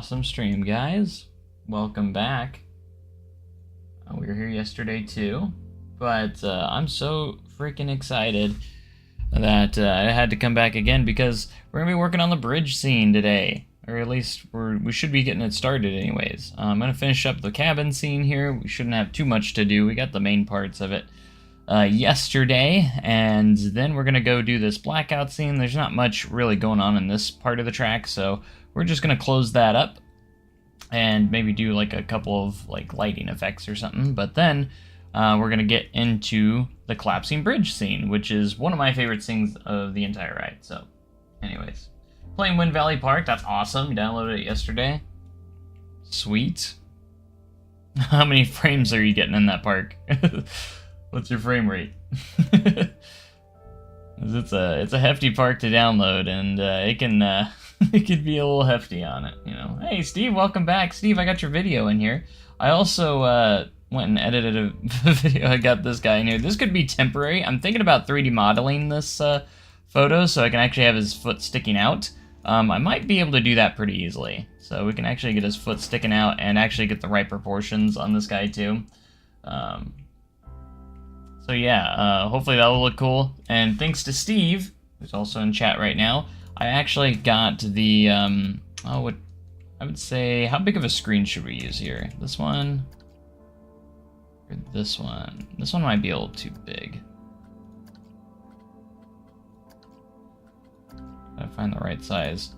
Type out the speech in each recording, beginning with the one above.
awesome stream, guys. Welcome back. We were here yesterday too, but I'm so freaking excited that I had to come back again because we're gonna be working on the bridge scene today, or at least we should be getting it started anyways. I'm gonna finish up the cabin scene here. We shouldn't have too much to do. We got the main parts of it yesterday, and then we're gonna go do this blackout scene. There's not much really going on in this part of the track, so we're just gonna close that up and maybe do like a couple of like lighting effects or something. But then we're gonna get into the collapsing bridge scene, which is one of my favorite scenes of the entire ride. So anyways, playing Wind Valley Park, that's awesome. You downloaded it yesterday. Sweet. How many frames are you getting in that park? What's your frame rate? It's a hefty park to download, and it can it could be a little hefty on it, you know. Hey Steve, welcome back. Steve, I got your video in here. I also went and edited a video. I got this guy in here. This could be temporary. I'm thinking about 3D modeling this photo so I can actually have his foot sticking out. I might be able to do that pretty easily. So we can actually get his foot sticking out and actually get the right proportions on this guy too. So yeah, hopefully that'll look cool. And thanks to Steve, who's also in chat right now, I actually got the, what I would say, how big of a screen should we use here? This one? Or this one? This one might be a little too big. Gotta find the right size.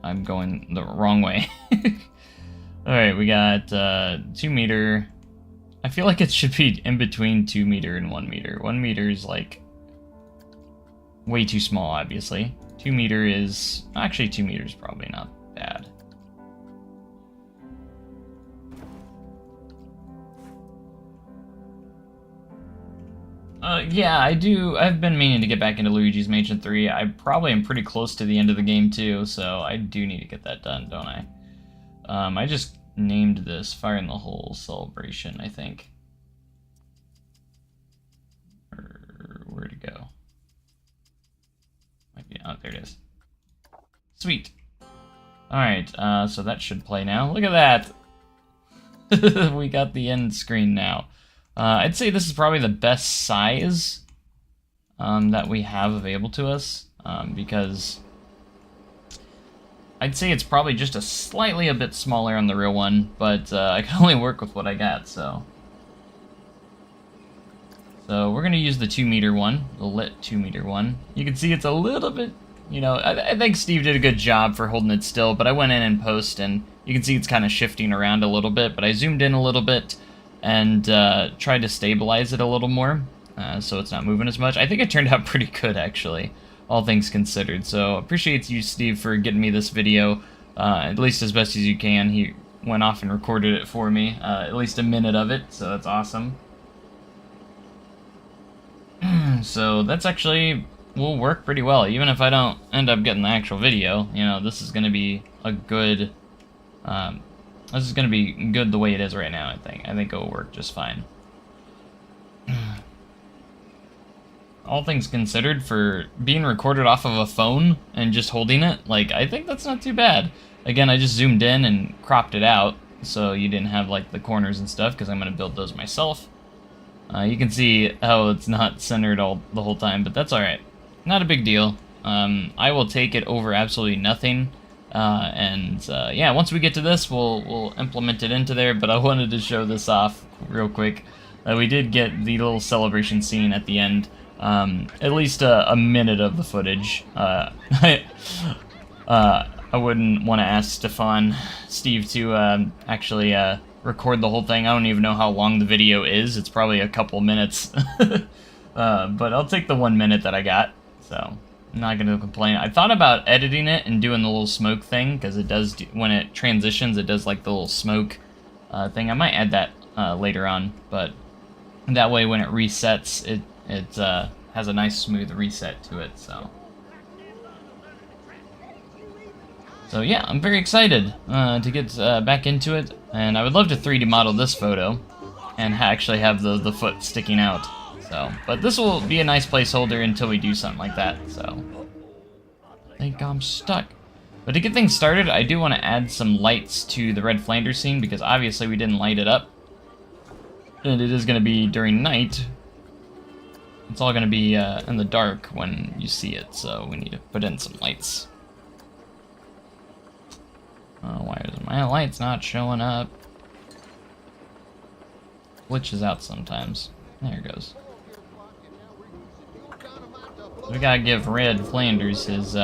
I'm going the wrong way. Alright, we got 2 meter. I feel like it should be in between 2 meter and 1 meter. 1 meter is like way too small, obviously. 2 meter is actually 2 meters probably not bad. Yeah, I've been meaning to get back into Luigi's Mansion 3. I probably am pretty close to the end of the game too, so I do need to get that done, don't I? I just named this Fire in the Hole Celebration, I think. Or where'd it go? Might be, oh, there it is. Sweet. Alright, so that should play now. Look at that! We got the end screen now. I'd say this is probably the best size that we have available to us, because I'd say it's probably just a bit smaller on the real one, but I can only work with what I got, so. So we're gonna use the 2 meter one, the lit 2 meter one. You can see it's a little bit, you know, I think Steve did a good job for holding it still, but I went in post and you can see it's kind of shifting around a little bit, but I zoomed in a little bit and tried to stabilize it a little more, so it's not moving as much. I think it turned out pretty good, actually, all things considered. So appreciate you, Steve, for getting me this video, at least as best as you can. He went off and recorded it for me, at least a minute of it, so that's awesome. So that's actually will work pretty well, even if I don't end up getting the actual video. You know, this is going to be a good, this is going to be good the way it is right now, I think. I think it'll work just fine. All things considered, for being recorded off of a phone and just holding it, like, I think that's not too bad. Again, I just zoomed in and cropped it out, so you didn't have, like, the corners and stuff, because I'm going to build those myself. You can see how it's not centered the whole time, but that's alright. Not a big deal. I will take it over absolutely nothing. Yeah, once we get to this, we'll implement it into there, but I wanted to show this off real quick. We did get the little celebration scene at the end. At least a minute of the footage. I wouldn't want to ask Steve to actually record the whole thing. I don't even know how long the video is. It's probably a couple minutes. But I'll take the 1 minute that I got, so I'm not going to complain. I thought about editing it and doing the little smoke thing, because it does, when it transitions, it does like the little smoke thing. I might add that later on, but that way when it resets, it has a nice smooth reset to it, so. So yeah, I'm very excited to get back into it, and I would love to 3D model this photo and actually have the foot sticking out. So, but this will be a nice placeholder until we do something like that, so. I think I'm stuck. But to get things started, I do want to add some lights to the Red Flanders scene, because obviously we didn't light it up. And it is going to be during night. It's all going to be in the dark when you see it, so we need to put in some lights. Why is my lights not showing up? Glitches out sometimes. There it goes. We gotta give Red Flanders his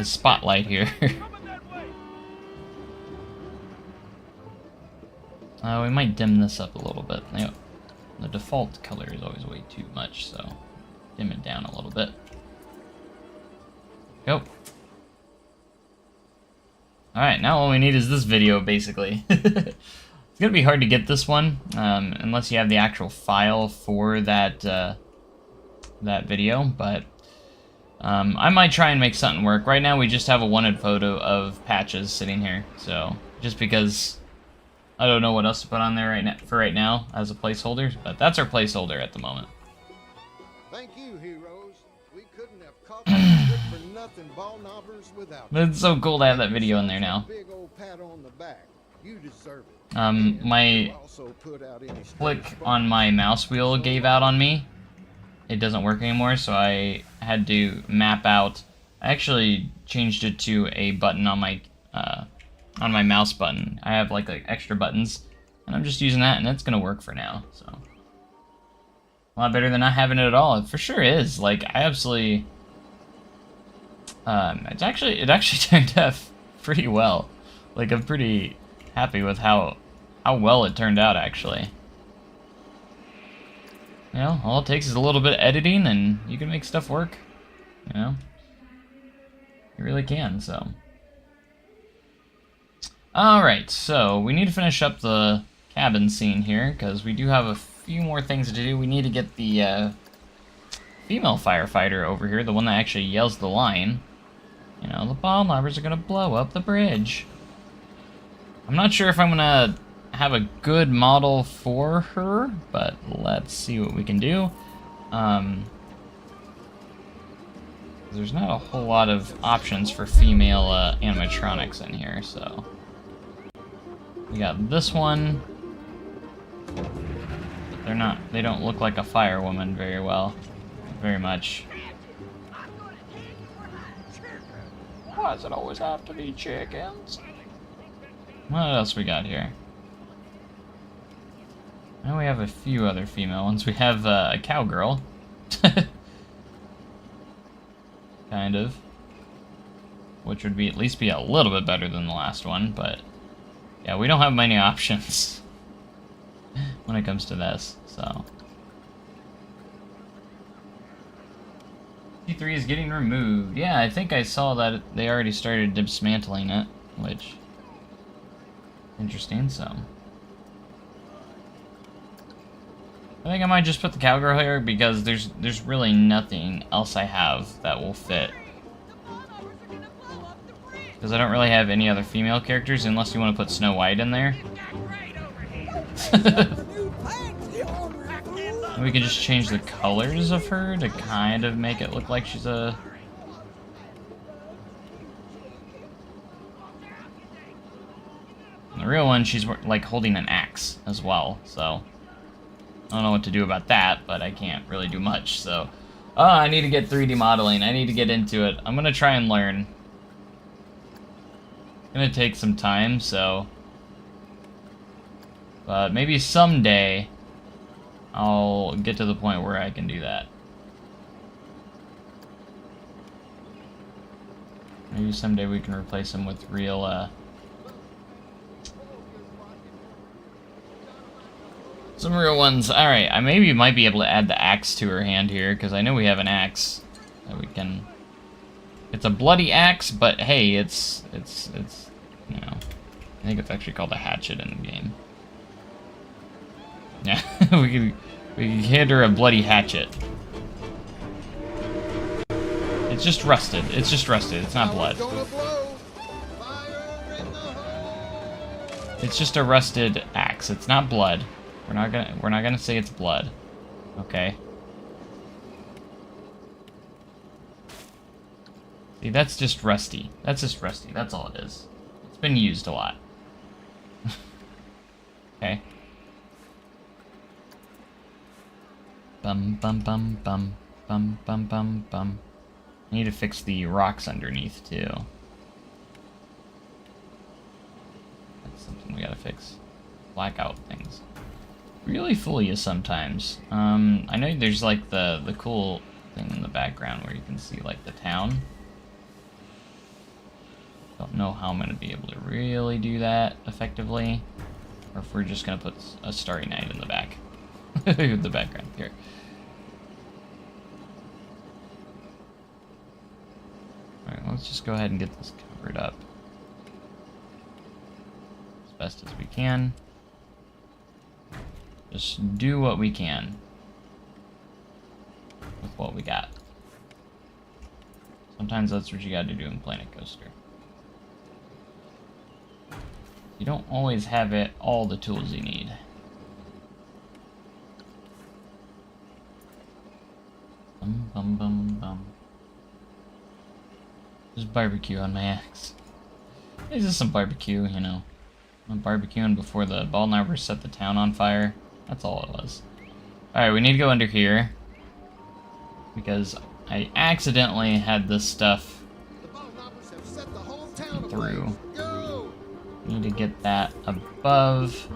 spotlight here. We might dim this up a little bit. The default color is always way too much, so dim it down a little bit. Go. Alright, now all we need is this video, basically. It's gonna be hard to get this one, unless you have the actual file for that, that video, but I might try and make something work. Right now we just have a wanted photo of Patches sitting here, so just because I don't know what else to put on there right now as a placeholder, but that's our placeholder at the moment. Thank you, heroes. We couldn't have caught that for nothing, ball knobbers, without But it's so cool to have that video in there now. big old pat on the back. You deserve it. My Also put out any click on my mouse wheel gave out on me. It doesn't work anymore, so I had to map out. I actually changed it to a button on my mouse button. I have like extra buttons, and I'm just using that, and it's gonna work for now. So a lot better than not having it at all. It for sure is. Like I absolutely, it actually turned out pretty well. Like I'm pretty happy with how well it turned out actually. You know, all it takes is a little bit of editing and you can make stuff work. You know? You really can, so. Alright, so we need to finish up the cabin scene here, because we do have a few more things to do. We need to get the female firefighter over here, the one that actually yells the line. You know, the ball knobbers are going to blow up the bridge. I'm not sure if I'm going to have a good model for her, but let's see what we can do. There's not a whole lot of options for female animatronics in here, so we got this one. They don't look like a firewoman very much. Why does it always have to be chickens? What else we got here? Now we have a few other female ones. We have a cowgirl. Kind of. Which would at least be a little bit better than the last one, but yeah, we don't have many options when it comes to this, so. T3 is getting removed. Yeah, I think I saw that they already started dismantling it, which interesting, so. I think I might just put the cowgirl here because there's really nothing else I have that will fit. Because I don't really have any other female characters unless you want to put Snow White in there. We can just change the colors of her to kind of make it look like she's a... In the real one, she's like holding an axe as well, so... I don't know what to do about that, but I can't really do much, so... Oh, I need to get 3D modeling. I need to get into it. I'm gonna try and learn. It's gonna take some time, so... But maybe someday, I'll get to the point where I can do that. Maybe someday we can replace them with real, some real ones. Alright, I maybe might be able to add the axe to her hand here, because I know we have an axe that we can... It's a bloody axe, but hey, it's you know, I think it's actually called a hatchet in the game. Yeah, we can hand her a bloody hatchet. It's just rusted. It's just rusted. It's not blood. It's just a rusted axe. It's not blood. We're not gonna say it's blood. Okay. See, that's just rusty. That's just rusty. That's all it is. It's been used a lot. Okay. Bum bum bum bum bum bum bum bum. I need to fix the rocks underneath too. That's something we gotta fix. Blackout things. Really fool you sometimes. I know there's like the cool thing in the background where you can see like the town. Don't know how I'm gonna be able to really do that effectively, or if we're just gonna put a Starry Night in the back, the background here. All right, let's just go ahead and get this covered up as best as we can. Just do what we can with what we got. Sometimes that's what you gotta do in Planet Coaster. You don't always have all the tools you need. Bum bum bum bum. Just barbecue on my axe. This is some barbecue, you know. I'm barbecuing before the ball knobbers set the town on fire. That's all it was. Alright, we need to go under here. Because I accidentally had this stuff through. Need to get that above.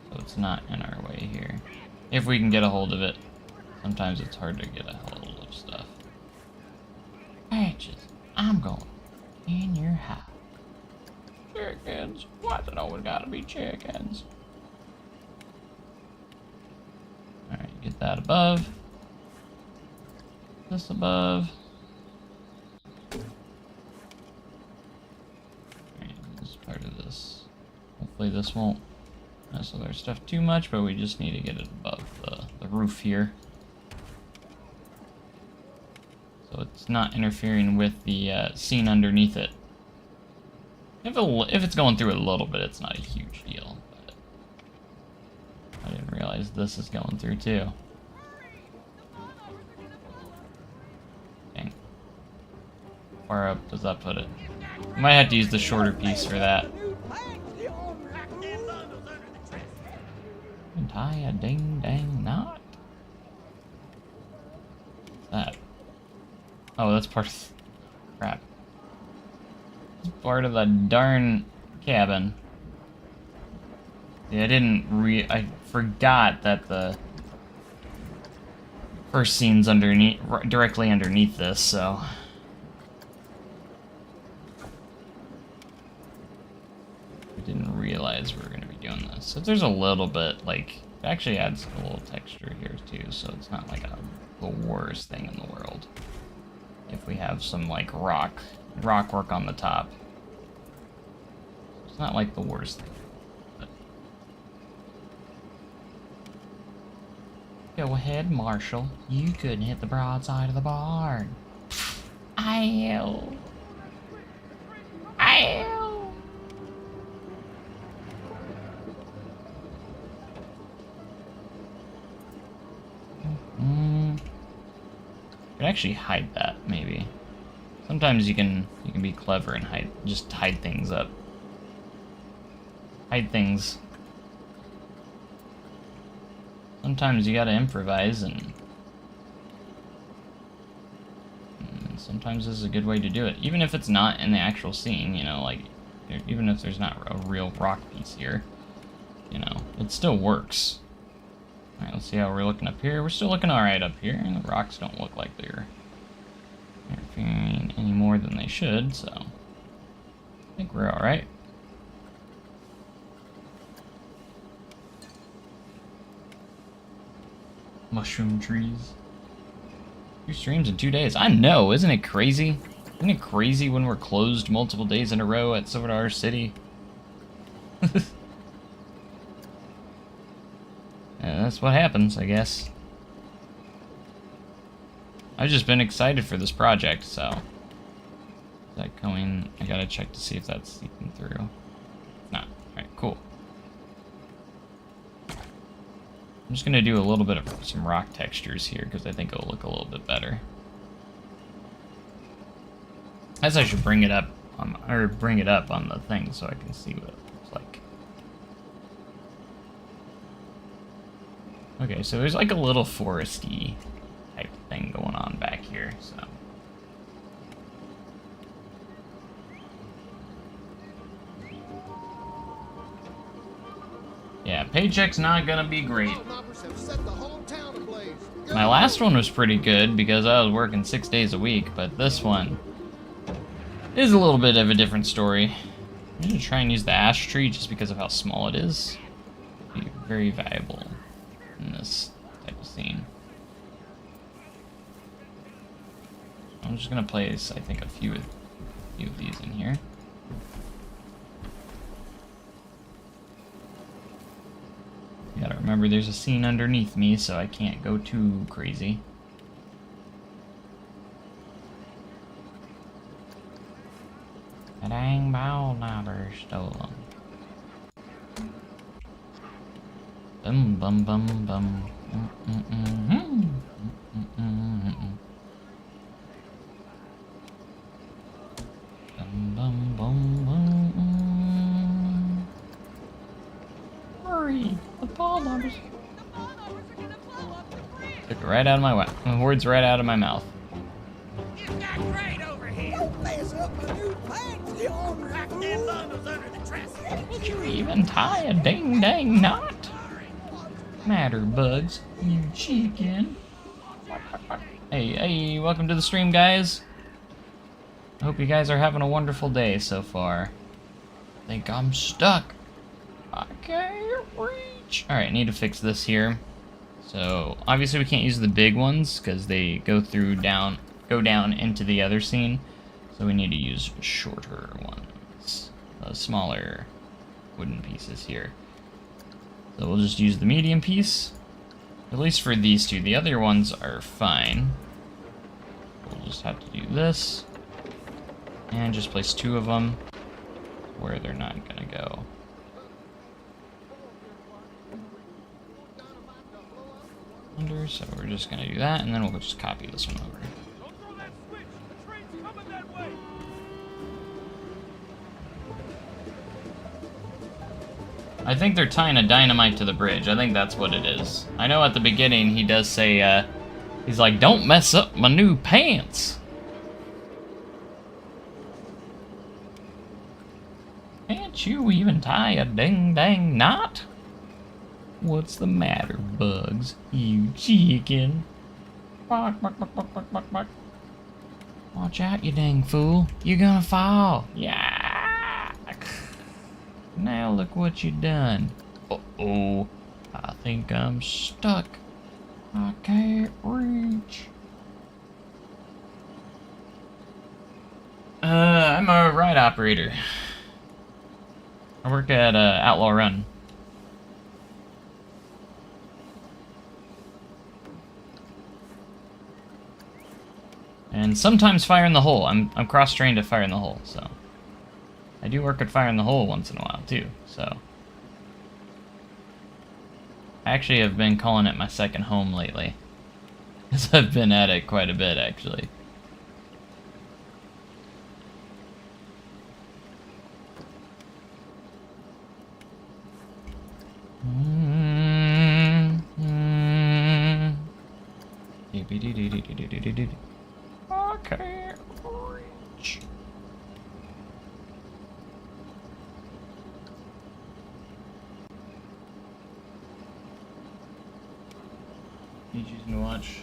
So it's not in our way here. If we can get a hold of it. Sometimes it's hard to get a hold of stuff. Patches, I'm going in your house. Chickens? Why's it always gotta be chickens? Alright, get that above. This above. Alright, this is part of this. Hopefully this won't mess with our stuff too much, but we just need to get it above the roof here. So it's not interfering with the scene underneath it. If it's going through a little bit, it's not a huge deal. But I didn't realize this is going through too. Dang. How far up does that put it? Might have to use the shorter piece for that. And tie a ding dang knot. What's that? Oh, that's part of... crap. It's part of the darn cabin. Yeah, I forgot that the first scene's underneath, directly underneath this, so... I didn't realize we were going to be doing this. So there's a little bit, like... It actually adds a little texture here, too, so it's not like the worst thing in the world. If we have some, like, rock work on the top. It's not, like, the worst thing. But... Go ahead, Marshall. You couldn't hit the broadside of the barn. Ow. Ow. Could actually hide that, maybe. Sometimes you can be clever and just hide things up. Hide things. Sometimes you gotta improvise, and sometimes this is a good way to do it. Even if it's not in the actual scene, you know, like, even if there's not a real rock piece here, you know, it still works. Alright, let's see how we're looking up here. We're still looking alright up here, and the rocks don't look like they're interfering any more than they should, so I think we're alright. Mushroom trees. 2 streams in 2 days. I know, isn't it crazy? Isn't it crazy when we're closed multiple days in a row at Silver Dollar City? Yeah, that's what happens, I guess. I've just been excited for this project, so... Is that going... I gotta check to see if that's seeping through. Not. Alright, cool. I'm just gonna do a little bit of some rock textures here because I think it'll look a little bit better. As I should bring it up on, or bring it up on the thing so I can see what it looks like. Okay, so there's like a little foresty type thing going on back here, so. Yeah, paycheck's not gonna be great. My last one was pretty good because I was working 6 days a week, but this one is a little bit of a different story. I'm gonna try and use the ash tree just because of how small it is. It'd be very valuable in this type of scene. I'm just gonna place, I think, a few of these in here. You gotta remember there's a scene underneath me, so I can't go too crazy. A dang ball knobber stolen. Bum bum bum bum. Bum bum bum bum. Hurry! The ball knobbers. Took it right out of my words right out of my mouth. You've got great over here. Don't mess up my new pants, you pack them bundles under the dresser. Did you even tie a ding dang knot? Matter bugs, you chicken. Hey, welcome to the stream, guys. I hope you guys are having a wonderful day so far. I think I'm stuck. I can't reach. Alright, need to fix this here. So, obviously we can't use the big ones because they go down into the other scene. So we need to use shorter ones. Smaller wooden pieces here. So we'll just use the medium piece. At least for these two. The other ones are fine. We'll just have to do this. And just place 2 of them where they're not gonna go. Under, so we're just gonna do that, and then we'll just copy this one over. Don't throw that switch. The train's coming that way. I think they're tying a dynamite to the bridge. I think that's what it is. I know at the beginning he does say, he's like, don't mess up my new pants. Can't you even tie a ding-dang knot? What's the matter, Bugs? You chicken. Bark, bark, bark, bark, bark, bark, bark. Watch out, you dang fool. You're gonna fall. Yeah. Now look what you done. Uh-oh. I think I'm stuck. I can't reach. I'm a ride operator. I work at Outlaw Run. And sometimes Fire in the Hole. I'm cross-trained at Fire in the Hole, so. I do work at Fire in the Hole once in a while, too, so. I actually have been calling it my second home lately. Because I've been at it quite a bit, actually. I can't reach. You choosing to watch?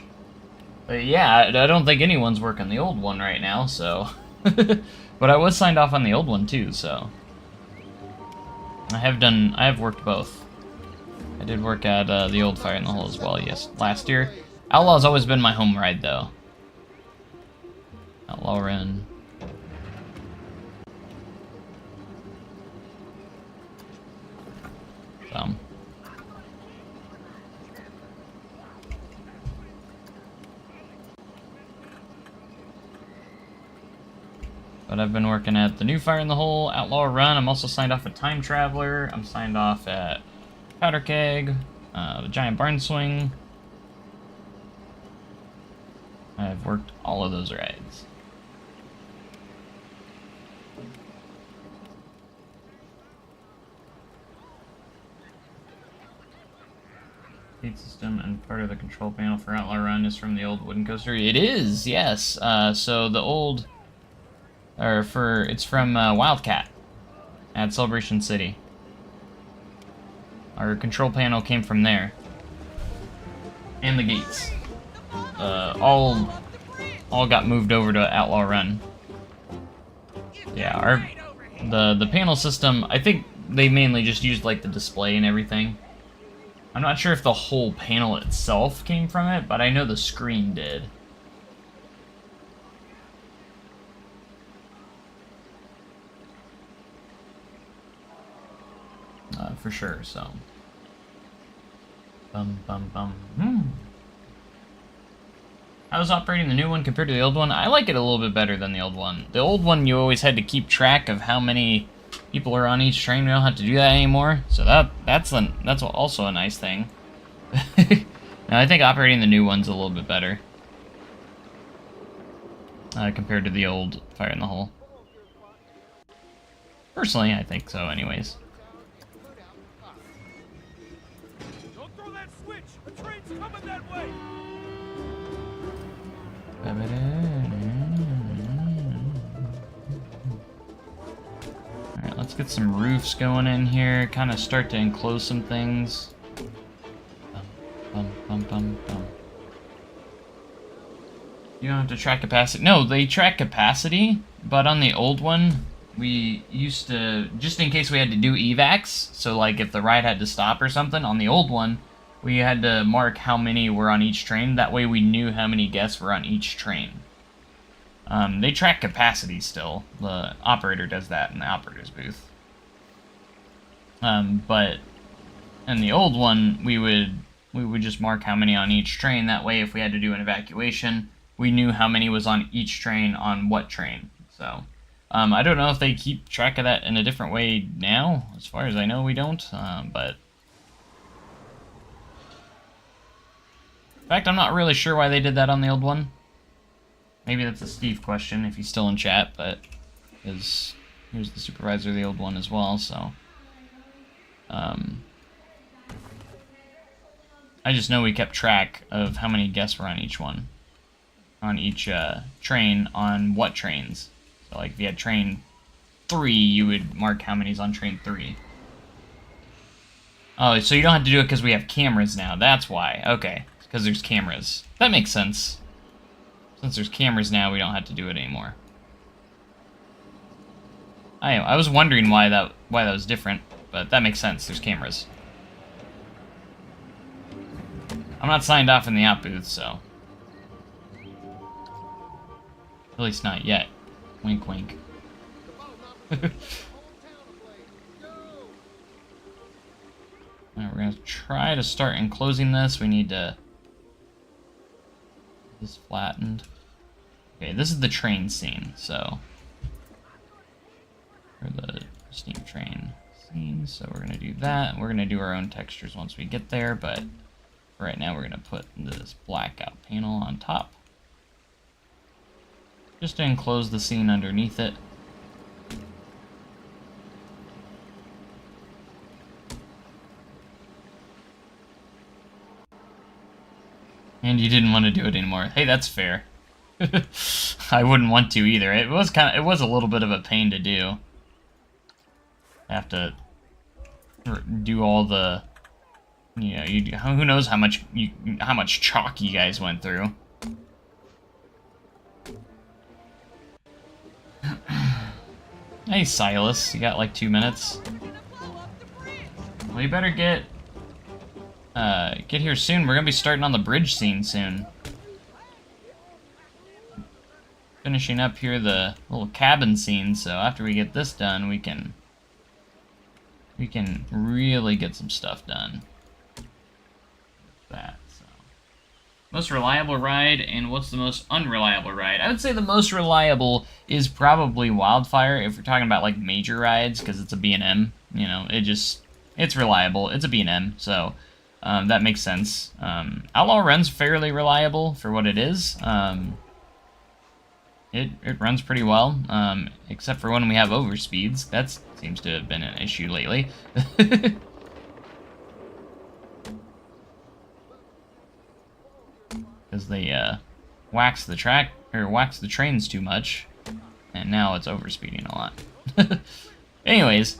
But yeah, I don't think anyone's working the old one right now, so. But I was signed off on the old one too, so. I have worked both. I did work at the old Fire in the Hole as well, yes, last year. Outlaw's always been my home ride, though. Outlaw Run. So. But I've been working at the new Fire in the Hole, Outlaw Run. I'm also signed off at Time Traveler. I'm signed off at Powder Keg. The giant barn swing. I've worked all of those rides. Gate system and part of the control panel for Outlaw Run is from the old wooden coaster. It is, yes. So the old, it's from Wildcat at Celebration City. Our control panel came from there, and the gates. All got moved over to Outlaw Run. Yeah, the panel system, I think they mainly just used like the display and everything. I'm not sure if the whole panel itself came from it, but I know the screen did. For sure, so. How's operating the new one compared to the old one? I like it a little bit better than the old one. The old one, you always had to keep track of how many people are on each train. We don't have to do that anymore, so that's also a nice thing. Now, I think operating the new one's a little bit better compared to the old Fire in the Hole. Personally, I think so, anyways. Don't throw that switch! The train's coming that way! Alright, let's get some roofs going in here, kind of start to enclose some things. You don't have to track capacity. No, they track capacity, but on the old one, we used to, just in case we had to do evacs, so like if the ride had to stop or something, on the old one, we had to mark how many were on each train. That way we knew how many guests were on each train. They track capacity still. The operator does that in the operator's booth. But in the old one, we would just mark how many on each train. That way, if we had to do an evacuation, we knew how many was on each train on what train. So, I don't know if they keep track of that in a different way now. As far as I know, we don't. But in fact, I'm not really sure why they did that on the old one. Maybe that's a Steve question if he's still in chat, but he was the supervisor of the old one as well, so. I just know we kept track of how many guests were on each one. On each train, on what trains. So, like, if you had train 3, you would mark how many's on train 3. Oh, so you don't have to do it because we have cameras now. That's why. Okay. Because there's cameras. That makes sense. Since there's cameras now, we don't have to do it anymore. I was wondering why that was different, but that makes sense. There's cameras. I'm not signed off in the op booth, so. At least not yet. Wink, wink. Alright, we're gonna try to start enclosing this. We need to get this flattened. Okay, this is the train scene, so. Or the steam train scene, so we're gonna do that. We're gonna do our own textures once we get there, but for right now we're gonna put this blackout panel on top. Just to enclose the scene underneath it. And you didn't want to do it anymore. Hey, that's fair. I wouldn't want to either. It was a little bit of a pain to do. I have to do all the, you know, who knows how much chalk you guys went through. Hey, Silas, you got like 2 minutes. Well, you better get here soon. We're gonna be starting on the bridge scene soon. Finishing up here the little cabin scene, so after we get this done, we can really get some stuff done. That, so. Most reliable ride, and what's the most unreliable ride? I would say the most reliable is probably Wildfire, if we're talking about like major rides, because it's a B&M, you know, it's reliable, it's a B&M, so that makes sense. Outlaw runs fairly reliable for what it is. It runs pretty well, except for when we have overspeeds. That seems to have been an issue lately. Because they wax the trains too much, and now it's overspeeding a lot. Anyways,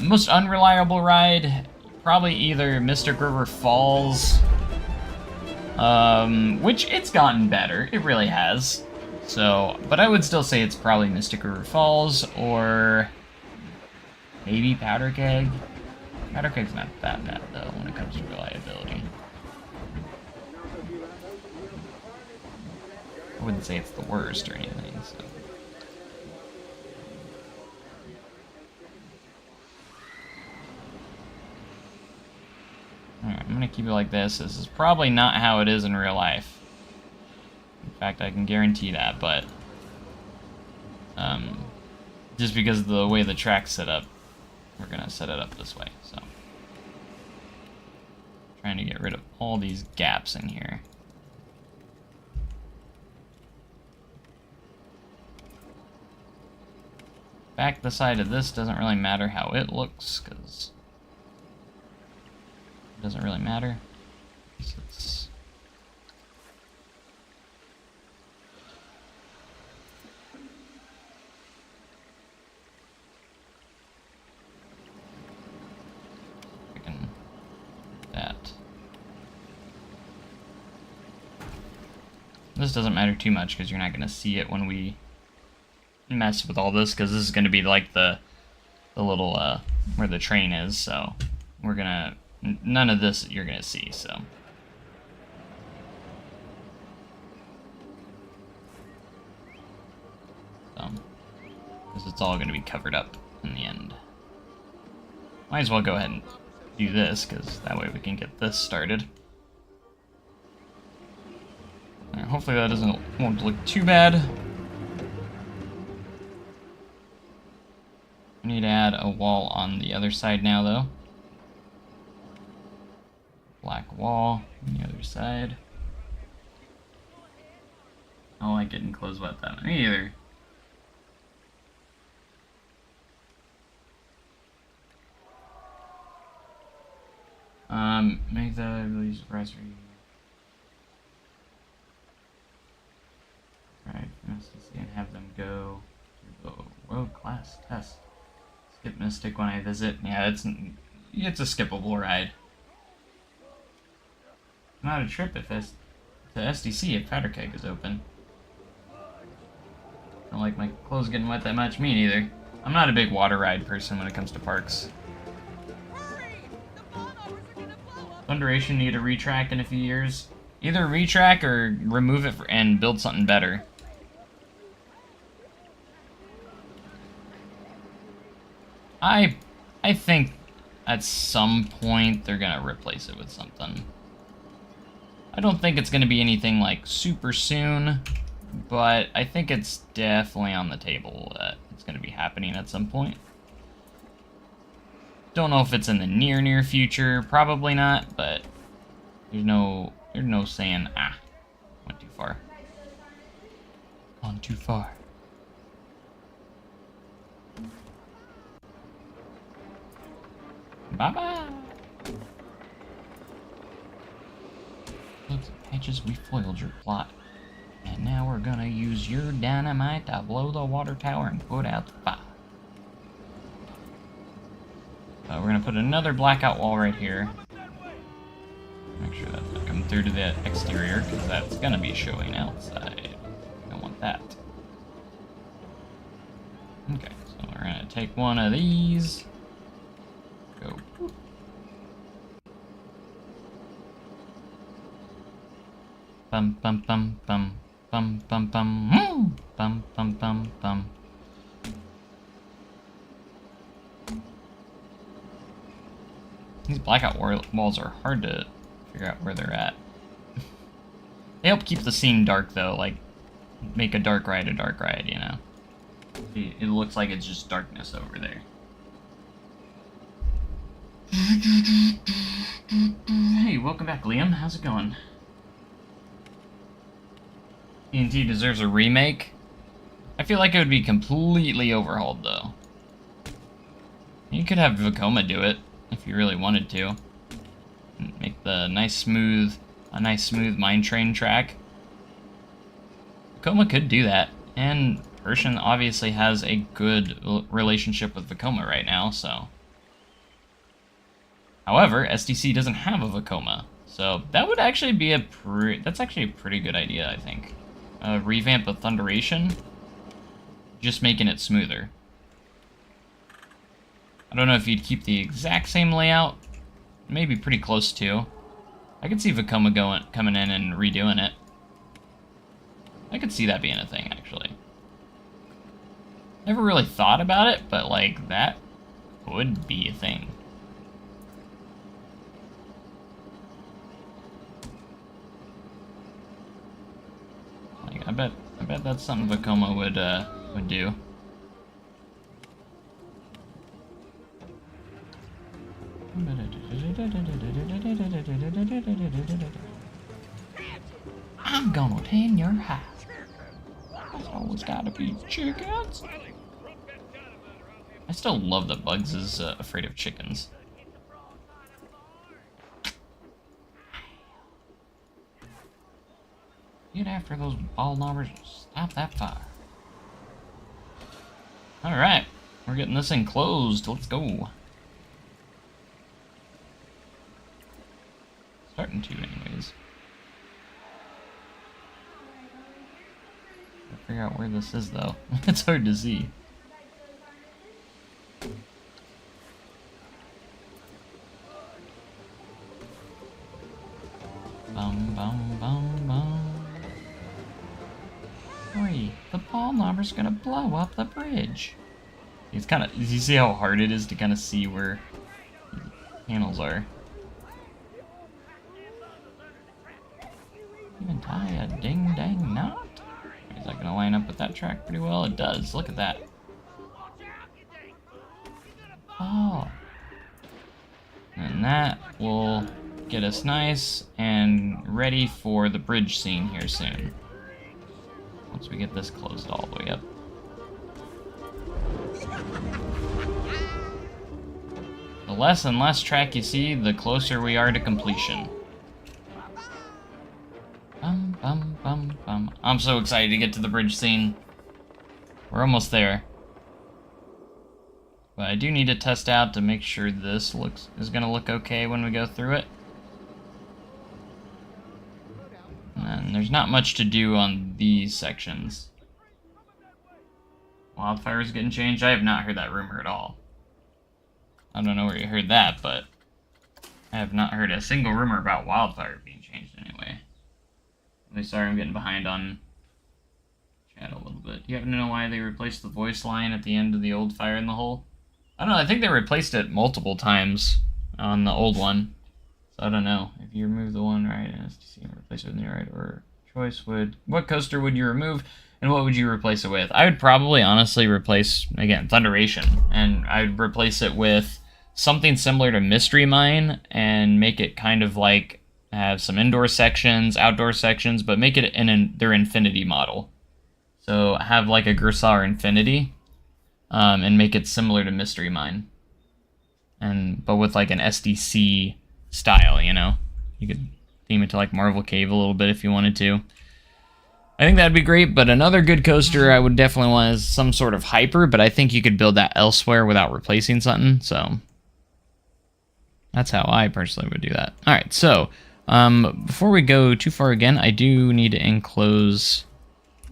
most unreliable ride, probably either Mystic River Falls, which it's gotten better, it really has. So, but I would still say it's probably Mystic River Falls, or maybe Powder Keg. Powder Keg's not that bad, though, when it comes to reliability. I wouldn't say it's the worst or anything, so. Alright, I'm gonna keep it like this. This is probably not how it is in real life. In fact, I can guarantee that, but just because of the way the track's set up, we're gonna set it up this way, so. Trying to get rid of all these gaps in here. Back the side of this doesn't really matter how it looks, because it doesn't really matter. It's freaking that. This doesn't matter too much because you're not going to see it when we mess with all this, because this is going to be like the little where the train is, so we're gonna none of this you're gonna see, so because it's all going to be covered up in the end. Might as well go ahead and do this, because that way we can get this started. Right, hopefully that won't look too bad. We need to add a wall on the other side now, though. Black wall on the other side. I don't like getting clothes wet that way either. Make the release press for you. Right, and have them go to the world-class test. Skip Mystic when I visit. Yeah, it's a skippable ride. Not a trip if to SDC if Powder Keg is open. Don't like my clothes getting wet that much. Me neither. I'm not a big water ride person when it comes to parks. Thunderation need a retrack in a few years. Either retrack or remove it and build something better. I think at some point they're gonna replace it with something. I don't think it's gonna be anything like super soon, but I think it's definitely on the table that it's gonna be happening at some point. Don't know if it's in the near future, probably not, but there's no saying, went too far. Gone too far. Bye-bye! Looks like Patches, we foiled your plot. And now we're gonna use your dynamite to blow the water tower and put out the fire. We're gonna put another blackout wall right here. Make sure that doesn't come through to the exterior, because that's gonna be showing outside. Don't want that. Okay, so we're gonna take one of these. Go. Bum bum bum bum bum bum bum bum bum bum bum. These blackout walls are hard to figure out where they're at. They help keep the scene dark, though, like, make a dark ride, you know? It looks like it's just darkness over there. Hey, welcome back, Liam. How's it going? TNT deserves a remake. I feel like it would be completely overhauled, though. You could have Vekoma do it, if you really wanted to. Make the nice smooth mine train track. Vekoma could do that, and Urshan obviously has a good relationship with Vekoma right now, so... However, SDC doesn't have a Vekoma, so that would actually be that's actually a pretty good idea, I think. Revamp of Thunderation, just making it smoother. I don't know if you'd keep the exact same layout, maybe pretty close to. I could see Vekoma coming in and redoing it. I could see that being a thing, actually. Never really thought about it, but like that would be a thing. Like I bet that's something Vekoma would do. I'm gonna tan your house. There's always gotta be chickens. I still love that Bugs is afraid of chickens. Get after those ball knobbers and stop that fire. Alright, we're getting this thing closed. Let's go. Starting to, anyways. Gotta figure out where this is, though. It's hard to see. Bum, bum, bum, bum. Hurry, the ball knobber's gonna blow up the bridge. It's kind of, you see how hard it is to kind of see where the panels are? Even tie a ding-dang knot? Is that gonna line up with that track pretty well? It does, look at that. Oh. And that will get us nice and ready for the bridge scene here soon. Once we get this closed all the way up. The less and less track you see, the closer we are to completion. Bum, bum, bum, bum. I'm so excited to get to the bridge scene. We're almost there. But I do need to test out to make sure this is gonna look okay when we go through it. And there's not much to do on these sections. Wildfire's getting changed? I have not heard that rumor at all. I don't know where you heard that, but I have not heard a single rumor about Wildfire being changed anyway. Really sorry I'm getting behind on chat a little bit. You happen to know why they replaced the voice line at the end of the old Fire in the Hole? I don't know, I think they replaced it multiple times on the old one. So I don't know. If you remove the one right and STC and replace it with the right or choice, what coaster would you remove and what would you replace it with? I would probably honestly replace, again, Thunderation, and I would replace it with something similar to Mystery Mine and make it kind of like have some indoor sections, outdoor sections, but make it in their Infinity model. So have like a Gersar Infinity and make it similar to Mystery Mine, but with like an SDC style, you know? You could theme it to like Marvel Cave a little bit if you wanted to. I think that'd be great, but another good coaster I would definitely want is some sort of hyper, but I think you could build that elsewhere without replacing something, so that's how I personally would do that. Alright, so before we go too far again, I do need to enclose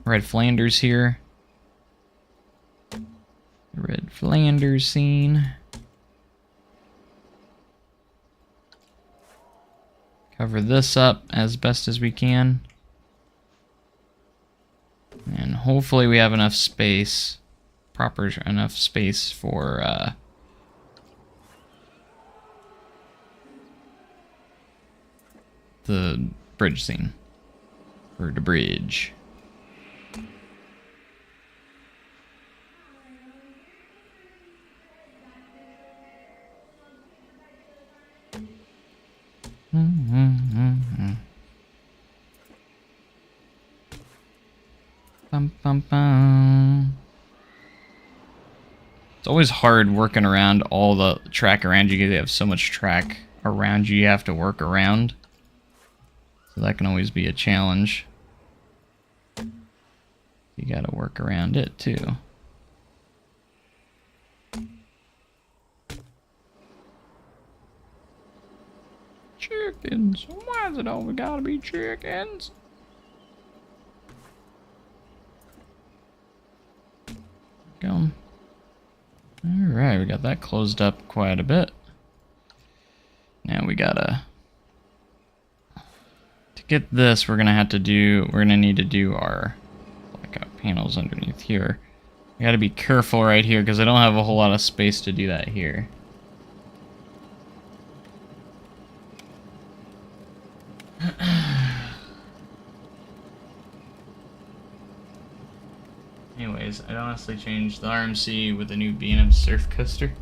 Red Flanders here. The Red Flanders scene. Cover this up as best as we can. And hopefully we have enough space, enough space for the bridge scene. For the bridge. Bum, bum, bum. It's always hard working around all the track around you because you have so much track around you have to work around. So that can always be a challenge. You gotta work around it too. Chickens. Why is it always gotta be chickens? Go. Alright, we got that closed up quite a bit. Now we gotta... To get this, we're gonna need to do our blackout panels underneath here. We gotta be careful right here, because I don't have a whole lot of space to do that here. Anyways, I'd honestly change the RMC with the new B&M Surf Coaster.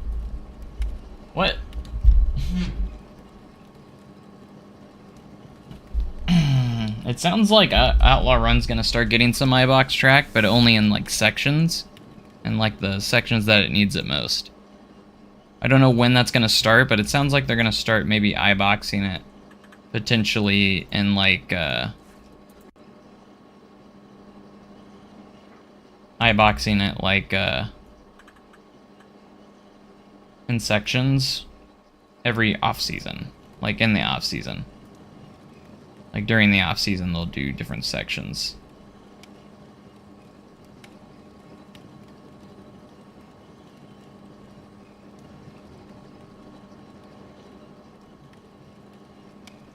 What? It sounds like Outlaw Run's gonna start getting some iBox track, but only in like sections, and like the sections that it needs it most. I don't know when that's gonna start, but it sounds like they're gonna start maybe iBoxing it, potentially in like iBoxing it like in sections every off season, like in the off season. Like during the off season, they'll do different sections.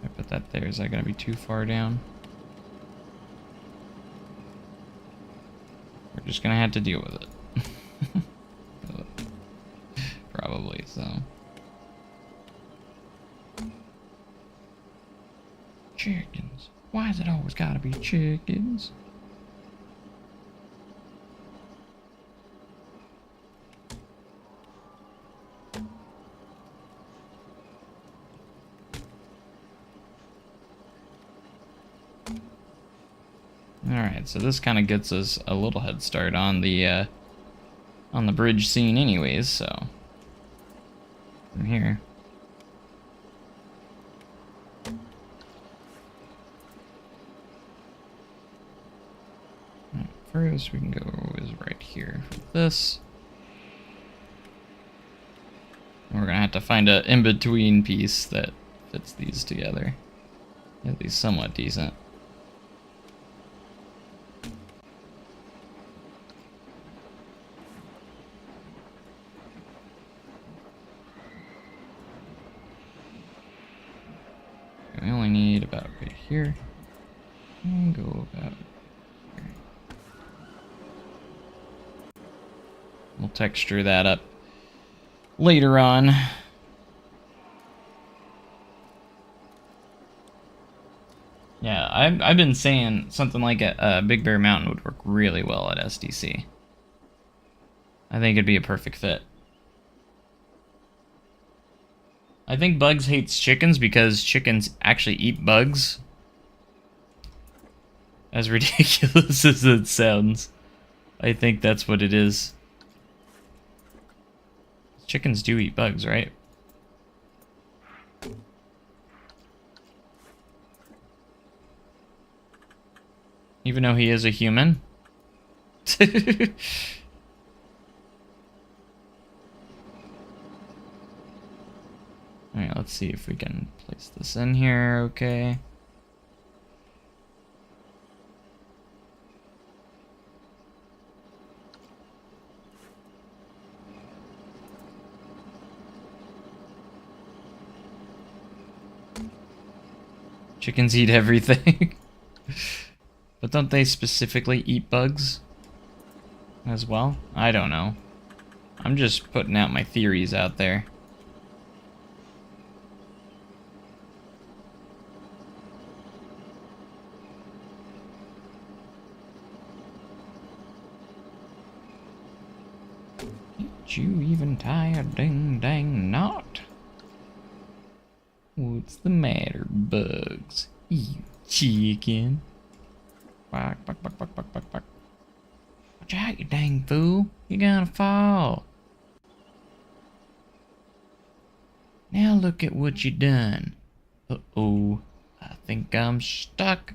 I put that there. Is that gonna be too far down? We're just gonna have to deal with it. Probably so. Chickens. Why is it always gotta be chickens? Alright, so this kind of gets us a little head start on the bridge scene anyways, so from here. First, we can go is right here for this. And we're gonna have to find a in-between piece that fits these together. At least somewhat decent. We only need about right here. And go about here. We'll texture that up later on. Yeah, I've been saying something like a Big Bear Mountain would work really well at SDC. I think it'd be a perfect fit. I think Bugs hates chickens because chickens actually eat bugs. As ridiculous as it sounds, I think that's what it is. Chickens do eat bugs, right? Even though he is a human? Alright, let's see if we can place this in here, okay. Chickens eat everything. But don't they specifically eat bugs as well? I don't know. I'm just putting out my theories out there. Did you even tie a ding dang knot? Would What's the matter, Bugs? You chicken. Quack, quack, quack, quack, quack, quack, quack. Watch out, you dang fool. You're gonna fall. Now look at what you done. Uh-oh. I think I'm stuck.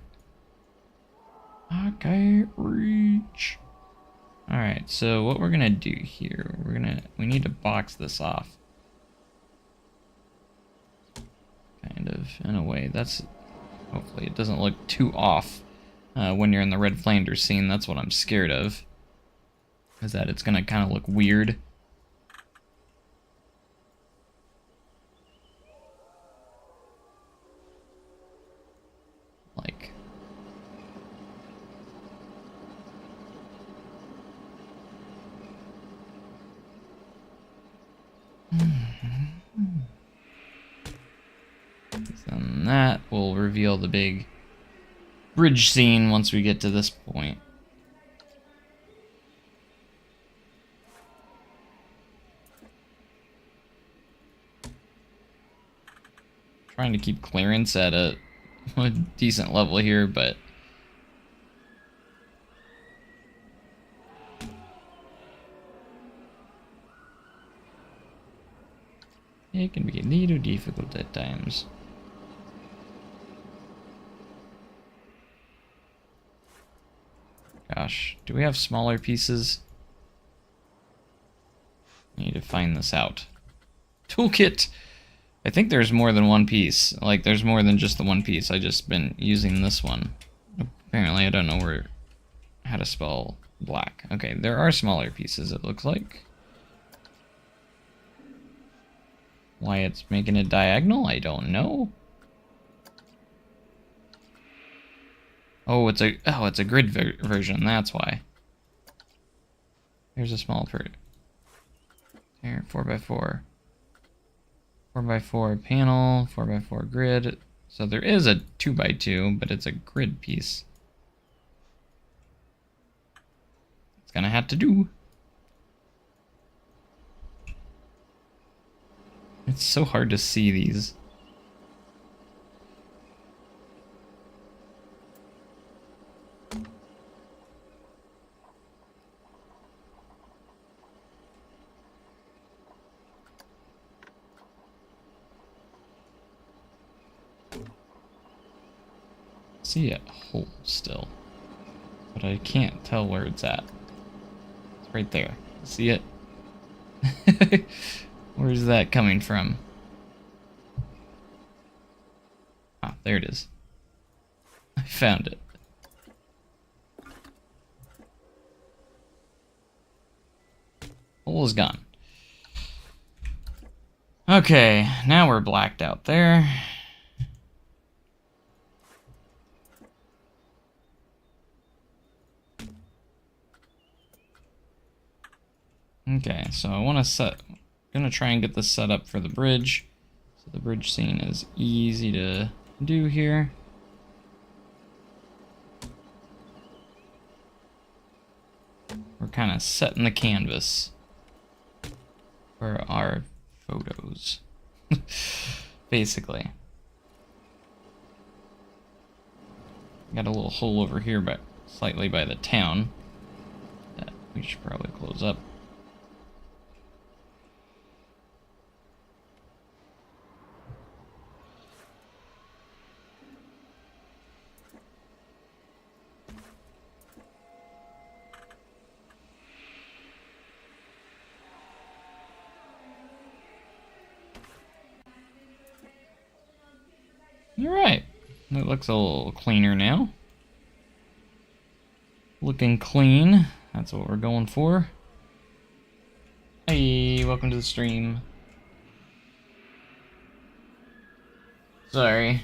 I can't reach. Alright, so what we're gonna do here, we need to box this off. Kind of, in a way. That's, hopefully it doesn't look too off when you're in the Red Flanders scene. That's what I'm scared of. Is that it's gonna kind of look weird. Like... Then that will reveal the big bridge scene once we get to this point. Trying to keep clearance at a decent level here, but it can be a little difficult at times. Gosh, do we have smaller pieces? I need to find this out. Toolkit! I think there's more than one piece. Like, there's more than just the one piece. I just been using this one. Apparently, I don't know how to spell black. Okay, there are smaller pieces, it looks like. Why it's making it diagonal, I don't know. Oh, it's a grid version. That's why. Here's a small here, 4x4, 4x4 panel, 4x4 grid. So there is a 2x2, but it's a grid piece. It's gonna have to do. It's so hard to see these. See a hole still, but I can't tell where it's at. It's right there. See it? Where's that coming from? Ah, there it is. I found it. Hole is gone. Okay, now we're blacked out there. Okay, so I want to gonna try and get this set up for the bridge. So the bridge scene is easy to do here. We're kind of setting the canvas for our photos, basically. Got a little hole over here, but slightly by the town that we should probably close up. Alright, that looks a little cleaner now. Looking clean, that's what we're going for. Hey, welcome to the stream. Sorry.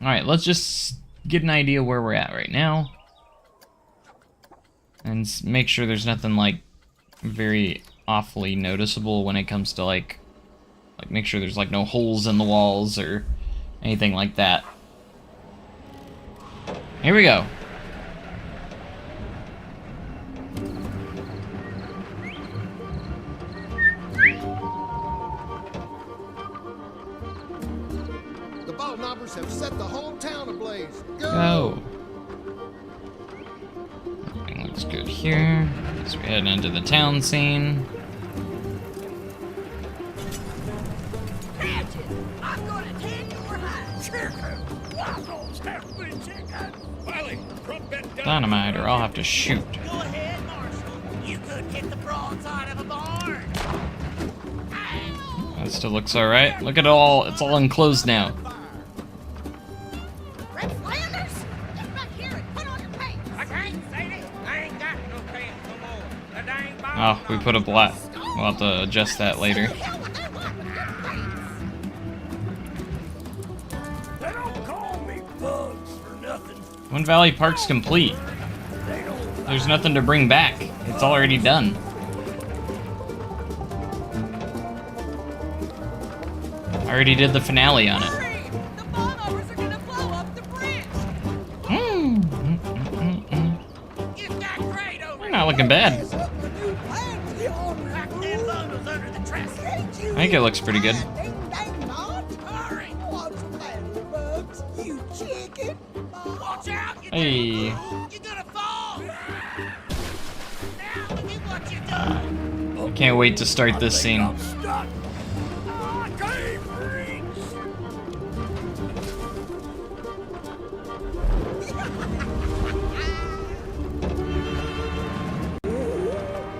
Alright, let's just get an idea where we're at right now. And make sure there's nothing, like, very awfully noticeable when it comes to, like make sure there's, like, no holes in the walls or anything like that. Here we go. The ball knobbers have set the whole town ablaze. Go. Everything looks good here. So we head into the town scene. Patches, I'm gonna tan your hide. Chicken, waffles have been chicken. Wiley, drop that down. Dynamite, or I'll have to shoot. Go ahead, Marshal. You could hit the broadside of a barn. Ow! That still looks alright. Look at it all, it's all enclosed now. Red Flanders, get back here and put on your pants. I can't, Sadie. I ain't got no pants no more. The dang ball Oh, we put a black. We'll have to adjust that later. The hell would they want with good pants? They don't call me Bugs for nothing. Wind Valley Park's complete. They don't. There's nothing to bring back. It's already done. I already did the finale on it. Hurry! The bombers are gonna blow up the bridge. It's got great over You're not looking bad. Pass up the new plans, you all Pack them bundles under the dresser. I think it looks pretty good. Ding dang not. Hurry! What's the matter, Bugs? You chicken? Watch out! You Hey. You're gonna fall! Now look at what you done! Can't wait to start this scene. I'm stuck! I can't reach!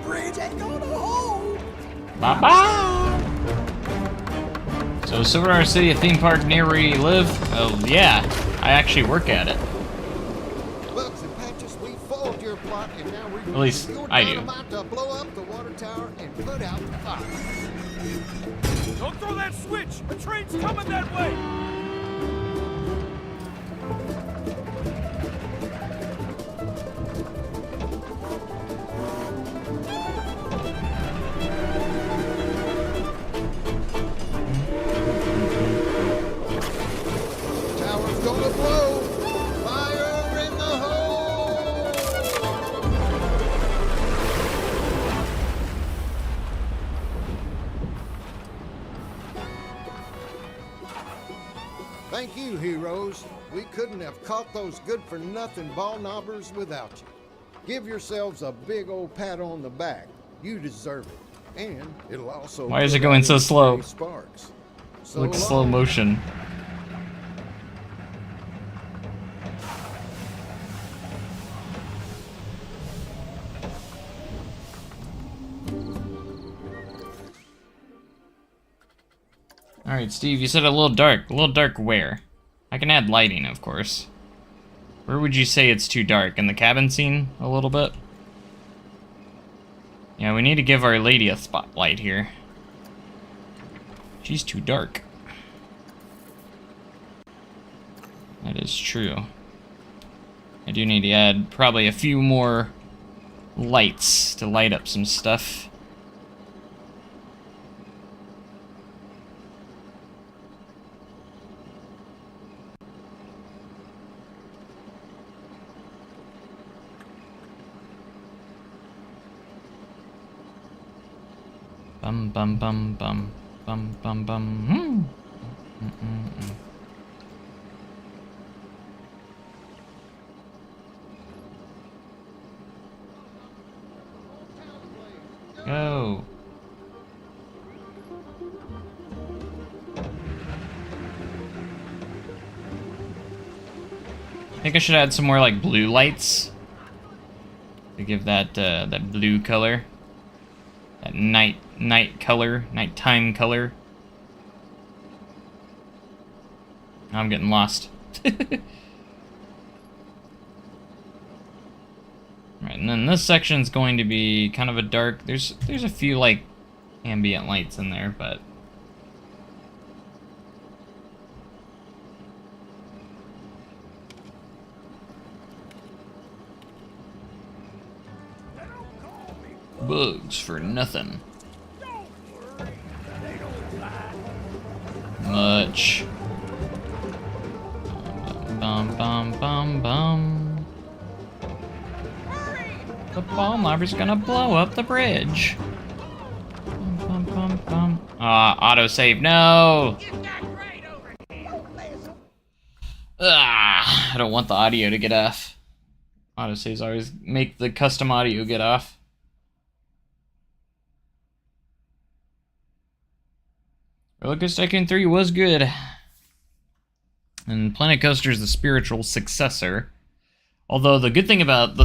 Bridge ain't gonna hold. Bye bye. So Silver City, a theme park near where you live? Oh yeah, I actually work at it. Bugs and Patches, we foiled your plot, and now we're At least using your I do. dynamite to blow up the water tower and put out the fire. Don't throw that switch! The train's coming that way! Tower's gonna blow. Fire in the hole. Thank you, heroes. We couldn't have caught those good-for-nothing ball knobbers without you. Give yourselves a big old pat on the back. You deserve it. And it'll also... Why is it put going out so these slow? pretty Sparks. So Looks slow long. motion. Alright, Steve, you said a little dark. A little dark where? I can add lighting, of course. Where would you say it's too dark? In the cabin scene? A little bit? Yeah, we need to give Our Lady a spotlight here. She's too dark. That is true. I do need to add probably a few more lights to light up some stuff. Bum bum bum bum bum bum bum. Go. I think I should add some more like blue lights to give that that blue color, that night color, nighttime color. Now I'm getting lost. Right, and then this section's going to be kind of a dark. There's a few like ambient lights in there, but bugs for nothing. Much. Bum bum bum bum. The ball mobber's gonna blow up the bridge. Bum, bum, bum, bum. Autosave, no! Get that crate over here! I don't want the audio to get off. Autosaves always make the custom audio get off. Roller Coaster Tycoon 3 was good. And Planet Coaster is the spiritual successor. Although the thing about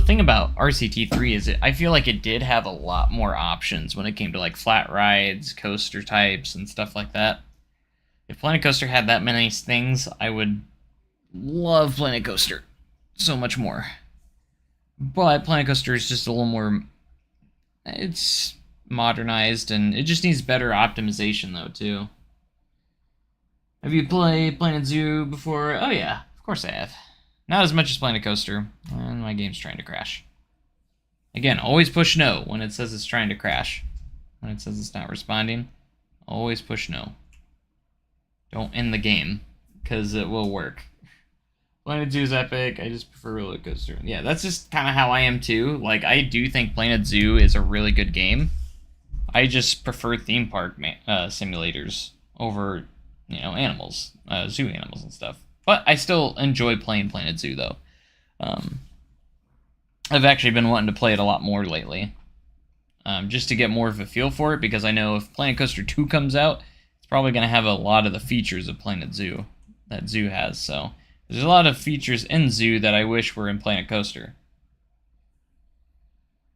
RCT3 is I feel like it did have a lot more options when it came to like flat rides, coaster types, and stuff like that. If Planet Coaster had that many things, I would love Planet Coaster so much more. But Planet Coaster is just a little more, it's modernized, and it just needs better optimization though too. Have you played Planet Zoo before? Oh yeah, of course I have. Not as much as Planet Coaster, and my game's trying to crash. Again, always push no when it says it's trying to crash. When it says it's not responding, always push no. Don't end the game, because it will work. Planet Zoo is epic, I just prefer Roller Coaster. Yeah, that's just kind of how I am too. Like, I do think Planet Zoo is a really good game. I just prefer theme park simulators over, you know, animals, zoo animals and stuff. But I still enjoy playing Planet Zoo, though. I've actually been wanting to play it a lot more lately. Just to get more of a feel for it, because I know if Planet Coaster 2 comes out, it's probably going to have a lot of the features of Planet Zoo that Zoo has. So there's a lot of features in Zoo that I wish were in Planet Coaster.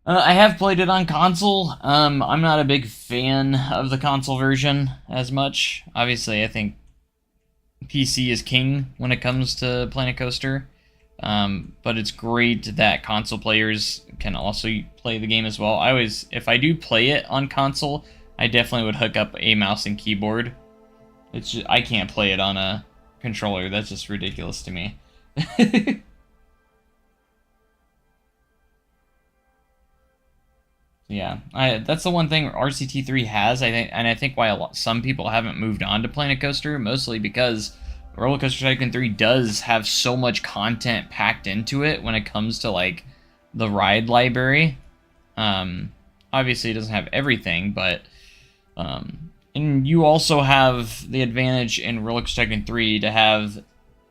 I have played it on console. I'm not a big fan of the console version as much. Obviously, I think PC is king when it comes to Planet Coaster, but it's great that console players can also play the game as well. If I do play it on console, I definitely would hook up a mouse and keyboard. It's just, I can't play it on a controller. That's just ridiculous to me. Yeah, that's the one thing RCT3 has, I think, and I think why some people haven't moved on to Planet Coaster, mostly because Roller Coaster Tycoon 3 does have so much content packed into it when it comes to like the ride library. Obviously, it doesn't have everything, but and you also have the advantage in Roller Coaster Tycoon 3 to have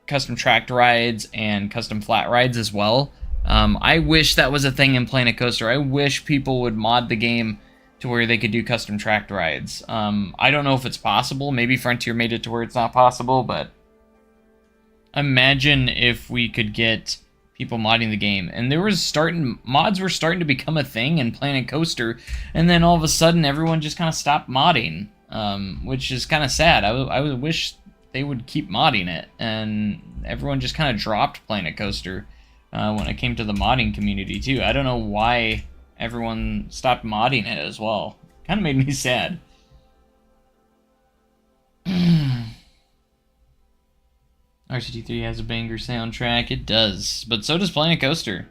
custom tracked rides and custom flat rides as well. I wish that was a thing in Planet Coaster. I wish people would mod the game to where they could do custom tracked rides. I don't know if it's possible. Maybe Frontier made it to where it's not possible, but imagine if we could get people modding the game. And mods were starting to become a thing in Planet Coaster, and then all of a sudden everyone just kind of stopped modding, which is kind of sad. I would wish they would keep modding it, and everyone just kind of dropped Planet Coaster. When it came to the modding community too. I don't know why everyone stopped modding it as well. Kind of made me sad. RCT3 has a banger soundtrack. It does, but so does Planet Coaster.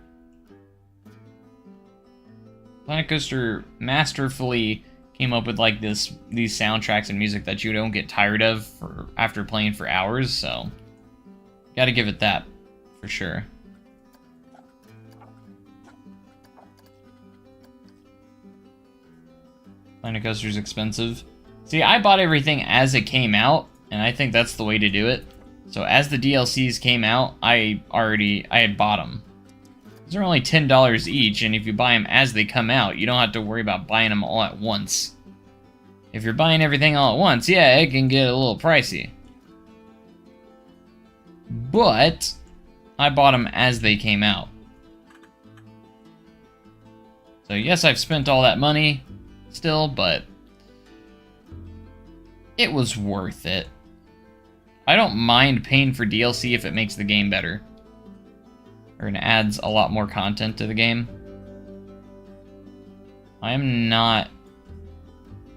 Planet Coaster masterfully came up with like these soundtracks and music that you don't get tired of after playing for hours. So, gotta give it that for sure. Planet Coaster's expensive. See, I bought everything as it came out, and I think that's the way to do it. So as the DLCs came out, I had bought them. They're only $10 each, and if you buy them as they come out, you don't have to worry about buying them all at once. If you're buying everything all at once, yeah, it can get a little pricey. But I bought them as they came out. So yes, I've spent all that money still, but it was worth it. I don't mind paying for DLC if it makes the game better, or it adds a lot more content to the game. I am not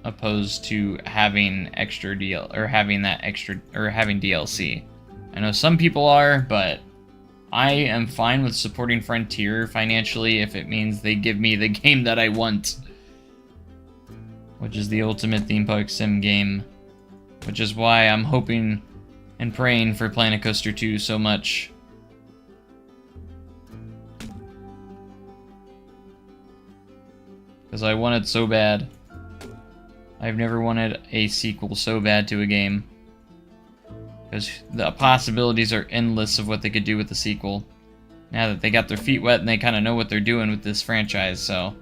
opposed to having extra having DLC. I know some people are, but I am fine with supporting Frontier financially if it means they give me the game that I want, which is the ultimate theme park sim game, which is why I'm hoping and praying for Planet Coaster 2 so much. because I want it so bad. I've never wanted a sequel so bad to a game. Because the possibilities are endless of what they could do with the sequel. Now that they got their feet wet and they kind of know what they're doing with this franchise, so...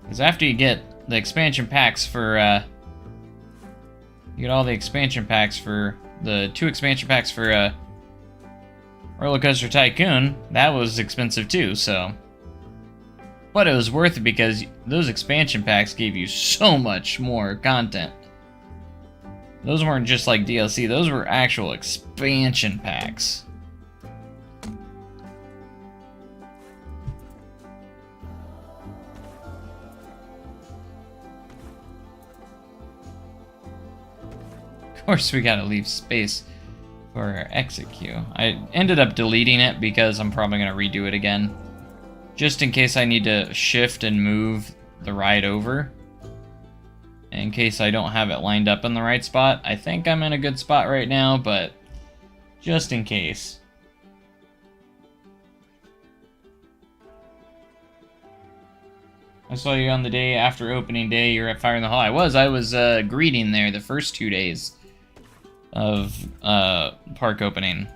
Because after you get the expansion packs for, you get all the expansion packs for, the 2 expansion packs for, Roller Coaster Tycoon, that was expensive too, so... But it was worth it because those expansion packs gave you so much more content. Those weren't just like DLC, those were actual expansion packs. Of course, we gotta leave space for our exit queue. I ended up deleting it because I'm probably gonna redo it again. Just in case I need to shift and move the ride over. In case I don't have it lined up in the right spot. I think I'm in a good spot right now, but just in case. I saw you on the day after opening day. You're at Fire in the Hall. I was greeting there the first 2 days of park opening.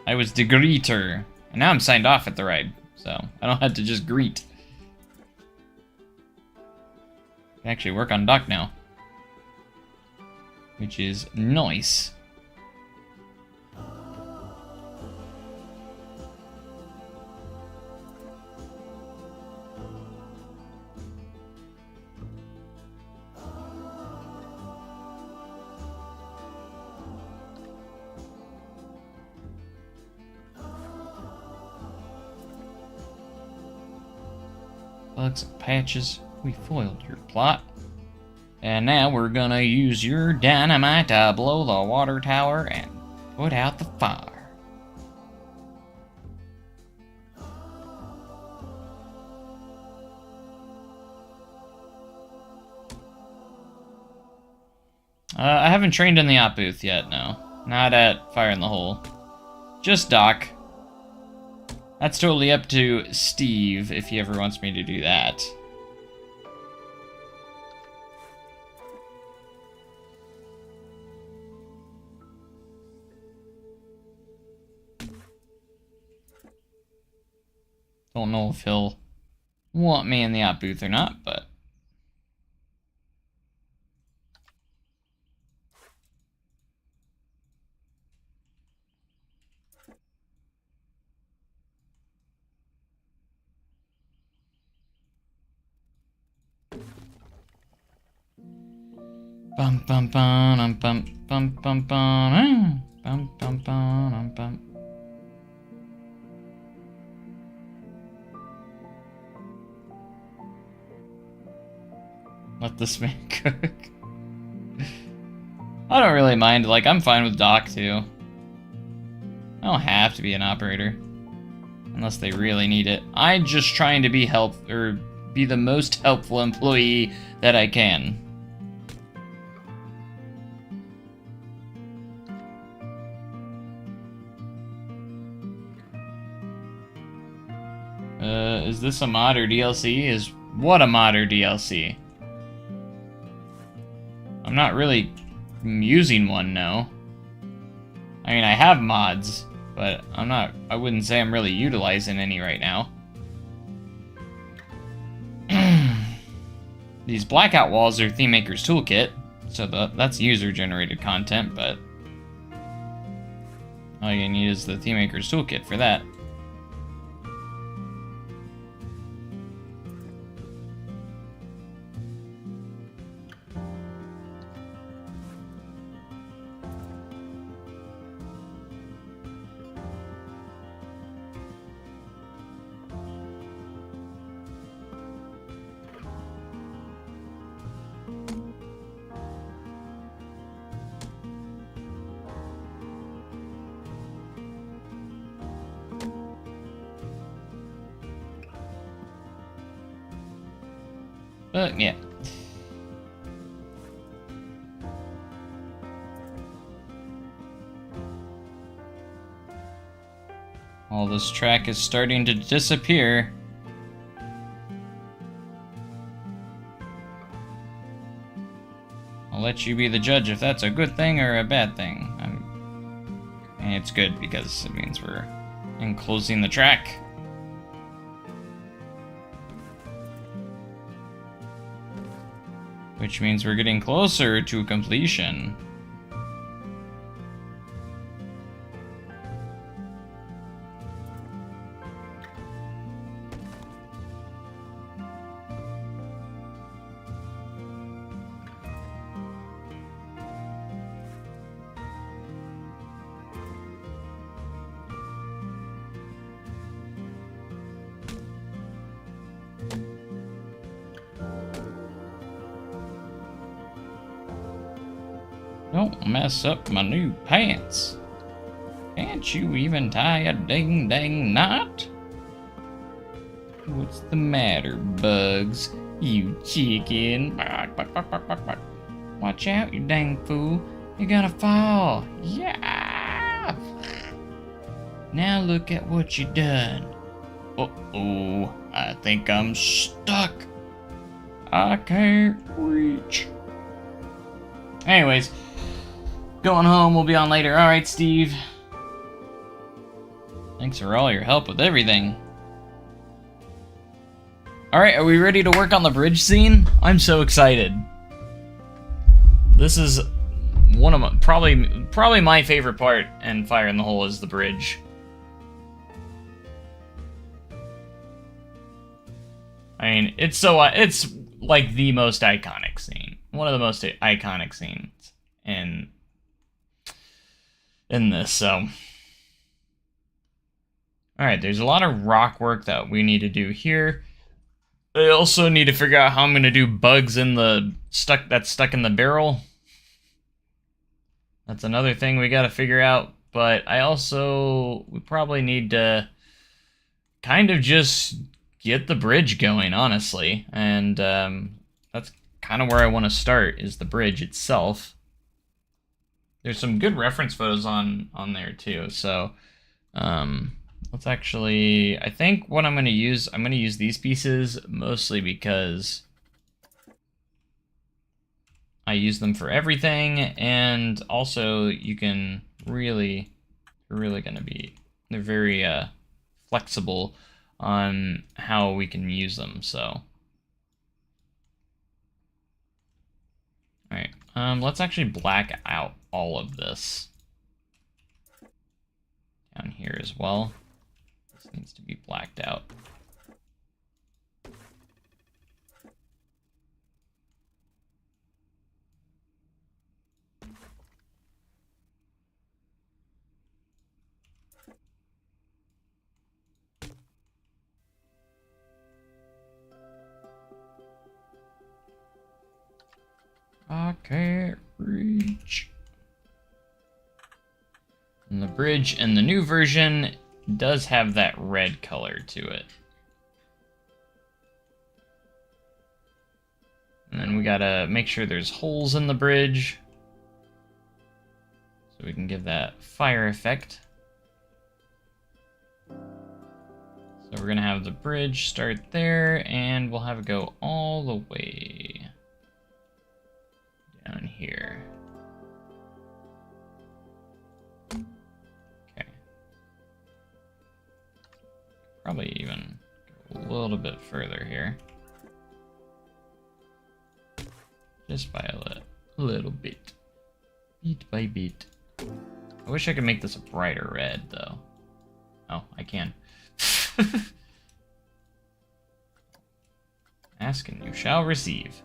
I was the greeter. And now I'm signed off at the ride, so I don't have to just greet. I can actually work on dock now. Which is nice. Bugs and patches, we foiled your plot. And now we're gonna use your dynamite to blow the water tower and put out the fire. I haven't trained in the op booth yet, no. Not at Fire in the Hole. Just Doc. That's totally up to Steve, if he ever wants me to do that. Don't know if he'll want me in the op booth or not, but... Bum bum bum bum bum bum bum bum bum bum bum. Let this man cook. I don't really mind. Like, I'm fine with Doc too. I don't have to be an operator unless they really need it. I'm just trying to be be the most helpful employee that I can. Is this a mod or DLC? What a mod or DLC? I'm not really using one, no. I mean, I have mods, but I wouldn't say I'm really utilizing any right now. These blackout walls are ThemeMaker's Toolkit, so that's user-generated content, but all you need is the ThemeMaker's Toolkit for that. But yeah. All this track is starting to disappear. I'll let you be the judge if that's a good thing or a bad thing. And it's good because it means we're enclosing the track. Which means we're getting closer to completion. Don't mess up my new pants. Can't you even tie a ding-dang knot? What's the matter, Bugs? You chicken. Bark, bark, bark, bark, bark, bark. Watch out, you dang fool. You're gonna fall. Yeah! Now look at what you done. Uh-oh. I think I'm stuck. I can't reach. Anyways, going home, we'll be on later. Alright, Steve. Thanks for all your help with everything. Alright, are we ready to work on the bridge scene? I'm so excited. This is one of my, probably my favorite part in Fire in the Hole is the bridge. I mean, it's like the most iconic scene. One of the most iconic scenes in this, so. Alright, there's a lot of rock work that we need to do here. I also need to figure out how I'm gonna do bugs in the stuck in the barrel. That's another thing we gotta figure out, but we probably need to kind of just get the bridge going, honestly, and that's kind of where I want to start, is the bridge itself. There's some good reference photos on there too, so let's actually, I think what I'm going to use these pieces mostly because I use them for everything, and also you can really, they're very flexible on how we can use them, so. Alright, let's actually black out all of this down here as well. This needs to be blacked out. I can't reach. And the bridge in the new version does have that red color to it. And then we gotta make sure there's holes in the bridge, so we can give that fire effect. So we're gonna have the bridge start there, and we'll have it go all the way down here. Okay. Probably even go a little bit further here. Just by a little bit. Bit by bit. I wish I could make this a brighter red, though. Oh, I can. Ask and you shall receive.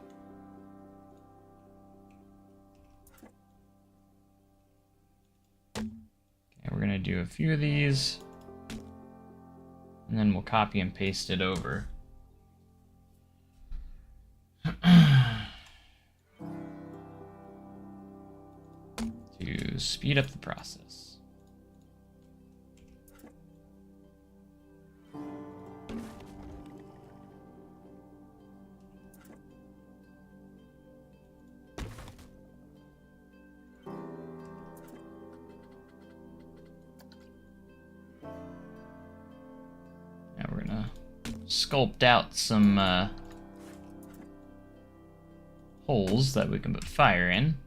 Okay, we're gonna do a few of these, and then we'll copy and paste it over. To speed up the process. sculpt out some holes that we can put fire in.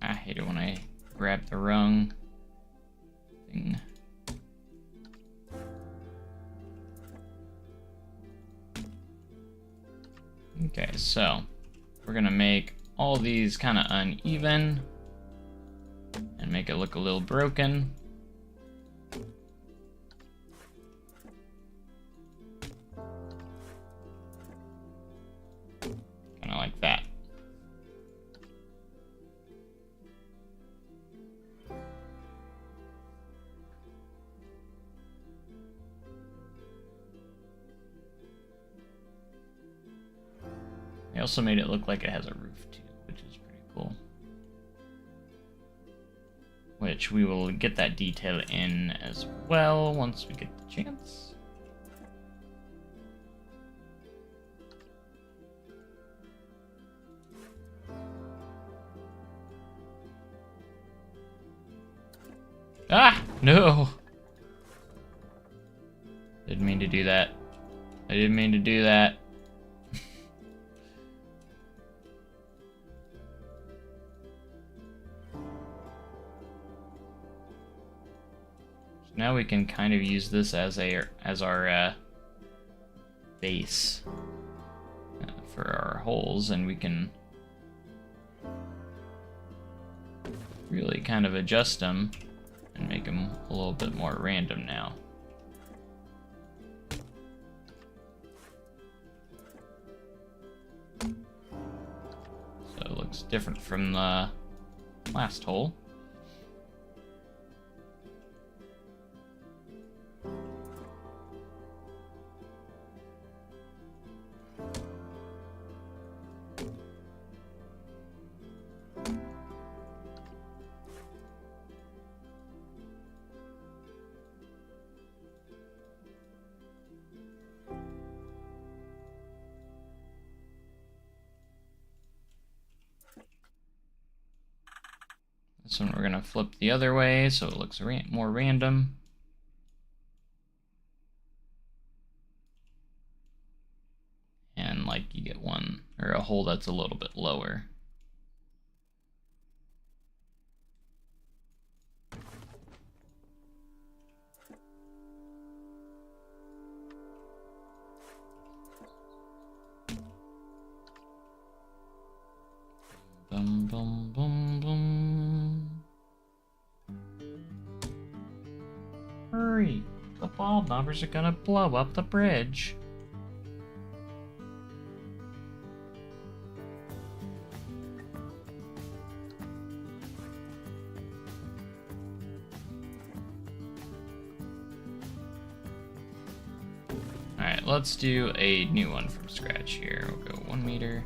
I hate it when I grab the wrong thing. Okay, so we're gonna make all these kind of uneven and make it look a little broken. Kind of like that. I also made it look like it has a roof too, which is pretty cool. Which we will get that detail in as well once we get the chance. Ah! No! Didn't mean to do that. I didn't mean to do that. Now we can kind of use this as our base for our holes, and we can really kind of adjust them and make them a little bit more random now. So it looks different from the last hole. This one we're gonna flip the other way so it looks more random. And like you get one, or a hole that's a little bit lower. Bum, bum, bum, bum. Hurry! The ball knobbers are gonna blow up the bridge. Alright, let's do a new one from scratch here. We'll go 1 meter.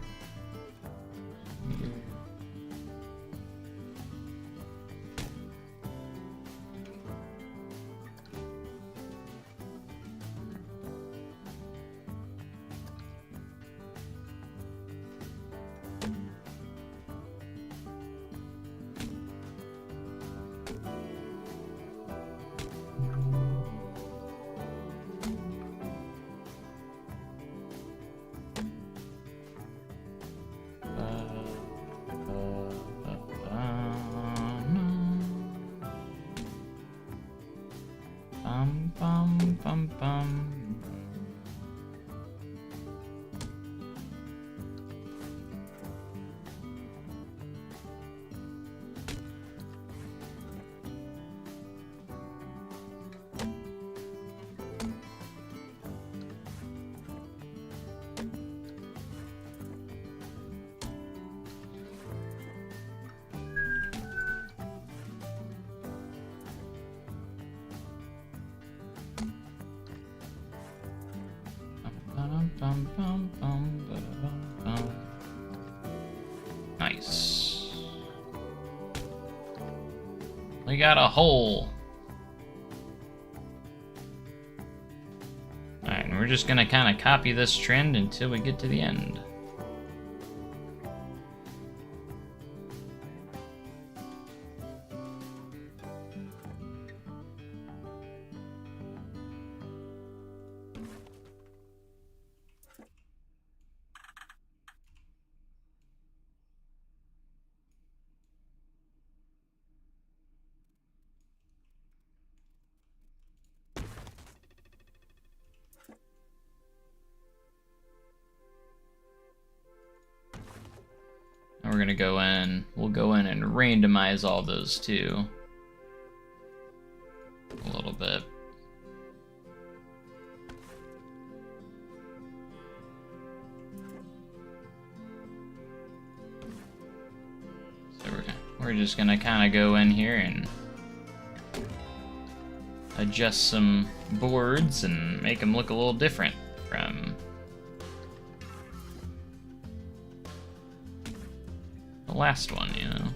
Bum, bum, bum, bum. Bum, bum, bum, bum, ba-da-bum, bum. Nice. We got a hole. Alright, and we're just gonna kind of copy this trend until we get to the end. And we're gonna go in, we'll go in and randomize all those too. A little bit. So we're just gonna kind of go in here and adjust some boards and make them look a little different from the last one, you know.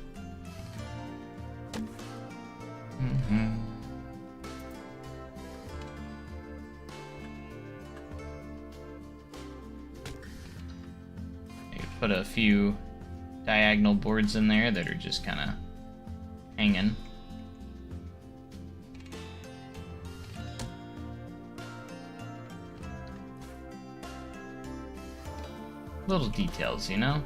Maybe put a few diagonal boards in there that are just kind of hanging. Little details, you know?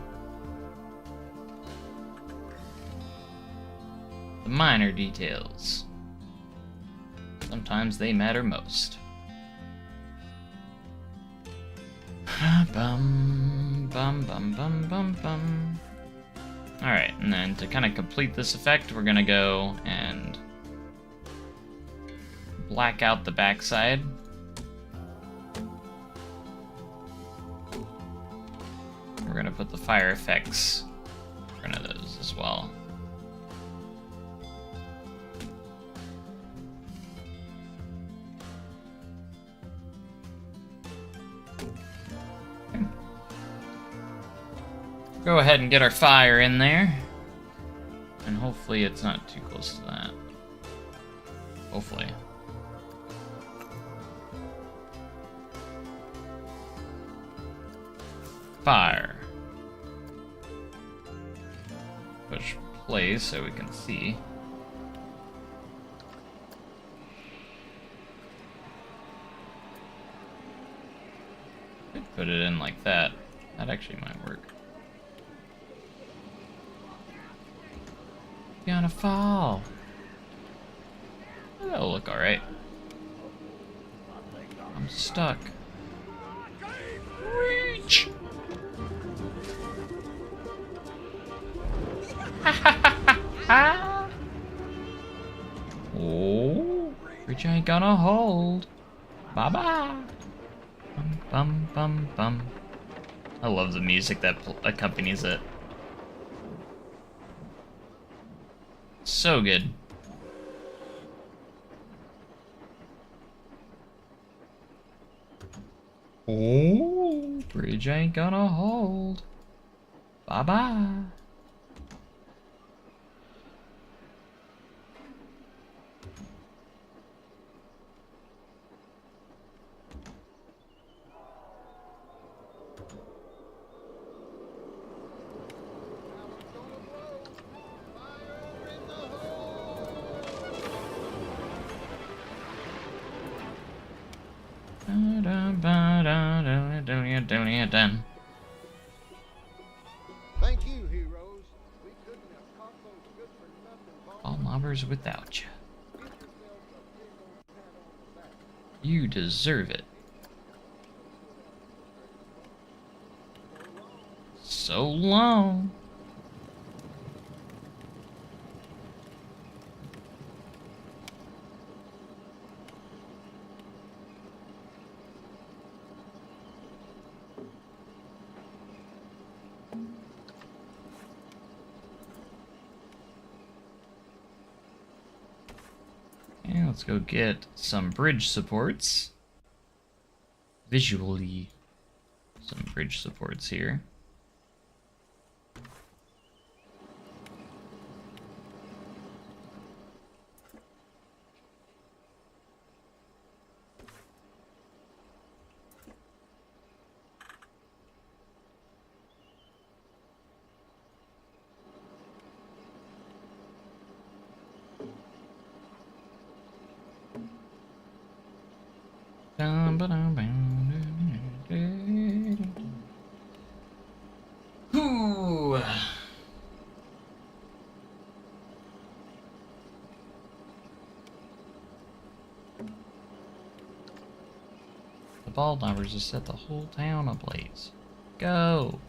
The minor details. Sometimes they matter most. Bum, bum, bum, bum, bum, bum. Alright, and then to kind of complete this effect, we're gonna go and black out the backside. We're gonna put the fire effects in front of those as well. Okay. Go ahead and get our fire in there. And hopefully it's not too close to that. Hopefully. Fire. Push play so we can see. Could put it in like that. That actually might work. Gonna fall. That'll look alright. I'm stuck. Reach! Oh, reach ain't gonna hold. Bye bye. Bum bum bum bum. I love the music that accompanies it. So good. Oh, bridge ain't gonna hold. Bye bye. Done. Thank you, heroes. We couldn't have caught those good for nothing All mobbers without you. Give yourselves a big old pat on the back. You deserve it. So long. And let's go get some bridge supports. Visually some bridge supports here. Ooh. The ball knobbers just set the whole town ablaze. Go!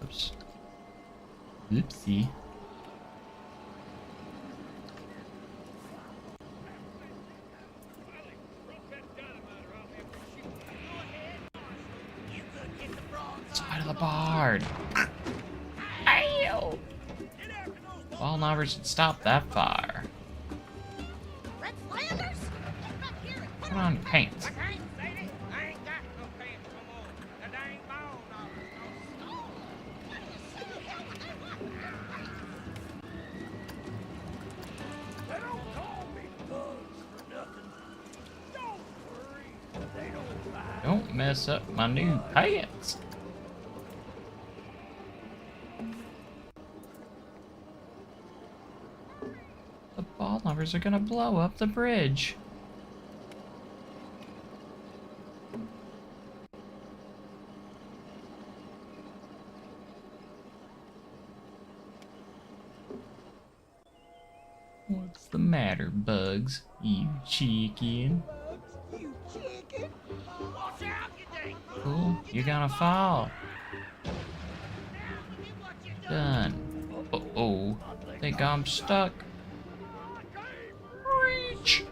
Oops. Oopsie. Side of the barn. Ow! Ball knobbers should stop that fire. Red Flanders? Get back here and Put on paint. I can't, lady. I ain't got no pants no more. The dang ball knobbers. They don't call me Bugs for nothing. Don't worry. They don't lie. Don't mess up my new pants. The ball knobbers are gonna blow up the bridge. What's the matter, Bugs? You chicken? You chicken. Watch out, you dang fool. Cool, you're gonna fall. Now, look at what you Done. Uh-oh. Think I'm stuck. Reach.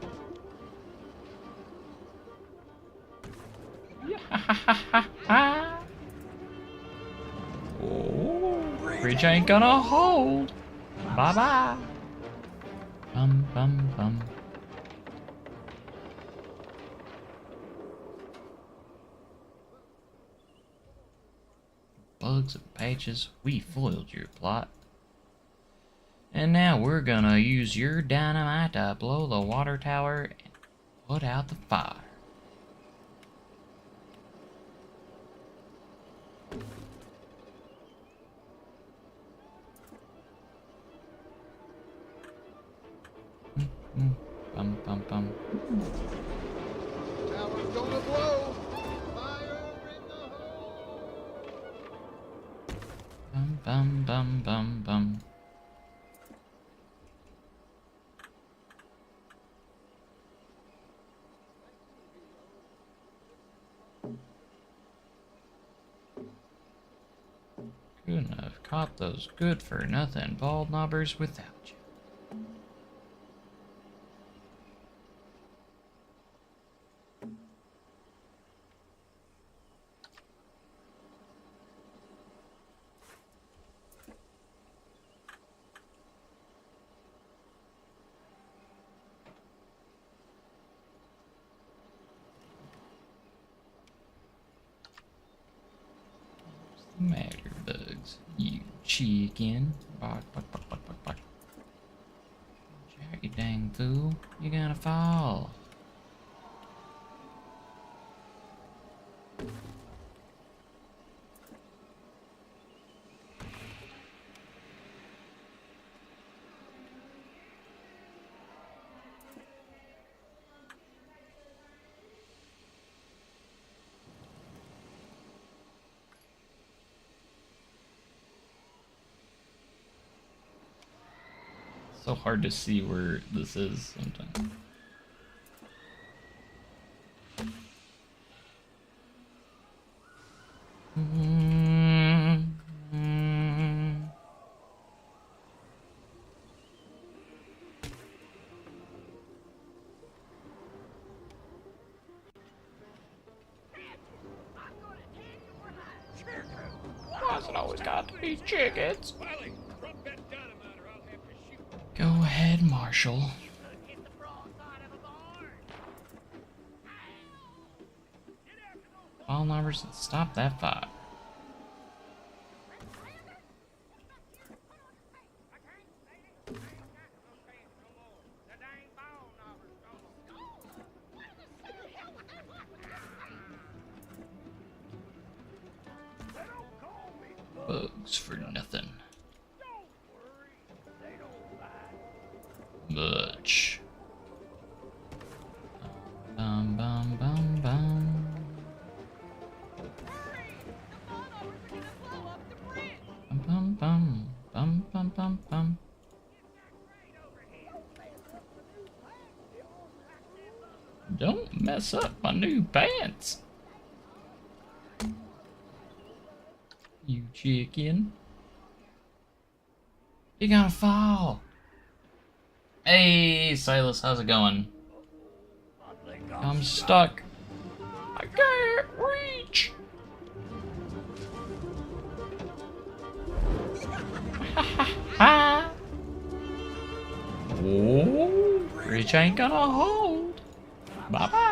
Yeah. Oh, bridge ain't gonna hold. Bye-bye. Bum, bum, bum. Bugs and Patches, we foiled your plot. And now we're gonna use your dynamite to blow the water tower and put out the fire. Bum, bum, bum. Tower's gonna blow. Fire in the hole. Bum, bum, bum, bum, bum. Couldn't have caught those good-for-nothing ball knobbers without you. What's the matter, Bugs? You chicken. Bark, bark, bark, bark, bark, bark. Jack, you dang fool. You're gonna fall. So hard to see where this is sometimes. Why's it always got to be chickens? Wiley, drop that dynamite or I'll have to shoot. Go ahead, Marshall. Hit the broadside of a barn. Ball knobbers, stop that fire. Bugs for nothing. Much. Bum bum bum bum. Bum bum bum bum bum bum. Don't mess up my new pants. You chicken. You're gonna fall. Hey, Silas, how's it going? I'm stuck. I can't reach. Ha. Whoa, reach ain't gonna hold. Bye bye.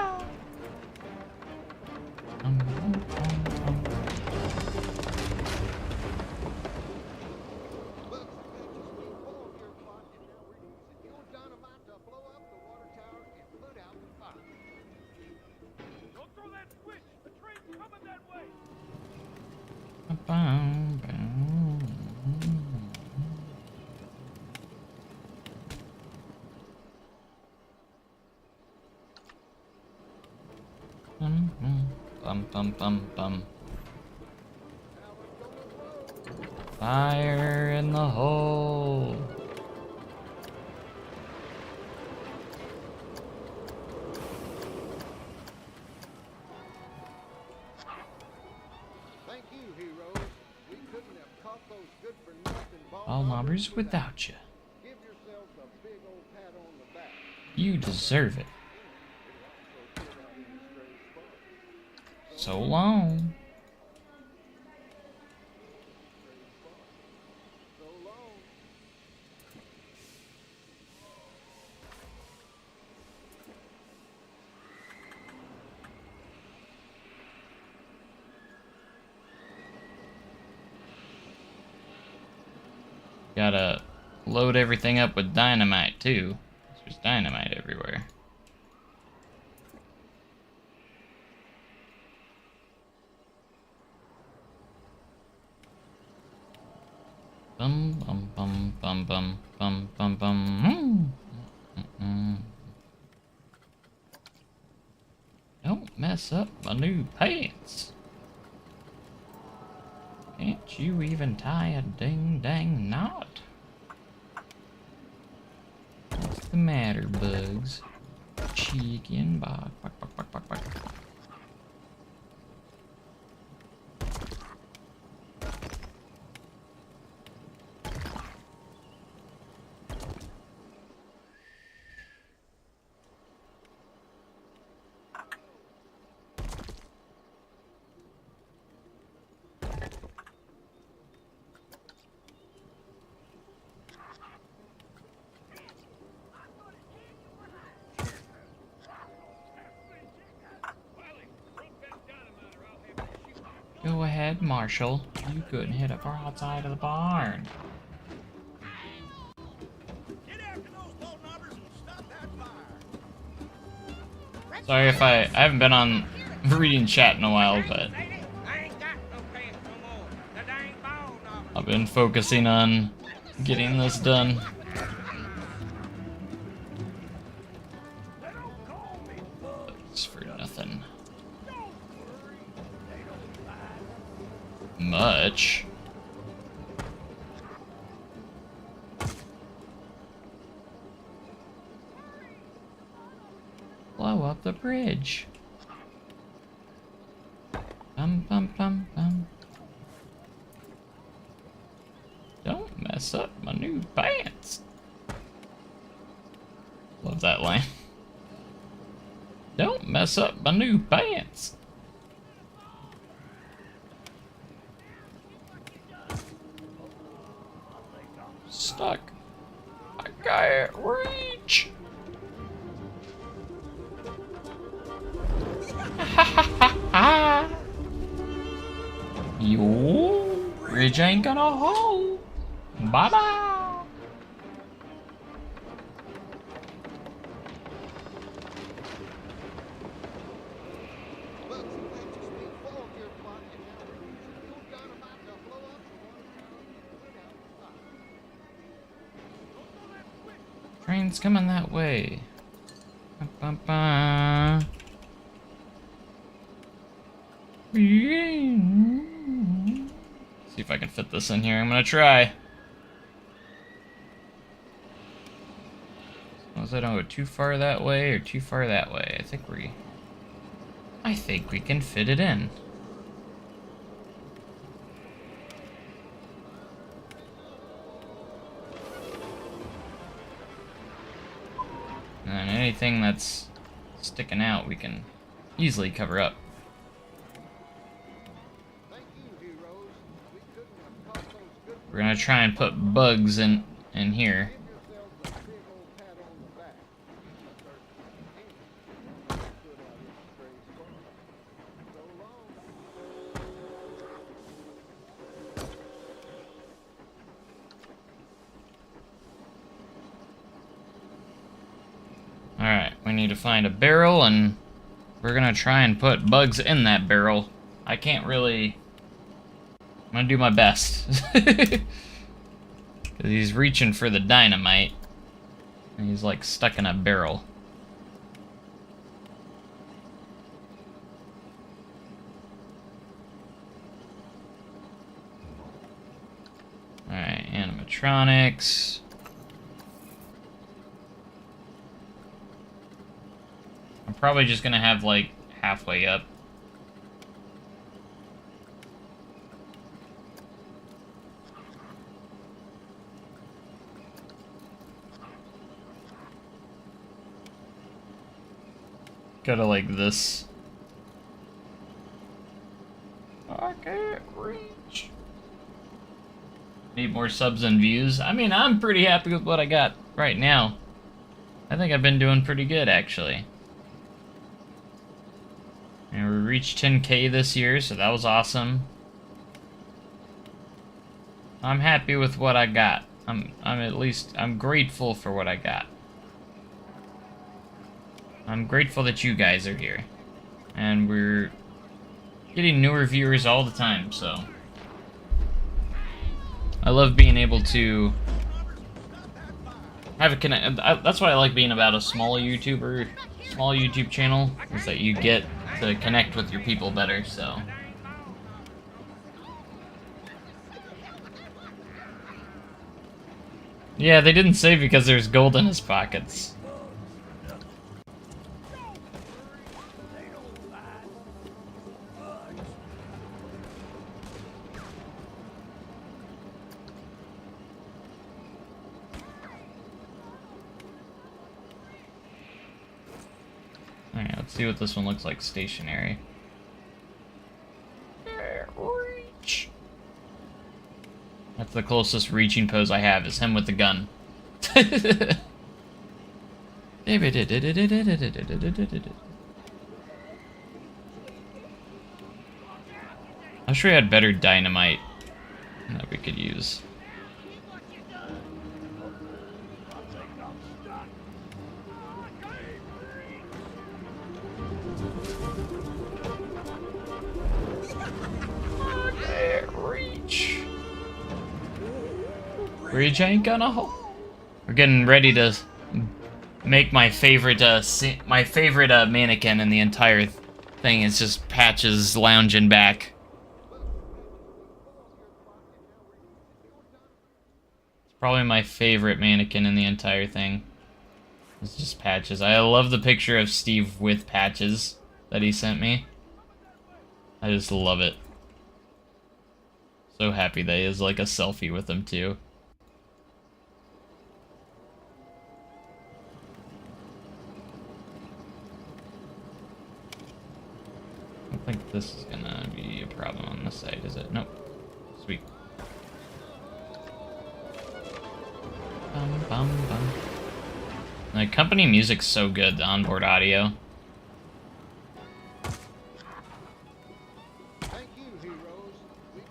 Bum bum bum bum. Fire in the hole. Thank you, heroes. We couldn't have caught those good-for-nothing Ball knobbers without you. Give yourselves a big old pat on the back. You deserve it. So long. So long. Gotta load everything up with dynamite too. There's dynamite everywhere. Bum bum bum bum bum bum bum bum. Don't mess up my new pants. Can't you even tie a ding dang knot? What's the matter, Bugs? Chicken bog. Bog, bog, bog, bog, bog. Go ahead, Marshall. You couldn't hit a broadside of the barn. Get after those ball knobbers and stop that fire. Sorry if I haven't been on reading chat in a while, but Lady, I ain't got no pants no more. The dang ball knobbers. I've been focusing on getting this done. They don't call me Bug. It's for nothing. Don't worry, they don't bite. Much. Blow up the bridge. Bum bum bum bum. Don't mess up my new pants. Love that line. Don't mess up my new pants. Stuck. I can't reach. Ooh, Ridge ain't gonna hold. Bye-bye. Bugs and patches be full of your plot and now you're dynamite to blow up the one. Train's coming that way. Ba-ba-ba. See if I can fit this in here. I'm gonna try. As long as I don't go too far that way or too far that way. I think we can fit it in. And then anything that's sticking out, we can easily cover up. Thank you, heroes. We couldn't have caught those good We're gonna try and put bugs in here. Give yourselves a big old pat on the back. And put out its praise for so long. Alright, we need to find a barrel, and we're gonna try and put bugs in that barrel. I can't really... I'm gonna do my best. 'Cause he's reaching for the dynamite. And he's like stuck in a barrel. Alright, animatronics. I'm probably just gonna have like halfway up. Gotta like this. I can't reach. Need more subs and views. I mean, I'm pretty happy with what I got right now. I think I've been doing pretty good, actually. And we reached 10K this year, so that was awesome. I'm happy with what I got. I'm grateful for what I got. I'm grateful that you guys are here. And we're getting newer viewers all the time, so I love being able to have a connect. That's why I like being about a small YouTube channel, is that you get to connect with your people better, so. Yeah, they didn't say because there's gold in his pockets. Alright, let's see what this one looks like stationary. Reach. That's the closest reaching pose I have, is him with the gun. I'm sure we had better dynamite that we could use. Reach ain't gonna hold. We're getting ready to make my favorite mannequin in the entire thing. It's just Patches lounging back. It's probably my favorite mannequin in the entire thing. It's just Patches. I love the picture of Steve with Patches that he sent me. I just love it. So happy that he has like a selfie with him too. I don't think this is gonna be a problem on this side, is it? Nope. Sweet. Bum, bum, bum. The company music's so good, the onboard audio. Thank you, heroes. We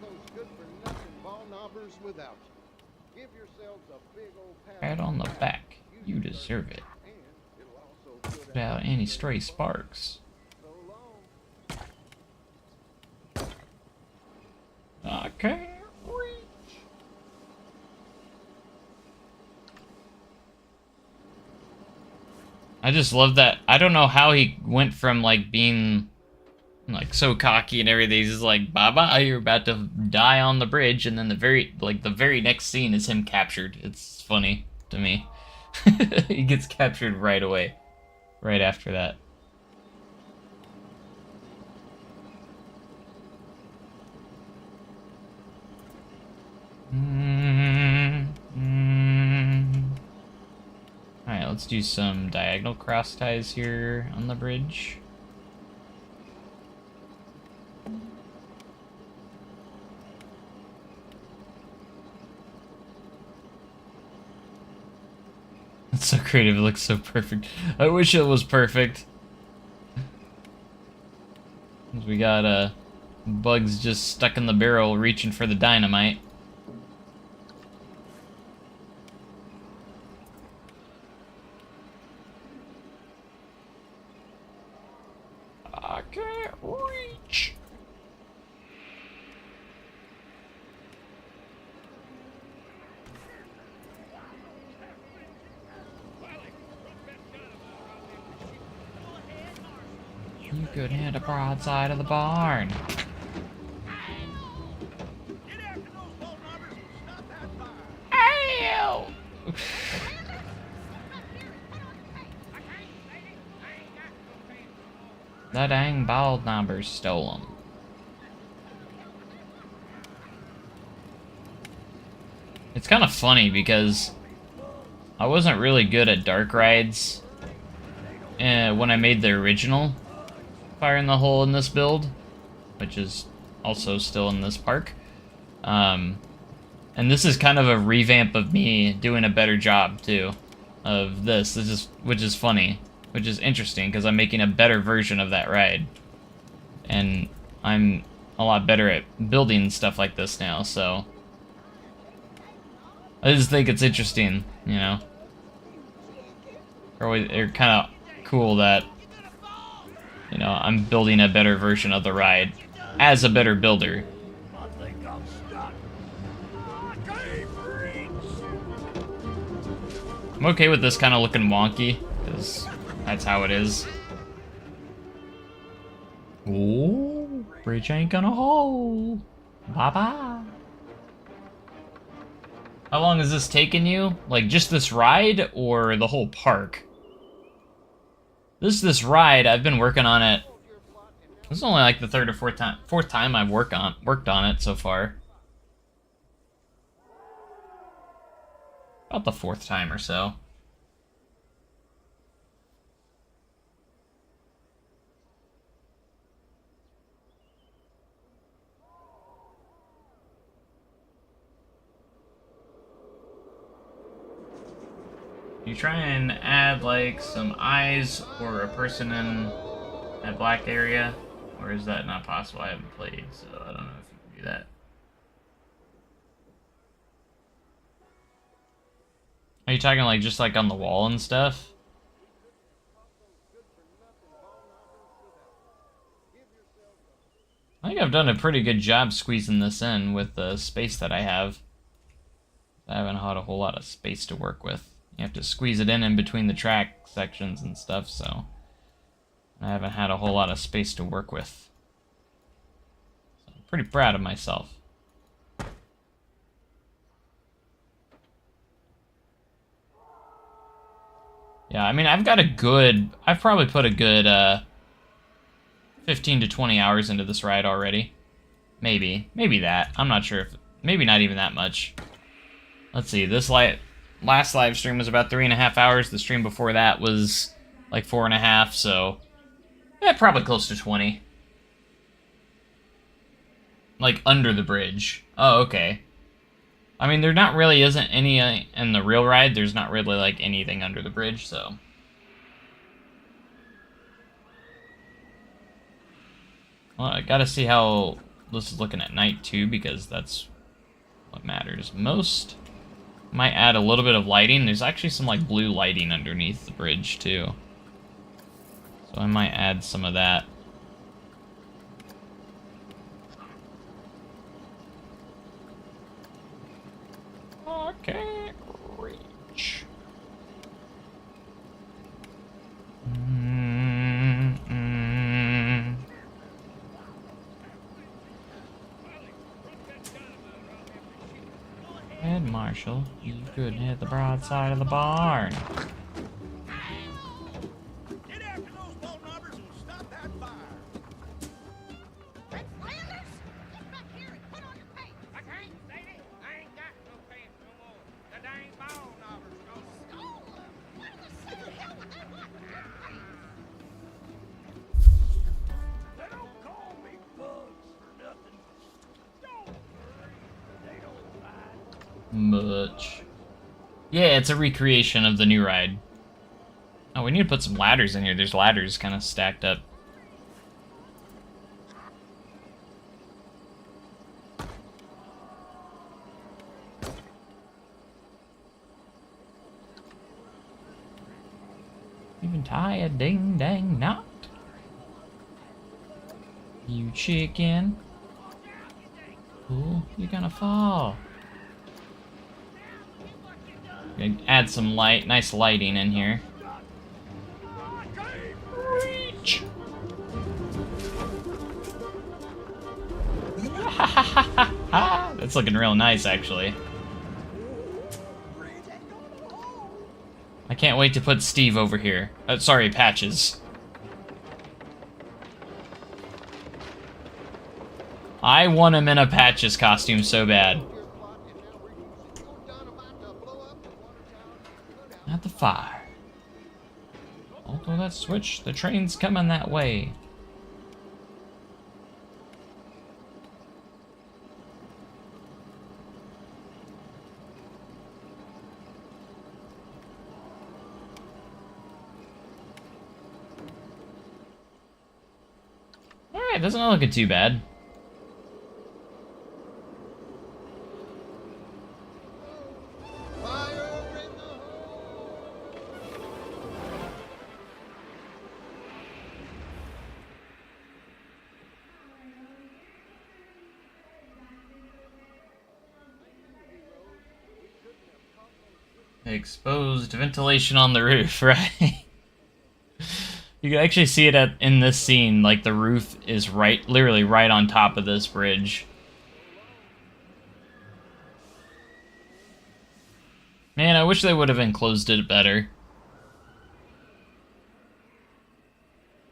those good-for-nothing ball knobbers without you. Give yourselves a big old pat Pat on the back. You deserve it. and it'll also put Without any stray sparks. so long. I can't reach. I just love that. I don't know how he went from like being like so cocky and everything. He's just like, bye bye, you're about to die on the bridge, and then the very next scene is him captured. It's funny to me. He gets captured right away. Right after that. Alright, let's do some diagonal cross ties here on the bridge. It's so creative, it looks so perfect. I wish it was perfect. We got Bugs just stuck in the barrel reaching for the dynamite. I can't reach. You could hit a broadside of the barn. Get after those ball knobbers and stop that fire. Ow! Right here and put on your pants. I can't, lady. I ain't got no pants. That dang bald numbers stole them. It's kind of funny because I wasn't really good at dark rides when I made the original Fire in the Hole in this build, which is also still in this park. And this is kind of a revamp of me doing a better job too of this. Which is funny, which is interesting because I'm making a better version of that ride, and I'm a lot better at building stuff like this now. So I just think it's interesting, you know. They're kind of cool that, you know, I'm building a better version of the ride as a better builder. I think I'm stuck. I can't reach. I'm okay with this kind of looking wonky, because that's how it is. Ooh, bridge ain't gonna hold. Bye-bye. How long has this taken you? Like, just this ride, or the whole park? This ride, I've been working on it. This is only like the third or fourth time I've worked on it so far. About the fourth time or so. You try and add like some eyes or a person in that black area, or is that not possible? I haven't played, so I don't know if you can do that. Are you talking like just like on the wall and stuff? I think I've done a pretty good job squeezing this in with the space that I have. I haven't had a whole lot of space to work with. You have to squeeze it in between the track sections and stuff, so I haven't had a whole lot of space to work with. So I'm pretty proud of myself. Yeah, I mean, I've probably put a good 15 to 20 hours into this ride already. Maybe that. I'm not sure maybe not even that much. Let's see, last live stream was about 3.5 hours. The stream before that was like 4.5, so yeah, probably close to 20. Like under the bridge. Oh, okay. I mean, there not really isn't any in the real ride. There's not really like anything under the bridge, so. Well, I gotta see how this is looking at night too, because that's what matters most. Might add a little bit of lighting. There's actually some like blue lighting underneath the bridge too. So I might add some of that. Okay, reach. Head Marshal, you couldn't hit the broadside of the barn. Get after those ball knobbers and stop that fire. Red Flanders? Get back here and put on your pants. I can't, lady. I ain't got no pants no more. The dang ball knobbers stole them. Stole them? What in the hell would that want with your pants? They don't call me Bugs for nothing. Don't worry, they don't bite. Much. Yeah, it's a recreation of the new ride. Oh, we need to put some ladders in here. There's ladders kind of stacked up. Even tie a ding-dang knot. You chicken. Ooh, you're gonna fall. Gonna add some light, nice lighting in here. Reach. That's looking real nice, actually. I can't wait to put Steve over here. Sorry, Patches. I want him in a Patches costume so bad. Not the fire. Don't throw that switch. The train's coming that way. Alright, doesn't look too bad. Exposed ventilation on the roof, right? You can actually see it in this scene, like the roof is literally right on top of this bridge. Man, I wish they would have enclosed it better.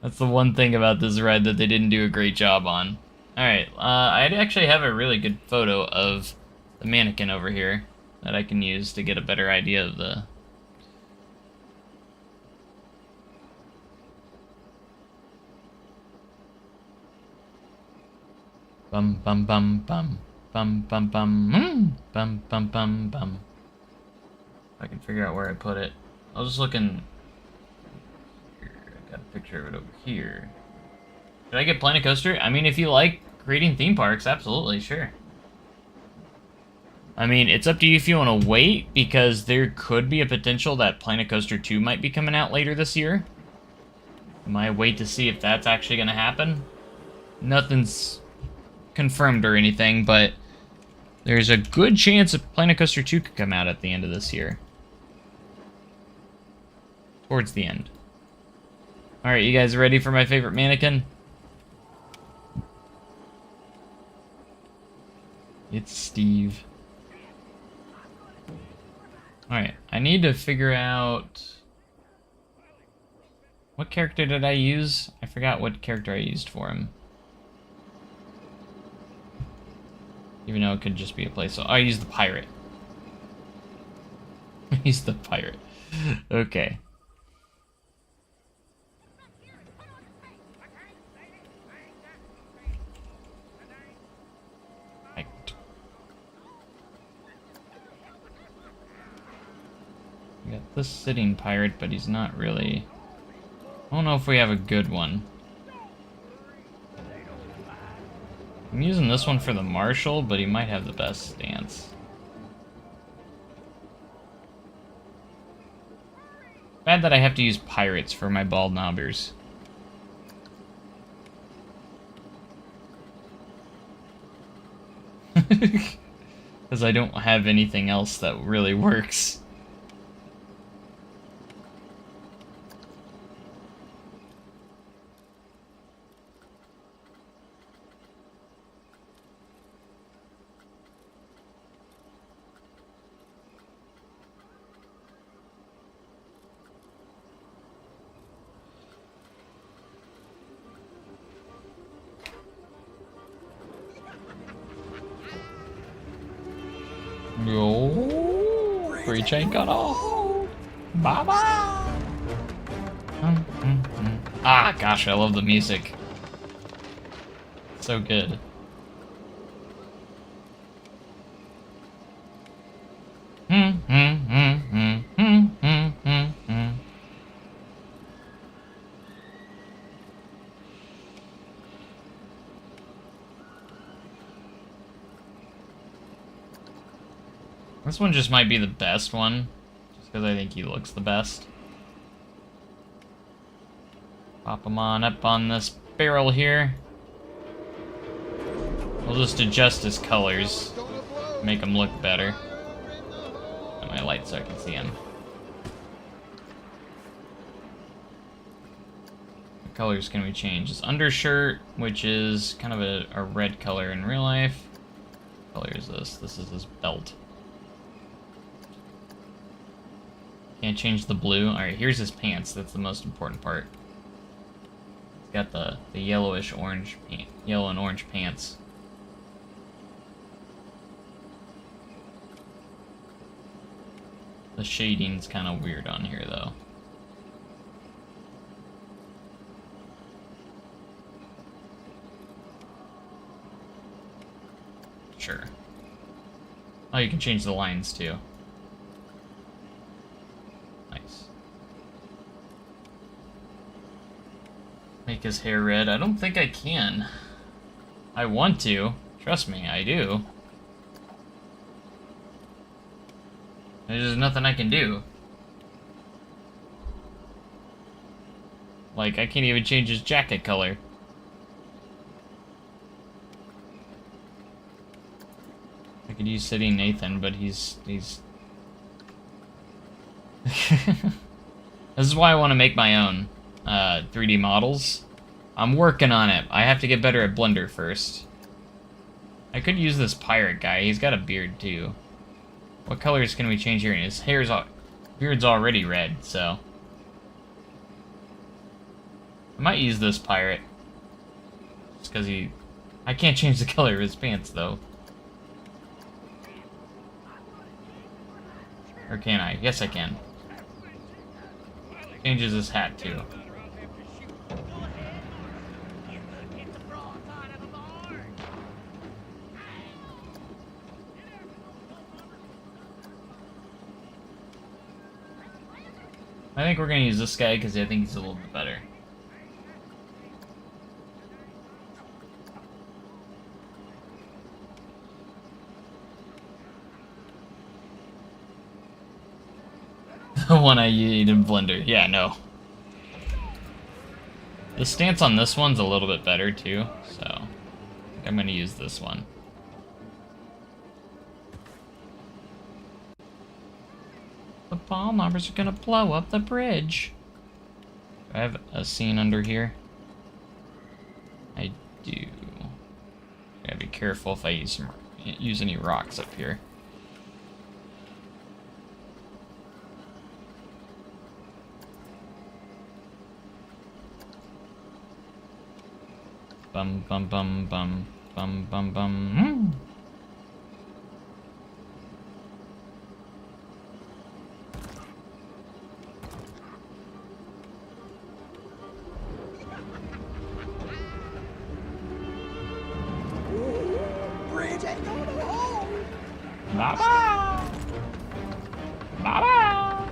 That's the one thing about this ride that they didn't do a great job on. Alright, I actually have a really good photo of the mannequin over here that I can use to get a better idea of the... Bum bum bum bum bum bum bum bum bum bum bum. I can figure out where I put it. I was just looking. Here, I got a picture of it over here. Did I get Planet Coaster? I mean, if you like creating theme parks, absolutely, sure. I mean, it's up to you if you want to wait, because there could be a potential that Planet Coaster 2 might be coming out later this year. Might wait to see if that's actually going to happen. Nothing's confirmed or anything, but there's a good chance that Planet Coaster 2 could come out at the end of this year. Towards the end. Alright, you guys ready for my favorite mannequin? It's Steve. Alright, I need to figure out... What character did I use? I forgot what character I used for him. Even though it could just be a place. So I used the pirate. He's the pirate. Okay. Right. We got this sitting pirate, but he's not really... I don't know if we have a good one. I'm using this one for the Marshal, but he might have the best stance. Bad that I have to use pirates for my bald knobbers. Because I don't have anything else that really works. Yo, breach ain't got off. Bye bye. Ah, gosh, I love the music. So good. This one just might be the best one, just because I think he looks the best. Pop him on up on this barrel here. We'll just adjust his colors, make him look better. Got my light so I can see him. What colors can we change? His undershirt, which is kind of a red color in real life. What color is this? This is his belt. Can't change the blue. Alright, here's his pants. That's the most important part. He's got the yellowish orange yellow and orange pants. The shading's kind of weird on here, though. Sure. Oh, you can change the lines, too. Nice. Make his hair red. I don't think I can. I want to. Trust me, I do. There's just nothing I can do. Like, I can't even change his jacket color. I could use City Nathan, but he's... This is why I want to make my own 3D models. I'm working on it. I have to get better at Blender first. I could use this pirate guy. He's got a beard, too. What colors can we change here? And his beard's already red, so... I might use this pirate. Just because I can't change the color of his pants, though. Or can I? Yes, I can. Changes his hat, too. I think we're gonna use this guy because I think he's a little bit better. The one I used in Blender. Yeah, no. The stance on this one's a little bit better too, so I think I'm gonna use this one. The ball knobbers are gonna blow up the bridge. Do I have a scene under here? I do. Gotta be careful if I use any rocks up here. Bum bum bum bum bum bum bum. Bridge ain't going to hold. Bye-bye. Bye-bye.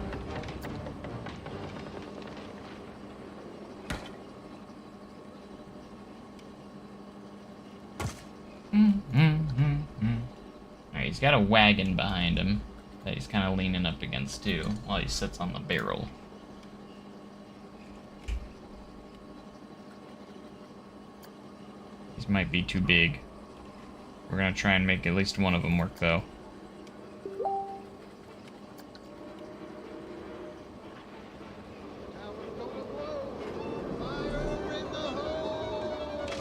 Alright, he's got a wagon behind him that he's kind of leaning up against too while he sits on the barrel. These might be too big. We're gonna try and make at least one of them work though.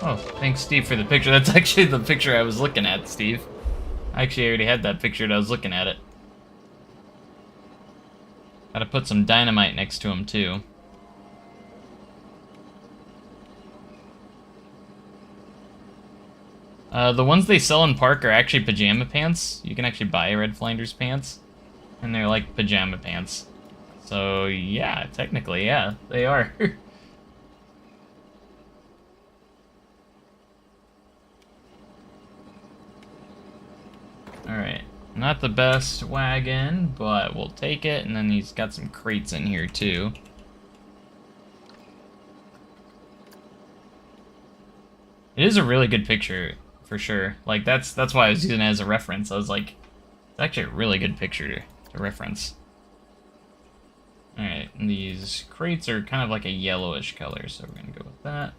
Oh, thanks, Steve, for the picture. That's actually the picture I was looking at, Steve. I actually already had that picture and I was looking at it. Gotta put some dynamite next to him, too. The ones they sell in Park are actually pajama pants. You can actually buy Red Flanders pants. And they're like pajama pants. So, yeah, technically, yeah, they are. Alright, not the best wagon, but we'll take it, and then he's got some crates in here too. It is a really good picture, for sure. Like, that's why I was using it as a reference. I was like, it's actually a really good picture to reference. Alright, and these crates are kind of like a yellowish color, so we're gonna go with that.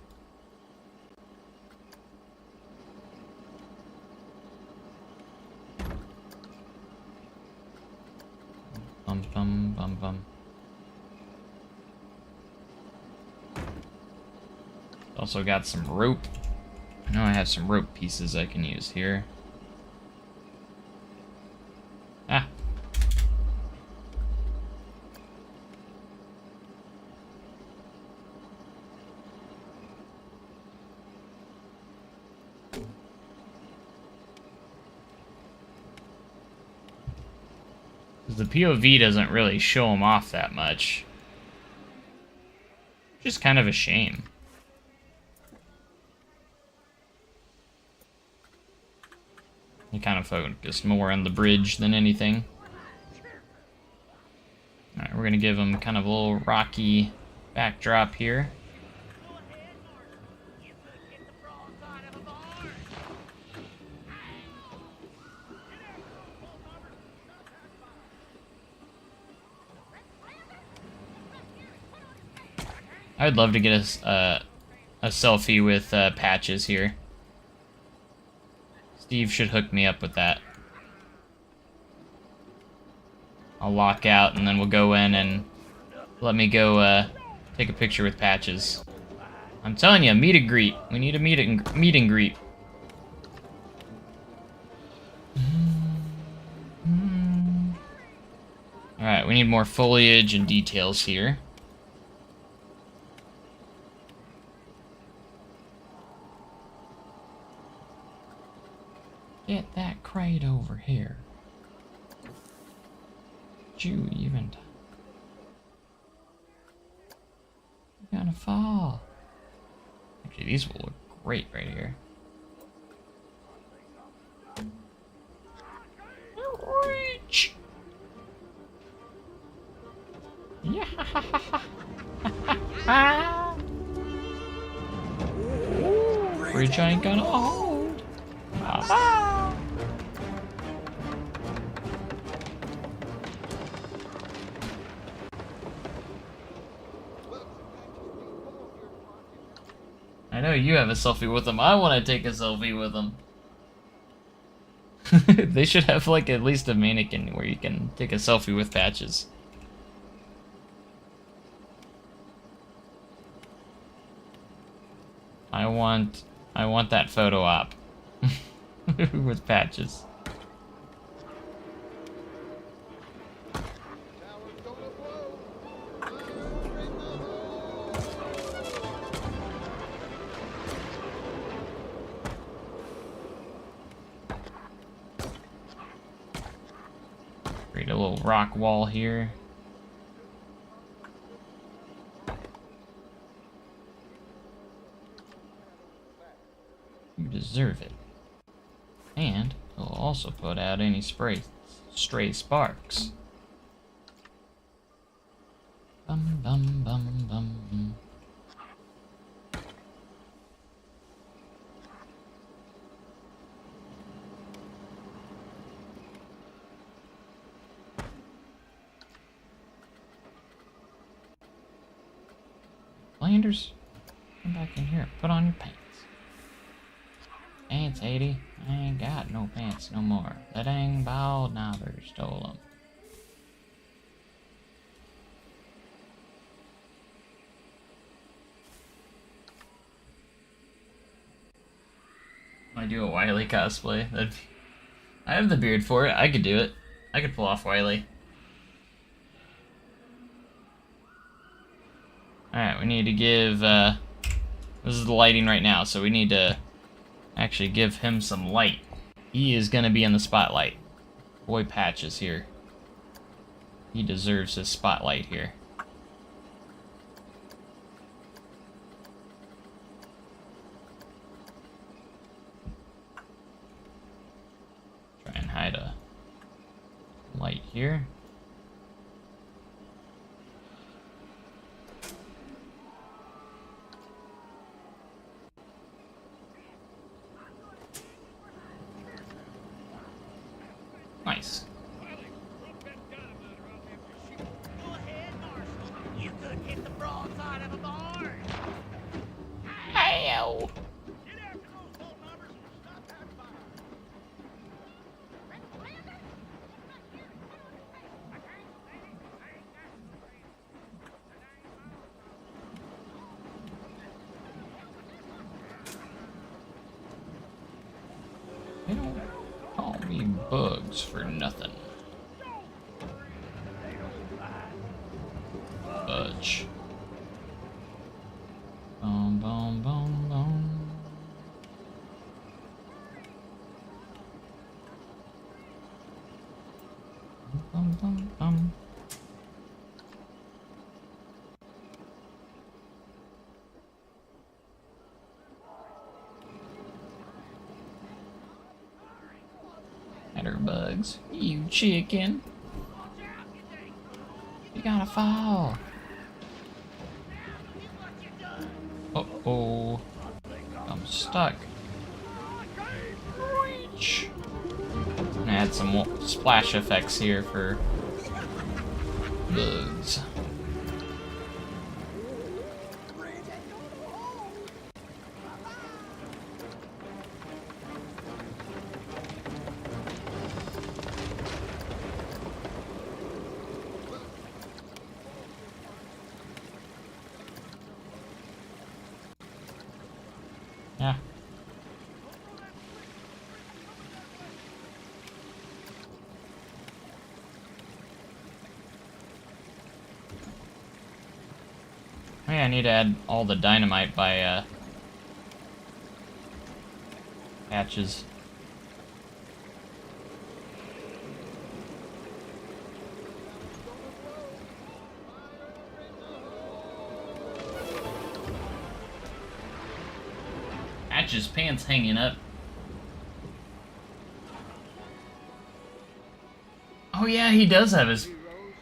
Bum bum bum bum. Also got some rope. I know I have some rope pieces I can use here. Ah. The POV doesn't really show him off that much. Just kind of a shame. He kind of focused more on the bridge than anything. Alright, we're gonna give him kind of a little rocky backdrop here. I'd love to get a selfie with Patches here. Steve should hook me up with that. I'll lock out and then we'll go in and let me go take a picture with Patches. I'm telling you, meet and greet. We need a meet and greet. Alright, we need more foliage and details here. Get that crate over here. You even... You're gonna fall. Actually, these will look great right here. Reach! Yeah! Bridge ain't gonna hold. I know you have a selfie with them. I want to take a selfie with them. They should have like at least a mannequin where you can take a selfie with Patches. I want that photo op with Patches. Create a little rock wall here. You deserve it. And we'll also put out any stray sparks. Bum bum bum bum. Anders, come back in here. Put on your pants. Pants, 80. I ain't got no pants no more. That dang bald knobber stole them. I do a Wily cosplay. I have the beard for it. I could do it. I could pull off Wily. Alright, we need to give, this is the lighting right now, so we need to actually give him some light. He is gonna be in the spotlight. Boy Patch is here. He deserves his spotlight here. Try and hide a light here. Nice. Go ahead, Marshal. You could hit the broadside of a barn. Ow! Get after those bolt numbers and stop that fire. They don't call me Bugs for nothing. Budge. Boom, boom, boom, boom. Bum, bum, bum. Bugs. You chicken. You gotta fall. Uh-oh. I'm stuck. Reach. I'm gonna add some more splash effects here for bugs. Yeah. Oh yeah, I need to add all the dynamite by patches. Patches' pants hanging up. Oh yeah, he does have his...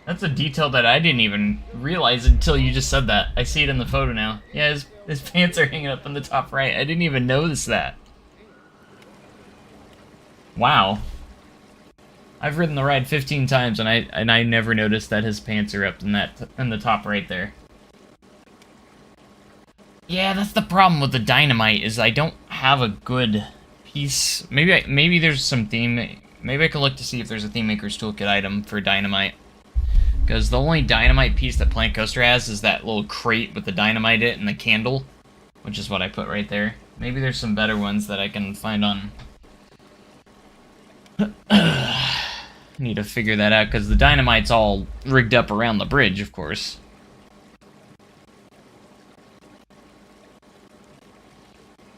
That's a detail that I didn't even realize until you just said that. I see it in the photo now. Yeah, his pants are hanging up in the top right. I didn't even notice that. Wow. I've ridden the ride 15 times and I never noticed that his pants are up in the top right there. Yeah, that's the problem with the dynamite, is I don't have a good piece. Maybe there's some theme. Maybe I can look to see if there's a Theme Maker's Toolkit item for dynamite. Because the only dynamite piece that Planet Coaster has is that little crate with the dynamite in and the candle, which is what I put right there. Maybe there's some better ones that I can find on... Need to figure that out, because the dynamite's all rigged up around the bridge, of course.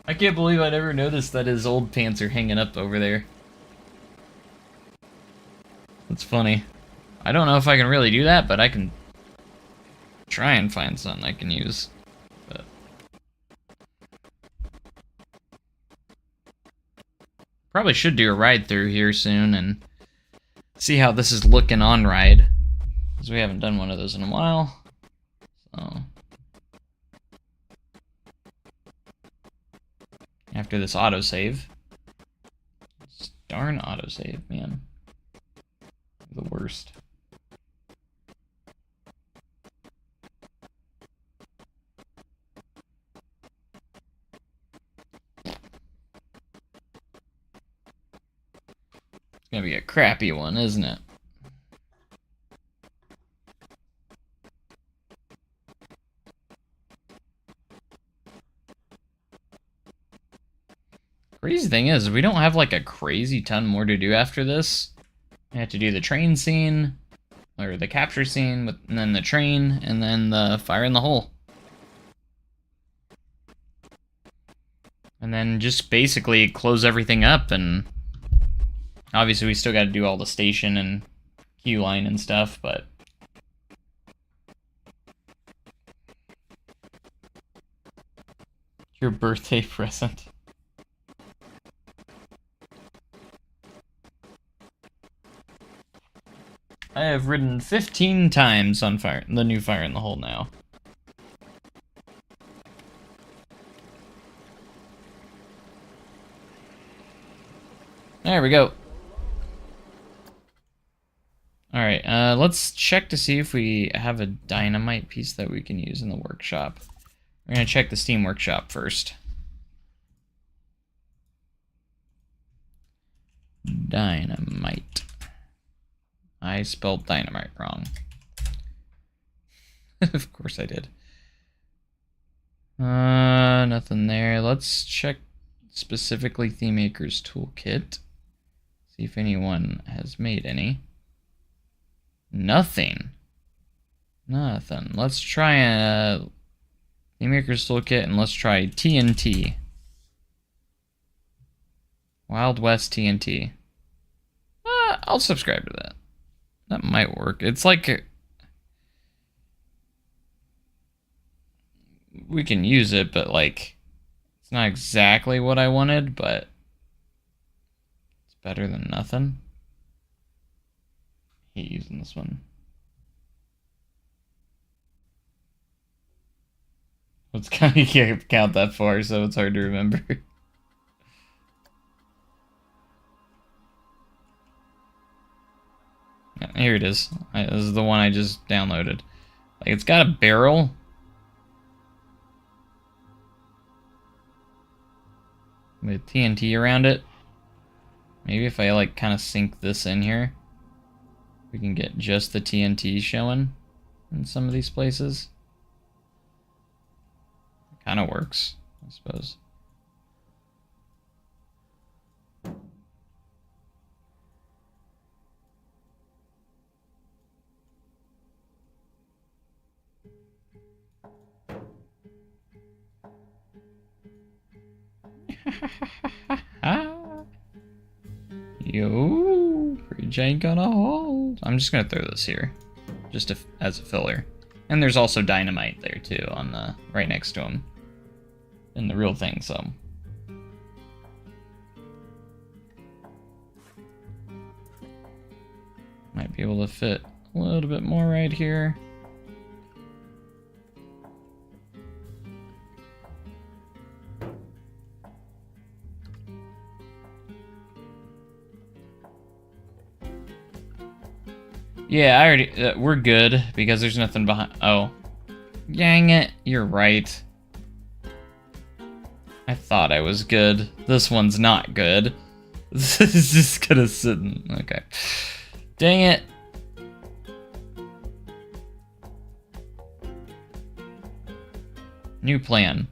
I can't believe I never noticed that his old pants are hanging up over there. That's funny. I don't know if I can really do that, but I can try and find something I can use. But probably should do a ride through here soon and see how this is looking on ride, because we haven't done one of those in a while. So after this autosave. This darn autosave, man. The worst. gonna be a crappy one, isn't it? Crazy thing is, we don't have like a crazy ton more to do after this. We have to do the train scene, or the capture scene, and then the train, and then the fire in the hole. And then just basically close everything up, and obviously we still got to do all the station and queue line and stuff, but your birthday present. I have ridden 15 times on the new Fire in the Hole now. There we go. Alright, let's check to see if we have a dynamite piece that we can use in the workshop. We're gonna check the Steam Workshop first. Dynamite. I spelled dynamite wrong. Of course I did. Nothing there. Let's check specifically ThemeMaker's Toolkit. See if anyone has made any. Nothing. Nothing. Let's try ThemeMaker's Toolkit, and let's try TNT. Wild West TNT. I'll subscribe to that. That might work. It's like we can use it, but like it's not exactly what I wanted, but it's better than nothing. I hate using this one. It's kind of, you can't count that far, so it's hard to remember. Here it is. This is the one I just downloaded. Like, it's got a barrel. With TNT around it. Maybe if I, like, kind of sink this in here, we can get just the TNT showing in some of these places. It kind of works, I suppose. Yo, bridge ain't gonna hold. I'm just gonna throw this here, just as a filler. And there's also dynamite there too, on the right next to him, in the real thing. So might be able to fit a little bit more right here. Yeah, I already, we're good, because there's nothing behind. Oh. Dang it, you're right. I thought I was good. This one's not good. This is just gonna sit in, okay. Dang it. New plan.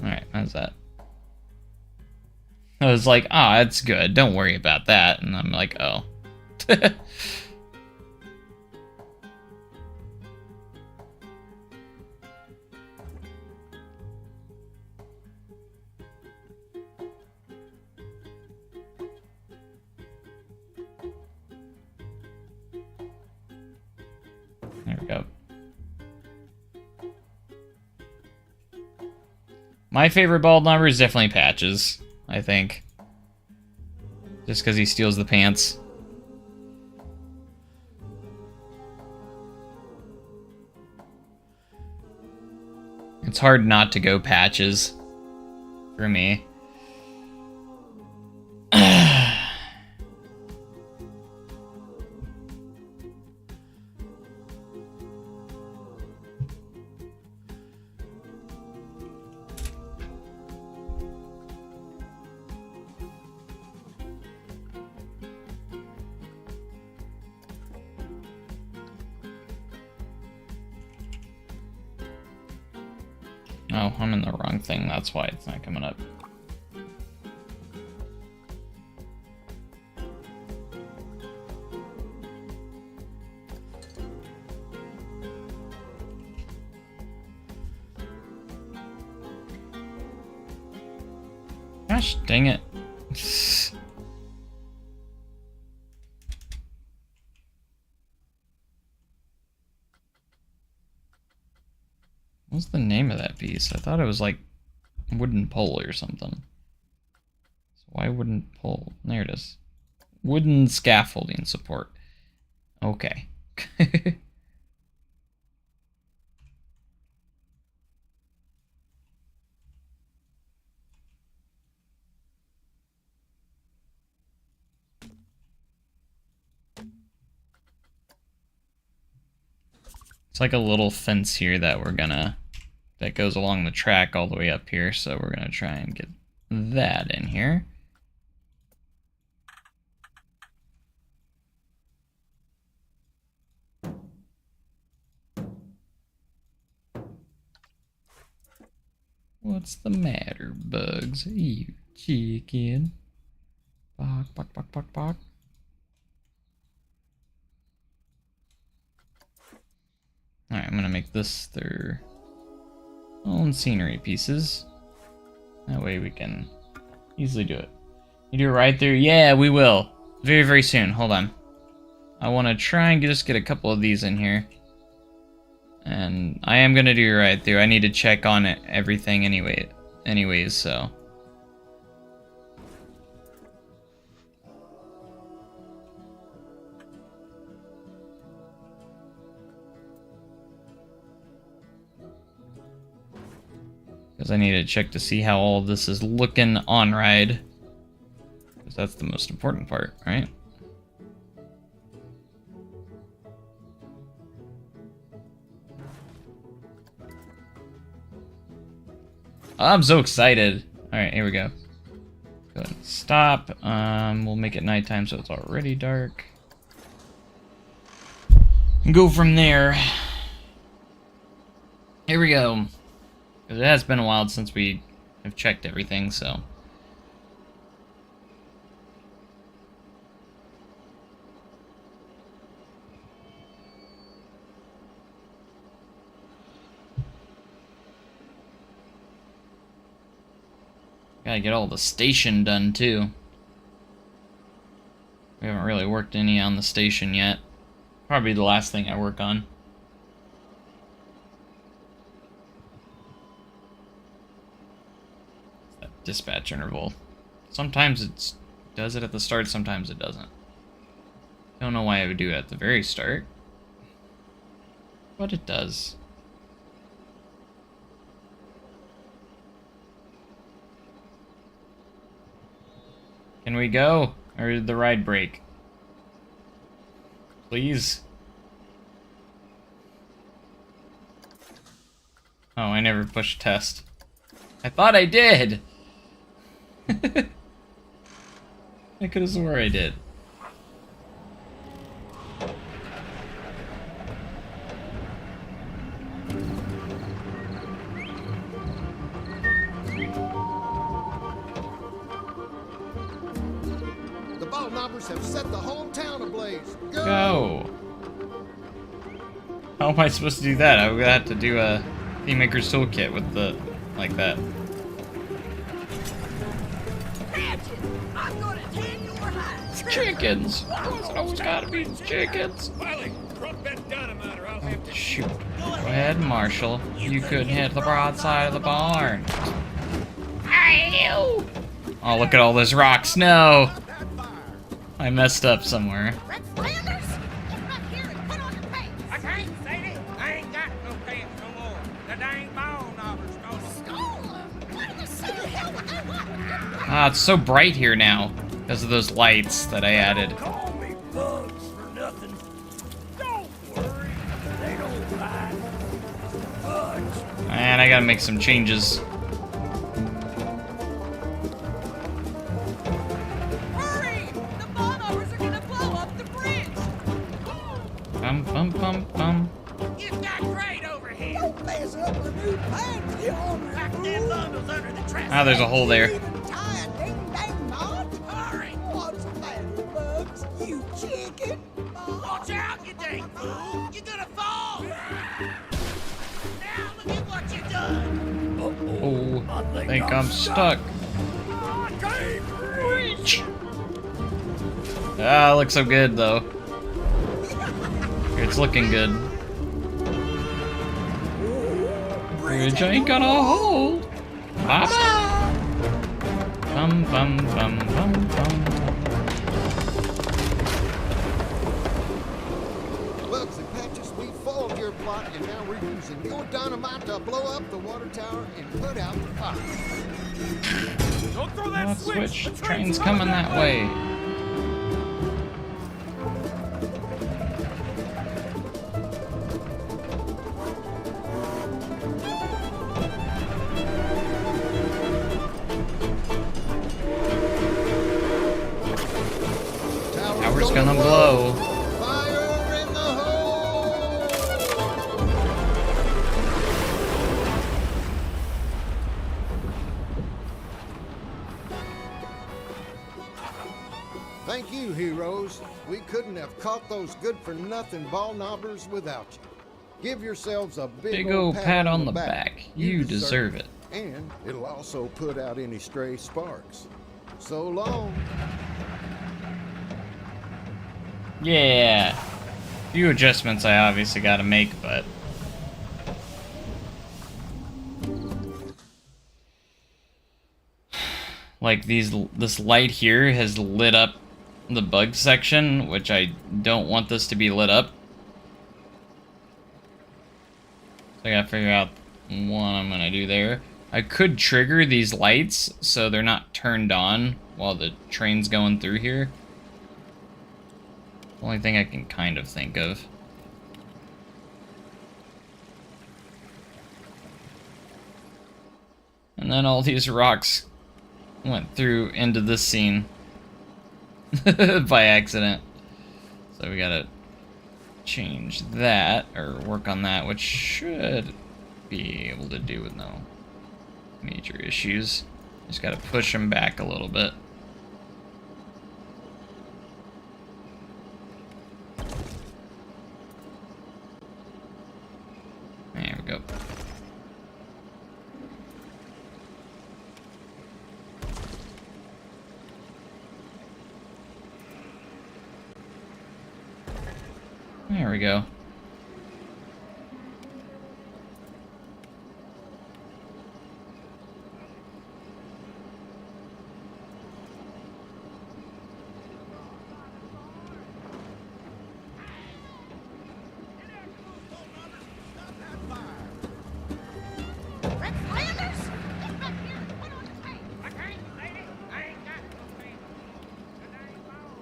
Alright, how's that? I was like, ah, it's good. Don't worry about that. And I'm like, oh. There we go. My favorite bald number is definitely Patches. I think. Just because he steals the pants. It's hard not to go Patches for me. Oh, I'm in the wrong thing. That's why it's not coming up. Gosh, dang it. What's the name of that piece? I thought it was like wooden pole or something. So why wooden pole? There it is. Wooden scaffolding support. Okay. It's like a little fence here that that goes along the track all the way up here, so we're gonna try and get that in here. What's the matter, Bugs? You chicken. Bark, bark, bark, bark, bark. Alright, I'm gonna make this their own scenery pieces. That way we can easily do it. You do it right through? Yeah, we will. Very, very soon. Hold on. I want to try and just get a couple of these in here. And I am gonna do right through. I need to check on it, everything anyways, so. Because I need to check to see how all this is looking on ride. Because that's the most important part, right? I'm so excited. Alright, here we go. Go ahead and stop. We'll make it nighttime so it's already dark. And go from there. Here we go. Because it has been a while since we have checked everything, so. Gotta get all the station done, too. We haven't really worked any on the station yet. Probably the last thing I work on. Dispatch interval. Sometimes it does it at the start, sometimes it doesn't. Don't know why I would do it at the very start, but it does. Can we go? Or did the ride break? Please? Oh, I never pushed test. I thought I did! I could have swore I did. The ball knobbers have set the whole town ablaze. Go! How am I supposed to do that? I'm gonna have to do a Theme Maker's Toolkit with the... like that. I'm gonna tan your hide. Chickens! It's always gotta be chickens! Wiley, drop that dynamite or I'll have to Shoot. Go ahead, Marshall. You could hit the broadside of the barn. Ow! Oh, look at all those rocks. No! I messed up somewhere. Red Flanders? Get back here and put on your pants. I can't, Sadie. I ain't got no pants no more. The dang ball knobbers stole them. Stole 'em? What in the city hell would they want with your pants? Ah, it's so bright here now. Because of those lights that I added. Call me Bugs for nothing. Don't worry, they don't bite. Bugs. And I gotta make some changes. Hurry! The bombers are gonna blow up the bridge. Bum bum bum bum. You've got great over here. There's up a new panty on her. Pack them bundles under the trash. Ah, there's a hole there. Even tie a ding-dang knot? Hurry! What's the matter, Bugs? You chicken? Watch out, you dang fool! You're gonna fall! Now look at what you done! Oh, I think I'm stuck. I can't reach. Ah, looks so good though. It's looking good. Bridge ain't gonna hold. Bye bye. Bum bum bum bum bum. Bugs and Patches, we foiled your plot, and now we're using your dynamite to blow up the water tower and put out the fire. Don't throw that Switch. The train's coming that way. Tower's gonna blow. Fire in the hole! Thank you, heroes. We couldn't have caught those good-for-nothing ball knobbers without you. Give yourselves a Big ol' pat on the back. You deserve it. And it'll also put out any stray sparks. So long. Yeah. Few adjustments I obviously gotta make, but like this light here has lit up the bug section, which I don't want this to be lit up. So I gotta figure out what I'm gonna do there. I could trigger these lights so they're not turned on while the train's going through here. Only thing I can kind of think of. And then all these rocks went through into this scene by accident. So we gotta change that, or work on that, which should be able to do with no major issues. Just gotta push them back a little bit. There we go. There we go. Red Flanders? Get back here and put on your pants. I can't, lady. I ain't got no pants. And I ain't found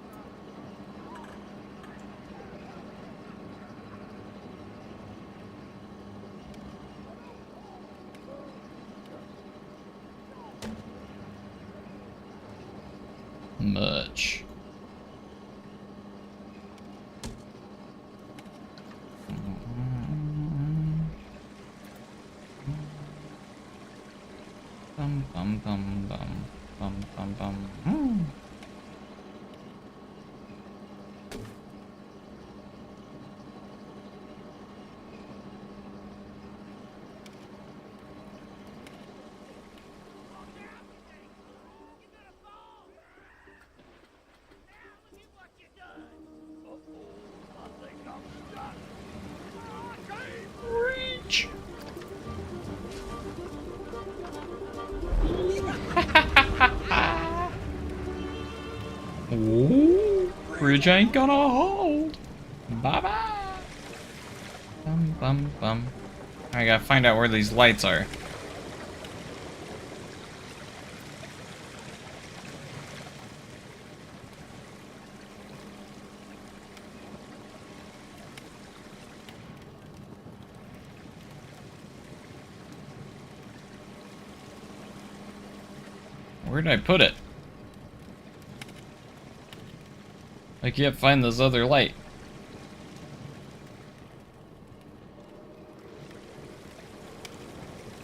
none. Much. Bum bum bum bum bum bum bum. Reach. Ooh, bridge ain't gonna hold. Bye bye. Bum bum bum. I gotta find out where these lights are. Where did I put it? I can't find this other light.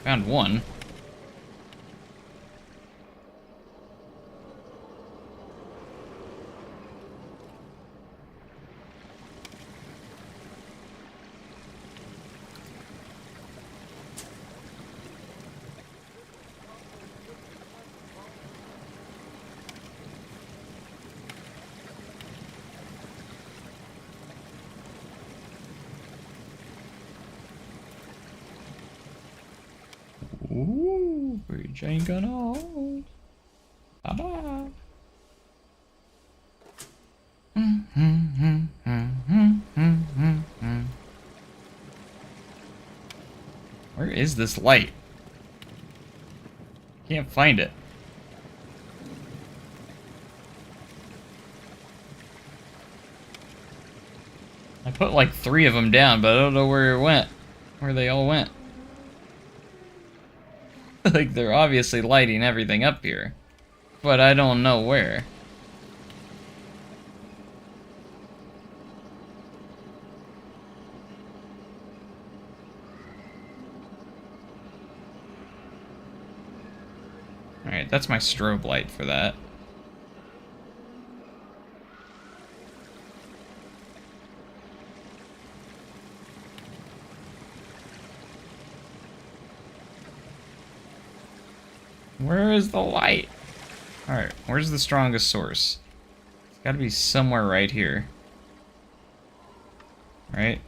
Found one. Ooh, bridge ain't gonna hold. Bye-bye. Where is this light? Can't find it. I put like 3 of them down, but I don't know where it went. Where they all went. Like, they're obviously lighting everything up here. But I don't know where. Alright, that's my strobe light for that. Where is the light? Alright, where's the strongest source? It's gotta be somewhere right here. Right?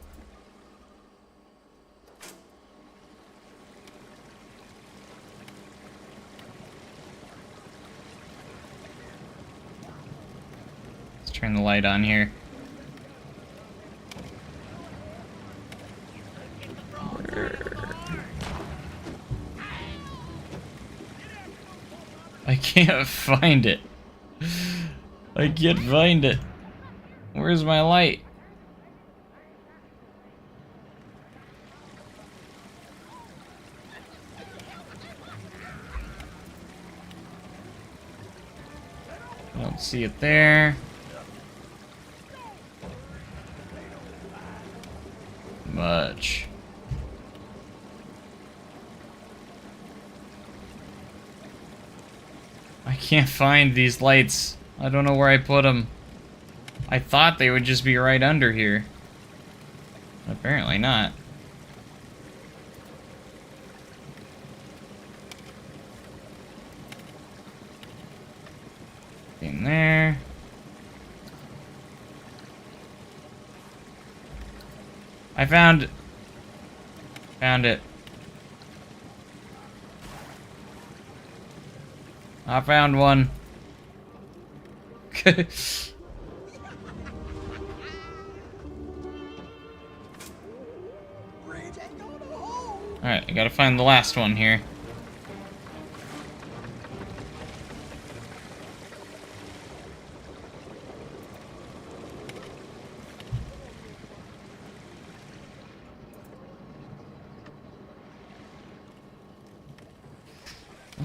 Let's turn the light on here. I can't find it. I can't find it. Where's my light? I don't see it there. Much. I can't find these lights. I don't know where I put them. I thought they would just be right under here. Apparently not. In there. I found it. I found one. Alright, I gotta find the last one here.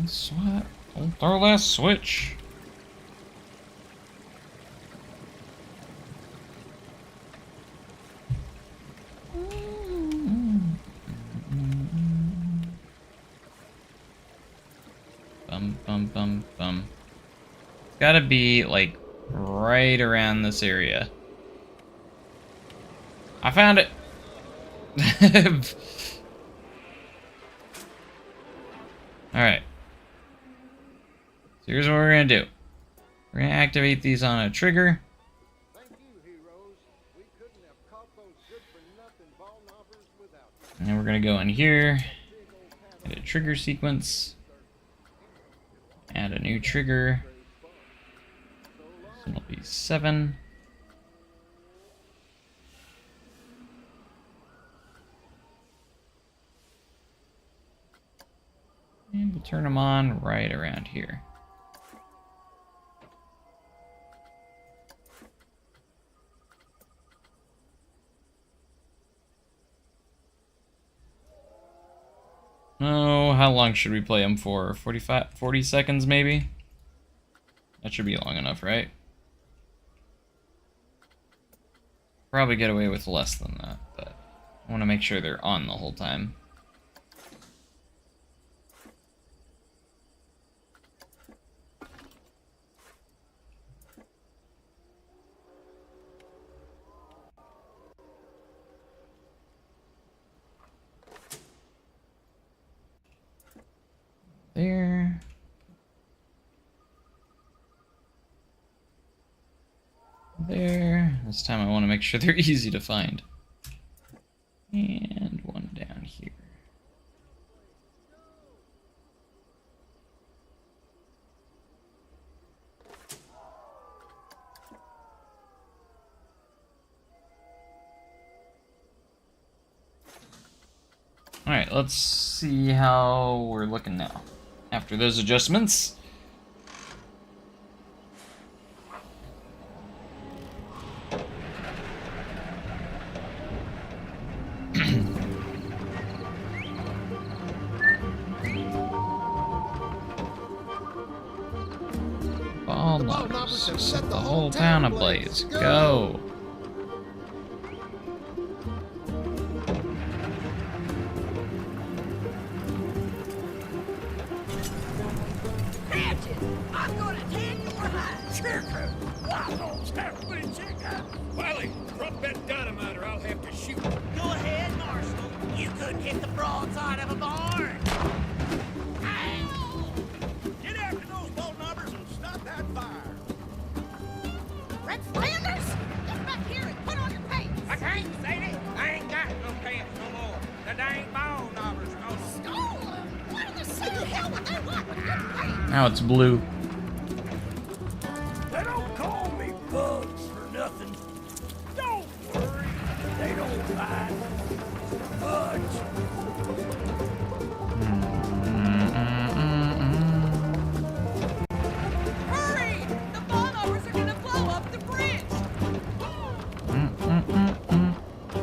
SWAT. Don't throw that switch. Bum. It's gotta be, like, right around this area. I found it! Alright. So here's what we're gonna do. We're gonna activate these on a trigger. Thank you, heroes. We couldn't have caught those good-for-nothing ball knobbers without you. And we're gonna go in here, hit a trigger sequence, add a new trigger. So it'll be 7. And we'll turn them on right around here. Oh, how long should we play them for? 40 seconds maybe? That should be long enough, right? Probably get away with less than that, but I want to make sure they're on the whole time. This time I want to make sure they're easy to find. And one down here. Alright, let's see how we're looking now. After those adjustments. Ball knobbers have set the whole town ablaze. Go! Ratchet, I'm gonna tan your hide. Chicken! Wild halfway chicken! Wiley, drop that dynamite or I'll have to shoot. Go ahead, Marshal. You couldn't hit the broadside of a barn. Ow! Get after those ball knobbers and stop that fire. Red Flanders, get back here and put on your pants. I can't, Sadie. I ain't got no pants no more. The dang ball knobbers stole 'em. Stolen? What in the city hell would they want with your pants? Now it's blue. They don't call me Bugs for nothing. Don't worry, they don't bite. Bugs. Hurry! The ball knobbers are gonna blow up the bridge.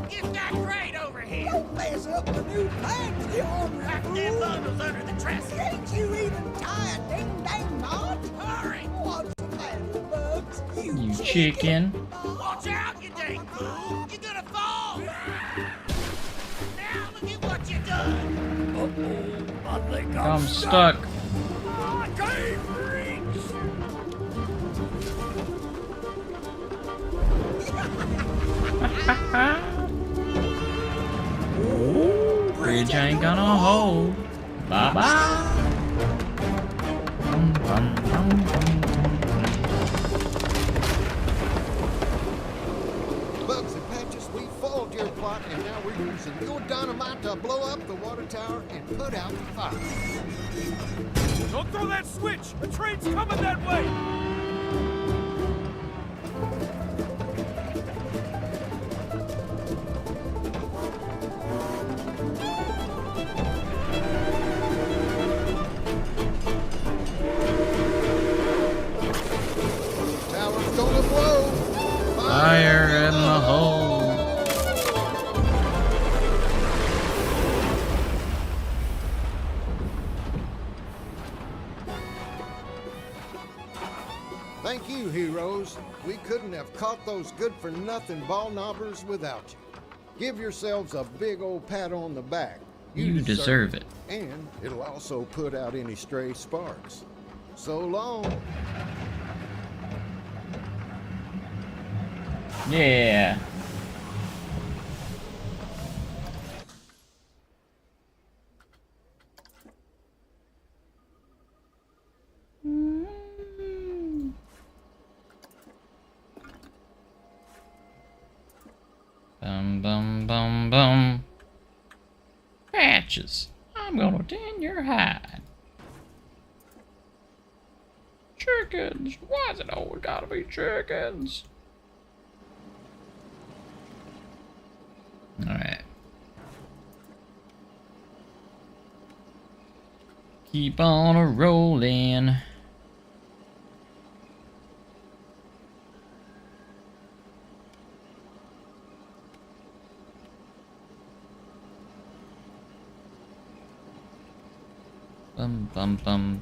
Get that crate over here. Don't mess up the new plans, you ornery Pack them fool! bundles under the dresser. Can't you even tie a ding-dang knot? Hurry! What's the matter, Bugs? You chicken. Watch out, you dang fool! You're gonna fall! Now look at what you done! Uh-oh, I think I'm stuck. I can't reach. Bridge ain't gonna hold. Bye bye. Bugs and Patches, we foiled your plot, and now we're using your dynamite to blow up the water tower and put out the fire. Don't throw that switch! The train's coming that way! Tower's gonna blow. Fire in the hole. Thank you, heroes. We couldn't have caught those good-for-nothing ball knobbers without you. Give yourselves a big old pat on the back. You deserve it. And it'll also put out any stray sparks. So long. Yeah. Bum bum bum bum. Patches, I'm gonna tan your hide. Chickens, why's it always gotta be chickens? Alright. Keep on a rolling. Bum bum bum.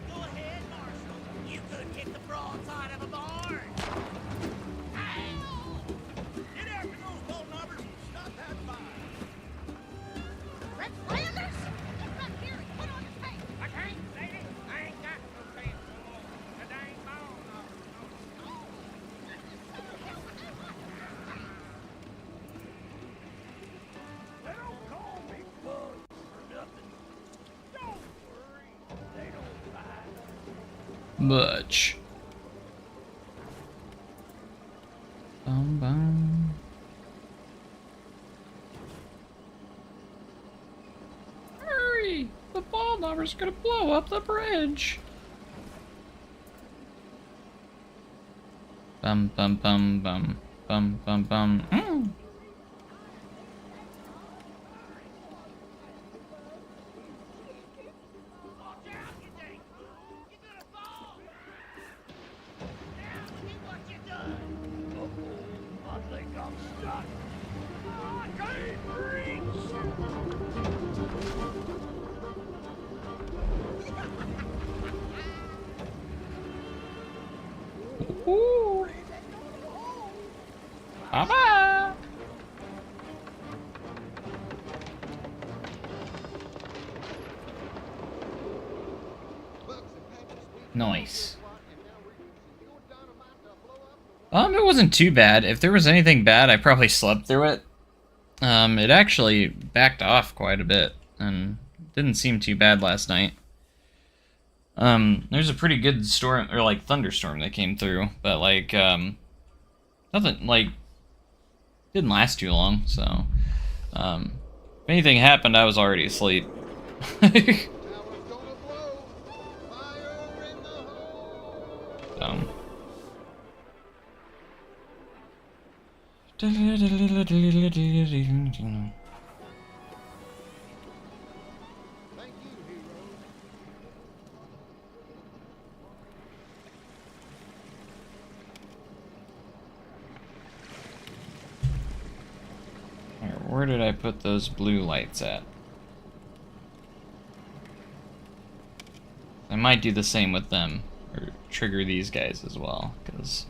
Go ahead, Marshal. You much. Bum bum. Hurry! The ball knobber's gonna blow up the bridge. Bum bum bum bum bum bum bum. I think I'm stuck. I can't reach. Ooh. Bye-bye. Nice. It wasn't too bad. If there was anything bad, I probably slept through it. It actually backed off quite a bit and didn't seem too bad last night. There's a pretty good storm, or like thunderstorm that came through, but like, nothing, like, didn't last too long, so, if anything happened, I was already asleep. Where did I put those blue lights at? I might do the same with them, or trigger these guys as well, because...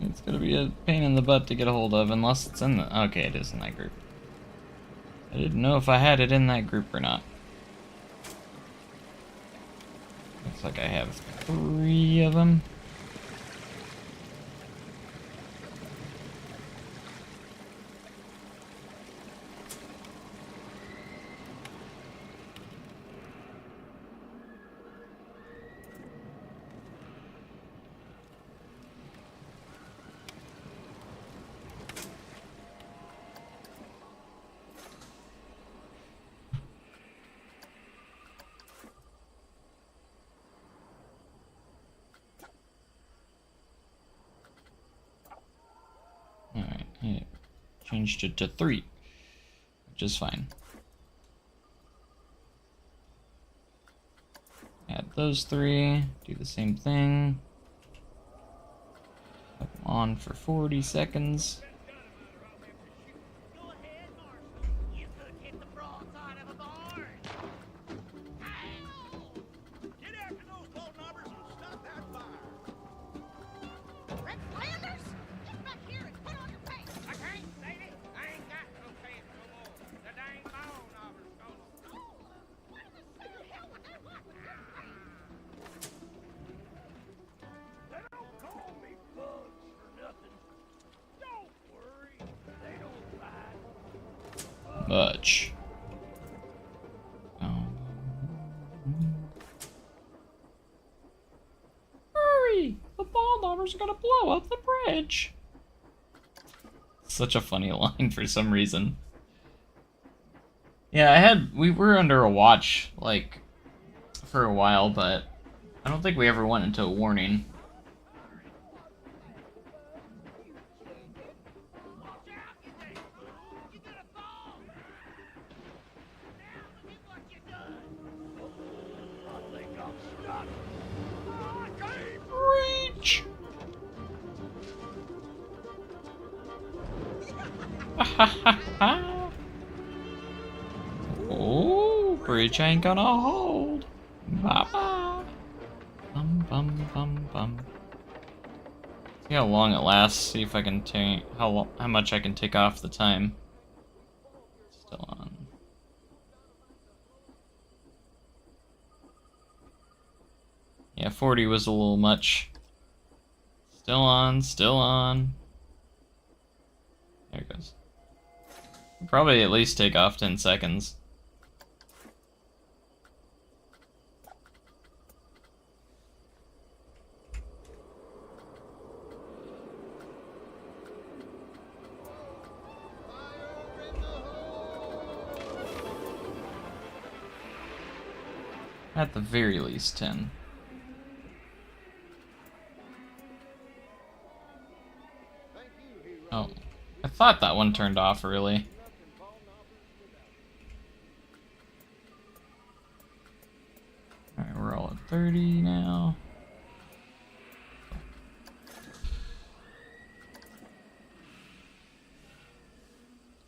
it's gonna be a pain in the butt to get a hold of, unless it's in the... okay, it is in that group. I didn't know if I had it in that group or not. Looks like I have 3 of them. Alright, yeah. Changed it to 3, which is fine. Add those 3, do the same thing. Have them on for 40 seconds. Go ahead, Marshal. You could hit the broadside of a barn. Ow! Get after those ball knobbers and stop that fire. Rex Landers, get back here and put on your pants. I can't, lady. I ain't got no pants no more. The dang ball knobbers stole them. Oh, what in the hell would they want with your pants? They don't call me Bugs for nothing. Don't worry, they don't bite. Much. Hurry! The ball knobbers are gonna blow up the bridge! Such a funny line for some reason. Yeah, we were under a watch, like, for a while, but I don't think we ever went into a warning. Watch out, you think. You gonna fall. Now look at what you done. I think I'm stuck. I can't. Reach! Ha ha ha! Oh, bridge ain't gonna hold. Bye bye. Bum bum bum bum. See how long it lasts. See if I can take how much I can take off the time. Still on. Yeah, 40 was a little much. Still on, still on. There it goes. Probably at least take off 10 seconds. At the very least 10. Oh, I thought that one turned off early. Alright, we're all at 30 now.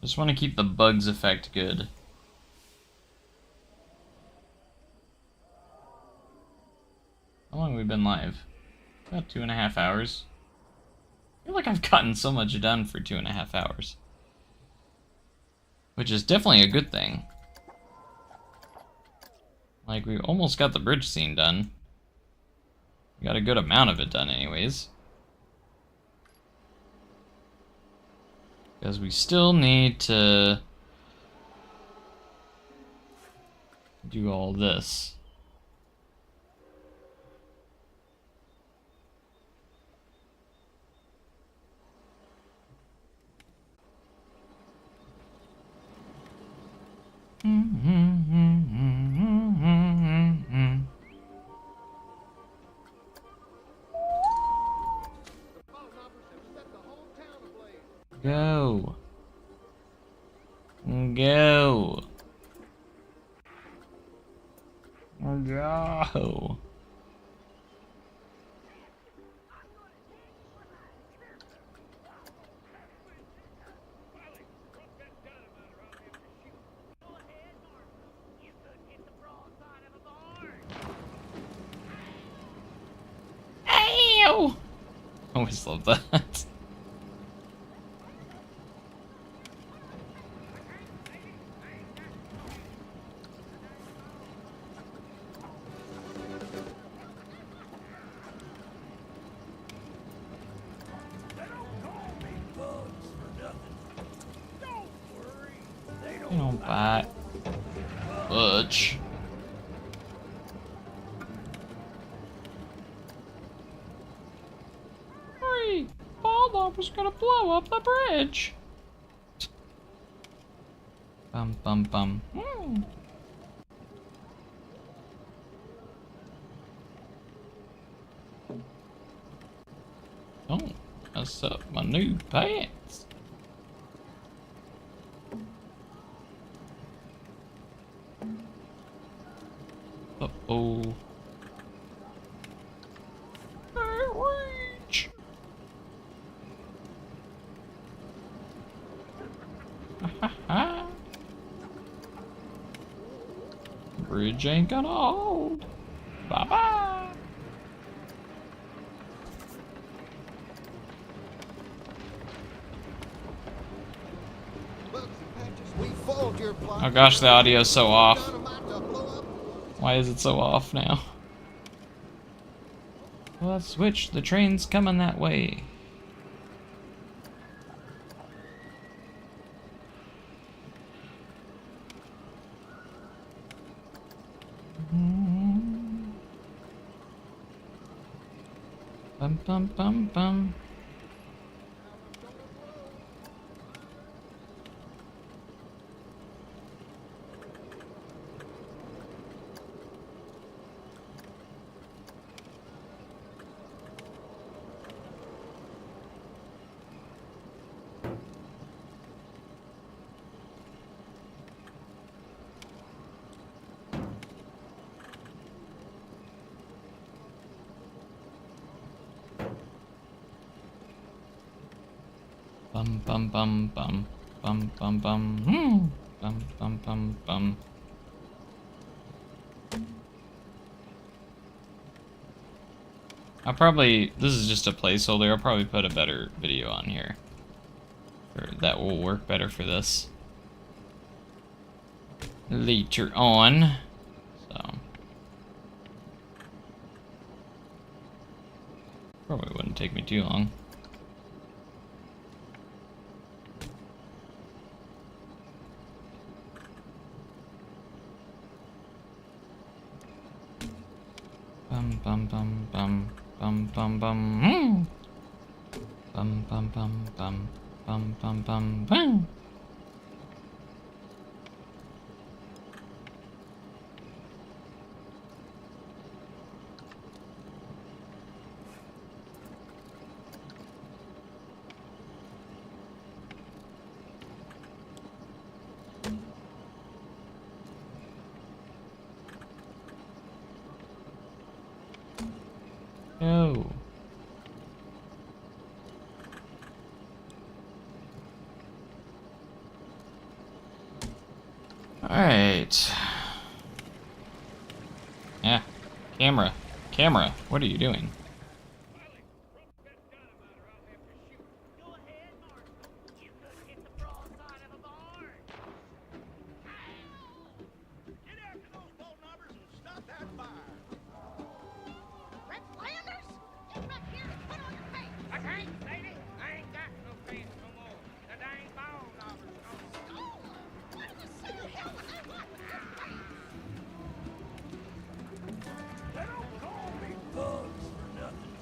Just want to keep the bugs effect good. How long have we been live? About 2.5 hours. I feel like I've gotten so much done for 2.5 hours. Which is definitely a good thing. Like, we almost got the bridge scene done. We got a good amount of it done anyways. Because we still need to do all this. Go. Go. Go. Ow! I always love that. You don't bite. Butch. Hurry! Baldo was gonna blow up the bridge. Bum bum bum. Don't mess up my new pants. Uh-oh. Reach. Bridge ain't gonna hold. Bye-bye. Oh gosh, the audio's so off. Why is it so off now? Well, let's switch. The train's coming that way. Bum bum bum bum. Bum bum bum bum bum bum bum bum bum bum bum. This is just a placeholder. I'll probably put a better video on here. Or that will work better for this. Later on. So. Probably wouldn't take me too long. Bum bum bum bum bum bum bum. Bum bum bum bum bum bum bum bum. Oh. Alright. Yeah. Camera. Camera. What are you doing? Go ahead, Marshal. You could hit the broadside of a barn. Get after those ball knobbers and stop that fire. Red Flanders, get back here and put on your pants. I can't, lady. I ain't got no pants no more. The dang ball knobbers stole 'em. Oh, what in the hell would they want with your pants? They don't call me thugs for nothing.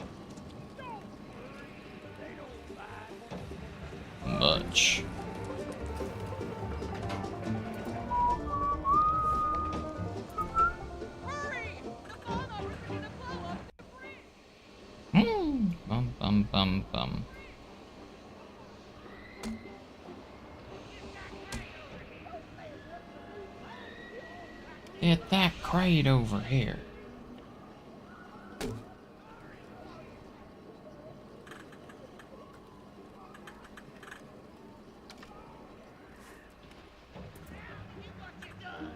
Don't worry, they don't bite. Much. Hurry! The ball knobbers are gonna blow up the bridge. Bum bum bum bum. Get that crate over here. What you done?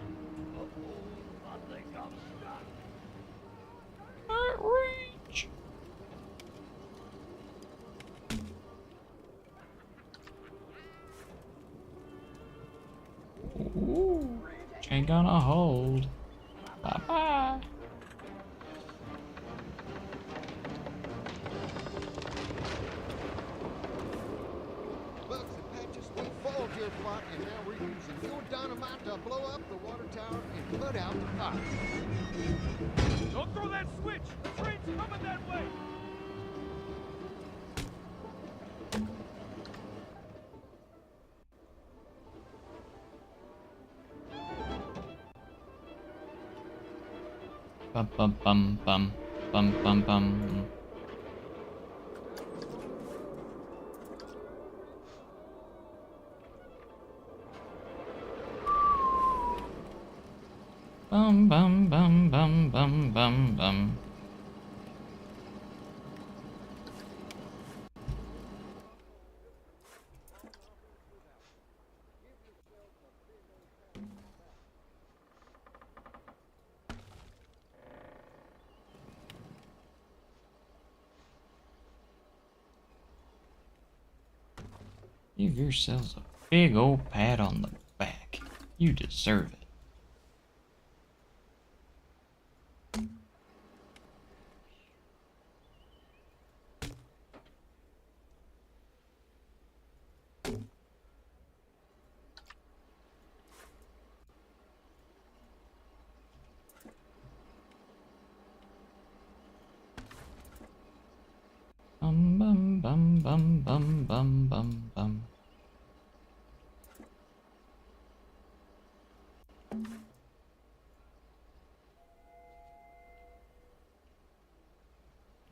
Uh-oh, I think I'm stuck. Reach. Ooh, ain't gonna hold. Bye bye. Bugs and Patches, we foiled your plot, and now we're using your dynamite to blow up the water tower and put out the fire. Don't throw that switch! The train's coming that way! Bum bum bum bum bum bum bum. Bum bum bum bum bum bum bum. Give yourselves a big old pat on the back. You deserve it. Bum bum bum bum bum bum bum bum.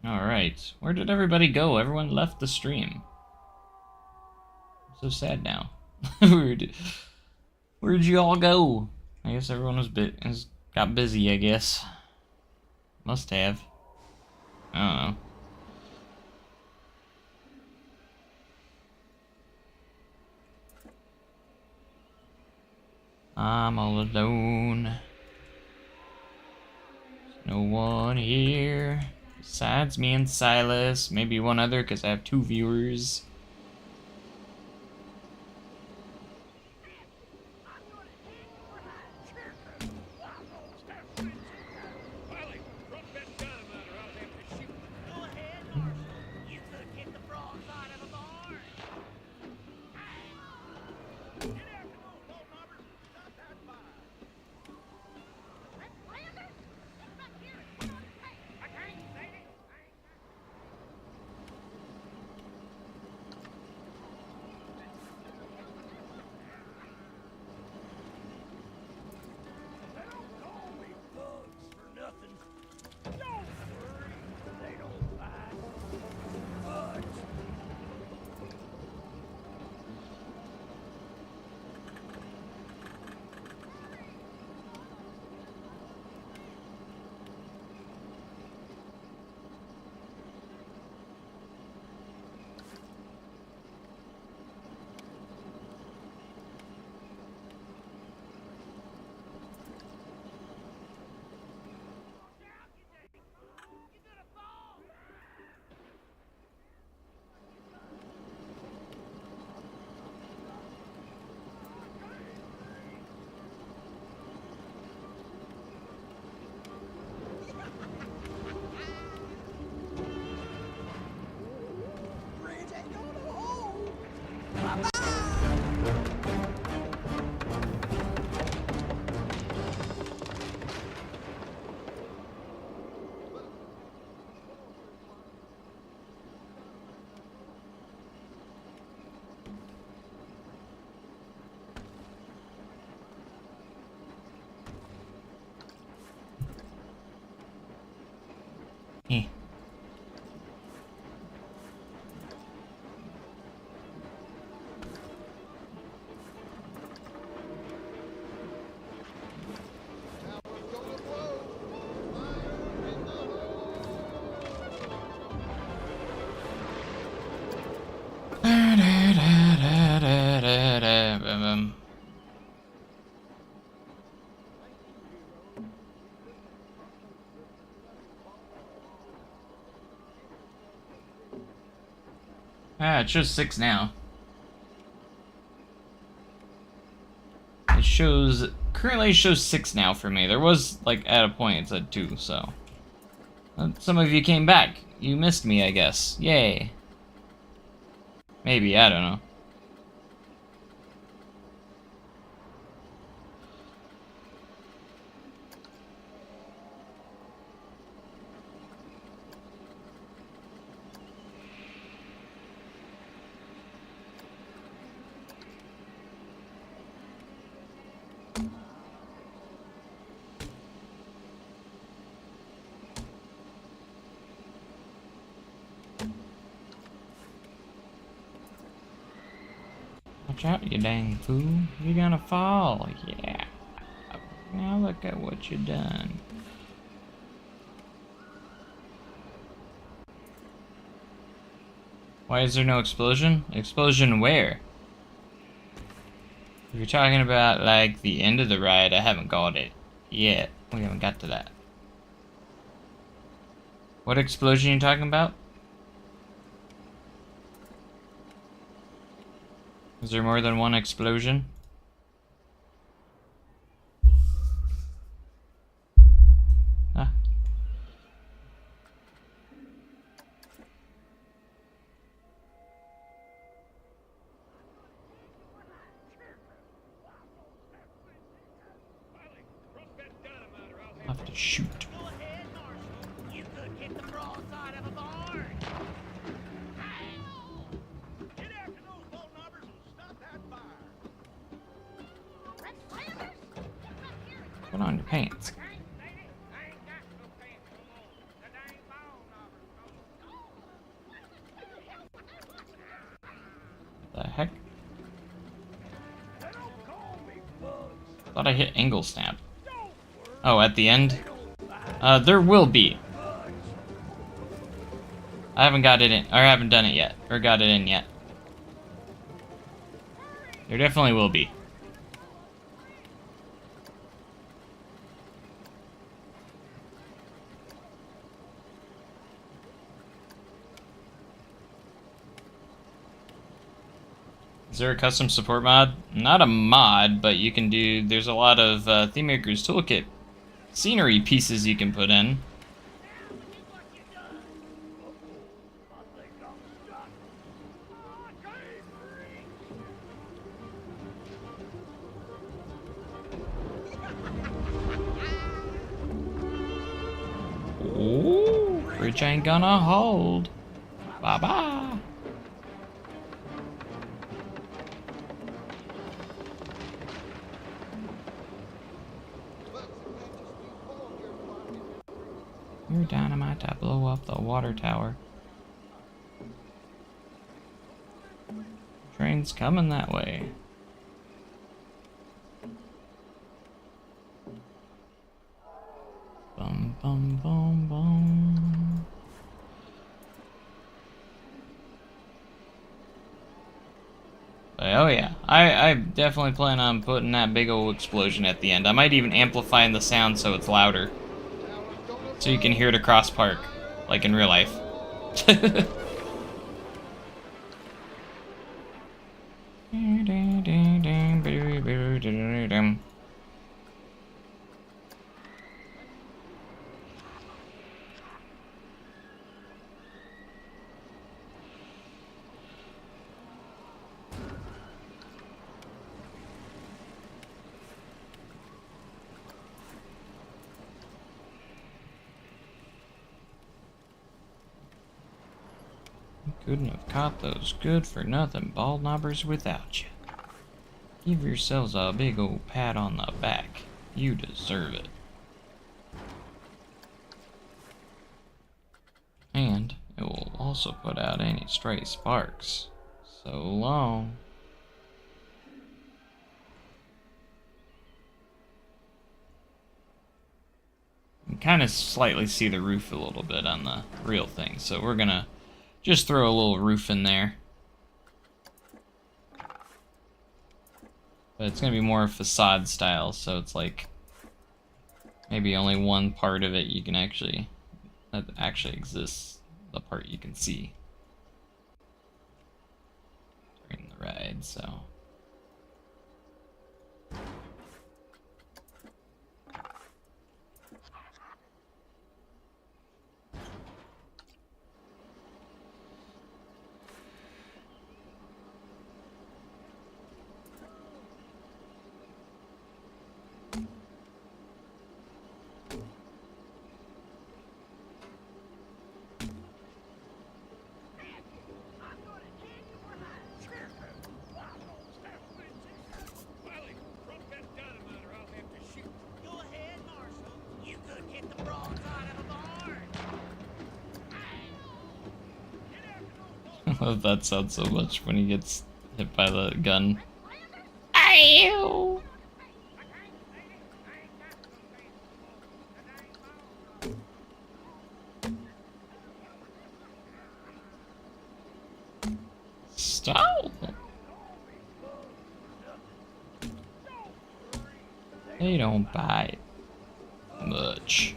Alright, where did everybody go? Everyone left the stream. I'm so sad now. Where'd you all go? I guess everyone has got busy, I guess. Must have. I don't know. I'm all alone. There's no one here besides me and Silas. Maybe one other because I have 2 viewers. Riley, drop that dynamite or I'll have to shoot. Go ahead, Marshal. Eh. Ah, it shows 6 now. Currently it shows 6 now for me. There was, like, at a point it said 2, so. Some of you came back. You missed me, I guess. Yay. Maybe, I don't know. Watch out, you dang fool. You're gonna fall. Yeah. Now look at what you done. Why is there no explosion? Explosion where? If you're talking about, like, the end of the ride, I haven't got it yet. We haven't got to that. What explosion are you talking about? Is there more than one explosion? Ah. I'll have to shoot. Go ahead, Marshal. You could hit the broadside of a barn. Get after those ball knobbers and stop that fire. Rex Flanders? Get back here. Put on your pants. Hey, lady, I ain't got no pants no more. The dang ball knobbers The heck? They don't call me Bugs. Thought I hit angle snap. Don't worry. Oh, at the end? There will be. I haven't got it in, or I haven't done it yet, or got it in yet. There definitely will be. Is there a custom support mod? Not a mod, but you can do, there's a lot of Theme Maker's Toolkit scenery pieces you can put in. Ooh, bridge ain't gonna hold. Bye-bye. Your dynamite to blow up the water tower. Train's coming that way. Bum bum bum bum. But, oh yeah, I definitely plan on putting that big old explosion at the end. I might even amplify the sound so it's louder. So you can hear it across park, like in real life. Couldn't have caught those good-for-nothing ball knobbers without you. Give yourselves a big old pat on the back. You deserve it. also put out any stray sparks. So long. You can kind of slightly see the roof a little bit on the real thing, so we're gonna just throw a little roof in there. But it's gonna be more facade style, so it's like maybe only one part of it you can actually, that actually exists, the part you can see during the ride, so. Wiley, drop that dynamite or I'll have to shoot. Go ahead, Marshal. You could hit the broadside of a barn. I love that sound so much when he gets hit by the gun. Ow! Stop! They don't bite much.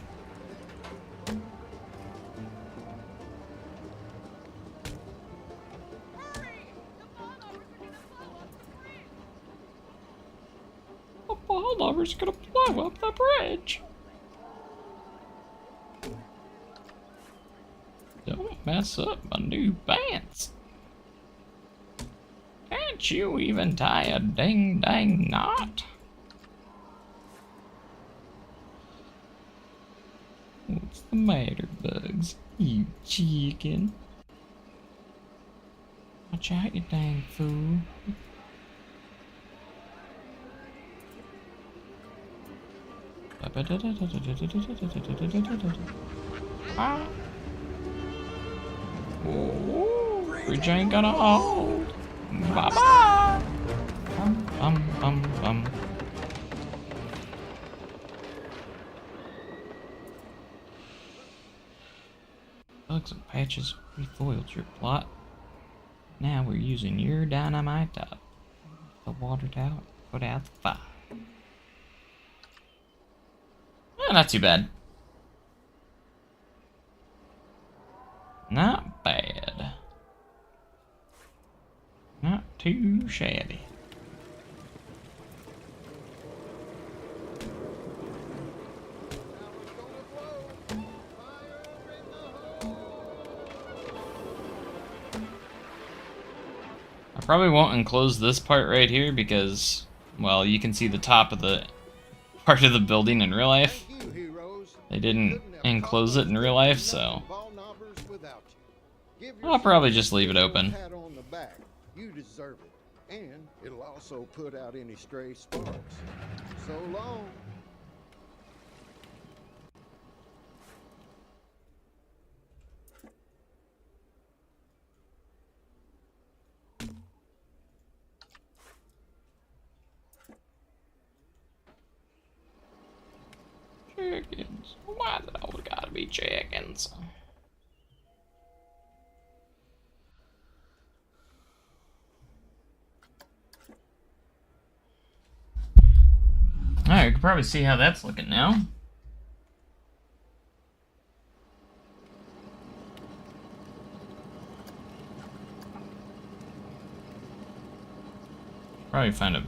The ball lover's gonna blow up the bridge. Don't mess up my new pants. Can't you even tie a ding dang knot? What's the matter, Bugs? You chicken. Watch out, you dang fool. Ah. Oh, bridge ain't gonna hold. Bye bye. Bum. Bugs and Patches refoiled your plot. Now we're using your dynamite to the water tower, put out the fire. Not too bad. Not bad. Not too shabby. I probably won't enclose this part right here because, well, you can see the top of the part of the building in real life. Thank you, heroes. They didn't Couldn't have enclose caught it in those real life, good so ball knobbers without you. Give I'll probably yourself just leave it a open. pat on the back. You deserve it. And it'll also put out any stray sparks. So long. Chickens. Why's it always gotta be chickens? Alright, you can probably see how that's looking now. Probably find a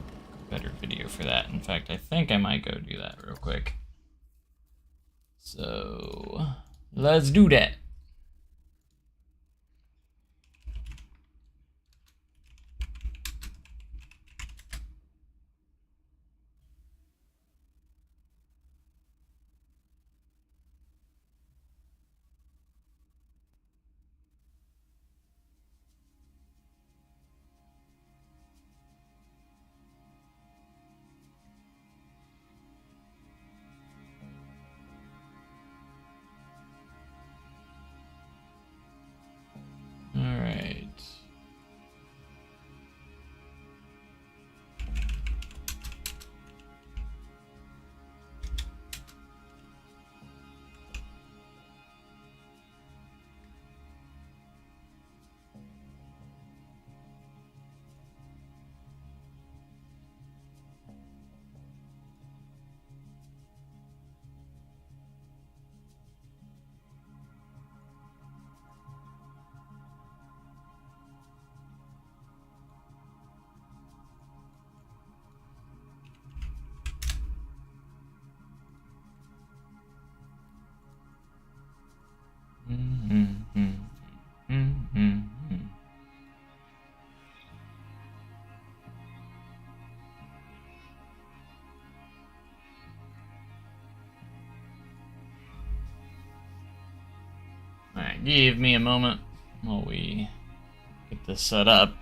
better video for that. In fact, I think I might go do that real quick. So, let's do that. give me a moment while we get this set up.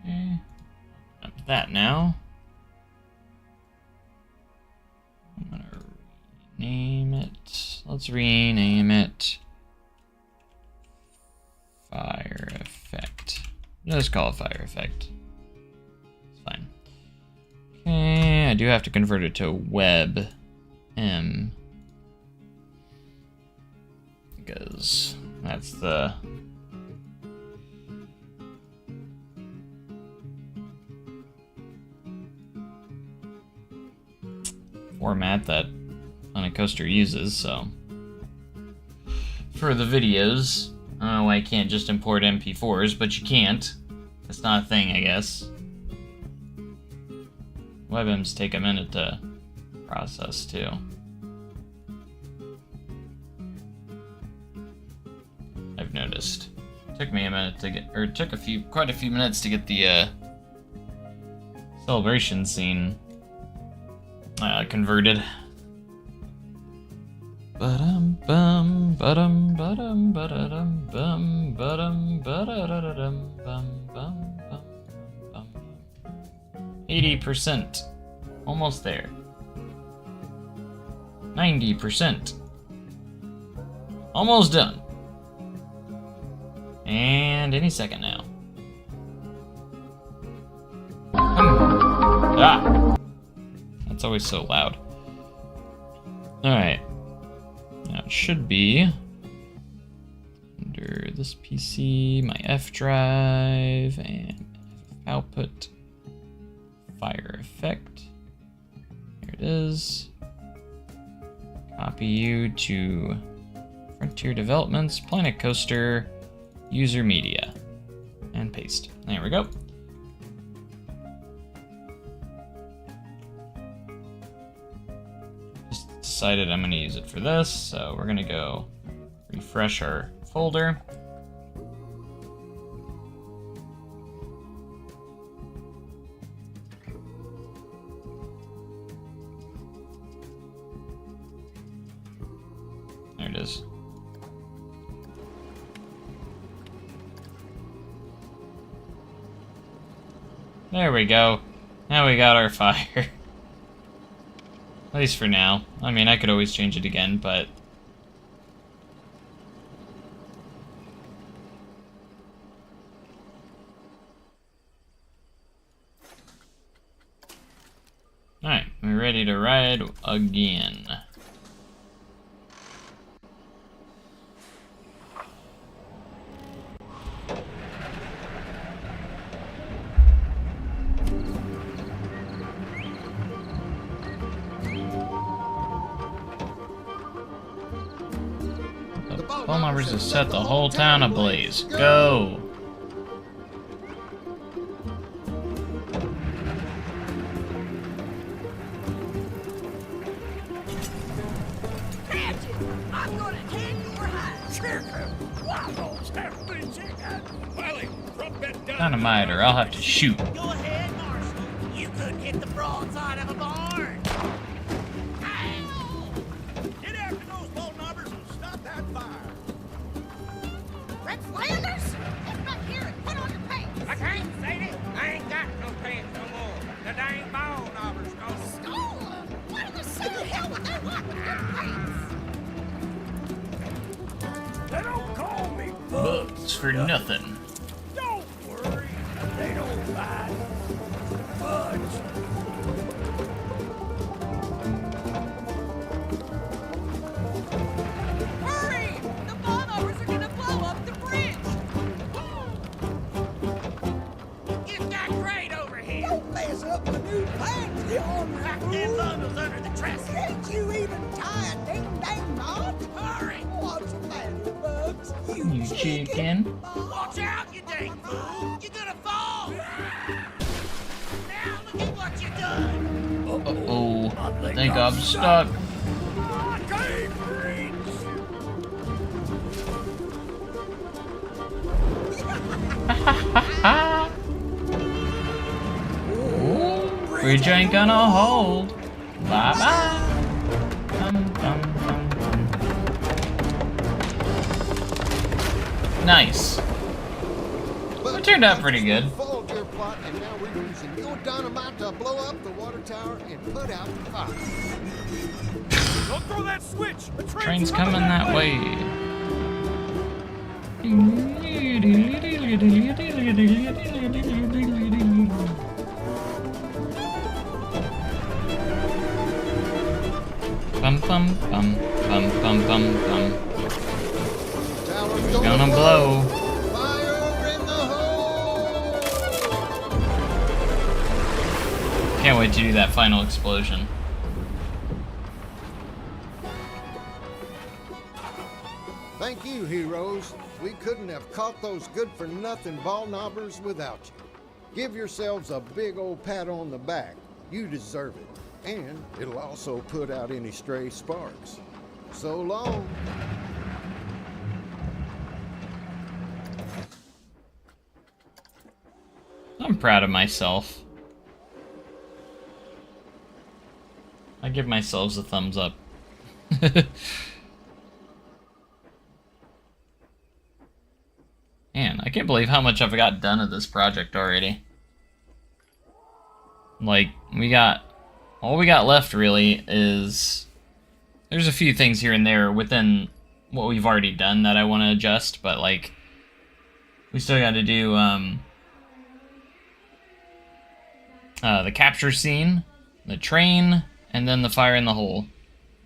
Okay. Up to that now. I'm gonna rename it. Let's rename it Fire Effect. Just call it Fire Effect. It's fine. Okay, I do have to convert it to Web M because that's the format that Planet Coaster uses, so for the videos, I don't know why I can't just import MP4s, but you can't. That's not a thing, I guess. WebMs take a minute to process too. I've noticed. Took me a minute to get, or it took quite a few minutes to get the celebration scene converted. Ba-dum bum ba-dum ba-dum ba-da-dum bum ba-dum ba-da-da-da-dum bum bum bum bum. 80%. Almost there. 90%. Almost done. And any second now. Ah! That's always so loud. Alright. Now it should be under this PC, my F drive, and output, Fire Effect. There it is. Copy you to Frontier Developments, Planet Coaster, User Media, and paste. There we go. Decided I'm going to use it for this, so we're going to go refresh our folder. There it is. There we go. Now we got our fire. At least for now. I mean, I could always change it again, but... Alright, we're ready to ride again. Ball numbers to set the whole town ablaze. Go! Catch it! I'm gonna hang your hide. Scarecrow! Wild old been chicken! Wiley, drop that down. Dynamite, or I'll have to shoot. Go ahead, Marshall. You couldn't hit the broadside of a barn. Ow! Get after those ball numbers and stop that fire. Red Flanders? Get back here and put on your pants. I can't, Sadie. I ain't got no pants no more. The dang ball knobbers gone. Stolen? What in the hell would they want with your pants? They don't call me Bugs for nothing. Don't worry, they don't bite. Fudge. Hurry! The bombers are gonna blow up the bridge. Get that crate over here. Don't mess up the new plans, you Pack them bundles under the dresser. Can't you even tie a ding-dang knot? Hurry. What's the matter, Bugs? You chicken. Watch out, you dang fool. You're gonna fall. Now look at what you done. Uh-oh. I think I'm stuck. I can't reach. Bridge ain't gonna hold. Bye bye. Nice. It turned out pretty good. Foiled your plot, and now we're using your dynamite to blow up the water tower and put out the fire. Don't throw that switch! The Train's coming that way. Bum bum bum bum bum bum bum. Tower's Gonna blow. Fire in the hole! Can't wait to do that final explosion. Thank you, heroes. We couldn't have caught those good-for-nothing ball knobbers without you. Give yourselves a big old pat on the back. You deserve it. And it'll also put out any stray sparks. So long. I'm proud of myself. I give myself a thumbs up. Man, I can't believe how much I've got done of this project already. Like, all we got left really is, there's a few things here and there within what we've already done that I want to adjust, but like, we still got to do, the capture scene, the train, and then the fire in the hole,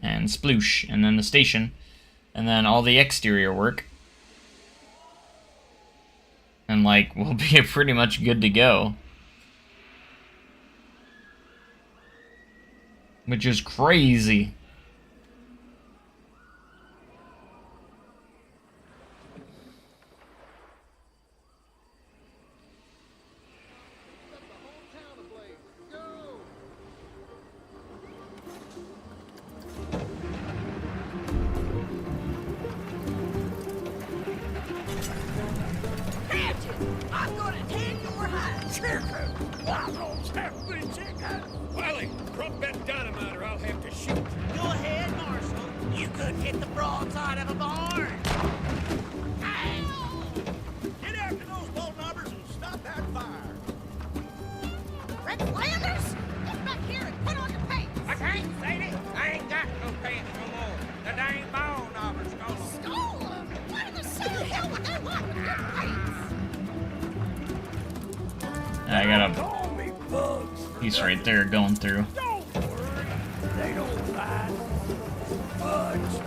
and sploosh, and then the station, and then all the exterior work. And like, we'll be pretty much good to go. Which is crazy. I'm gonna tan your hide. Chicken! Waffles have been chicken! Wiley, drop that dynamite or I'll have to shoot. Go ahead, Marshal. You could hit the broadside of a barn. Ow! Get after those bolt numbers and stop that fire. Red Flanders, get back here and put on your pants. I can't, Sadie. I ain't got no pants no more. The dang ball knobbers stole 'em. Stole them? What in the hell would they want with your pants? I got a Call me bugs. piece right there going through. Don't worry. They don't bite. Bugs.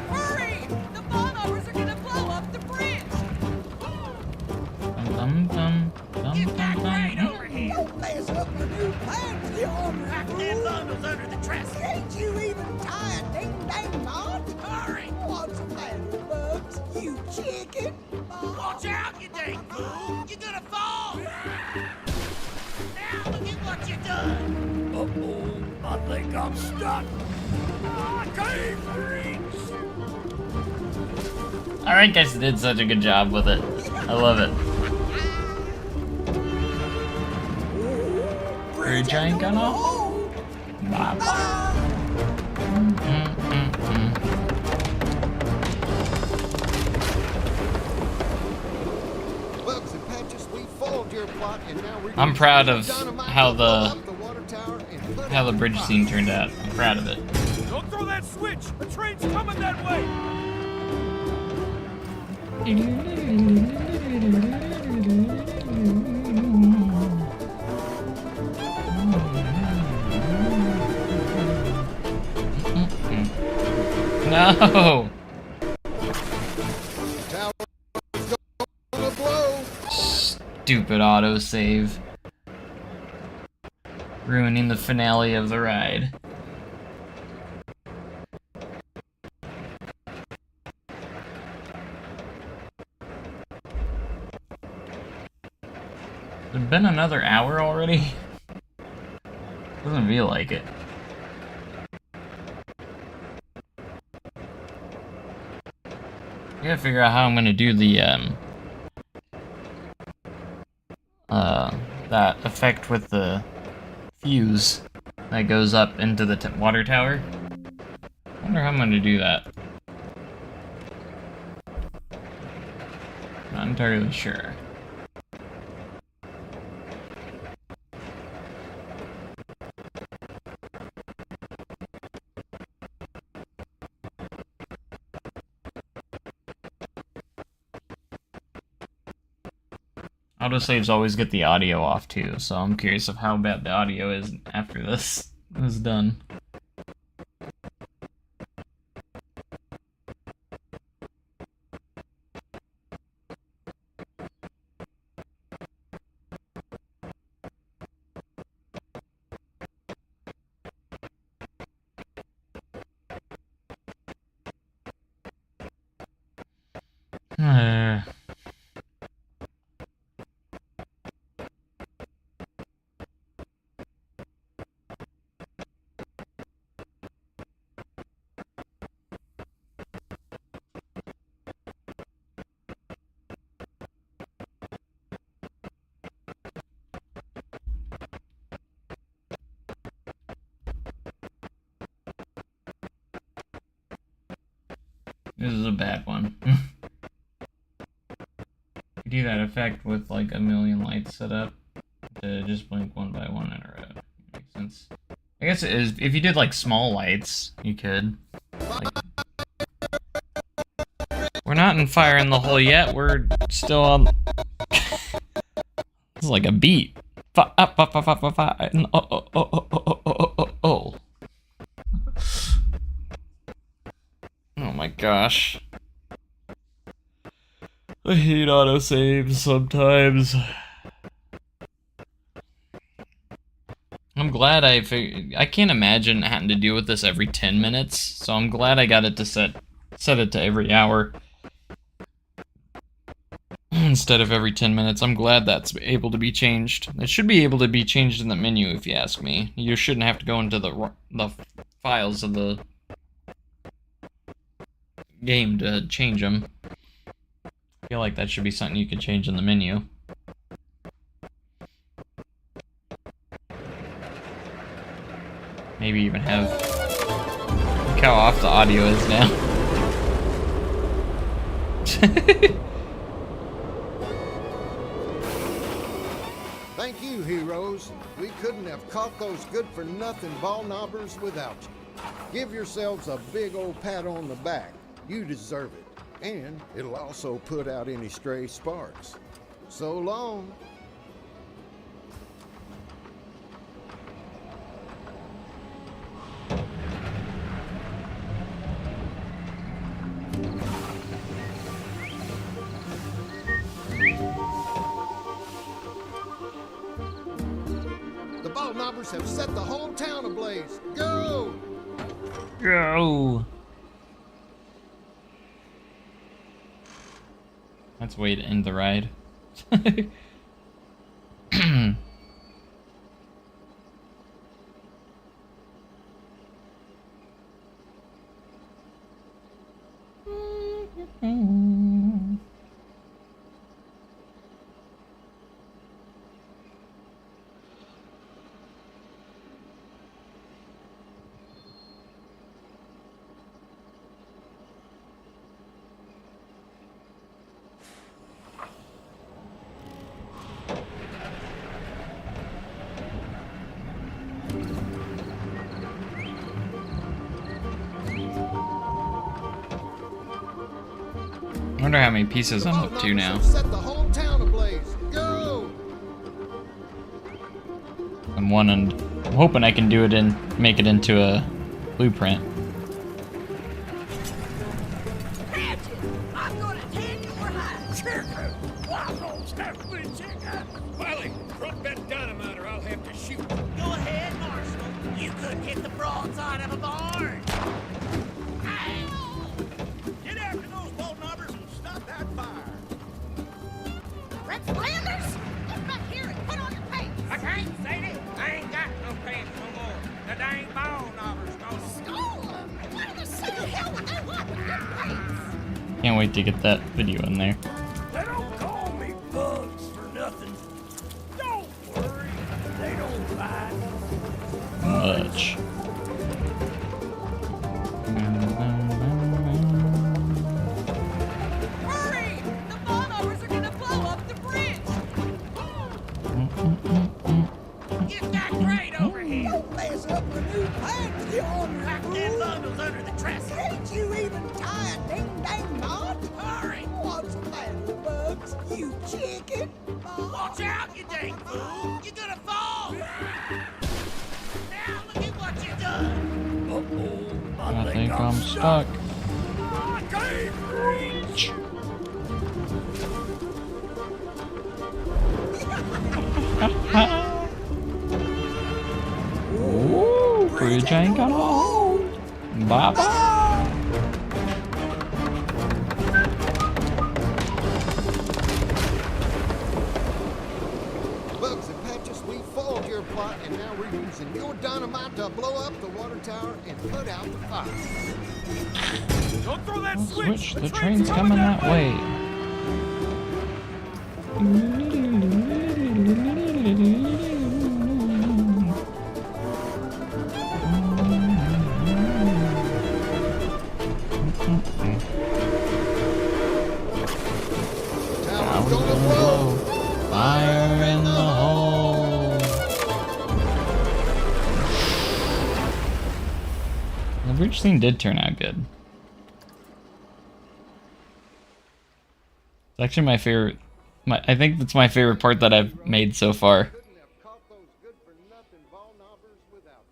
Hurry! The ball numbers are gonna blow up the bridge. Bum, bum, bum, Get bum, that bum, train bum. over here. Don't mess up the new plans, the armor. Pack them bundles under the trestles. Can't you even tie a ding-dang knot? Hurry! What's the matter, Bugs? You chicken? Watch out, you dang fool! You're gonna fall! Now look at what you've done! Uh-oh. I think I'm stuck. I can't reach. Alright guys, you did such a good job with it. I love it. Bridge ain't gonna hold. Bye bye. Bugs and Patches, we foiled your plot, and now we're I'm proud of dynamite how to blow the up the water tower and put how out the bridge fire. scene turned out. I'm proud of it. Don't throw that switch. The train's coming that way. No! Tower's gonna blow. Stupid autosave. Ruining the finale of the ride. Has it been another hour already? Doesn't feel like it. gotta figure out how I'm gonna do the that effect with the fuse that goes up into the water tower. I wonder how I'm gonna do that. Not entirely sure. Autosaves always get the audio off too, so I'm curious of how bad the audio is after this is done. This is a bad one. You do that effect with like a million lights set up to just blink one by one in a row. Makes sense. I guess it is, if you did like small lights, you could. Like, we're not in Fire in the Hole yet. We're still on. This is like a beat. Oh. Oh my gosh. I hate autosaves sometimes. I'm glad I can't imagine having to deal with this every 10 minutes, so I'm glad I got it to set it to every hour instead of every 10 minutes. I'm glad that's able to be changed. It should be able to be changed in the menu if you ask me. You shouldn't have to go into the files of the game to change them. I feel like that should be something you could change in the menu. Maybe even have... Look how off the audio is now. Thank you, heroes. We couldn't have caught those good-for-nothing ball knobbers without you. Give yourselves a big old pat on the back. You deserve it. And it'll also put out any stray sparks. So long. The ball knobbers have set the whole town ablaze. Go! Go! That's a way to end the ride. I wonder how many pieces I'm up to now. Set the whole town ablaze. Go! I'm hoping I can do it and make it into a blueprint. I'm gonna take your hide. Chicken! Waffles have been chicken! Wiley, drop that dynamite or I'll have to shoot. Go ahead, Marshal. You could hit the broadside of a barn. Get after those ball knobbers and stop that fire. Red Flanders, get back here and put on your pants. I can't, Sadie. I ain't got no pants no more. The dang ball knobbers stole them. Stole them. What in the city hell would they want with your pants? Can't wait to get that video in there. They don't call me Bugs for nothing. Don't worry, they don't bite. Much. Hurry! The Bonovers are gonna blow up the bridge! Get that crate over here. Don't mess up the new plans, you Pack ornery them fool! bundles under the dresser. Can't you even tie a ding-dang knot? Hurry. What's the matter, Bugs? You chicken? Watch out, you dang fool. You're gonna fall. Now look at what you done. Uh-oh, I think I'm stuck. I can't reach. Ooh, bridge ain't gonna hold. Bye bye. Bugs and Patches, we foiled your plot, and now we're using your dynamite to blow up the water tower and put out the fire. Don't throw that Switch, the train's coming that way. Tower's gonna blow. Fire in the hole. The bridge scene did turn out good. It's actually my favorite. I think that's my favorite part that I've made so far. Couldn't have caught those good-for-nothing ball knobbers without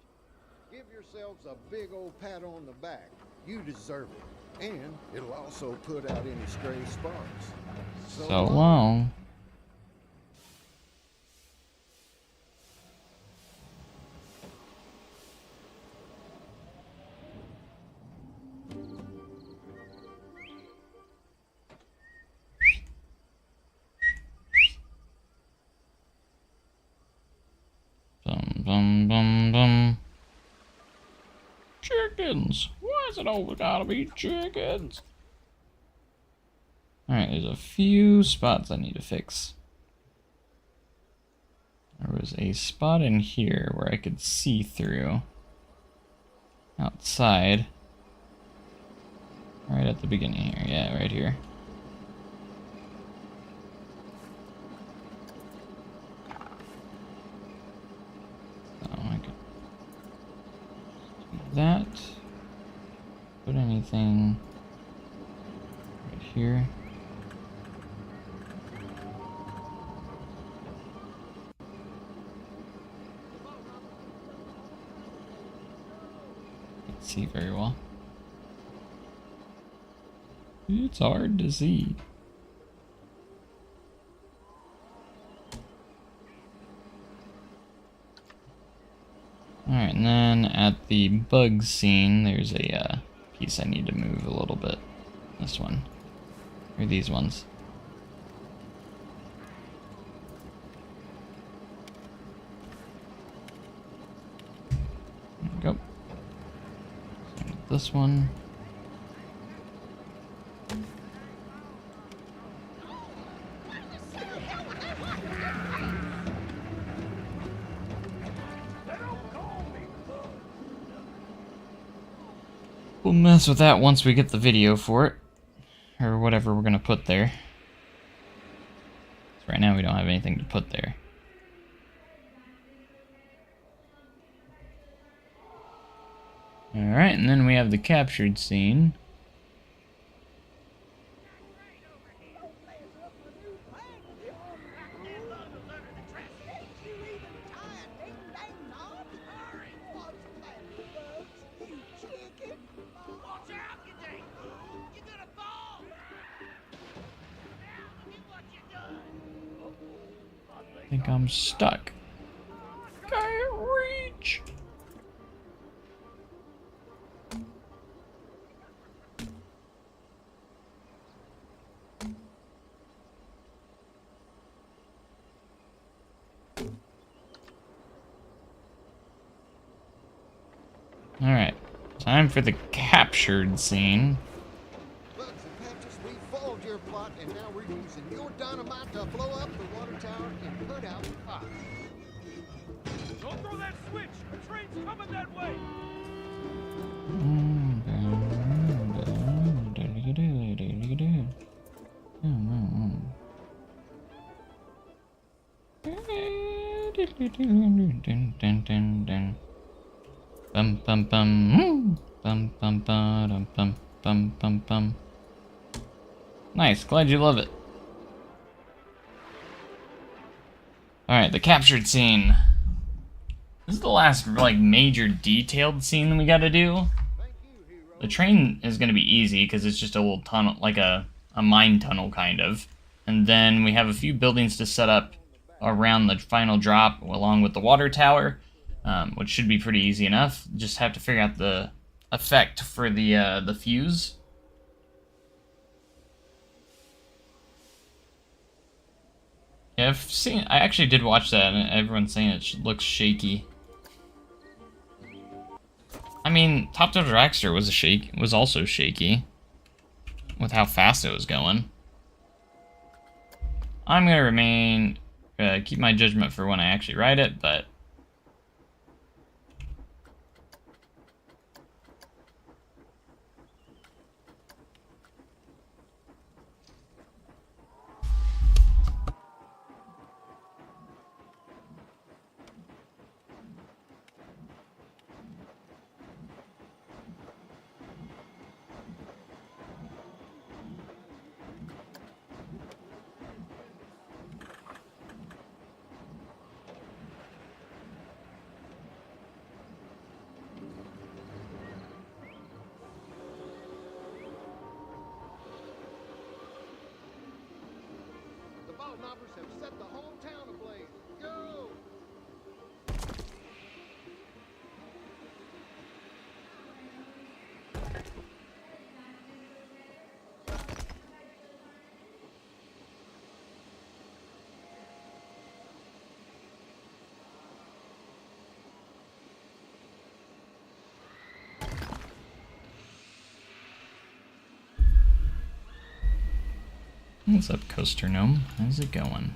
you. Give yourselves a big old pat on the back. You deserve it. And it'll also put out any stray sparks. So long. Bum bum bum bum. Chickens. Why is it always gotta be chickens? Alright, there's a few spots I need to fix. There was a spot in here where I could see through outside. Right at the beginning here. Yeah, right here. So I could do that. Put anything right here. Can't see very well. It's hard to see. Alright, and then at the bug scene, there's a piece I need to move a little bit. This one. Or these ones. There we go. This one. We'll mess with that once we get the video for it. Or whatever we're gonna put there. So right now we don't have anything to put there. Alright, and then we have the captured scene. Watch out, you dang fool. You're gonna fall. Now look at what you done. I think I'm stuck. Can't reach. Alright, time for the captured scene. Bugs and Patches, coming that way. Bum bum bum bum bum bum bum bum bum bum. Nice, glad you love it. Alright, the captured scene. This is the last like major detailed scene that we gotta do. The train is gonna be easy because it's just a little tunnel, like a mine tunnel kind of. And then we have a few buildings to set up around the final drop along with the water tower. Which should be pretty easy enough. Just have to figure out the effect for the fuse. Yeah, I actually did watch that, and everyone's saying it looks shaky. I mean, Top Thrill Dragster was also shaky with how fast it was going. I'm gonna keep my judgment for when I actually ride it, but. The ball knobbers have set the whole town ablaze. Go! What's up, Coaster Gnome? How's it going?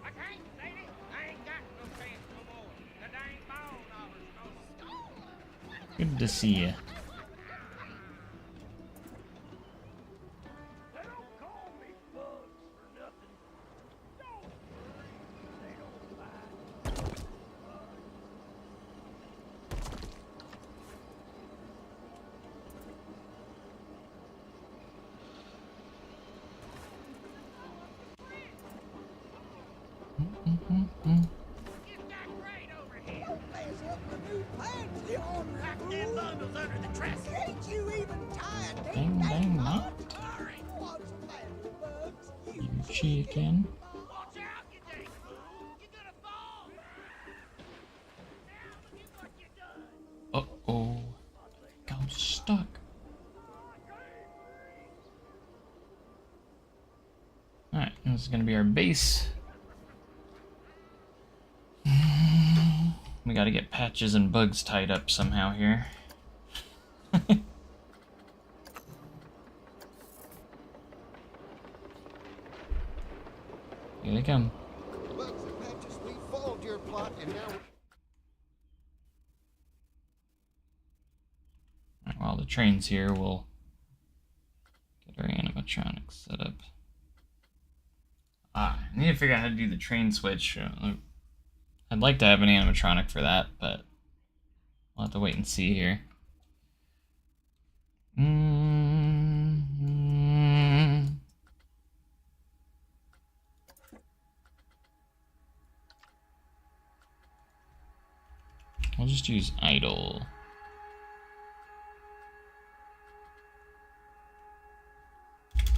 I can't, lady. I ain't got no pants no more. The dang ball knobbers stole 'em. Good to see you. They don't call me Bugs for nothing. Don't worry, they don't bite. It's got great over here. There's up a new pants, the ornery Pack fool. them bundles under the dresser. Can't you even tie a Dang, ding dang, dang not. knot? What's the matter, Bugs? You chicken. Watch out, you dang fool. You're gonna fall. Now look at what you done. Uh-oh. Got stuck. Alright, this is gonna be our base. We gotta get Patches and Bugs tied up somehow here. Here they come. Bugs and Patches, we foiled your plot, and now Alright, while the train's here, we'll get our animatronics set up. I need to figure out how to do the train switch. I'd like to have an animatronic for that, but I'll have to wait and see here. I'll just use idle.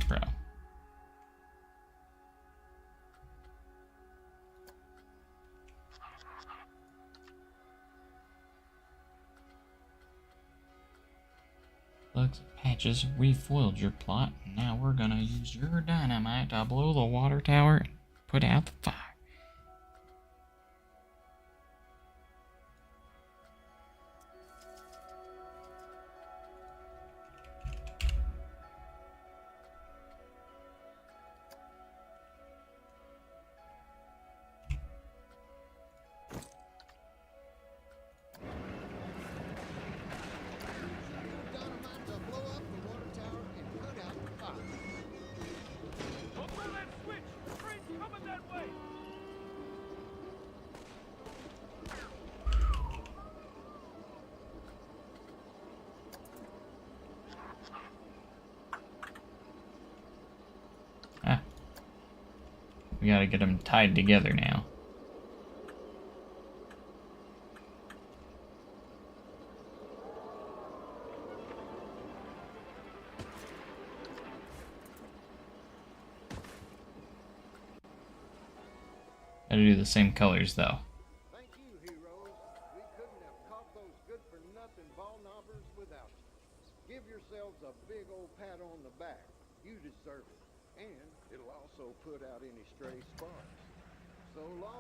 Bro. Bugs and Patches, we foiled your plot, and now we're gonna use your dynamite to blow the water tower and put out the fire. We gotta get them tied together now. Gotta do the same colors though. Thank you, heroes. We couldn't have caught those good-for-nothing ball knobbers without you. Give yourselves a big old pat on the back. You deserve it. And it'll also put out any stray sparks. So long.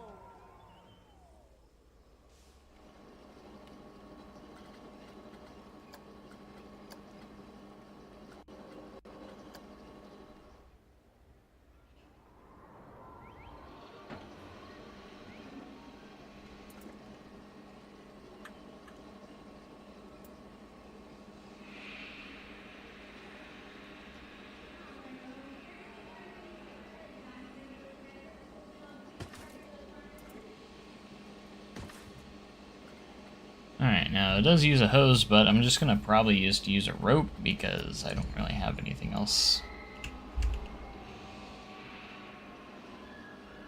Alright, now it does use a hose, but I'm just gonna probably use a rope because I don't really have anything else.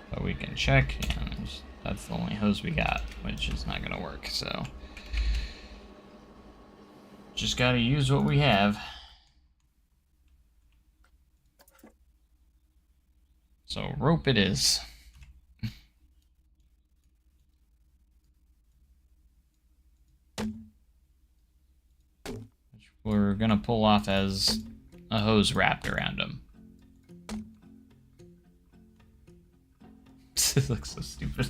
But we can check, and that's the only hose we got, which is not gonna work, so. Just gotta use what we have. So rope it is. We're gonna pull off as a hose wrapped around him. This looks so stupid,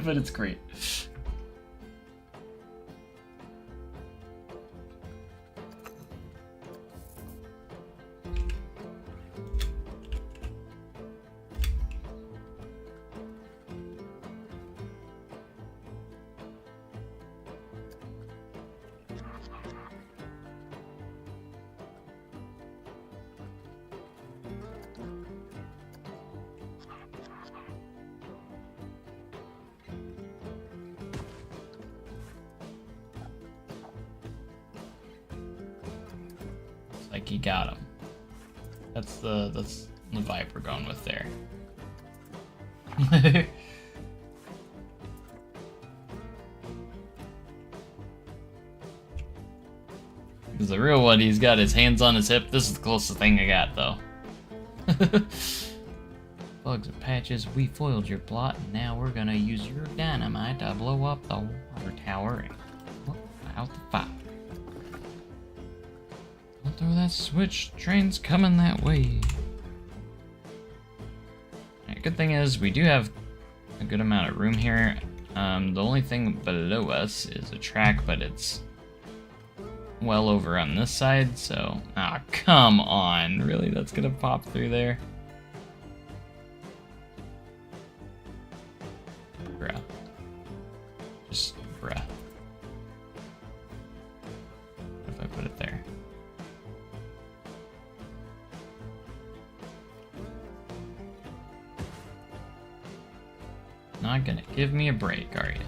but it's great. Like he got him. That's the vibe we're going with there. Because the real one, he's got his hands on his hip. This is the closest thing I got, though. Bugs and Patches, we foiled your plot, and now we're gonna use your dynamite to blow up the water tower and put out the fire. Don't throw that switch. Train's coming that way. Right, good thing is we do have a good amount of room here. The only thing below us is a track, but it's well over on this side, so... Ah, come on! Really? That's gonna pop through there? Bruh. Just bruh. What if I put it there? Not gonna give me a break, are you?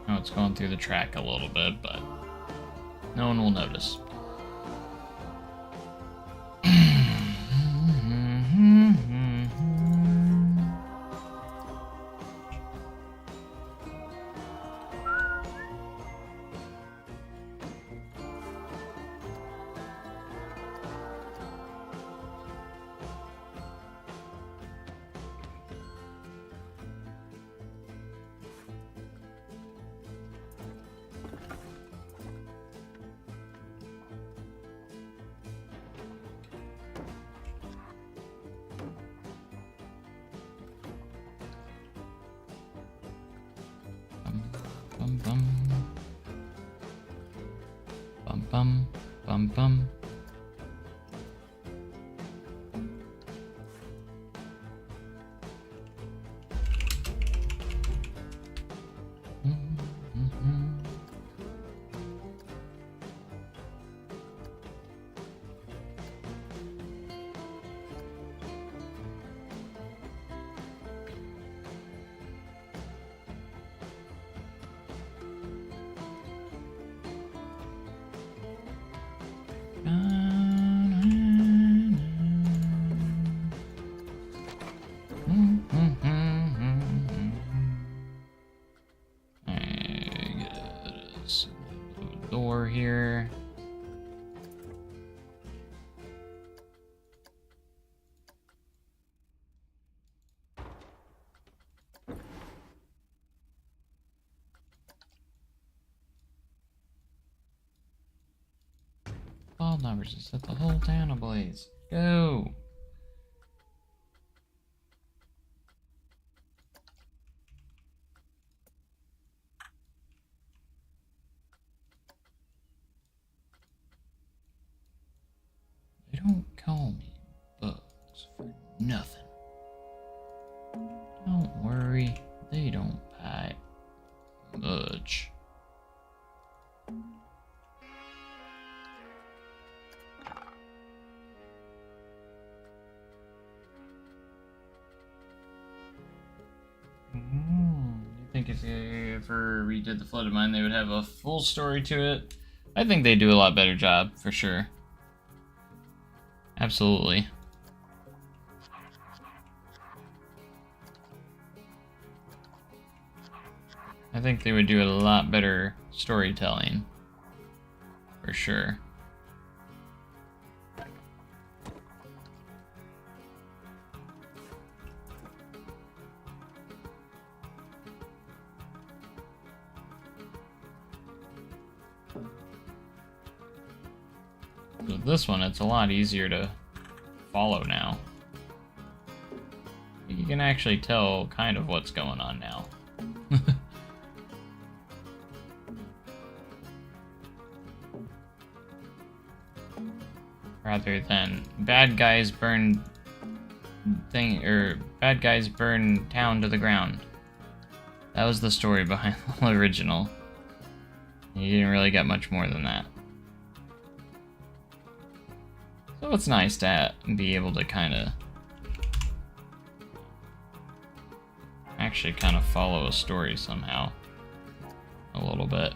Oh, it's going through the track a little bit, but no one will notice. Bum bum. Bum bum. Bum bum. this door here. Ball numbers to set the whole town ablaze. Go! They don't call me Bugs for nothing. Don't worry, they don't bite much. You think if they ever redid the Flooded Mine, they would have a full story to it? I think they do a lot better job, for sure. Absolutely. I think they would do a lot better storytelling, for sure. With this one, it's a lot easier to follow now. You can actually tell kind of what's going on now. Rather than bad guys burn bad guys burn town to the ground. That was the story behind the original. You didn't really get much more than that. So it's nice to be able to actually kind of follow a story somehow. A little bit.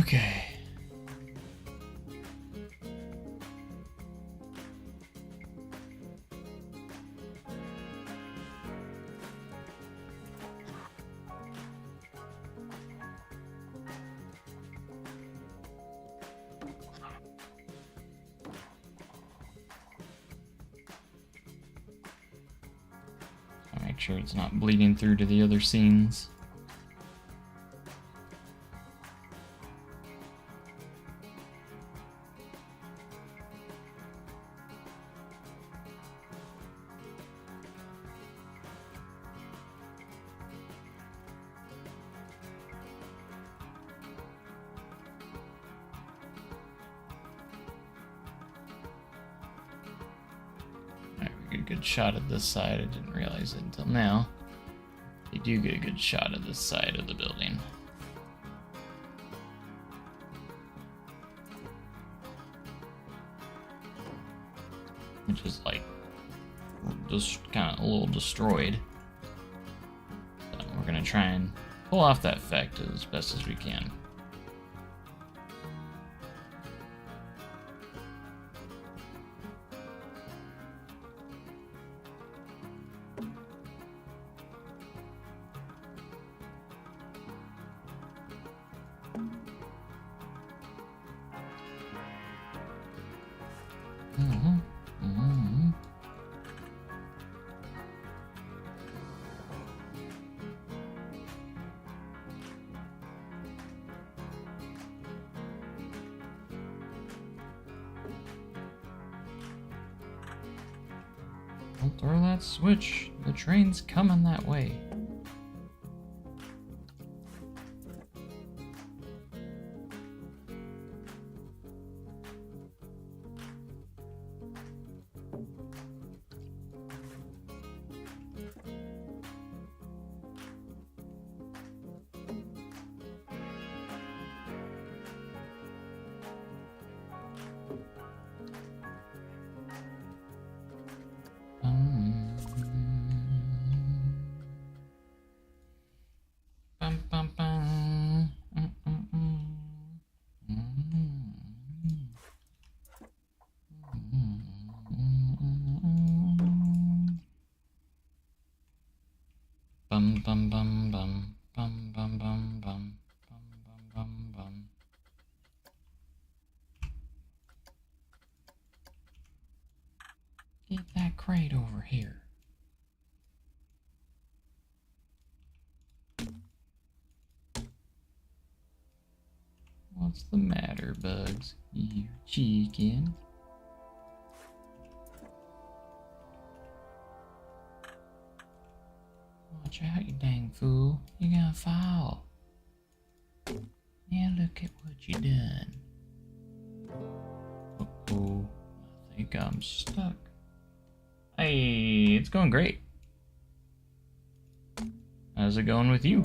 Okay. I'll make sure it's not bleeding through to the other scenes. A good shot of this side. I didn't realize it until now. You do get a good shot of this side of the building. Which is like just kind of a little destroyed. So we're gonna try and pull off that effect as best as we can. Don't throw that switch. The train's coming that way. Bum, bum, bum. Mm, mm, mm. Mm, mm. Bum bum bum bum bum bum bum bum bum bum bum bum. Get that crate over here. What's the matter, Bugs? You chicken. Watch out, you dang fool. You're gonna fall. Yeah, look at what you done. Uh-oh. I think I'm stuck. Hey, it's going great. How's it going with you?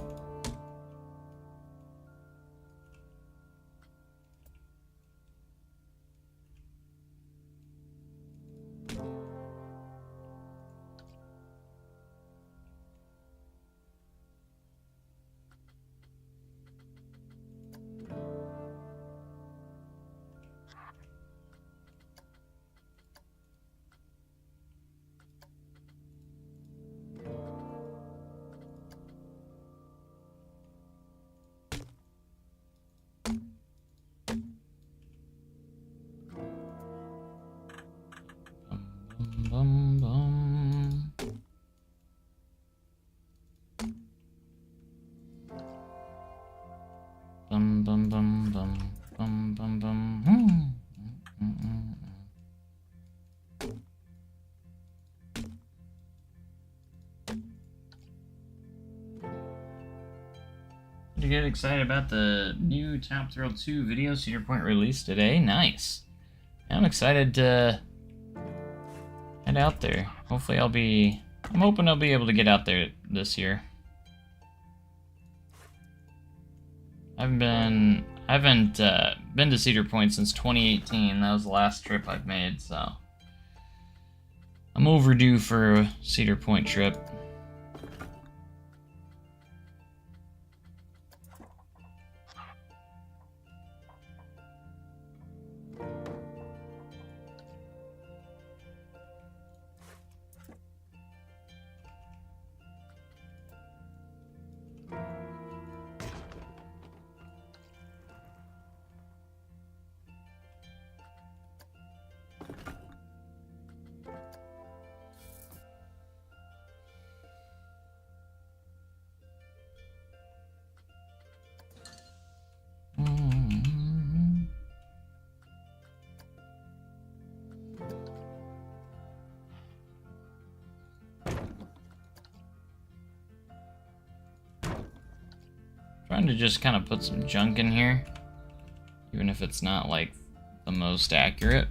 Bum, bum, bum. Bum, bum, bum, bum, bum, bum, bum. Did you get excited about the new Top Thrill 2 video Cedar Point release today? Nice. I'm excited to head out there. Hopefully I'm hoping I'll be able to get out there this year. I haven't been to Cedar Point since 2018. That was the last trip I've made, so I'm overdue for a Cedar Point trip. Trying to just kind of put some junk in here, even if it's not like the most accurate.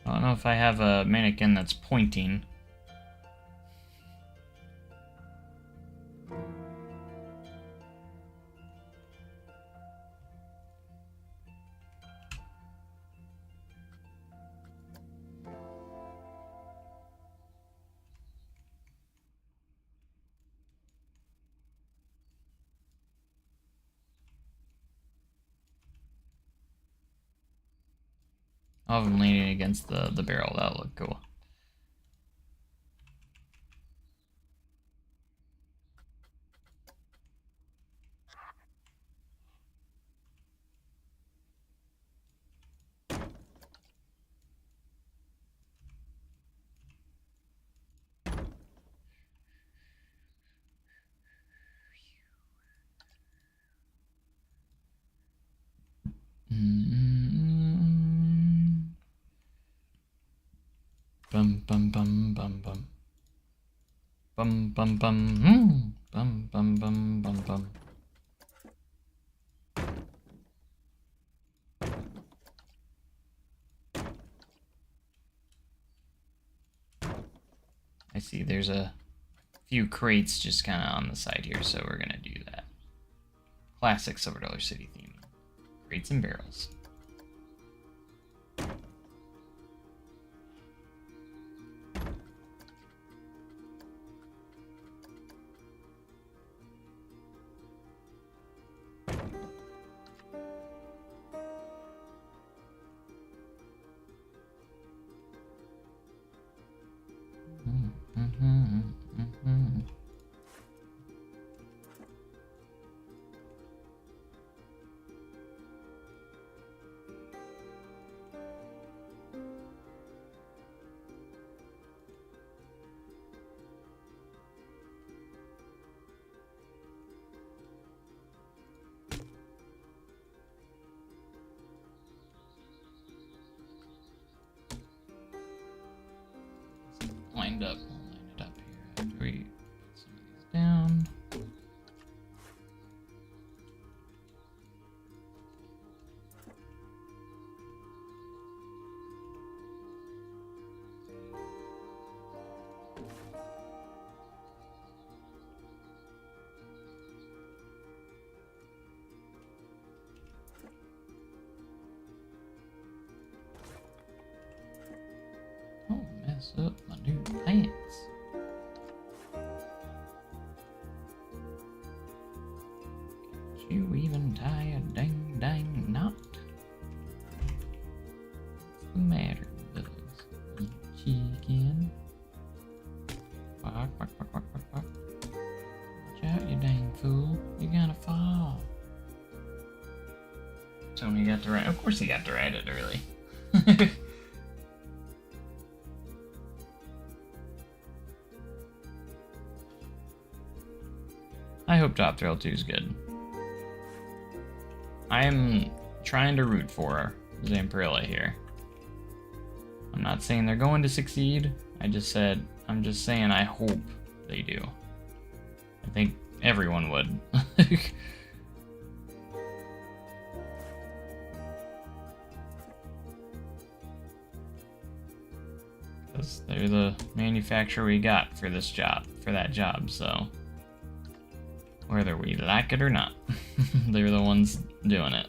I don't know if I have a mannequin that's pointing. I'll have him leaning against the barrel. That'll look cool. Bum bum bum bum bum. Bum bum bum. Bum bum bum bum bum. I see there's a few crates just kind of on the side here, so we're gonna do that. Classic Silver Dollar City theme. Crates and barrels. Lined up. We'll line it up here after we put some of these down. Don't mess up my new pants. Can't you even tie a dang knot? What's the matter, Buzz? You chicken? Quack, quack, quack, quack, quack, quack. Watch out, you dang fool. You're gonna fall. Tony got to ride. Of course he got to ride it early. I hope Top Thrill 2 is good. I am trying to root for Zamperilla here. I'm not saying they're going to succeed. I'm just saying I hope they do. I think everyone would. 'Cause they're the manufacturer we got for this job, for that job, so whether we like it or not, they're the ones doing it.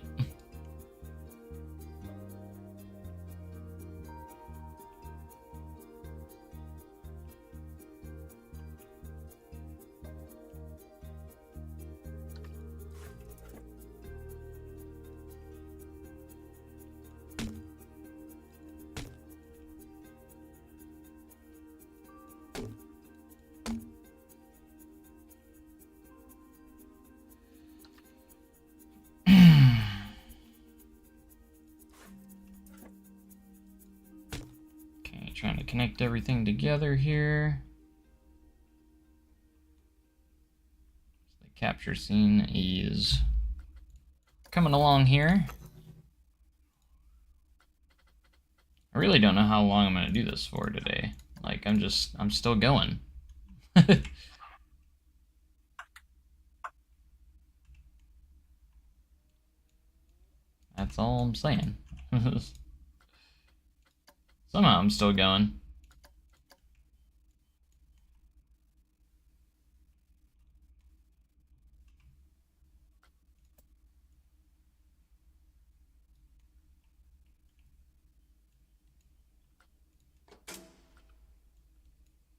Trying to connect everything together here. The capture scene is coming along here. I really don't know how long I'm going to do this for today. Like, I'm still going. That's all I'm saying. Somehow I'm still going.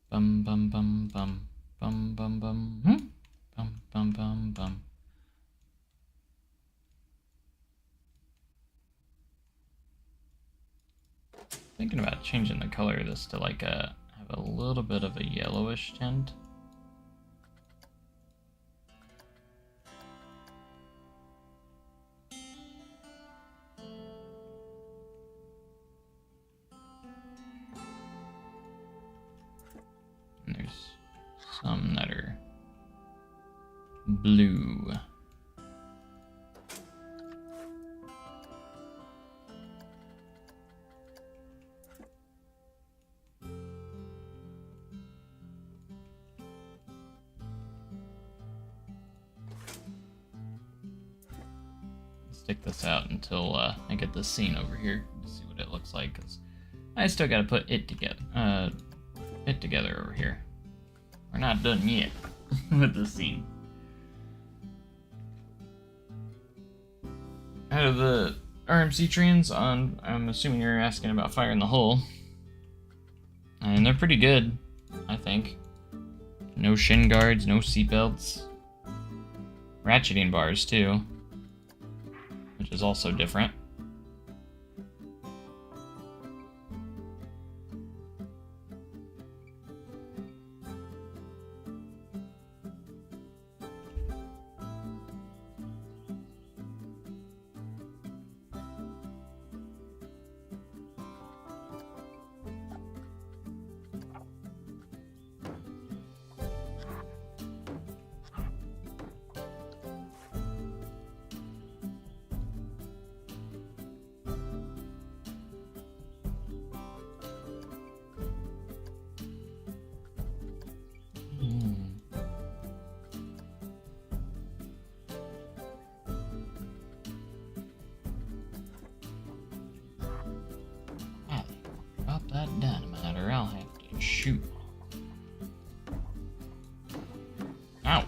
Bum bum bum bum bum bum bum bum bum bum bum. Thinking about changing the color of this to like have a little bit of a yellowish tint. And there's some that are blue. Stick this out until I get this scene over here to see what it looks like, 'cause I still gotta put it together. bit together over here. We're not done yet with this scene. Out of the RMC trains on, I'm assuming you're asking about Fire in the Hole. And they're pretty good, I think. No shin guards, no seatbelts. Ratcheting bars too, which is also different. Drop that dynamite or I'll have to shoot. Ow!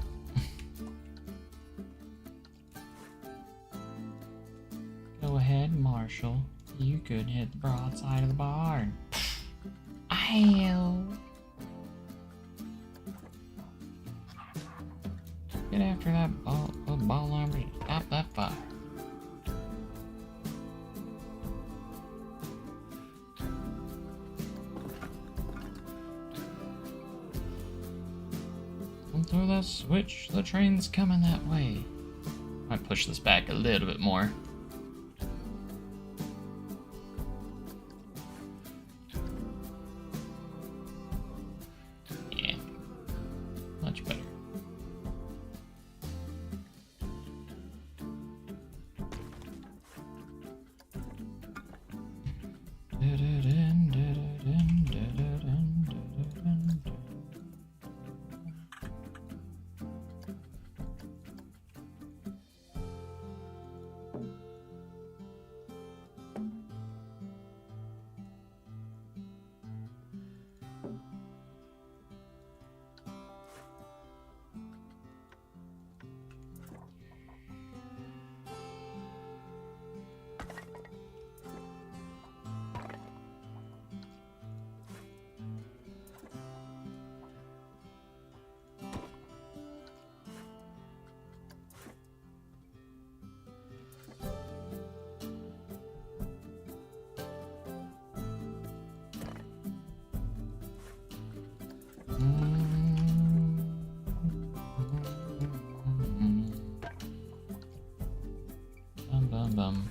Go ahead, Marshall. You could hit the broadside of the barn. Ow! Get after that ball armor and stop that fire. Don't throw that switch. The train's coming that way. Might push this back a little bit more. Yeah. Much better. Bum.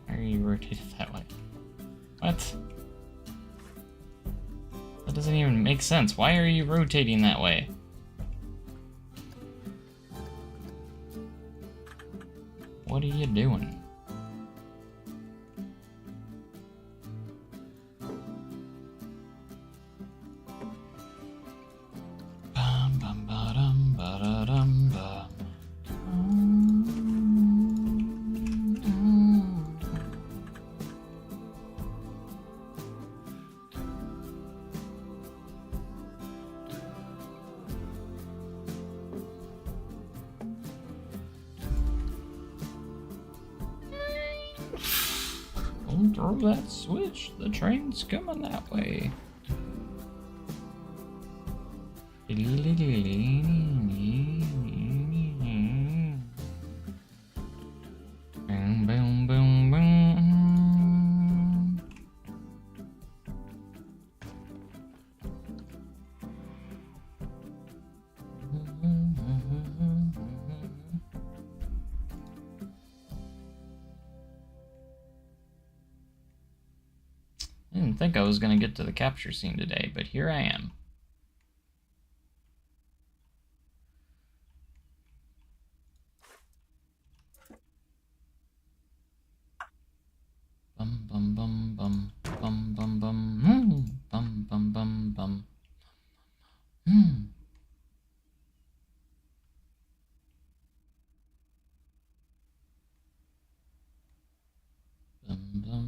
Why are you rotated that way? What? That doesn't even make sense. Why are you rotating that way? What are you doing? Don't throw that switch. The train's coming that way. Boom, boom, boom, boom. I didn't think I was going to get to the capture scene today, but here I am. Bum bum bum bum bum bum bum bum bum bum bum. Bum bum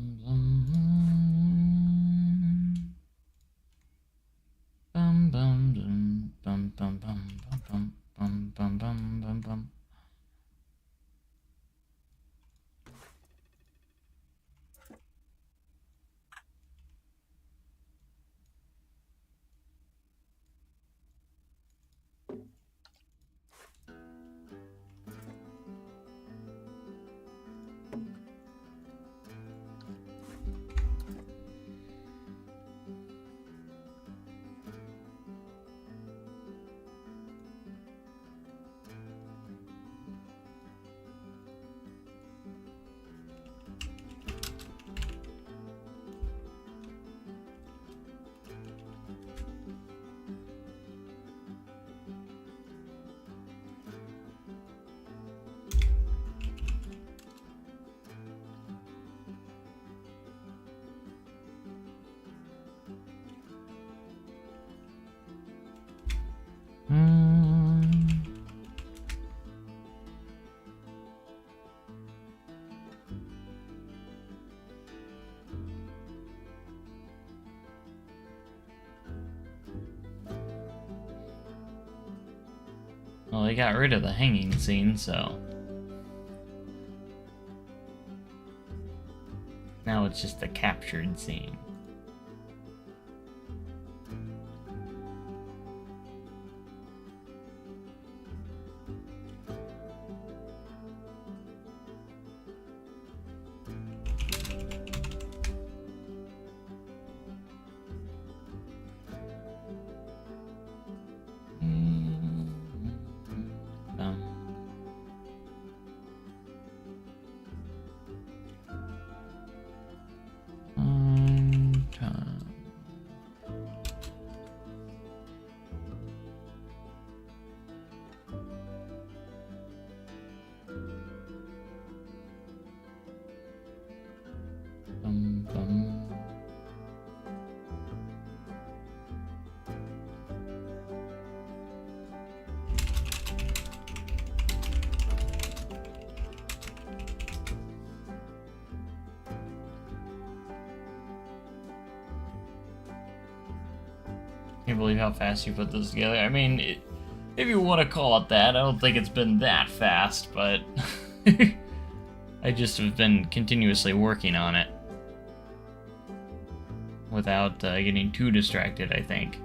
they got rid of the hanging scene, so now it's just a captured scene. Can't believe how fast you put this together. I mean, if you want to call it that, I don't think it's been that fast, but I just have been continuously working on it without getting too distracted, I think.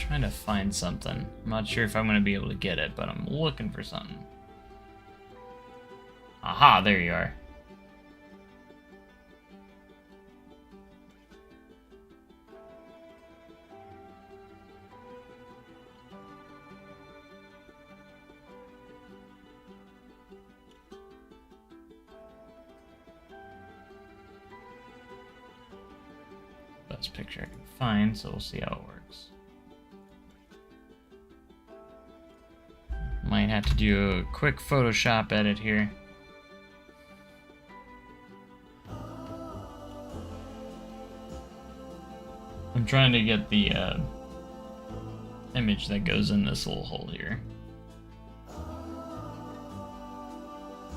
Trying to find something. I'm not sure if I'm going to be able to get it, but I'm looking for something. Aha, there you are. Best picture I can find, so we'll see how it works. Might have to do a quick Photoshop edit here. I'm trying to get the image that goes in this little hole here.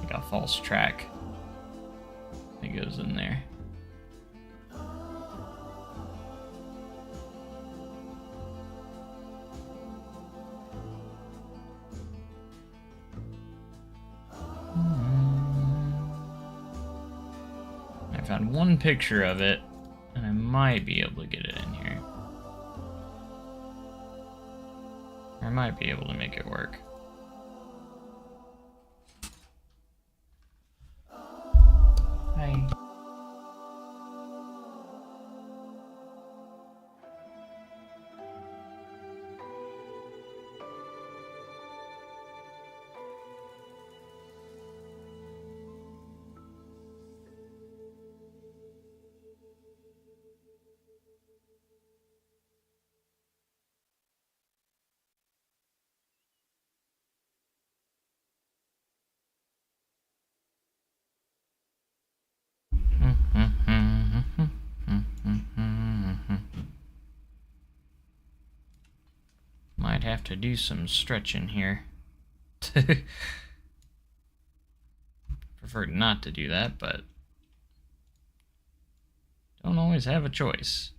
Like a false track that goes in there. I found one picture of it, and I might be able to get it in here. Or I might be able to make it work. Hi. Might have to do some stretching here. Prefer not to do that, but don't always have a choice.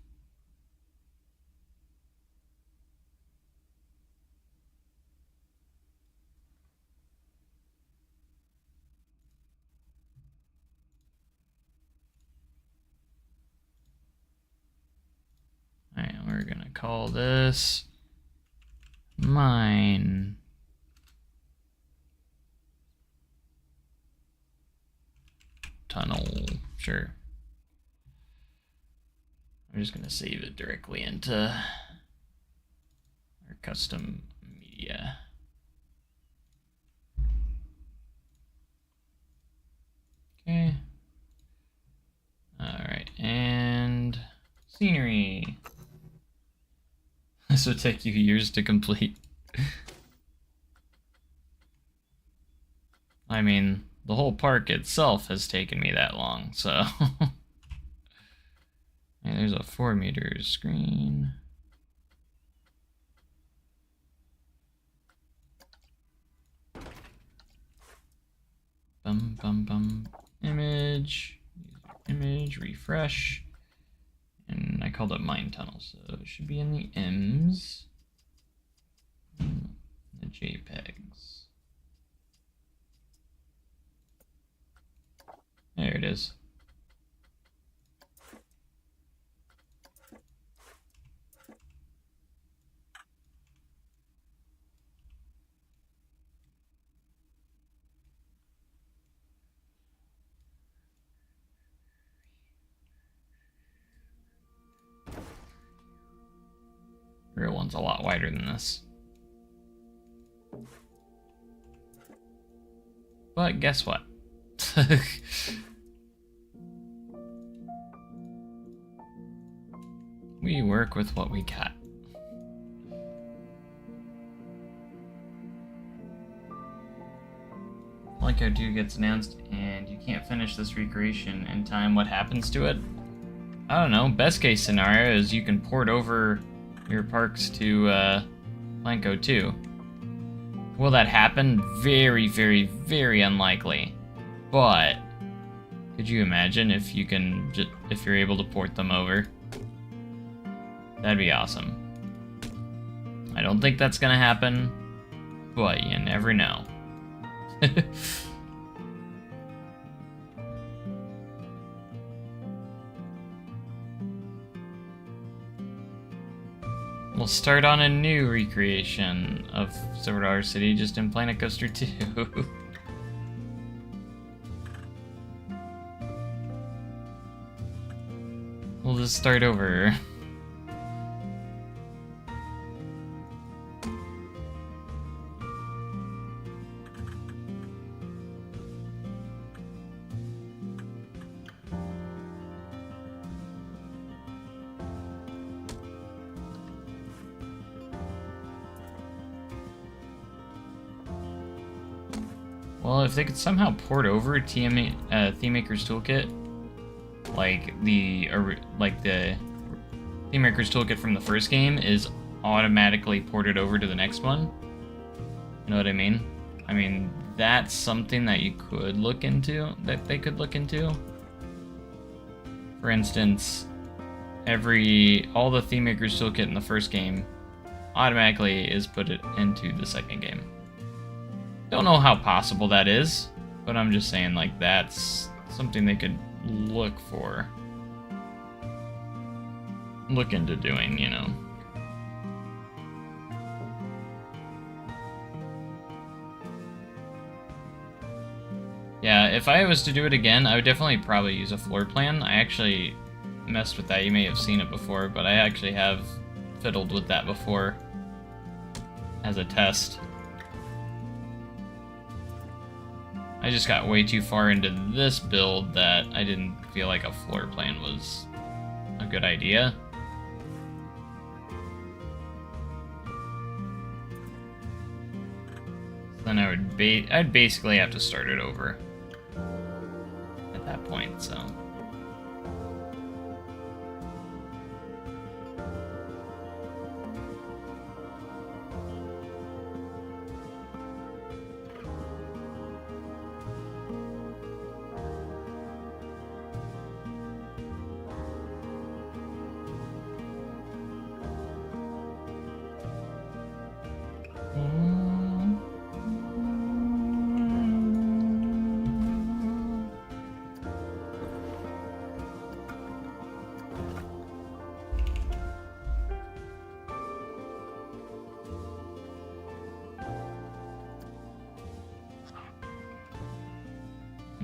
Alright, we're gonna call this mine. Tunnel, sure. I'm just gonna save it directly into our custom media. Okay. Alright, and scenery. This would take you years to complete. I mean, the whole park itself has taken me that long, so. And there's a 4 meter screen. Bum bum bum. Image. Image. Refresh. And I called it mine tunnel, so it should be in the M's. The JPEGs. There it is. The real one's a lot wider than this. But guess what? We work with what we got. Plinko 2 gets announced and you can't finish this recreation in time. What happens to it? I don't know. Best case scenario is you can port over your parks to Plinko 2. Will that happen? Very, very, very unlikely. But could you imagine if you can if you're able to port them over? That'd be awesome. I don't think that's gonna happen, but you never know. We'll start on a new recreation of Silver Dollar City, just in Planet Coaster 2. We'll just start over. Well, if they could somehow port over Theme Maker's Toolkit, like the Theme Maker's Toolkit from the first game is automatically ported over to the next one. You know what I mean? I mean, that's something that you could look into, that they could look into. For instance, all the Theme Maker's Toolkit in the first game automatically is put it into the second game. Don't know how possible that is, but I'm just saying, like, that's something they could look into doing, you know. Yeah, if I was to do it again, I would definitely probably use a floor plan. I actually messed with that. You may have seen it before, but I actually have fiddled with that before as a test. I just got way too far into this build that I didn't feel like a floor plan was a good idea. Then I'd basically have to start it over at that point, so.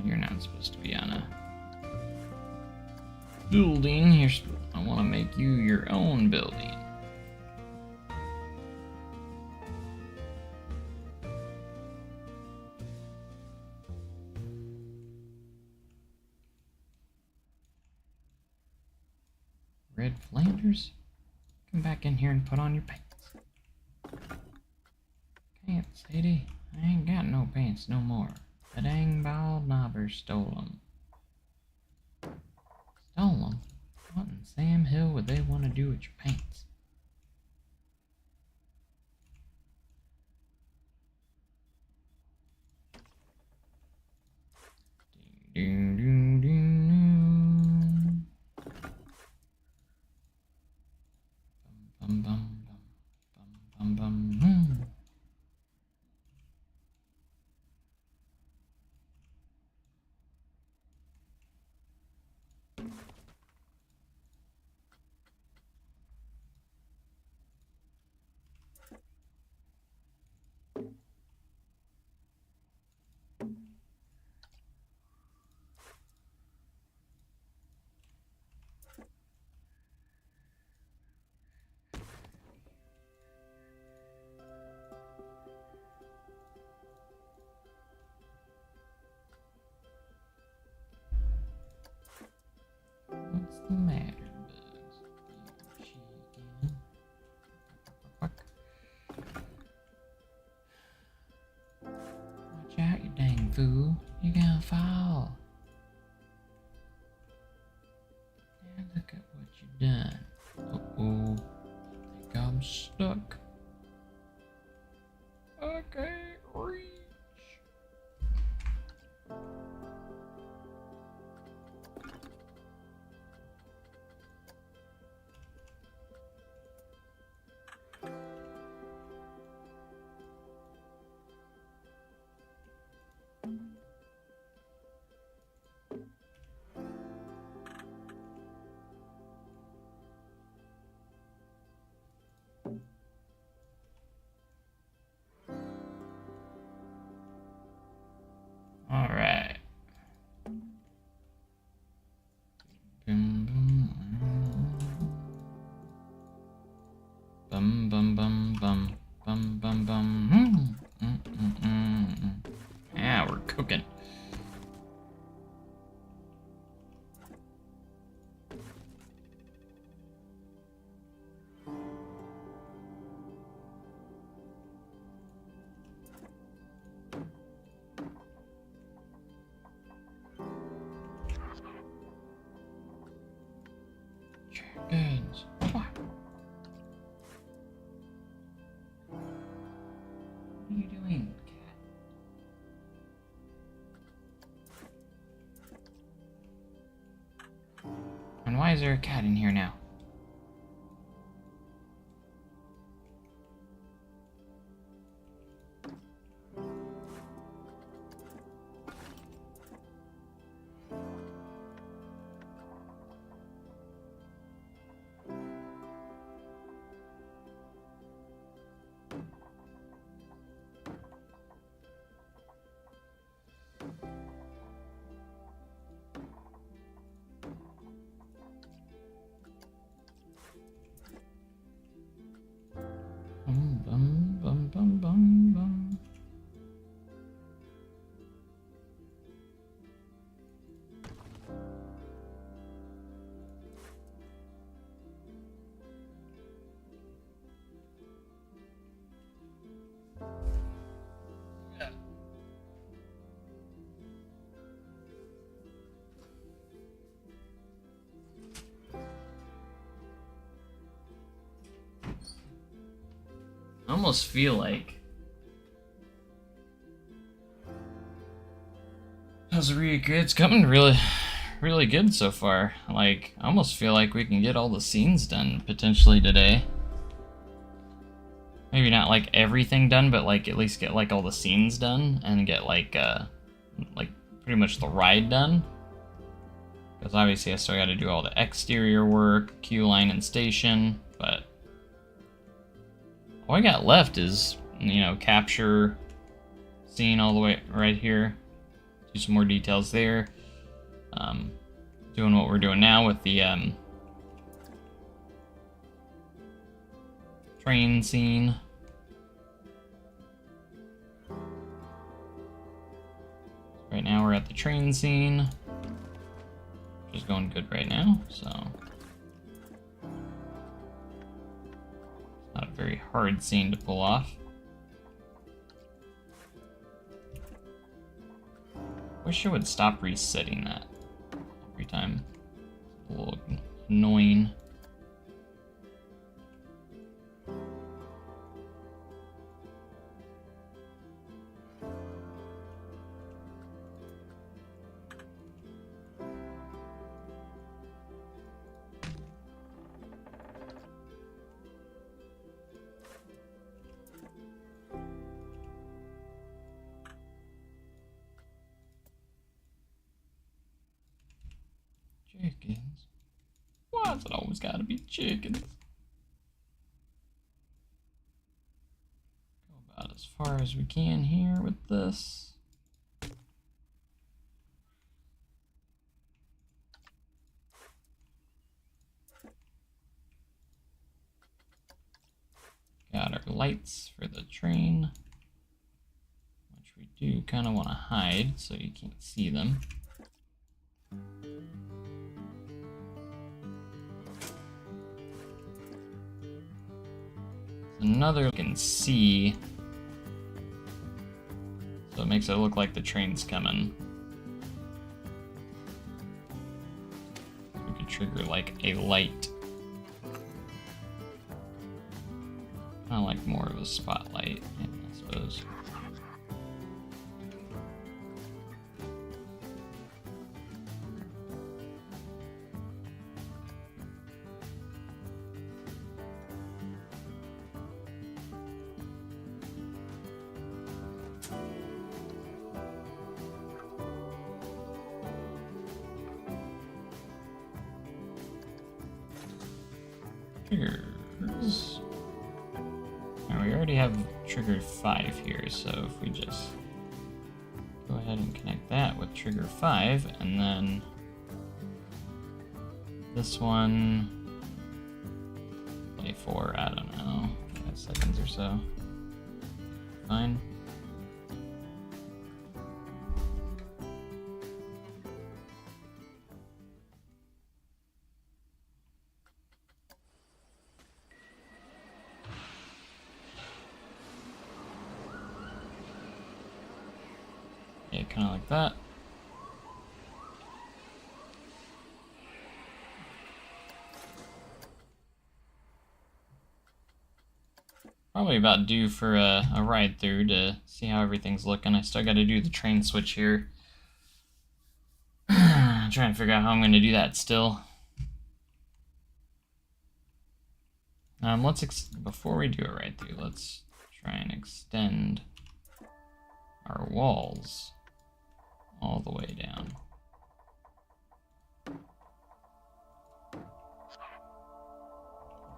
You're not supposed to be on a building. I want to make you your own building. Red Flanders? Come back in here and put on your pants. Pants, Sadie. I ain't got no pants no more. The dang bald knobbers stole them. Stole them? What in Sam Hill would they want to do with your pants? Kung Fu, you're gonna fall. And look at what you done. Uh-oh. I think I'm stuck. I can't reach. All right. Bum bum bum bum bum bum bum. Yeah, we're cooking. Chickens. What are you doing, cat? And why is there a cat in here now? Bum bum bum bum bum bum. I almost feel like it's coming really good so far. Like, I almost feel like we can get all the scenes done potentially today. Maybe not like everything done, but like at least get like all the scenes done and get like pretty much the ride done. Because obviously I still got to do all the exterior work, queue line and station, but all I got left is, you know, capture scene all the way right here. Do some more details there. Doing what we're doing now with the train scene. Right now we're at the train scene, which is going good right now, so not a very hard scene to pull off. Wish I would stop resetting that every time. It's a little annoying. Chickens? Why's it always gotta be chickens? Go about as far as we can here with this. Got our lights for the train, which we do kind of want to hide so you can't see them. Another you can see So it makes it look like the train's coming. We could trigger like a light. Kind of like more of a spotlight, I suppose. Triggers. Now we already have trigger 5 here, so if we just go ahead and connect that with trigger 5, and then this one play for, I don't know, 5 seconds or so. Fine. Yeah, kind of like that. Probably about due for a ride through to see how everything's looking. I still got to do the train switch here. I'm trying to figure out how I'm going to do that still. Before we do a ride through, let's try and extend our walls all the way down.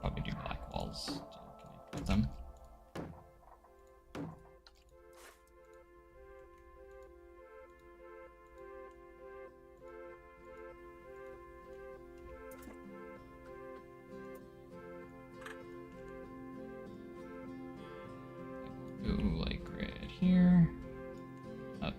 Probably do black walls to connect with them. Go like right here. Up.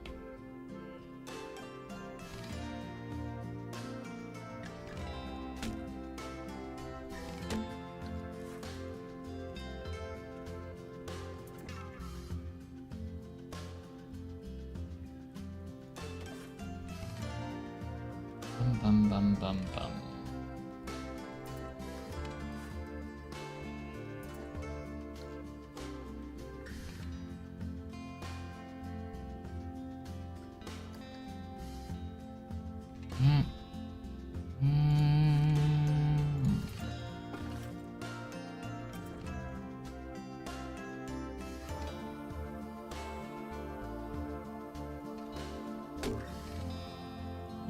Bum bum bum bum bum.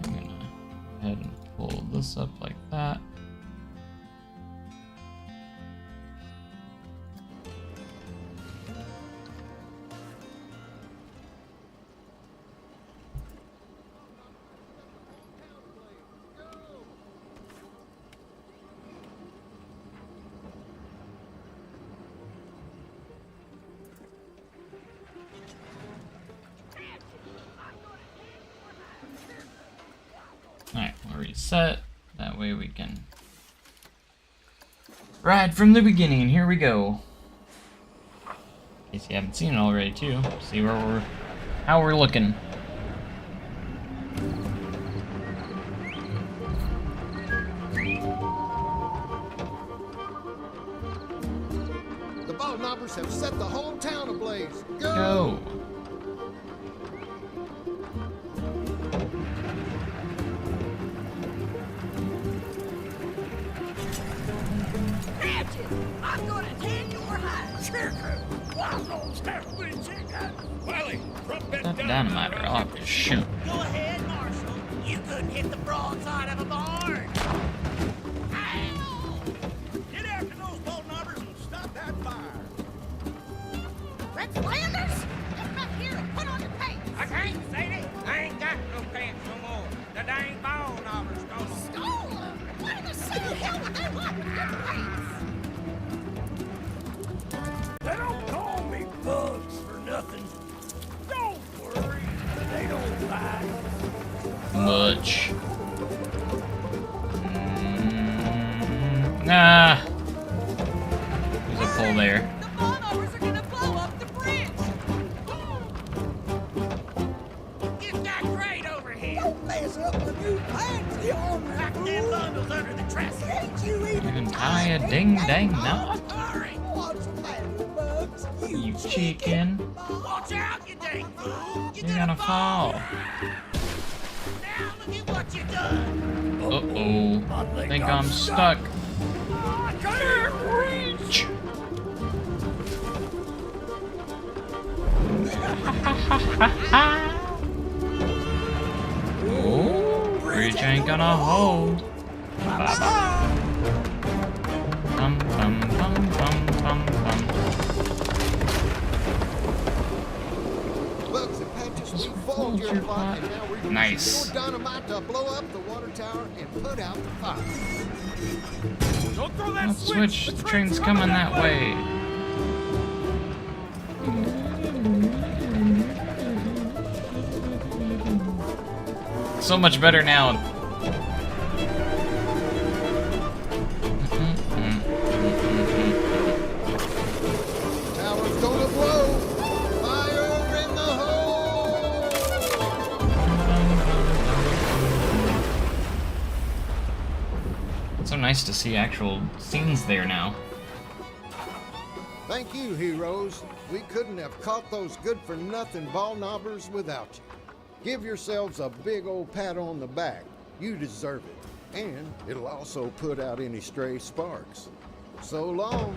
I'm gonna go ahead and pull this up like that. Alright, we'll reset. That way we can ride from the beginning. Here we go. In case you haven't seen it already, too. See where how we're looking. The ball knobbers have set the whole town ablaze. Go! Go. Ratchet, I'm gonna tan your hide. Scarecrow! Wild old snap with chicken! Wiley, drop that That dynamite or I'll have to shoot. Go ahead, Marshal. You couldn't hit the broadside of a barn. Ow! Get after those ball knobbers and stop that fire! Rex Landers, get back here and put on your pants. I can't, Sadie. I ain't got no pants no more. The dang ball knobbers stole them. Stolen? What in the city hell would they want with your pants? They don't call me Bugs for nothing. Don't worry, they don't bite. Much. Nah. There's a pull there. The ball knobbers are gonna blow up the bridge. mess up a new fancy on me, Pack them fool. bundles under the traffic. Can't you even can tie a ding-dang knot. Hurry! What's the matter, Bugs? You chicken. Watch out, you dang fool! You're gonna fall. Now look at what you done. Uh-oh. Think I'm stuck. I can't reach. Oh, bridge ain't gonna hold. Bye-bye. Bum, bum, bum, bum, bum, bum. Bugs and Patches, we foiled your plot, and now we're using Nice. your dynamite to blow up the water tower and put out the fire. Don't throw that Let's switch. The train's coming that way. So much better now. Tower's gonna blow. Fire in the hole. It's so nice to see actual scenes there now. Thank you, heroes. We couldn't have caught those good-for-nothing ball knobbers without you. Give yourselves a big old pat on the back. You deserve it. And it'll also put out any stray sparks. So long.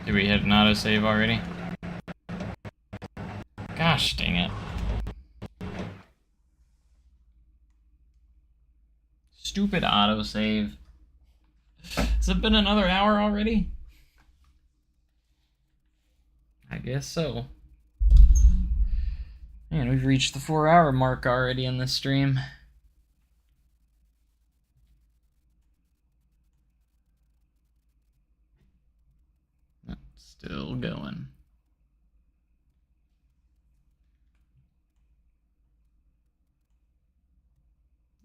Did we hit an autosave already? Gosh dang it. Stupid autosave. Has it been another hour already? I guess so. Man, we've reached the 4-hour mark already in this stream. Still going.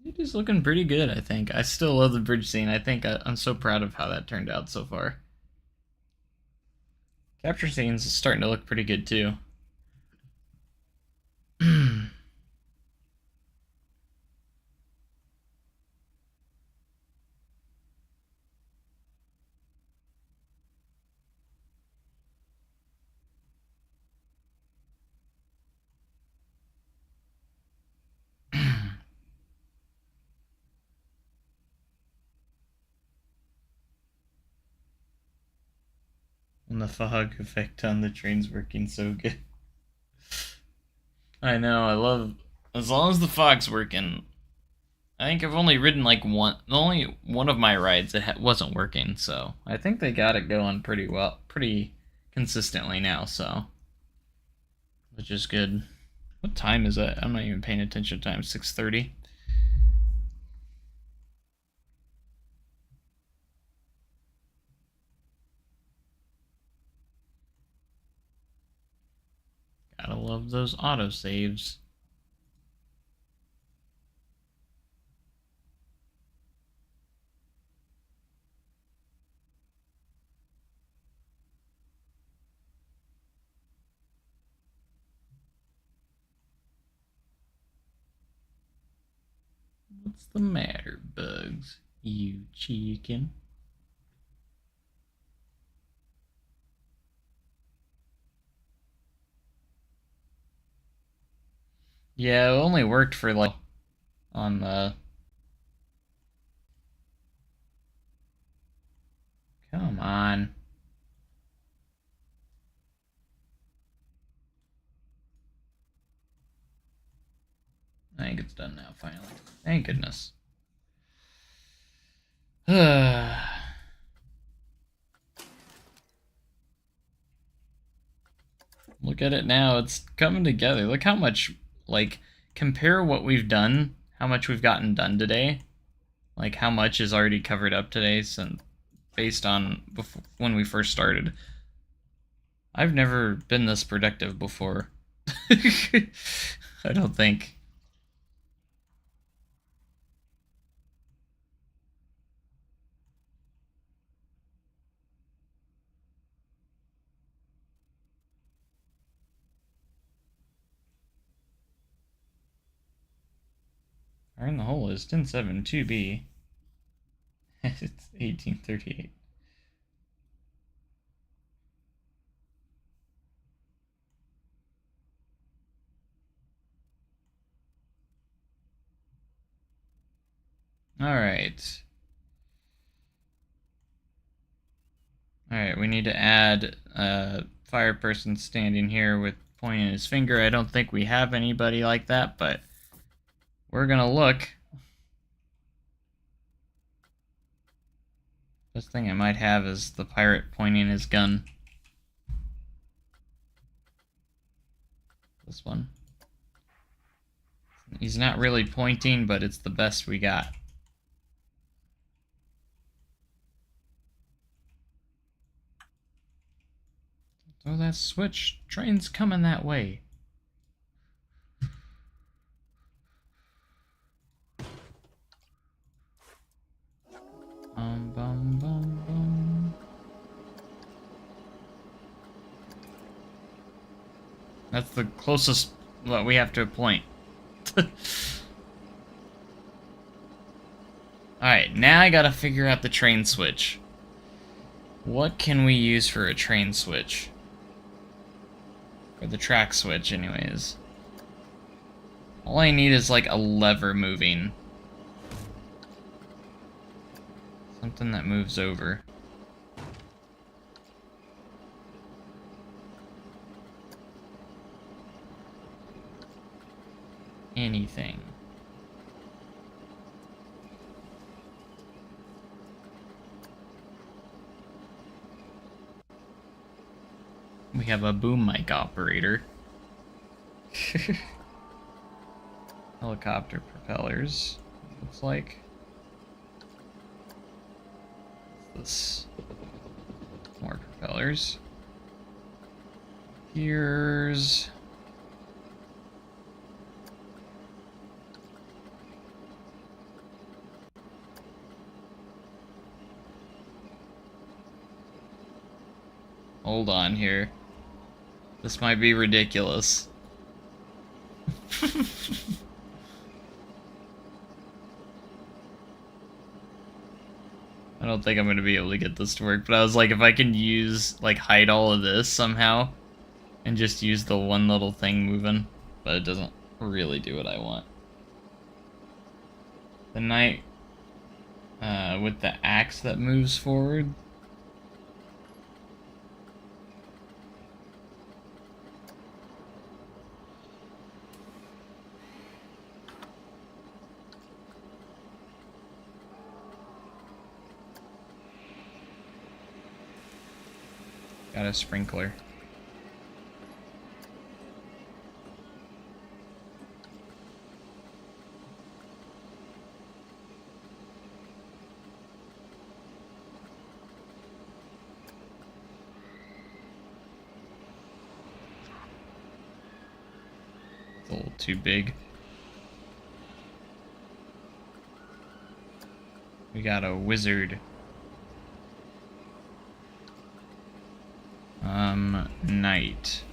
It is looking pretty good, I think. I still love the bridge scene. I think I'm so proud of how that turned out so far. Capture scenes is starting to look pretty good too. And the fog effect on the train's working so good. I know, I love... As long as the fog's working... I think I've only ridden like only one of my rides that wasn't working, so... I think they got it going pretty well, pretty consistently now, so... Which is good. What time is it? I'm not even paying attention to time. 6:30? Gotta love those autosaves. What's the matter, Bugs? You chicken? Yeah, it only worked for like on the... Come on. I think it's done now, finally. Thank goodness. Look at it now, it's coming together. Look how much, like, compare what we've done, how much we've gotten done today. Like, how much is already covered up today, since, based on when we first started. I've never been this productive before. I don't think. Fire in the hole is 10-7 2B. It's 1838. Alright. Alright, we need to add a fire person standing here with pointing his finger. I don't think we have anybody like that, but we're gonna look. Best thing I might have is the pirate pointing his gun. This one. He's not really pointing, but it's the best we got. Oh, that switch. Train's coming that way. Bum, bum, bum. That's the closest what we have to a point. Alright, now I gotta figure out the train switch. What can we use for a train switch? Or the track switch, anyways. All I need is like a lever moving. Something that moves over. Anything. We have a boom mic operator. Helicopter propellers, looks like. What's this? More propellers. Gears. Hold on here. This might be ridiculous. I don't think I'm gonna be able to get this to work, but I was like, if I can use, like, hide all of this somehow, and just use the one little thing moving, but it doesn't really do what I want. The knight, with the axe that moves forward. Got a sprinkler. It's a little too big. We got a wizard. Knight.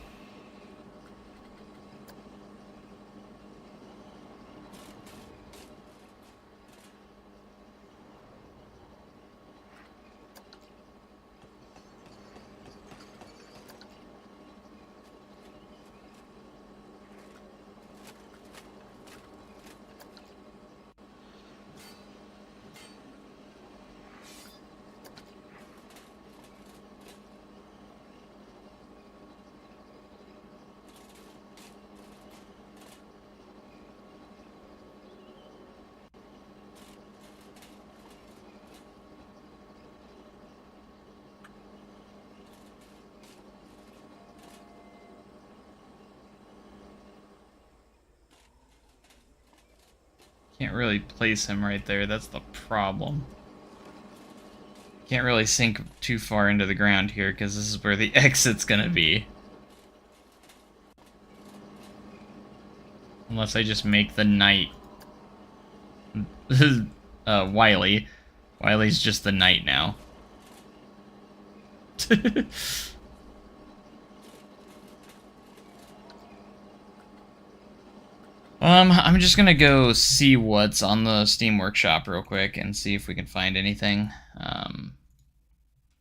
Can't really place him right there, that's the problem. Can't really sink too far into the ground here, because this is where the exit's gonna be. Unless I just make the knight... Wily. Wily's just the knight now. I'm just gonna go see what's on the Steam Workshop real quick and see if we can find anything.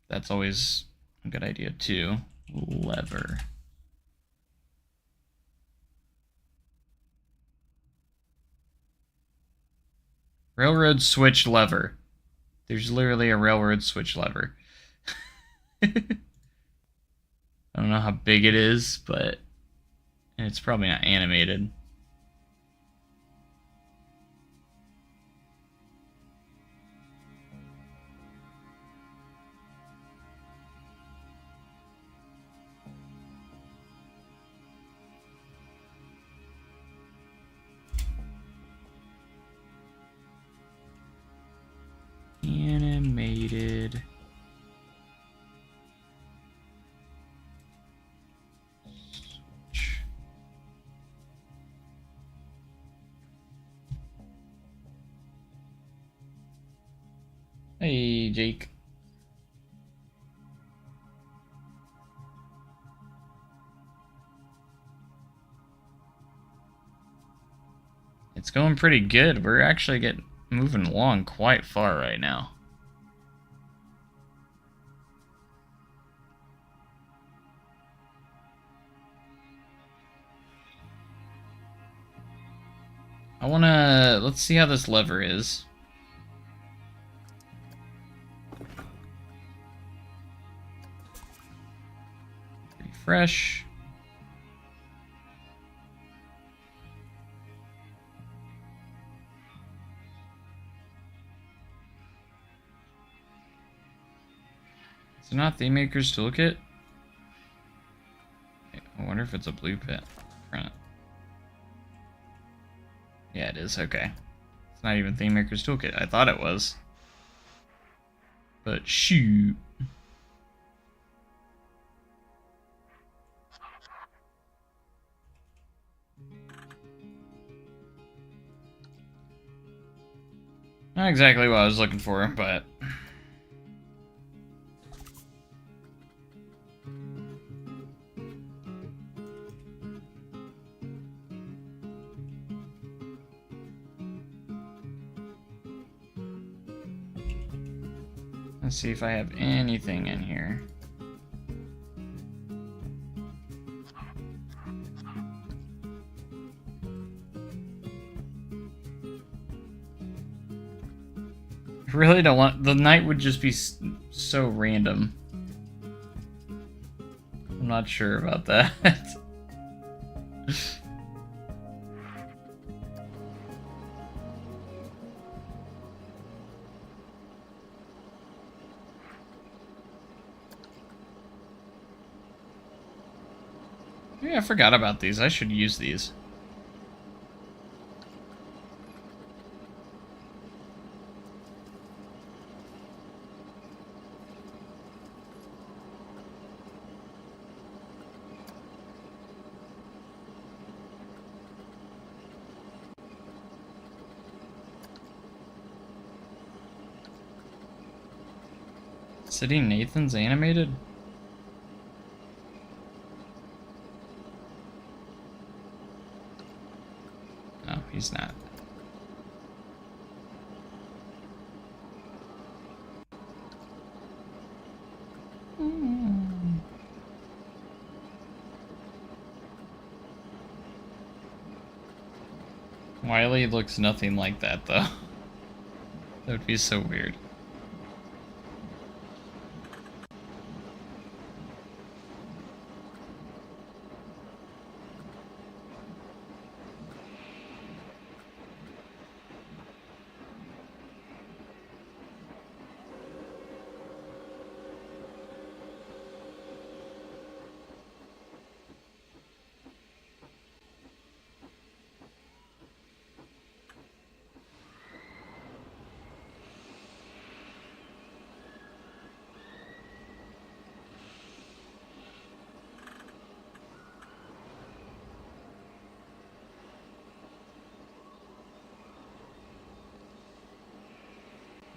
That's always a good idea too. Lever. Railroad switch lever. There's literally a railroad switch lever. I don't know how big it is, but it's probably not animated. Animated. Switch. Hey, Jake. It's going pretty good. We're actually moving along quite far right now. Let's see how this lever is. Refresh. Is it not Theme Maker's Toolkit? I wonder if it's a blueprint. Yeah, it is. Okay. It's not even Theme Maker's Toolkit. I thought it was. But shoot. Not exactly what I was looking for, but... Let's see if I have anything in here. I really don't want... The night would just be so random. I'm not sure about that. Yeah, I forgot about these. I should use these. City Nathan's animated? No, he's not. Wiley looks nothing like that, though. That would be so weird.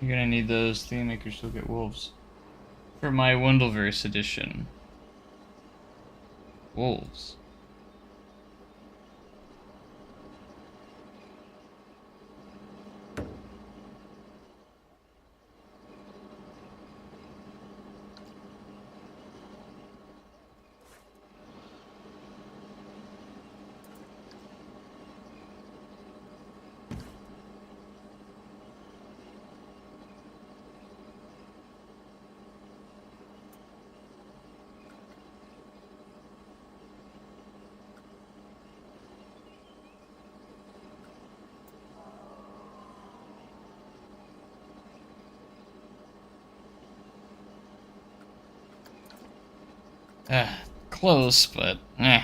You're gonna need those Theme Makers to get wolves. For my Wendleverse edition. Wolves. Close, but eh.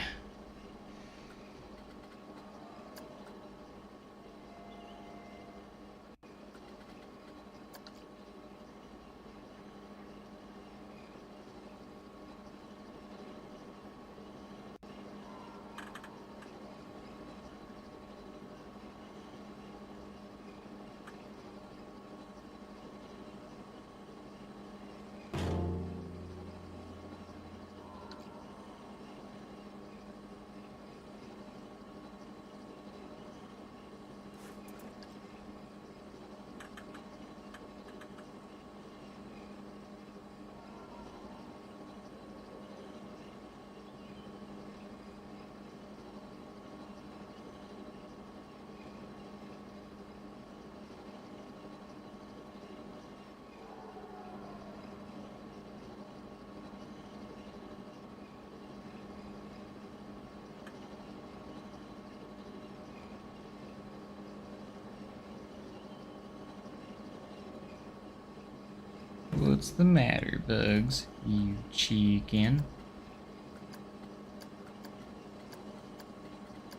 What's the matter, Bugs? You chicken?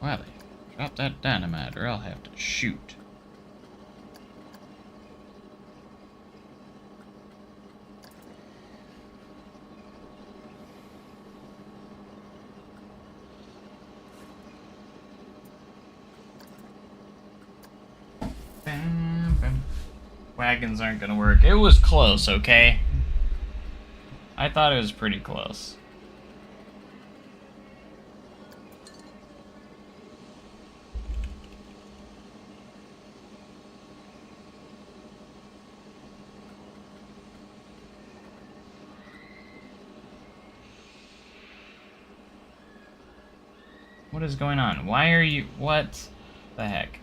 Wiley, drop that dynamite or I'll have to shoot. Bam, bam. Wagons aren't gonna work. It was close, okay? I thought it was pretty close. What is going on? Why are you... What the heck?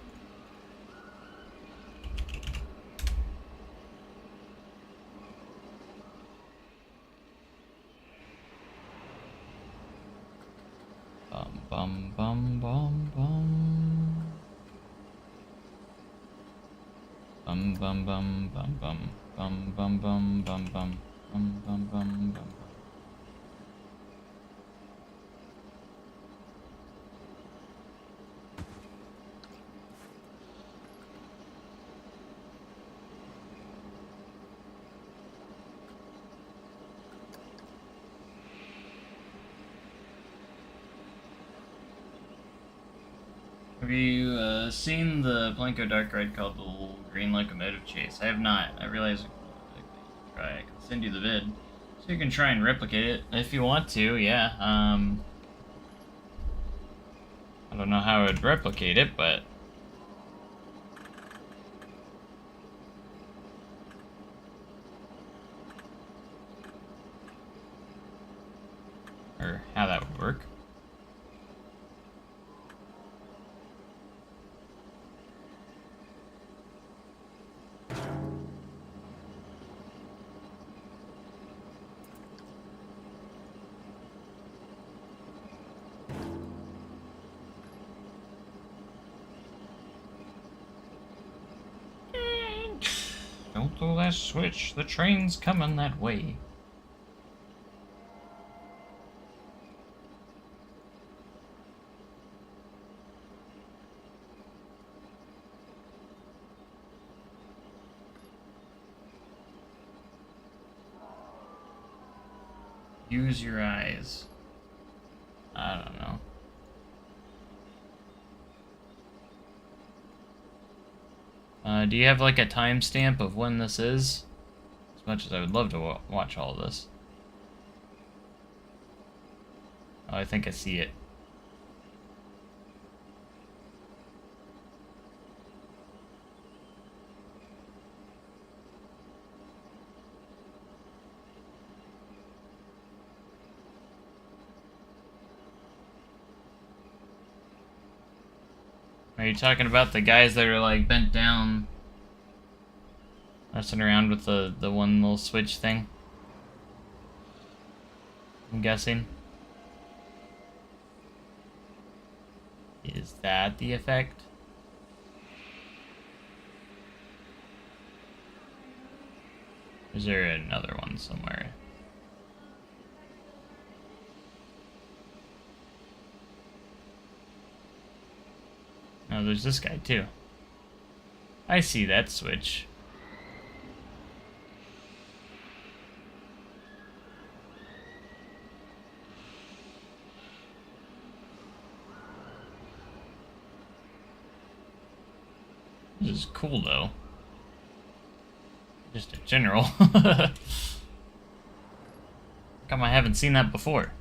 Bum bum bum bum. Bum bum bum bum bum bum bum bum bum bum bum bum bum bum. Have you seen the Blanco Dark Ride called the Little Green Locomotive Chase? I have not. I realize I can send you the vid. So you can try and replicate it if you want to, yeah. I don't know how I would replicate it, but... or how that would work. Don't throw that switch. The train's coming that way. Use your eyes. I don't know. Do you have like a timestamp of when this is? As much as I would love to watch all of this. Oh, I think I see it. Are you talking about the guys that are like bent down, messing around with the one little switch thing? I'm guessing. Is that the effect? Is there another one somewhere? Oh, there's this guy too. I see that switch. This is cool though. Just in general. How come I haven't seen that before?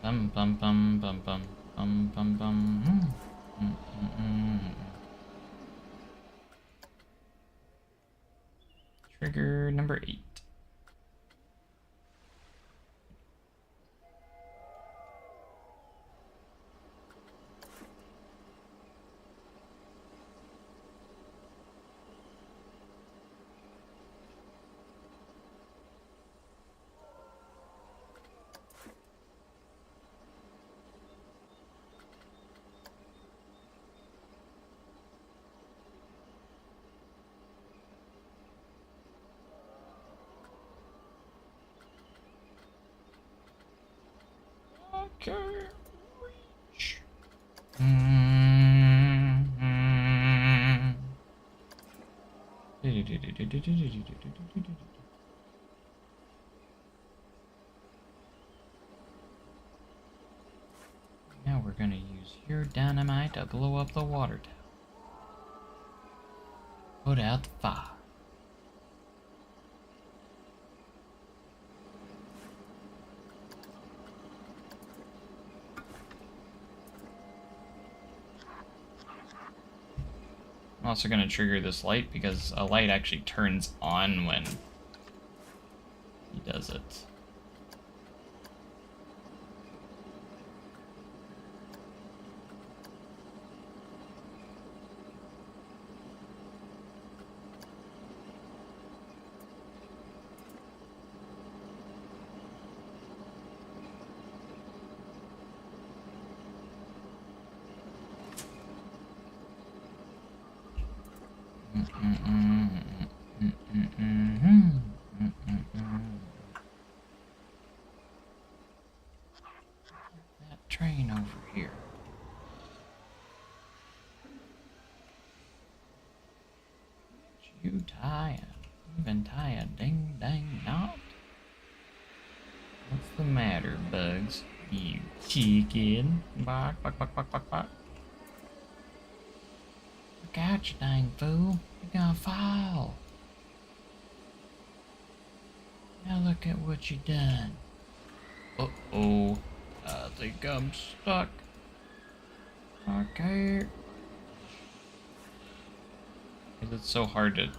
Bum bum bum bum bum bum bum bum. Trigger number 8. Okay. Reach. Now we're gonna use your dynamite to blow up the water tower. Put out the fire. I'm also going to trigger this light because a light actually turns on when he does it. That train over here. You tie a, even tie a ding dang knot. What's the matter, Bugs? You chicken. Bark, bark, bark, bark, bark, bark. Look out, you dang fool. You're gonna fall. Now look at what you done. Uh-oh. I think I'm stuck. Okay. It's so hard to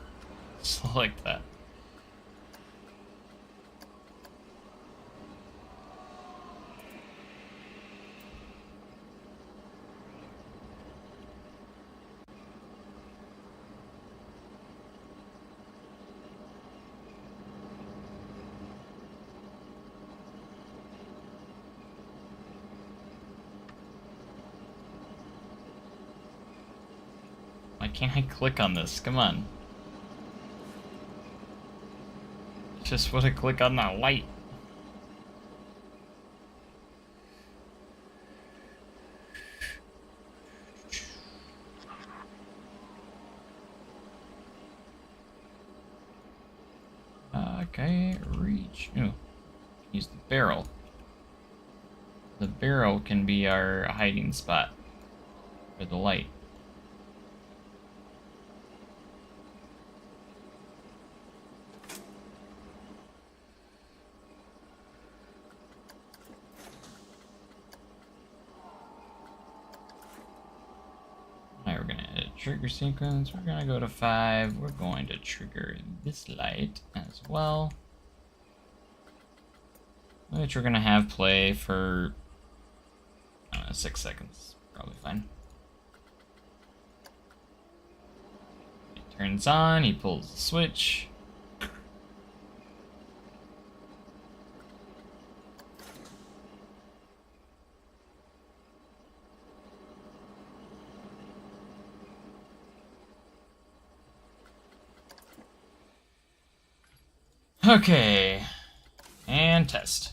select that. Why can't I click on this? Come on. Just want to click on that light. Okay, reach. Ooh, use the barrel. The barrel can be our hiding spot for the light. Alright, we're gonna edit trigger sequence. We're gonna go to 5. We're going to trigger this light as well, which we're gonna have play for 6 seconds. Probably fine. It turns on, he pulls the switch. Okay. And test.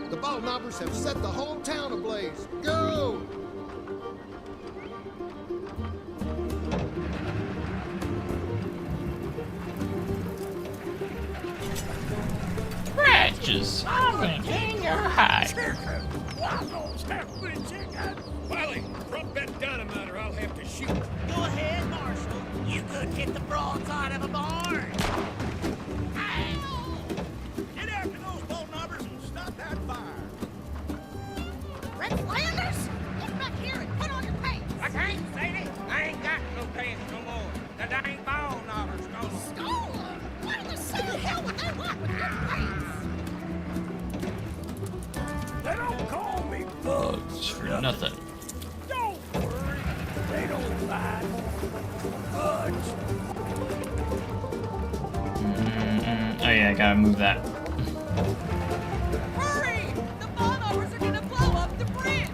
The ball knobbers have set the whole town ablaze. Go! Scratches. In your hide. Wiley, drop that dynamite or I'll have to shoot. Go ahead, Marshal. You could hit the broadside of a barn. Ow! Get after those bolt knobbers and stop that fire. Rex Landers, get back here and put on your pants. I can't, Sadie. I ain't got no pants no more. The dang ball knobbers stole 'em. Stolen? What in the hell would they want with your pants? They don't call me Bugs For nothing. Don't worry. They don't bite. Bugs. Oh yeah, I gotta move that. Hurry! The bombers are gonna blow up the bridge!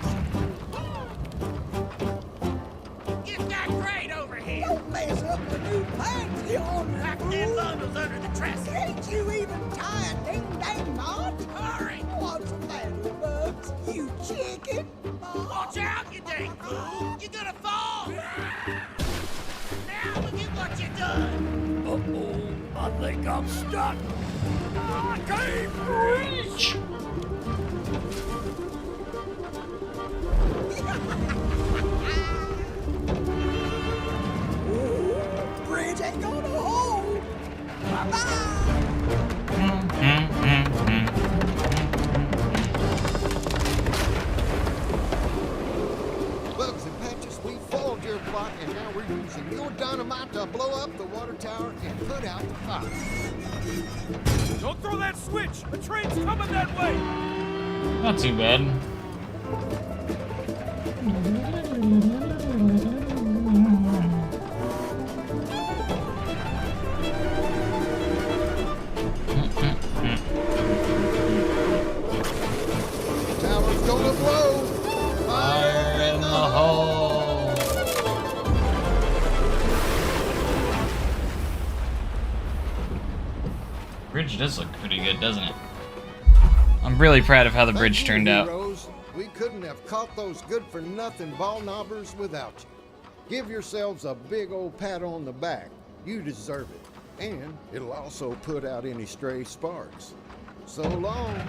Get that crate over here. Don't mess up the new plans here on the Pack them bundles under the trestle. Can't you even tie a ding-dang knot? Hurry. What's the matter, Bugs? You chicken? Watch out, you dang fool. You're gonna fall. Now look at what you done. Uh-oh. I think I'm stuck. I can't reach. Bridge ain't gonna hold. Bye-bye. Bugs and Patches, we foiled your plot, and now we're using your dynamite to blow up the water tower and put out the fire. Don't throw that switch. The train's coming that way. Not too bad. The tower's gonna blow. Fire in the hole. Bridge does look pretty good, doesn't it? I'm really proud of how the bridge Thank you, turned out. heroes. We couldn't have caught those good-for-nothing ball knobbers without you. Give yourselves a big old pat on the back. You deserve it. And it'll also put out any stray sparks. So long.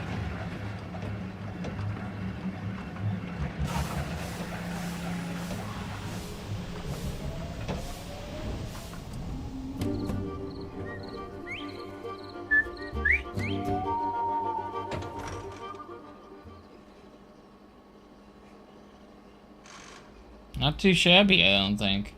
Not too shabby, I don't think.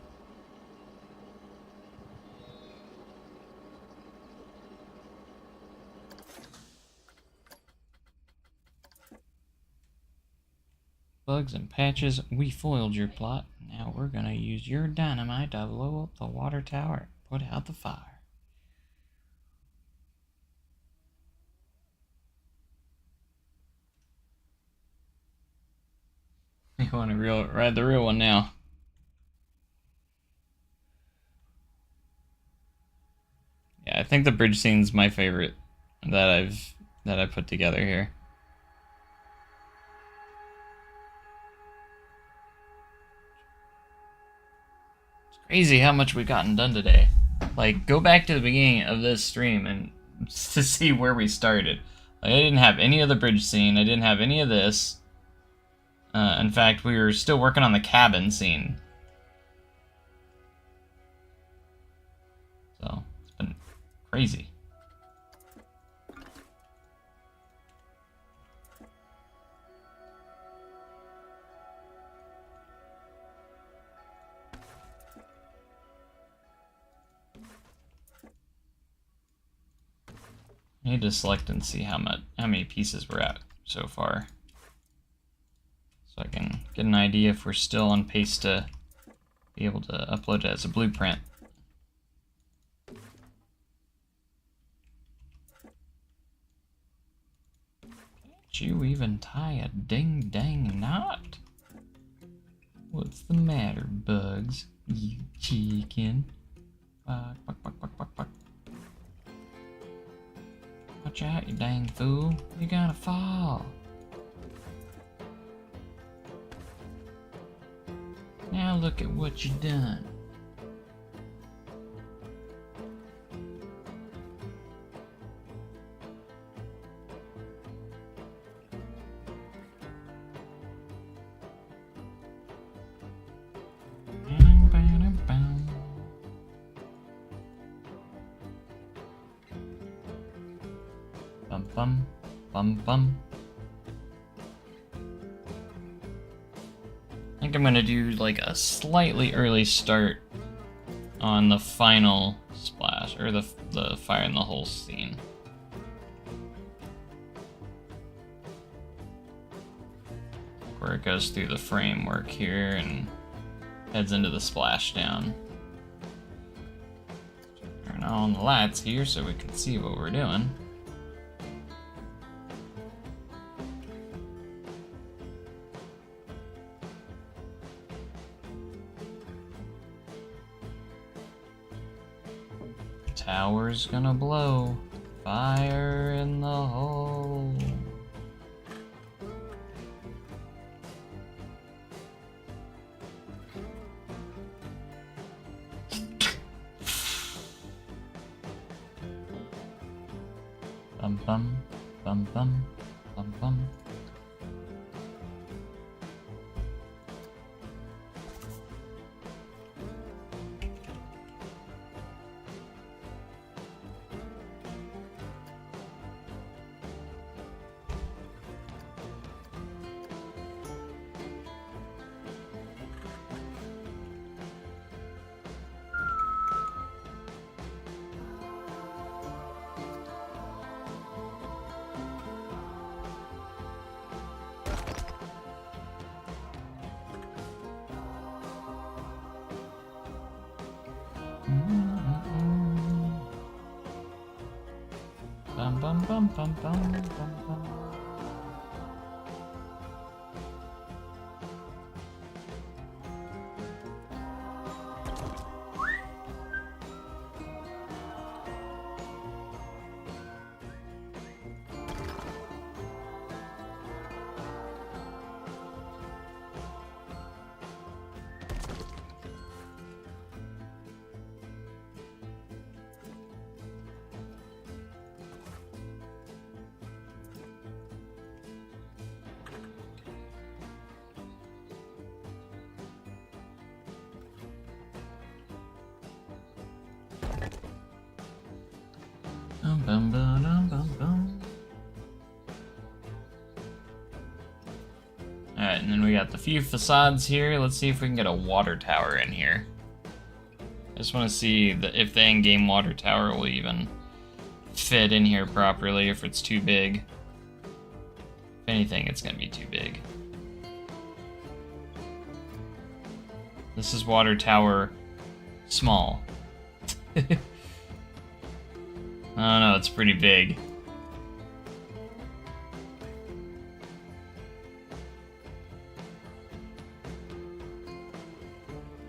Bugs and Patches, we foiled your plot. Now we're gonna use your dynamite to blow up the water tower. Put out the fire. You want to ride the real one now. Yeah, I think the bridge scene's my favorite that I put together here. It's crazy how much we've gotten done today. Like, go back to the beginning of this stream and to see where we started. Like, I didn't have any of the bridge scene. I didn't have any of this. In fact, we were still working on the cabin scene. So, it's been crazy. I need to select and see how many pieces we're at so far. So I can get an idea if we're still on pace to be able to upload it as a blueprint. Can't you even tie a ding-dang knot? What's the matter, Bugs? You chicken. Buck, buck, buck, buck, buck, buck. Watch out, you dang fool. You're gonna fall. Now look at what you done. Bum bum bum bum. I think I'm gonna do like a slightly early start on the final splash, or the fire in the hole scene. Where it goes through the framework here and heads into the splashdown. Turn on the lights here so we can see what we're doing. Tower's gonna blow. Fire in the hole. Bum bum, bum bum, bum bum. Bum bum bum bum bum bum bum. Bum, bum, bum, bum. Alright, and then we got the few facades here. Let's see if we can get a water tower in here. I just want to see if the in-game water tower will even fit in here properly, if it's too big. If anything, it's going to be too big. This is water tower small. Oh no, it's pretty big.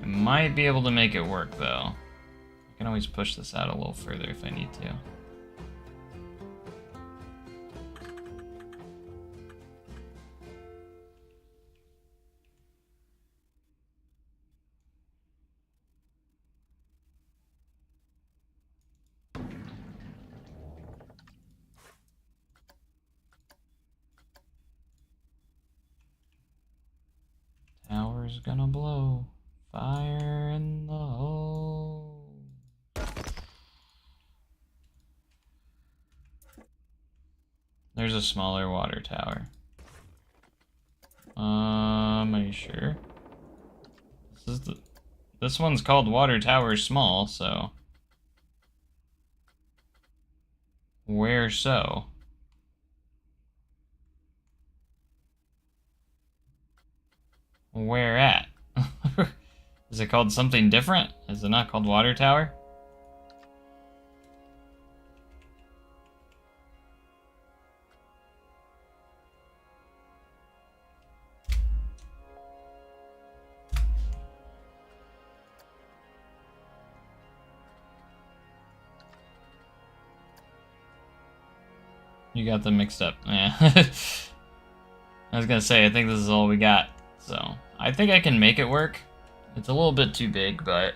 I might be able to make it work though. I can always push this out a little further if I need to. Tower's gonna blow. Fire in the hole. There's a smaller water tower. Are you sure? This one's called Water Tower Small, so. Where so? Where at? Is it called something different? Is it not called Water Tower? You got them mixed up. Yeah. I was gonna say, I think this is all we got. So, I think I can make it work. It's a little bit too big, but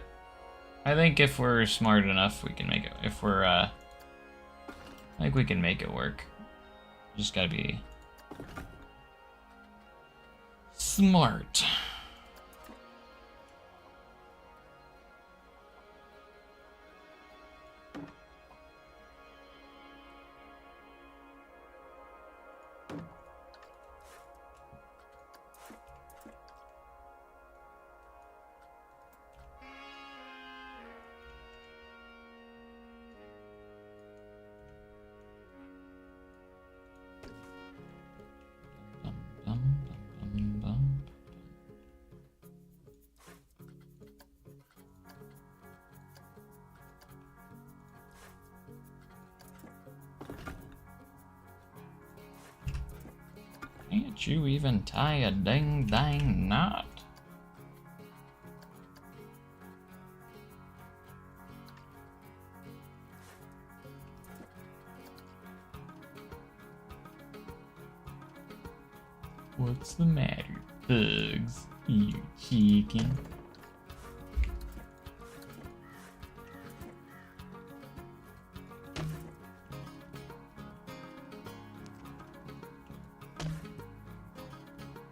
I think if we're smart enough, we can make it. If we're, I think we can make it work. Just gotta be smart. Can't you even tie a dang knot? What's the matter, Bugs? You chicken?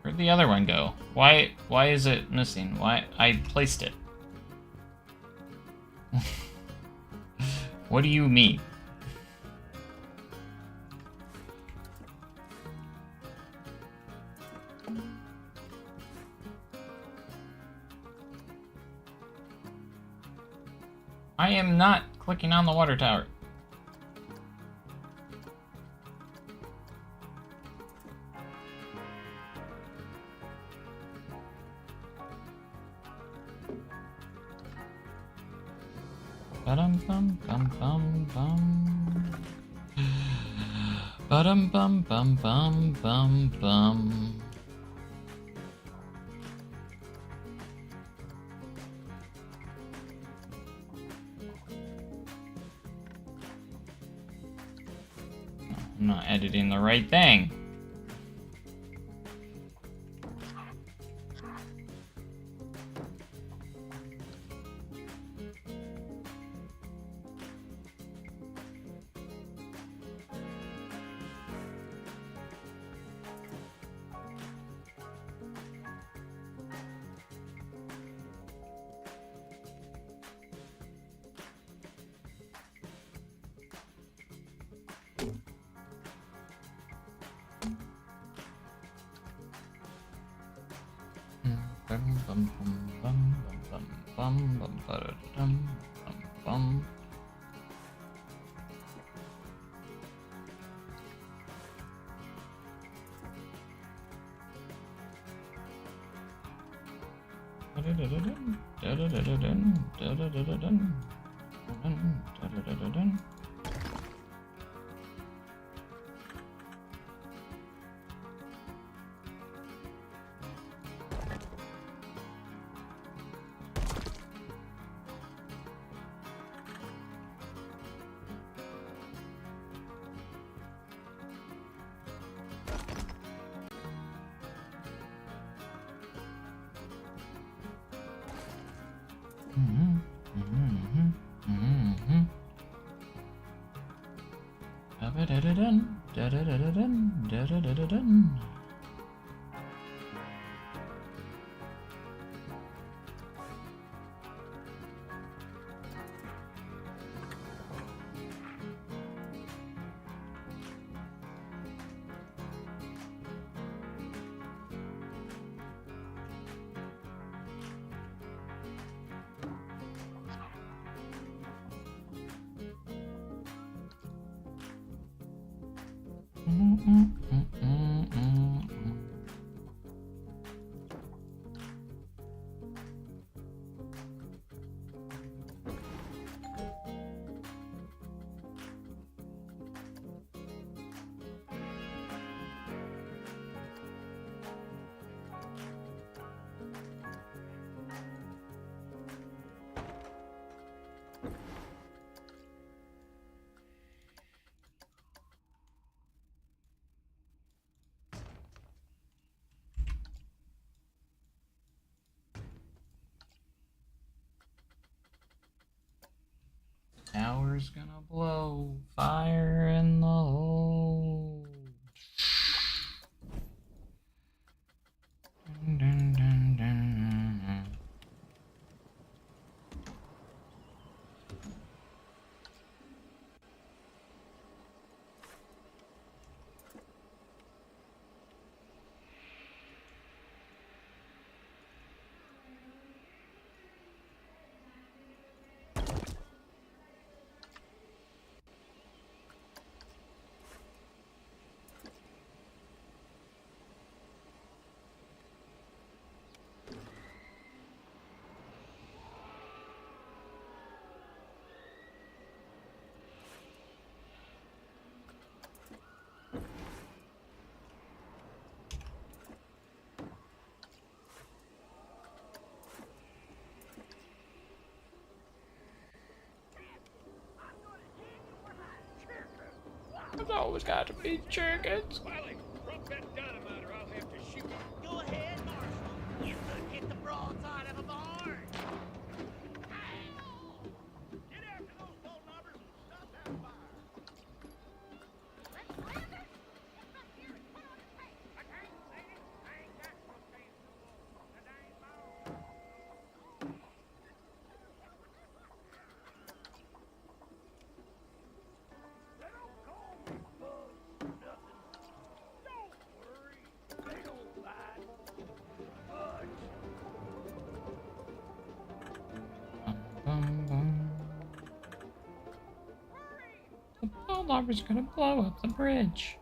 Where'd the other one go? Why is it missing? Why? I placed it. What do you mean? I am not clicking on the water tower. Ba-dum bum bum bum bum. Ba-dum bum bum bum bum bum. I'm not editing the right thing. Bum bum bum bum bum bum bum ba-da-dum, bum bum. Da-da-da-da-dun, da-da-da-da-dun, da-da-da-da-dun, da-da-da-da-dun. Da-da-da-da-dun, da-da-da-da-dun, da-da-da-da-dun. lobber's gonna blow. Fire in the hole. Dun, dun, dun, dun. It's always got to be chickens. Wiley, drop that dynamite or I'll have to shoot you. Go ahead, Marshal. You could hit the broadside of a barn. Get after those ball knobbers and stop that fire. Rex Landers, get back here and put on the tape. I can't, lady. I ain't got no pants no more. The dang bone. They don't call me Buzz for nothing. Don't worry, they don't bite much. Bum, bum. The ball lobber's gonna blow up the bridge.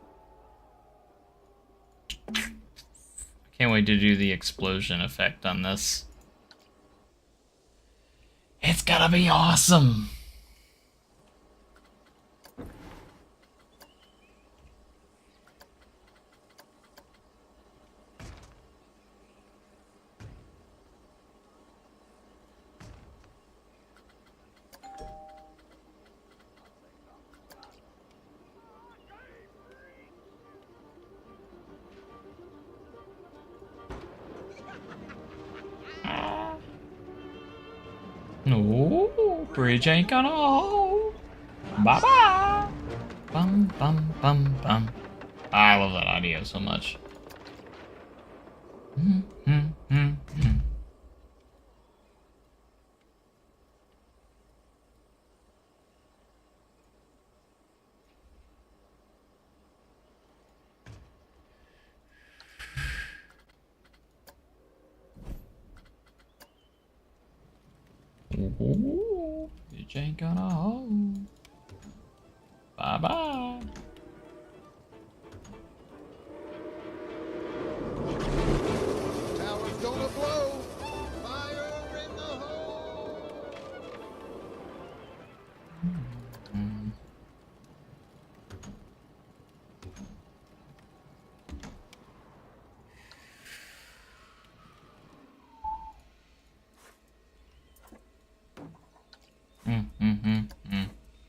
I can't wait to do the explosion effect on this. It's gonna be awesome. No, bridge ain't gonna hold. Bye bye. Bum bum bum bum. I love that audio so much. Ooh, it ain't gonna hold. Bye bye. Tower's gonna blow. Fire in the hole.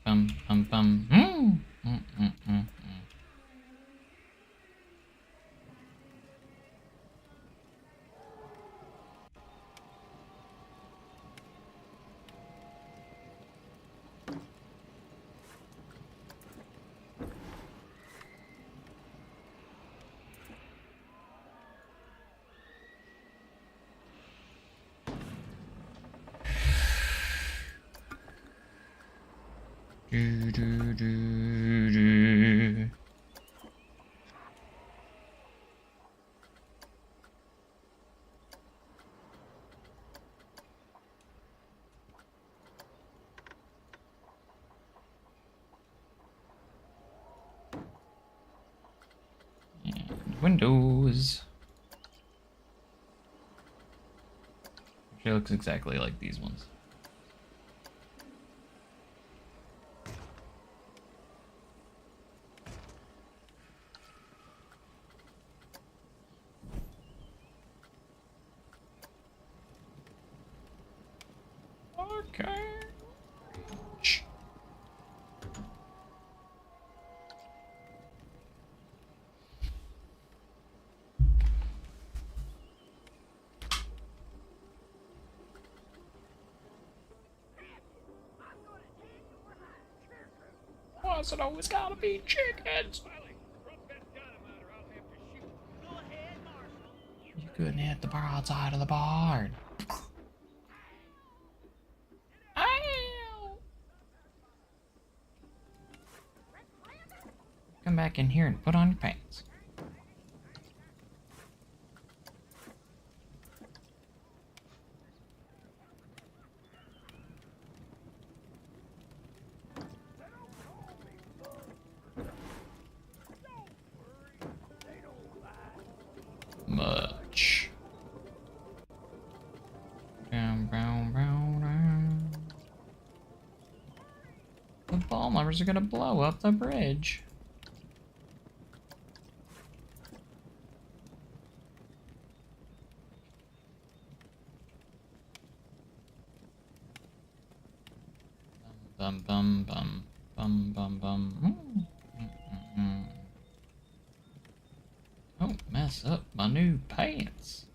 Bum bum bum. Do do do do. And windows. Actually looks exactly like these ones. Okay. Shh. I'm gonna take your hat. Why's it always gotta be chickens? Wiley, drop that dynamite or I'll have to shoot. Go ahead, Marshal. You couldn't hit the broadside of the barn. Ow! Come back in here and put on your pants. Much. Brown, brown, brown, brown. The ball numbers are gonna blow up the bridge. Bum bum bum bum bum bum. Don't mess up my new pants.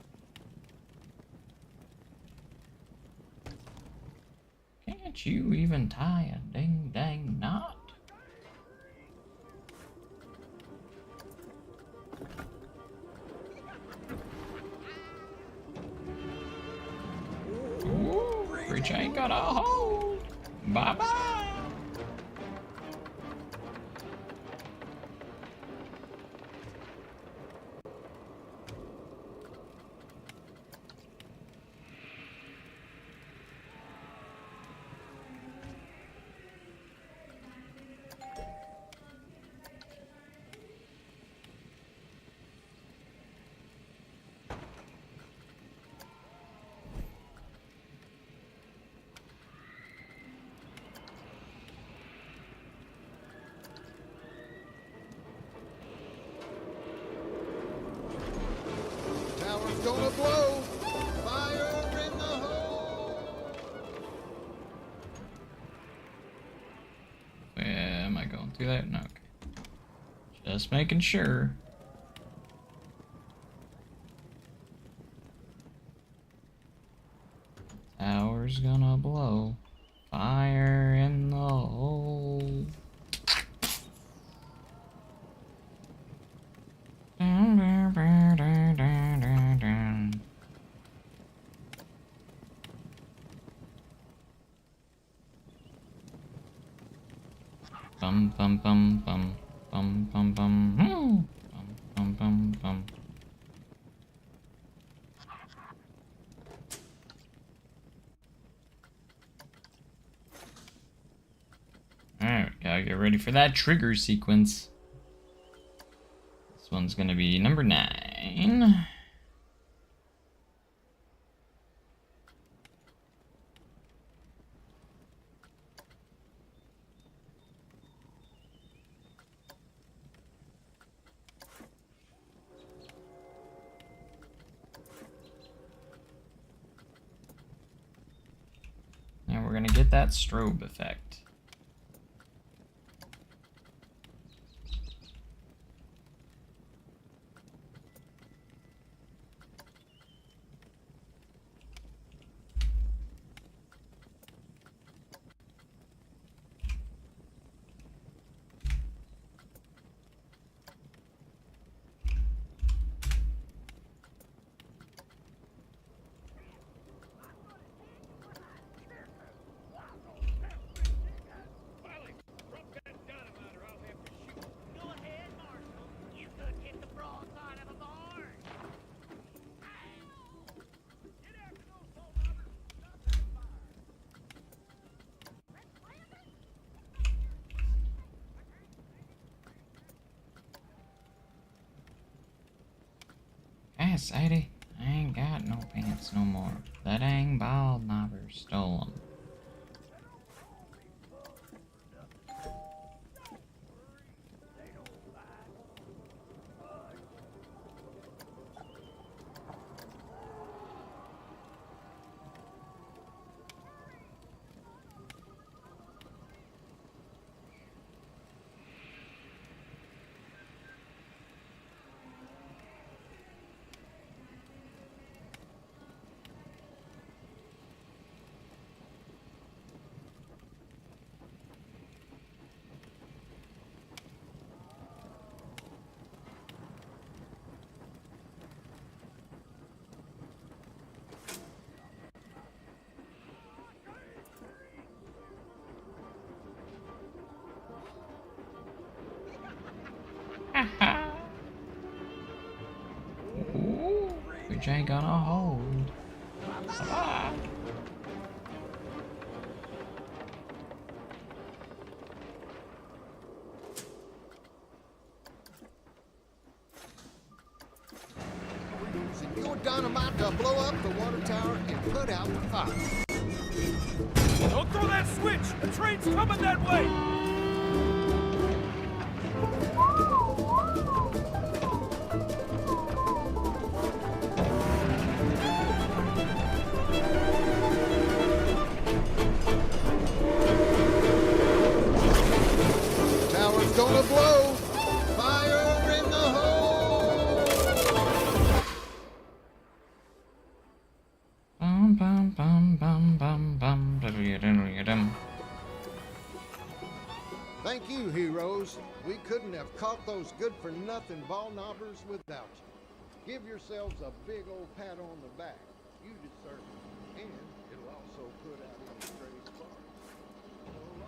Can't you even tie a ding dang knot? Ooh, bridge ain't got a hold. Bye bye. Tower's gonna blow. Fire in the hole. Yeah, am I going through that? No. Okay. Just making sure. Tower's gonna blow. Fire in the hole. Dun, dun, dun, dun, dun, dun, dun. Bum bum bum bum bum bum bum bum bum bum bum. Alright, gotta get ready for that trigger sequence. This one's gonna be number 9. Now we're gonna get that strobe effect. Wiley, drop that dynamite or I'll have to shoot. Go ahead, Marshal. You could hit the broadside of a barn. Get after those ball knobbers. Stop that fire. Hey, Sadie, I ain't got no pants no more. That dang ball knobber stole 'em. which ain't gonna hold. We're using your dynamite to blow up the water tower and put out the fire. Don't throw that switch! The train's coming that way! Tower's gonna blow. Fire in the hole. Bum, bum, bum, bum, bum, bum, da-da-da-da-da-dum. Thank you, heroes. We couldn't have caught those good-for-nothing ball knobbers without you. Give yourselves a big old pat on the back. You deserve it. And it'll also put out any stray sparks. So long.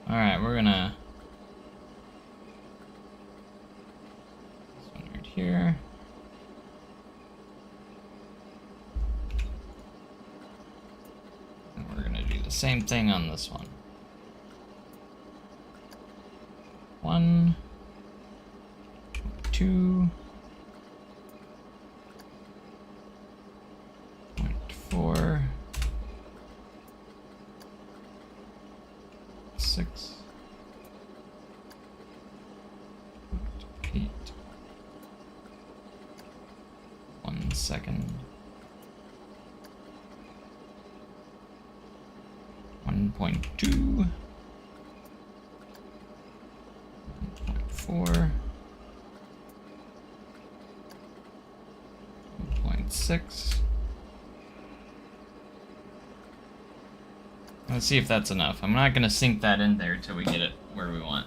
Alright, we're gonna... This one right here. And we're gonna do the same thing on this one. 1, 2, 0.4, 6, 8, 1 second, 1.2, 1.4, 1.6. Let's see if that's enough. I'm not gonna sink that in there till we get it where we want.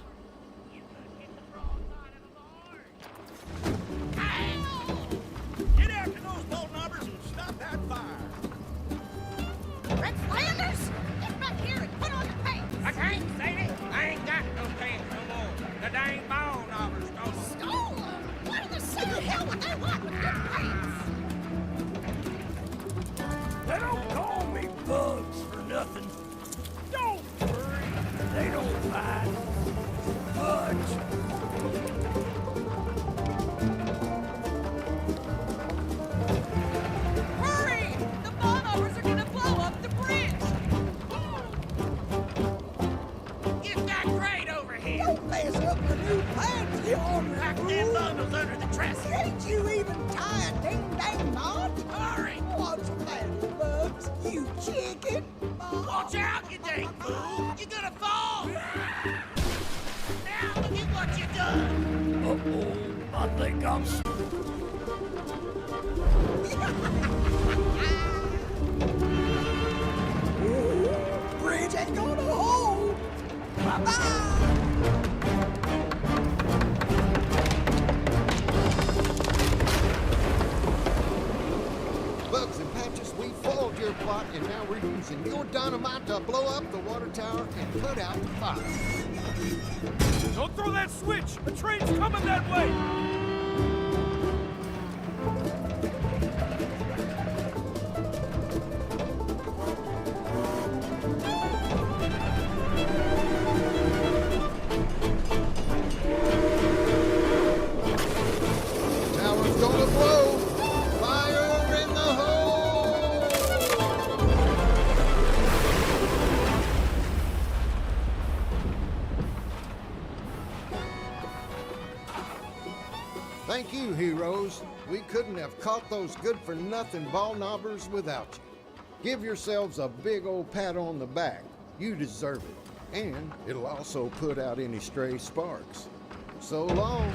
Get after those ball knobbers and stop that fire! Red Flanders, get back here and put on the pants. I can't, Sadie. I ain't got no pants no more. The dang ball knobbers stole them. Stole 'em? What in the city hell would they want with good pants? They don't call me Bugs for nothing. Don't worry, they don't fight much. Hurry! The bombers are gonna blow up the bridge! Get that crate over here. Don't mess up the new pants, you ornery Pack them fool. bundles under the dresser. Can't you even tie a ding-dang knot? Hurry. What's the matter, Bugs? You chicken? Watch out, you dang fool. You're gonna fall. Now look at what you done. Uh-oh, I think I'm... Bridge ain't gonna hold. Bye-bye. Bugs and Patches, we foiled your plot, and now we're using your dynamite to blow up the water tower and put out the fire. Don't throw that switch! The train's coming that way! Tower's gonna blow. Fire in the hole. Thank you, heroes. We couldn't have caught those good-for-nothing ball knobbers without you. Give yourselves a big old pat on the back. You deserve it. And it'll also put out any stray sparks. So long.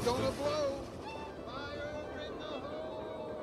It's gonna blow. Fire in the hole.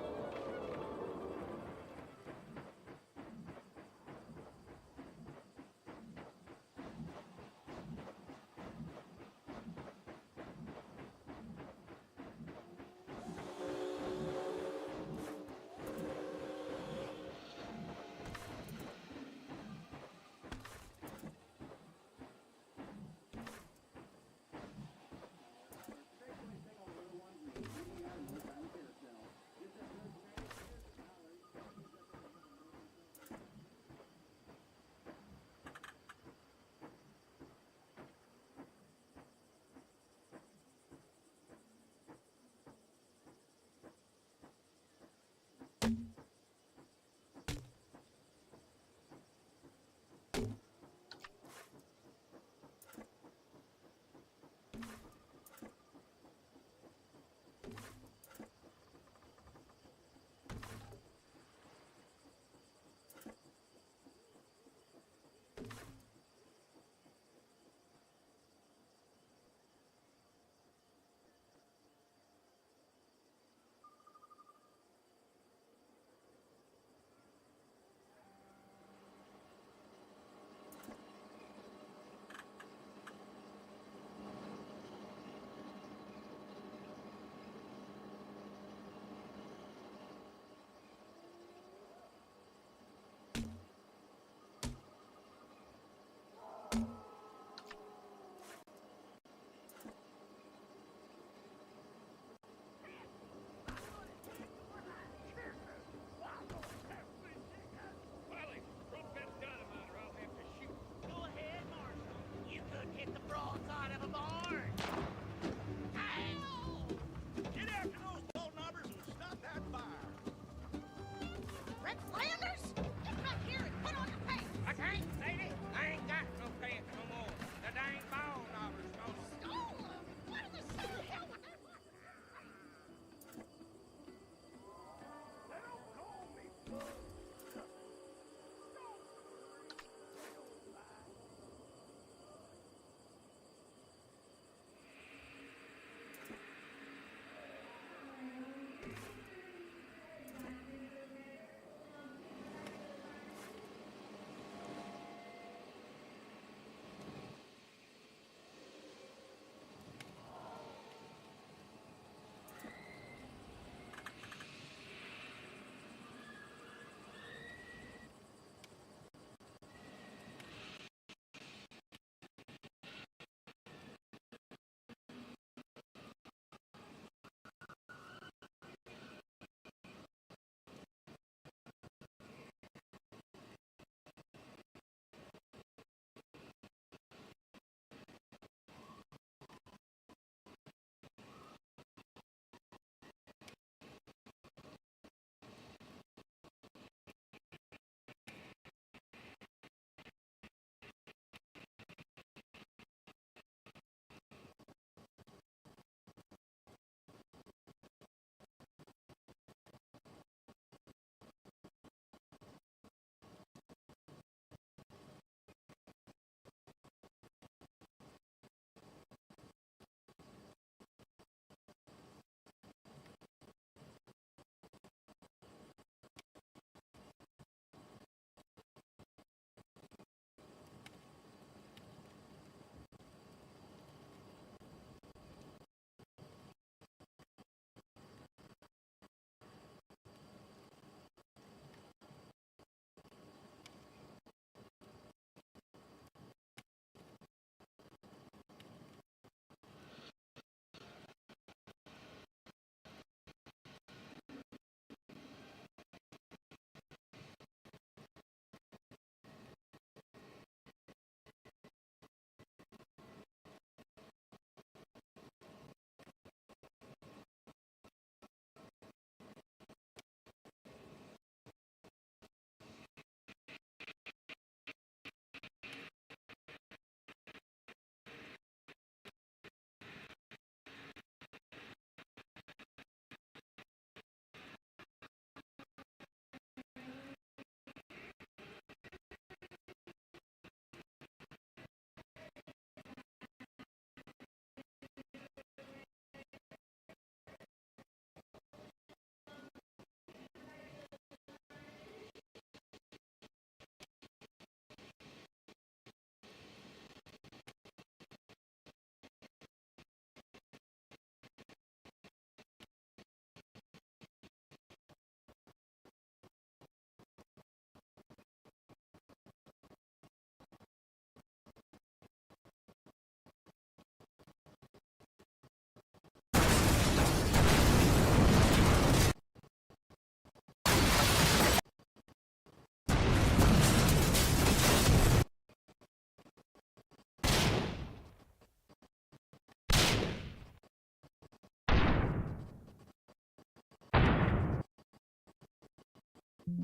Don't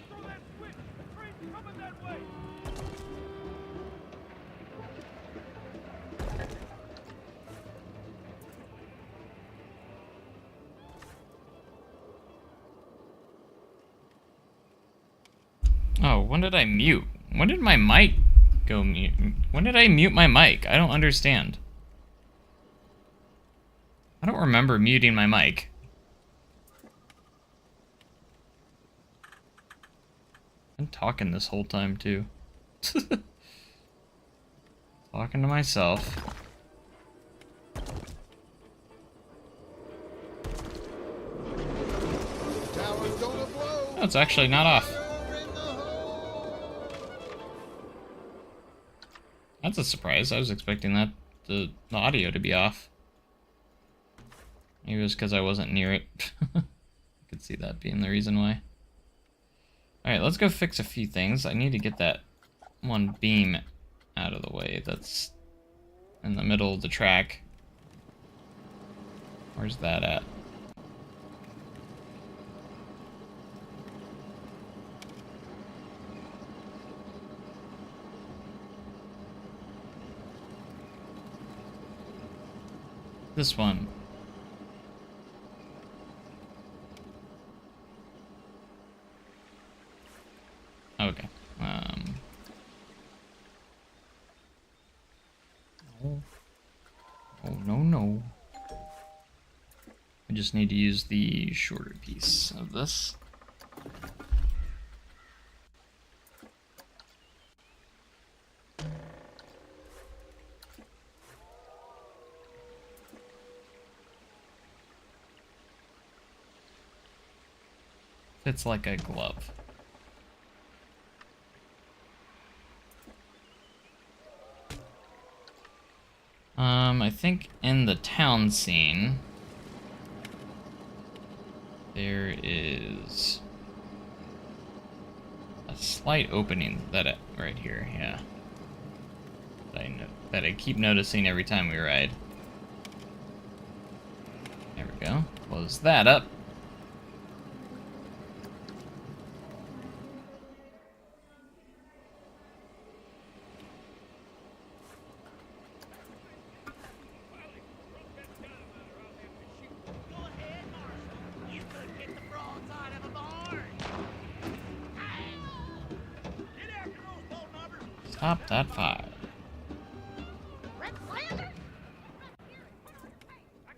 throw that switch! The train's coming that way! Oh, when did I mute? When did my mic go mute? When did I mute my mic? I don't understand. I don't remember muting my mic. I'm talking this whole time, too. Talking to myself. Tower's gonna blow. Oh, it's actually not off. Fire in the hole. That's a surprise. I was expecting that the audio to be off. Maybe it was because I wasn't near it. I could see that being the reason why. Alright, let's go fix a few things. I need to get that one beam out of the way that's in the middle of the track. Where's that at? This one. Okay. Oh. Oh, no. I just need to use the shorter piece of this. Fits like a glove. I think in the town scene, there is a slight opening right here, yeah. That I keep noticing every time we ride. There we go. Close that up. Go ahead, Marshal. You could hit the broadside of a barn. Get after those ball numbers. Stop that fire. Red Flanders? I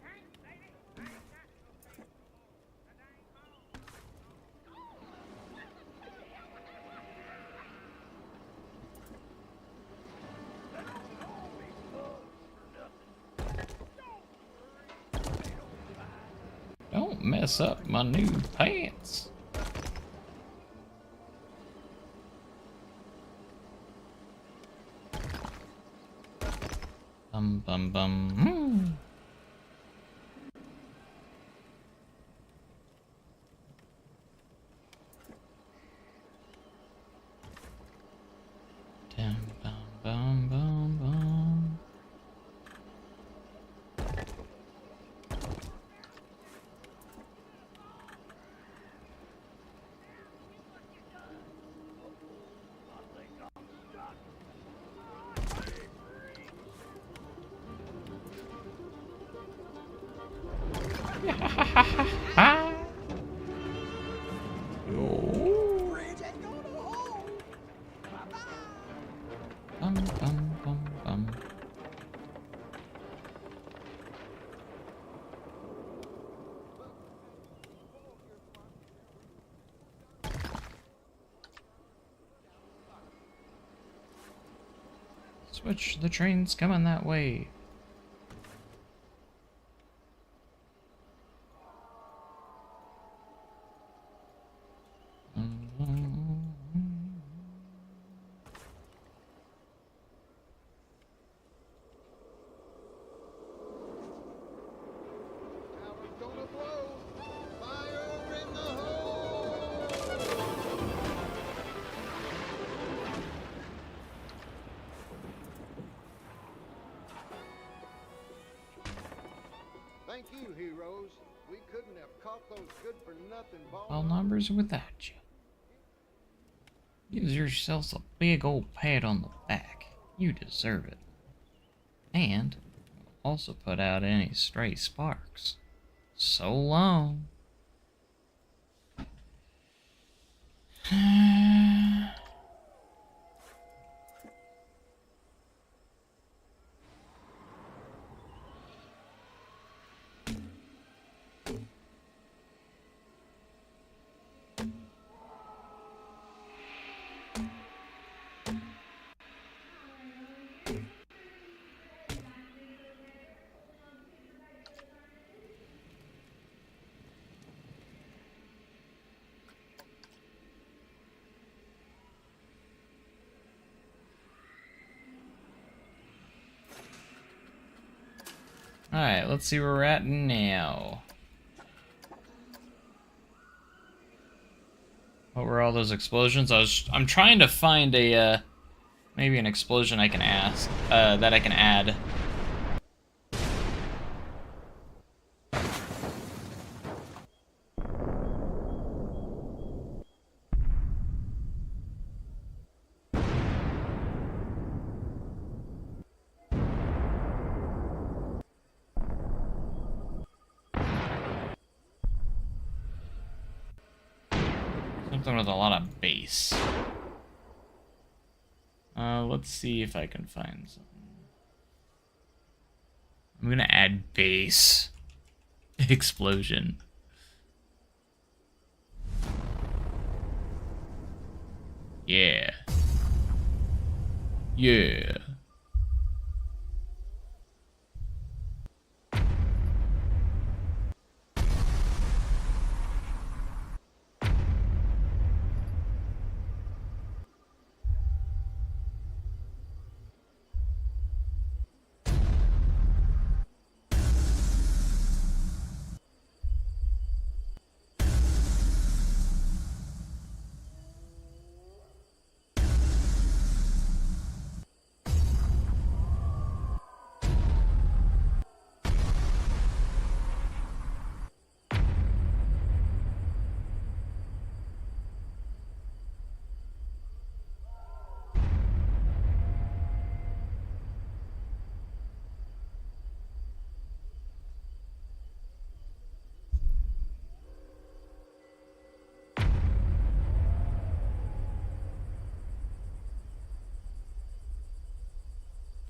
can't, lady. I ain't got no chance no more. The dang bone. Don't mess up my new pants. Bum bum bum. Dum bum bum bum bum. Yo. Bum bum bum bum. Switch, the train's coming that way. Tower's gonna blow. Fire in the hole! Thank you, heroes. We couldn't have caught those good-for-nothing All numbers without you. Give yourselves a big old pat on the back. You deserve it. And also put out any stray sparks. So long. Alright, let's see where we're at now. What were all those explosions? I'm trying to find a maybe an explosion I can that I can add. Something with a lot of bass. Let's see if I can find something. I'm gonna add bass. Explosion. Yeah. Yeah.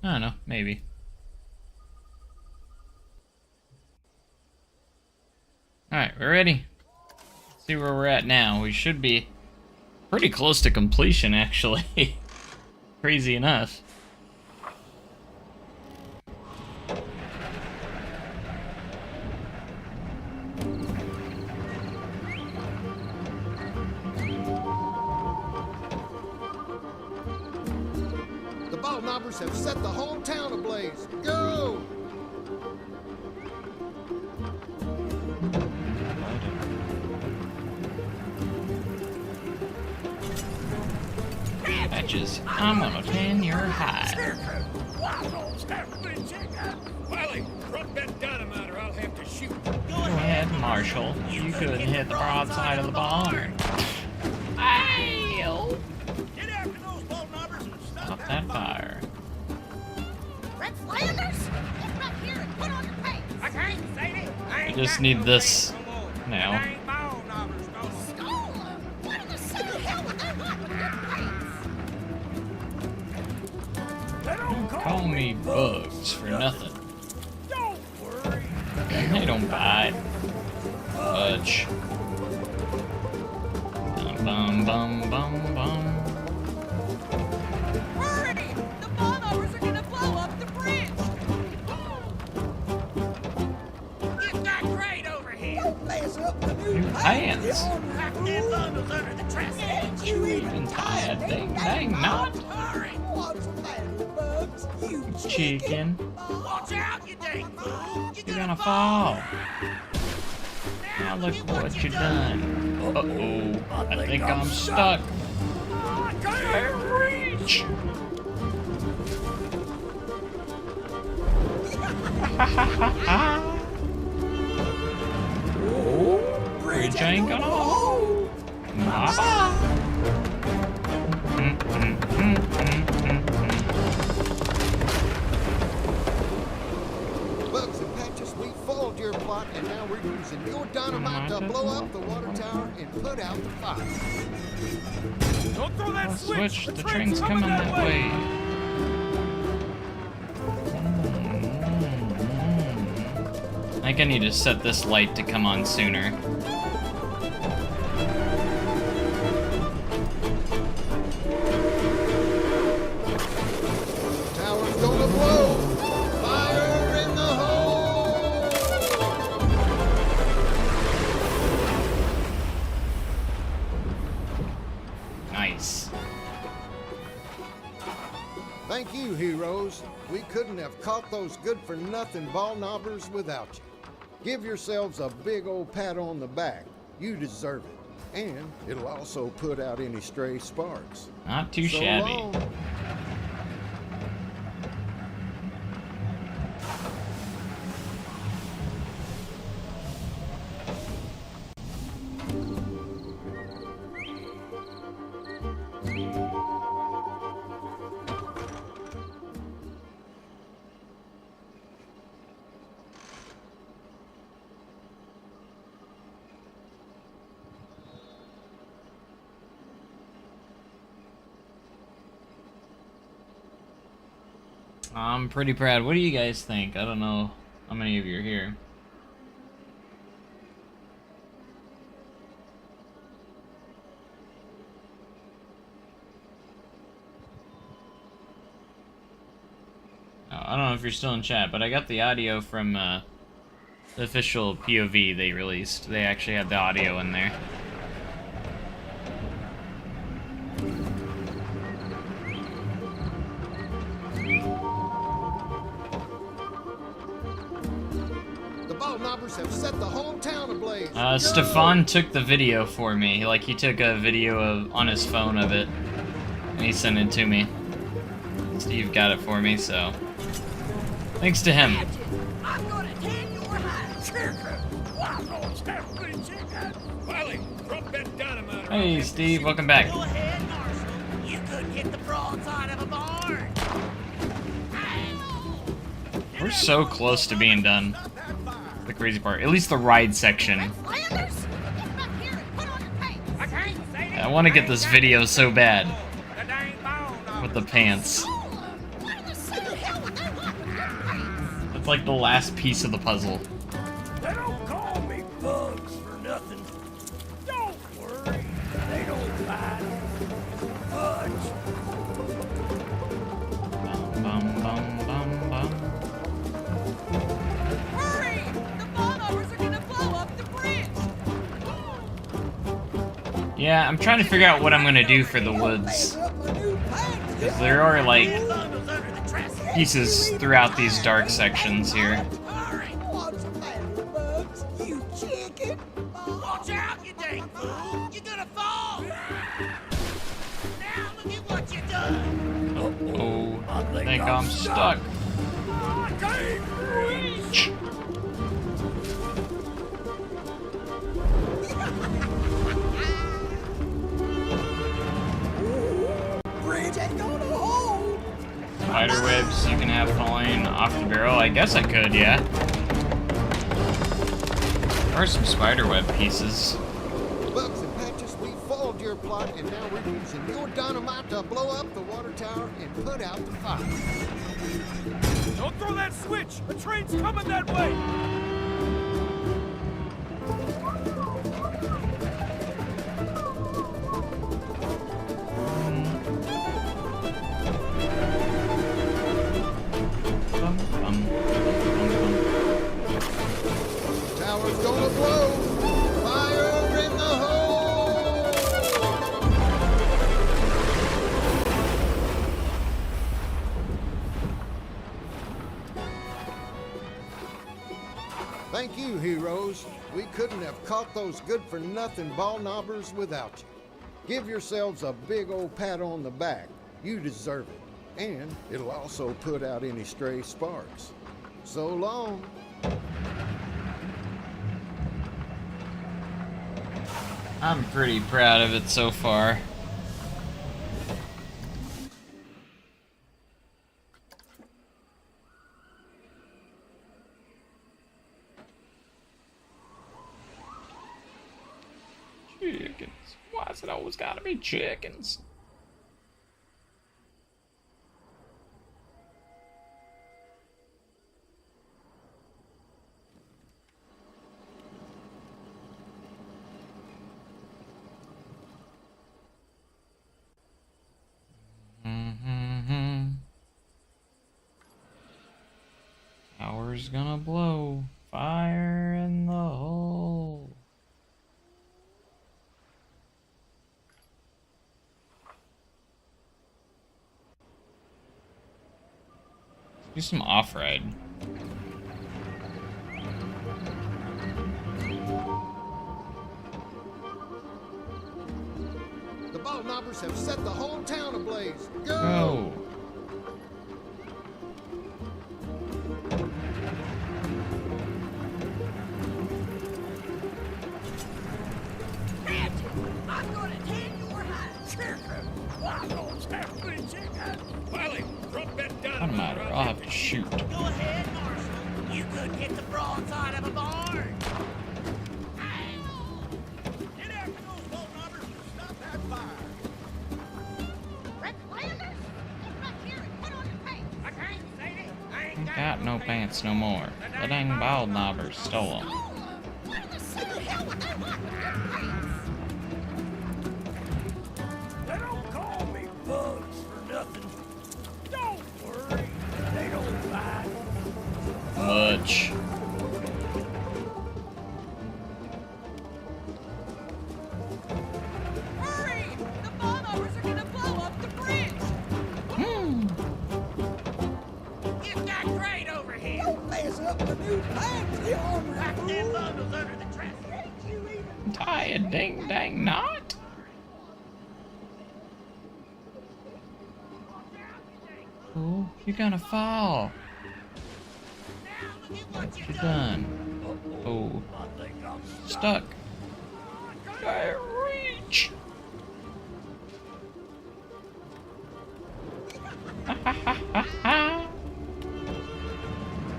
I don't know, maybe. Alright, we're ready. Let's see where we're at now. We should be pretty close to completion, actually. Crazy enough. The ball knobbers have set the whole town ablaze. Go! Patches, I'm gonna tan your hide. Scarecrow! Wild old scarecrow! Wiley, drop that dynamite or I'll have to shoot. Go ahead, Marshall. You couldn't hit the broadside of the barn. Ow! Get after those ball knobbers and Stop that fire. Red Flanders? Get back here and put on your pants! I can't, Sadie. I ain't just got need no this pants no more. now. That ain't bone knobbers no more. Stolen? What in the city hell would they want with your pants? They don't Call me bugs for nothing. Don't worry. They don't bite. Fudge. Bum bum bum bum bum. Hurry! The ball knobbers are New pants. Pack them bundles under the trash can. You Even tired. Dang not. hurry. What's the matter, Bugs? You Chicken. Watch out, you dang fool. You're gonna fall. Now look what you done. Uh-oh. I think I'm stuck. I can't reach! Bridge ain't gonna hold. Bye-bye. Bugs and Patches, we foiled your plot, and now we're using your dynamite to blow up the water tower and put out the fire. Don't throw that switch! The train's coming that way. I think I need to set this light to come on sooner. Tower's gonna blow! Fire in the hole! Nice. Thank you, heroes. We couldn't have caught those good-for-nothing ball knobbers without you. Give yourselves a big old pat on the back. You deserve it. And it'll also put out any stray sparks. Not too So shabby. long. I'm pretty proud. What do you guys think? I don't know how many of you are here. I don't know if you're still in chat, but I got the audio from the official POV they released. They actually had the audio in there. The ball knobbers have set the whole town ablaze. Stefan took the video for me. Like, he took a video on his phone of it, and he sent it to me. Steve got it for me, so thanks to him. I'm gonna tan your hide. Chicken! Wild dogs have good chicken! Wiley, drop that dynamite around Hey, here. Steve, welcome back. Go ahead, Marshall. You couldn't hit the broadside of a barn. We're so close to being done. The crazy part. At least the ride section. Flanders, get back here and put on your pants. I can't say that. I want to get this video so bad The dang bone with the pants. What in the hell would they want with your pants? It's like the last piece of the puzzle. They don't call me Bugs for nothing. Don't worry, they don't bite. Fudge. Bum, bum, bum, bum. Hurry! The bombers are gonna blow up the bridge. Yeah, I'm trying to figure out what I'm gonna do for the woods. Because there are, like, Bundles under the trash can. pieces throughout these dark sections here. Hurry. What's the matter, Bugs? You chicken. Watch out, you dang fool. You're gonna fall. Now look at what you done. Oh, I think I'm stuck. I can't reach! Bridge ain't gonna hold. Spider webs you can have falling off the barrel. I guess I could, yeah. There are some spider web pieces. Bugs and Patches, we foiled your plot, and now we're using your dynamite to blow up the water tower and put out the fire. Don't throw that switch! The train's coming that way! Bum, bum, bum, bum. Tower's gonna blow! Fire We couldn't have caught those good-for-nothing ball knobbers without you. Give yourselves a big old pat on the back. You deserve it. And it'll also put out any stray sparks. So long. I'm pretty proud of it so far. Chickens. Why's it always gotta be chickens? Tower's gonna blow. Fire in the hole. Do some off-ride. The ball knobbers have set the whole town ablaze. Go! Go! I'm gonna tan your hide. Chicken! Why don't have me chicken? Wiley, drop that down. Doesn't matter, I'll have to shoot. Go ahead, Marshal. You couldn't hit the broadside of a barn. Get after those ball knobbers and stop that fire. Red Flanders? Get back here and put on your pants. I can't, lady. I ain't Got no pants no more. The dang ball knobbers stole them. Oh, what in the city hell would they want with your pants? They don't call me bugs for nothing. Don't worry, they don't bite. Much. Hurry! The bomb hours are gonna blow up the bridge! Get that crate over here. Don't mess up the new pants, you ornery Pack them fool! bundles under the dresser. You even Tie a ding dang knot. Oh, you're gonna fall. Now look at what You're you've done. done. Oh, I think I'm stuck. Can't reach.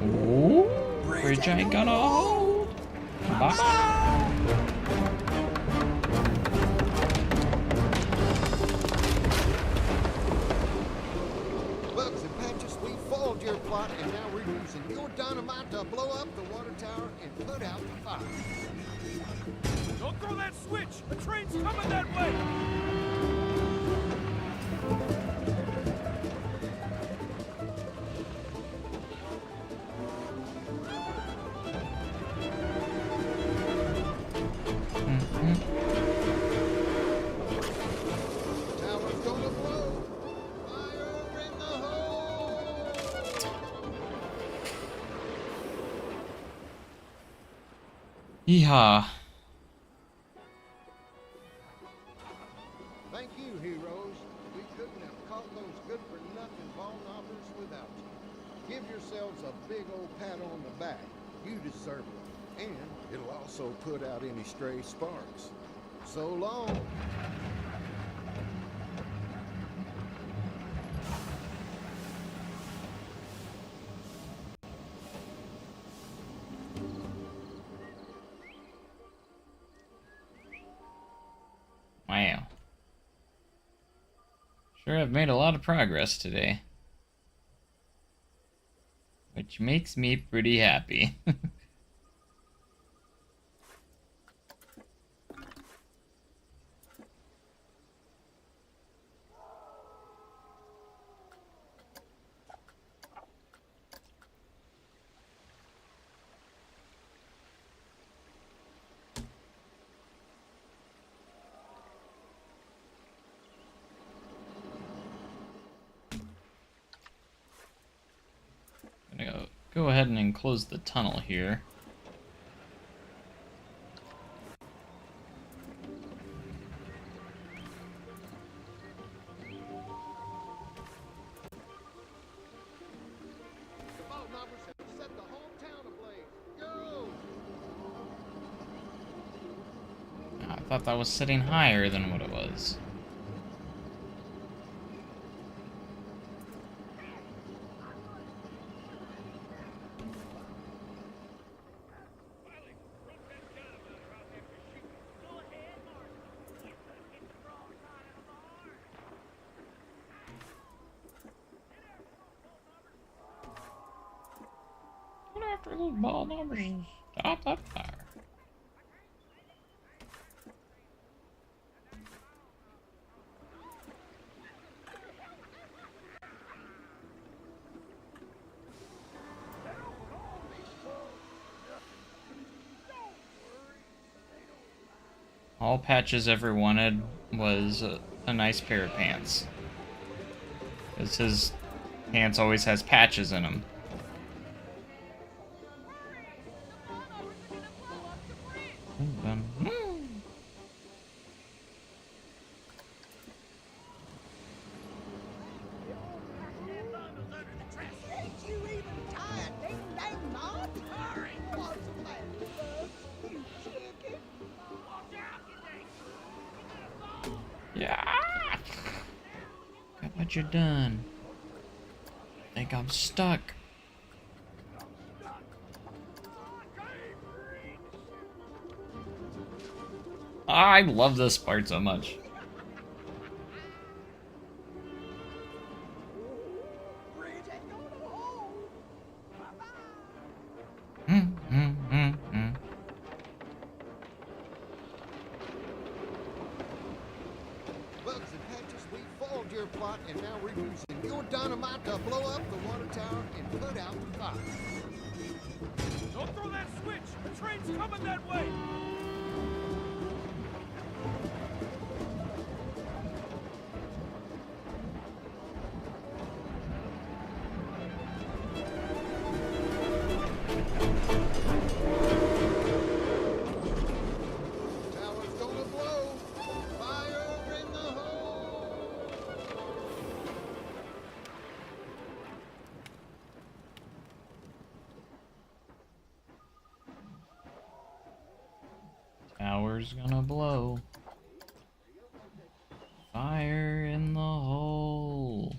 Oh, bridge ain't gonna hold. Bye. Bugs and Patches, we foiled your plot, and now we're using your dynamite to blow up the water tower and put out the fire. Don't throw that switch! The train's coming that way! Tower's gonna blow. Fire in the hole. Yeehaw. Thank you, heroes. We couldn't have caught those good-for-nothing ball knobbers without you. Give yourselves a big old pat on the back. You deserve it. And it'll also put out any stray sparks. So long. Wow. Sure have made a lot of progress today. Which makes me pretty happy. Gonna go ahead and enclose the tunnel here. thought that was sitting higher than what it was. Get after those ball numbers and stop that fire. All Patches ever wanted was a nice pair of pants. Because his pants always has patches in them. Ain't you even tired, ding dang knob? What's the plan, Bugs? You chicken? Watch out, you think. Yeah. Got what you're done. Think I'm stuck. I love this part so much. Bridge ain't gonna hold. Bugs and Patches, we foiled your plot, and now we're using your dynamite to blow up the water tower and put out the fire. Don't throw that switch! The train's coming that way! Tower's gonna blow. Fire in the hole. Tower's gonna blow. Fire in the hole.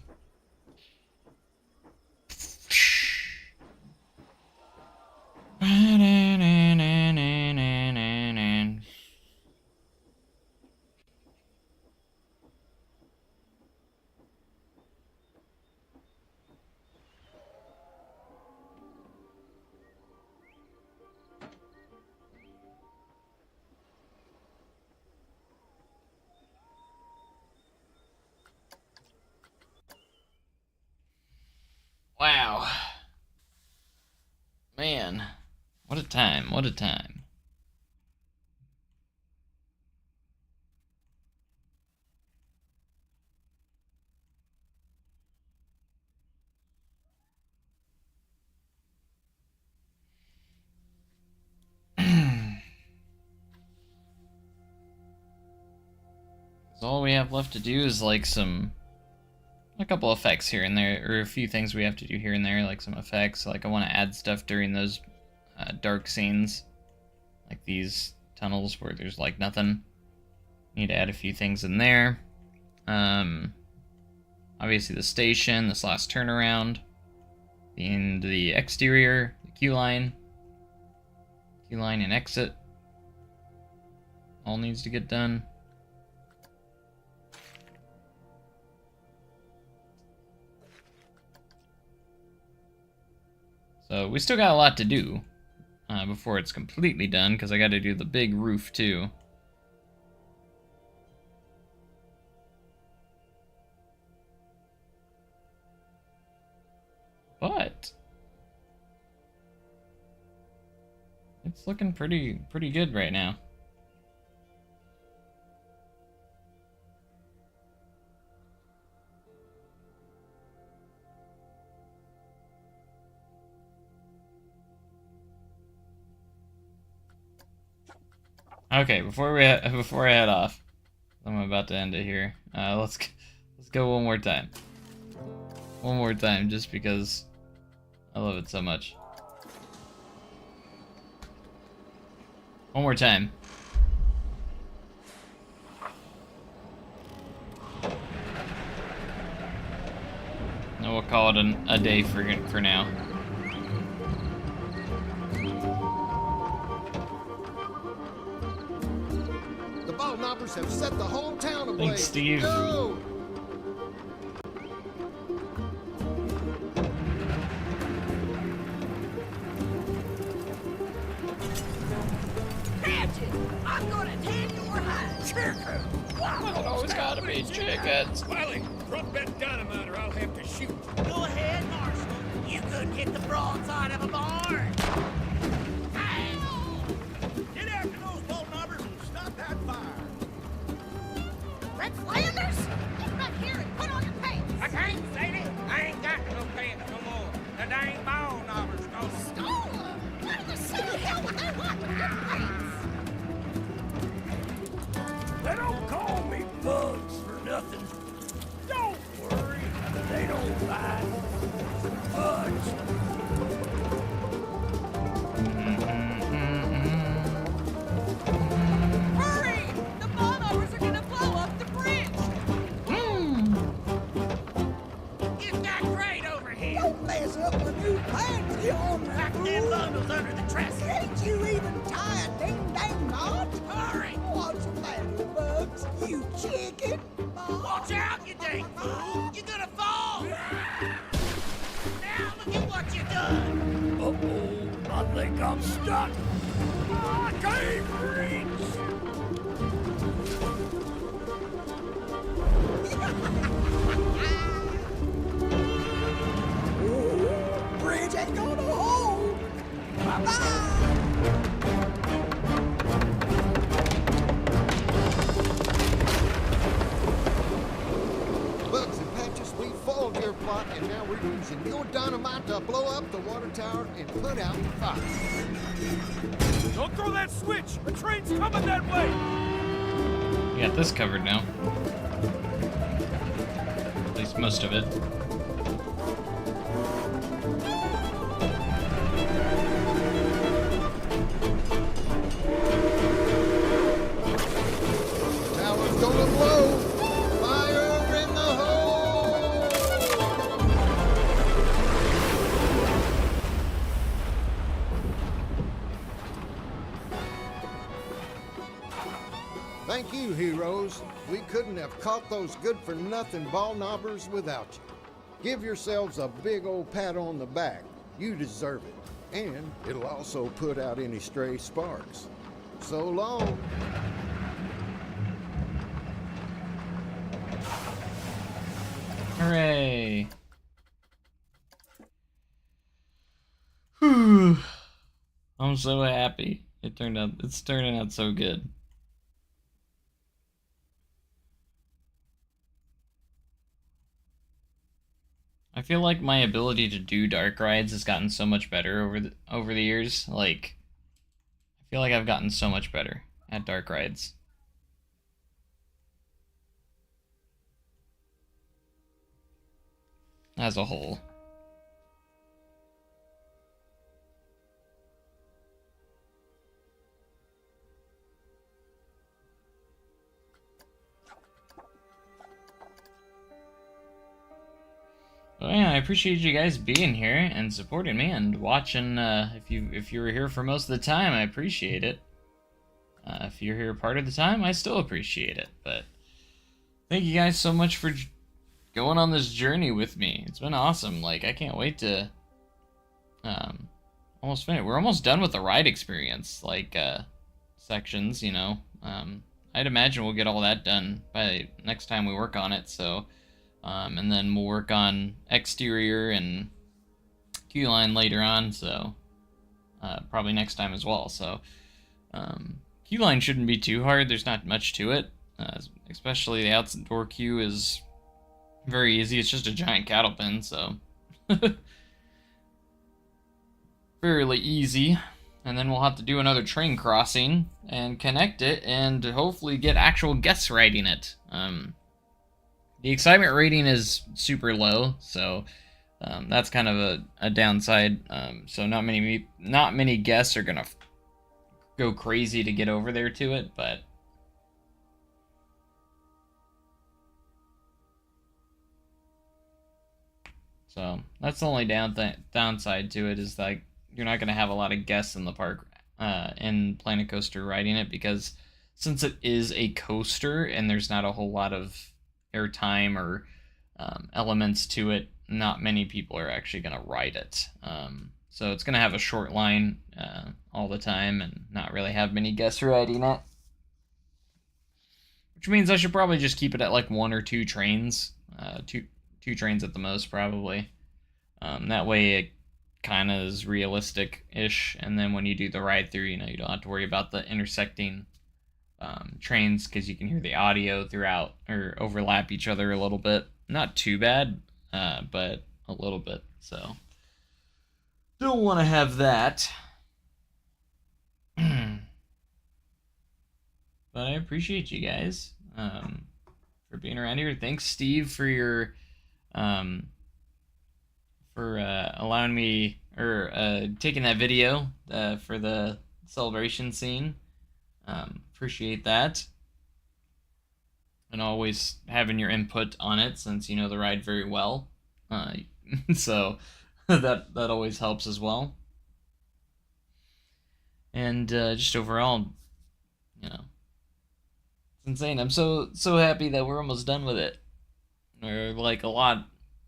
Wow. Man, what a time, what a time. All we have left to do is like a couple effects here and there, or a few things we have to do here and there, like some effects. Like I want to add stuff during those dark scenes, like these tunnels where there's like nothing. Need to add a few things in there. Obviously the station, this last turnaround, and the exterior, the queue line and exit. All needs to get done. So we still got a lot to do before it's completely done, because I got to do the big roof too. But it's looking pretty good right now. Okay, before I head off, I'm about to end it here. Let's go one more time. One more time, just because I love it so much. One more time. we'll call it a day for now. The ball knobbers have set the whole town ablaze. Thanks, Steve. Go! Ratchet, I'm gonna tan your hide. Chicken! It always gotta be chickens. Wiley, drop that dynamite or I'll have to shoot. Go ahead, Marshal. You couldn't hit the broadside of a barn. Ow! Get after those ball knobbers and stop that fire. Red Flanders, get back here and put on your pants. I can't, Sadie. I ain't got no pants no more. The dang ball knobbers stole them. Stole them. What in the silly hell would they want with your pants? They don't call me bugs for nothing. Don't worry, they don't bite. Fudge. Hurry! The bombers are gonna blow up the bridge! Get that crate over here. Don't mess up my new pants, you old Pack them bundles under the dresser. Can't you even tie a ding-dang knot? Hurry! What's the matter, Bugs? You chicken? Watch out, you dang fool! You're gonna fall! Now look at what you done! Uh-oh, I think I'm stuck. I can't reach. Bridge ain't gonna hold. Bye-bye. Bugs and Patches, we foiled your plot, and now we're using your dynamite to blow up the water tower and put out the fire. Don't throw that switch! The train's coming that way! We got this covered now. At least most of it. Tower's gonna blow. Fire in the hole. Thank you, heroes. We couldn't have caught those good-for-nothing ball knobbers without you. Give yourselves a big old pat on the back. You deserve it. And it'll also put out any stray sparks. So long. Hooray! Whew. I'm so happy. It's turning out so good. I feel like my ability to do dark rides has gotten so much better over the years. Like, I feel like I've gotten so much better at dark rides. As a whole. Well, yeah, I appreciate you guys being here and supporting me and watching. If you were here for most of the time, I appreciate it. If you're here part of the time, I still appreciate it. But thank you guys so much for going on this journey with me. It's been awesome. Like, I can't wait to almost finish. We're almost done with the ride experience, like sections, you know. I'd imagine we'll get all that done by next time we work on it. So, and then we'll work on exterior and queue line later on. So, probably next time as well. So, queue line shouldn't be too hard. There's not much to it. Especially the outdoor queue is very easy. It's just a giant cattle pen, so fairly easy. And then we'll have to do another train crossing and connect it and hopefully get actual guests riding it. The excitement rating is super low, so that's kind of a downside. So not many guests are gonna go crazy to get over there to it, but So that's the only downside to it, is like you're not going to have a lot of guests in the park in Planet Coaster riding it, because since it is a coaster and there's not a whole lot of airtime or elements to it, not many people are actually going to ride it. So it's going to have a short line all the time and not really have many guests riding it. Which means I should probably just keep it at like 1 or 2 trains. Two trains at the most, probably. That way it kind of is realistic-ish. And then when you do the ride-through, you know, you don't have to worry about the intersecting trains, because you can hear the audio throughout or overlap each other a little bit. Not too bad, but a little bit. So don't want to have that. But I appreciate you guys for being around here. Thanks, Steve, for your allowing me, or taking that video for the celebration scene. Appreciate that, and always having your input on it, since you know the ride very well. So that always helps as well. And just overall, you know, it's insane. I'm so happy that we're almost done with it. We're like a lot,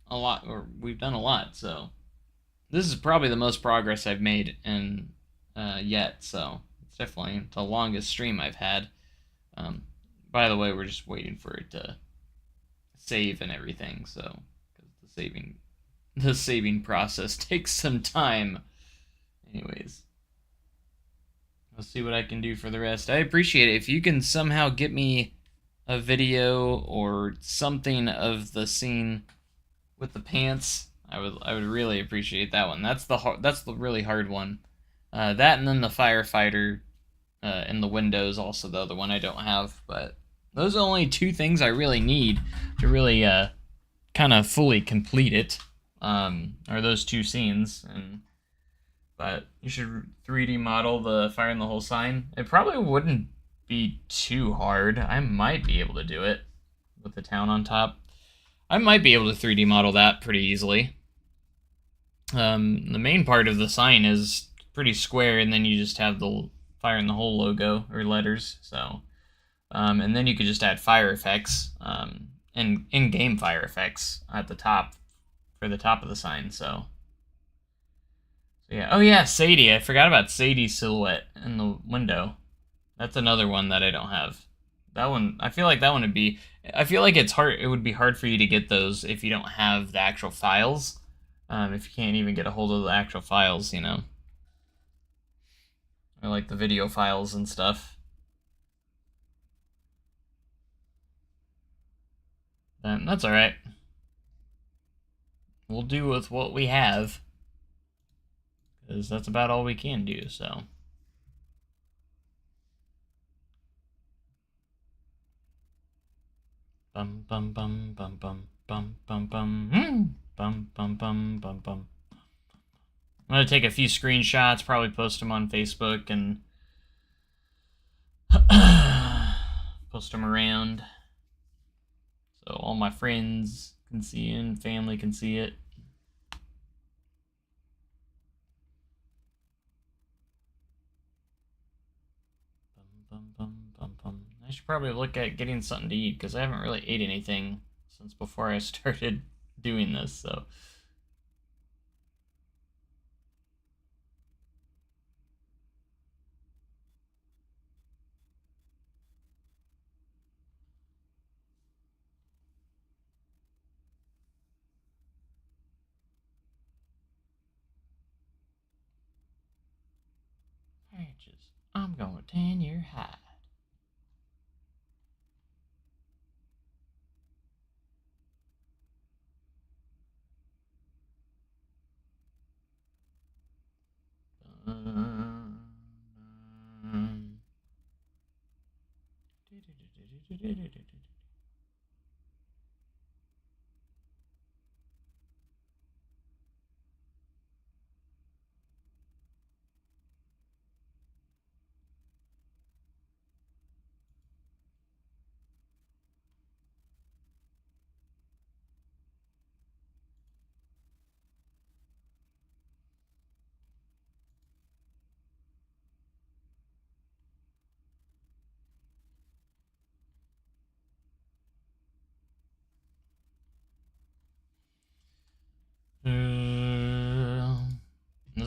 or we've done a lot. So this is probably the most progress I've made in yet. So it's definitely the longest stream I've had. By the way, we're just waiting for it to save and everything. So because the saving process takes some time. Anyways, I'll see what I can do for the rest. I appreciate it. If you can somehow get me a video or something of the scene with the pants, I would really appreciate that one. That's the really hard one. That, and then the firefighter in the windows, also the other one I don't have. But those are only 2 things I really need to really kind of fully complete it. Are those 2 scenes. But you should 3D model the fire in the hole sign. It probably wouldn't be too hard. I might be able to do it with the town on top. I might be able to 3D model that pretty easily. The main part of the sign is pretty square, and then you just have the fire in the hole logo or letters. So, and then you could just add fire effects, and in-game fire effects at the top for the top of the sign. So yeah. Oh yeah, Sadie. I forgot about Sadie's silhouette in the window. That's another one that I don't have. That one, I feel like that one would be. I feel like it's hard. It would be hard for you to get those if you don't have the actual files. If you can't even get a hold of the actual files, you know, or like the video files and stuff. That's all right. We'll do with what we have, because that's about all we can do. So. Bum bum bum bum bum bum bum bum bum bum bum bum bum. I'm gonna take a few screenshots, probably post them on Facebook, and post them around so all my friends can see it and family can see it. Bum bum bum bum. I should probably look at getting something to eat, because I haven't really ate anything since before I started doing this, so. I'm gonna tan your hide.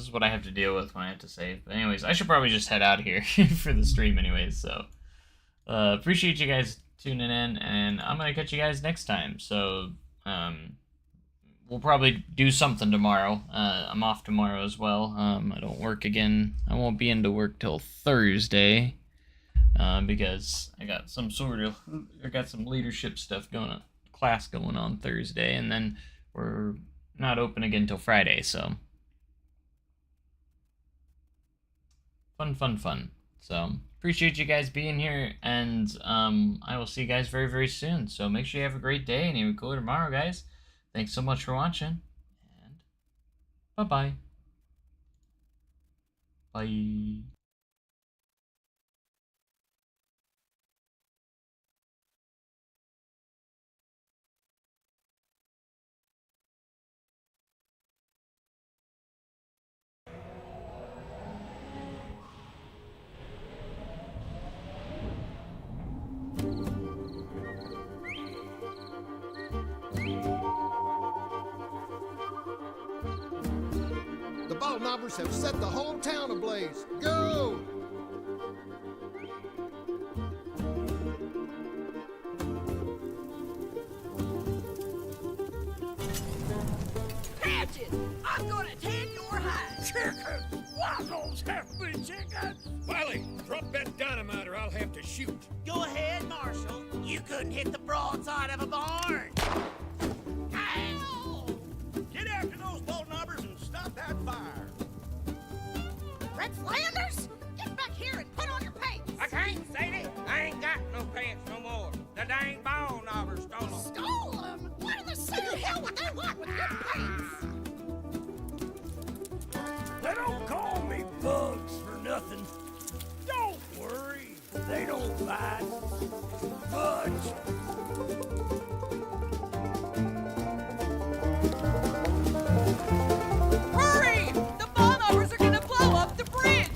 this is what I have to deal with when I have to save. But anyways, I should probably just head out of here for the stream anyways. So appreciate you guys tuning in, and I'm gonna catch you guys next time. So we'll probably do something tomorrow. I'm off tomorrow as well. I don't work again. I won't be into work till Thursday because I got some leadership stuff going on, class going on Thursday, and then we're not open again till Friday. So fun. So appreciate you guys being here, and I will see you guys very, very soon. So make sure you have a great day and even cooler tomorrow, guys. Thanks so much for watching, and bye-bye. Bye. The ball knobbers have set the whole town ablaze. Go! Patches, I'm gonna tan your hide. Chickens! Why those half-wit chickens? Wiley, drop that dynamite or I'll have to shoot. Go ahead, Marshal. You couldn't hit the broadside of a barn. Ow! Get after those bolt knobbers and stop that fire. Red Flanders, get back here and put on your pants. I can't, Sadie. I ain't got no pants no more. The dang ball knobber stole them. Stole them? What in the city hell would they want with good pants? They don't call me Bugs for nothing. Don't worry, they don't bite. Fudge. Hurry! The bombers are gonna blow up the bridge!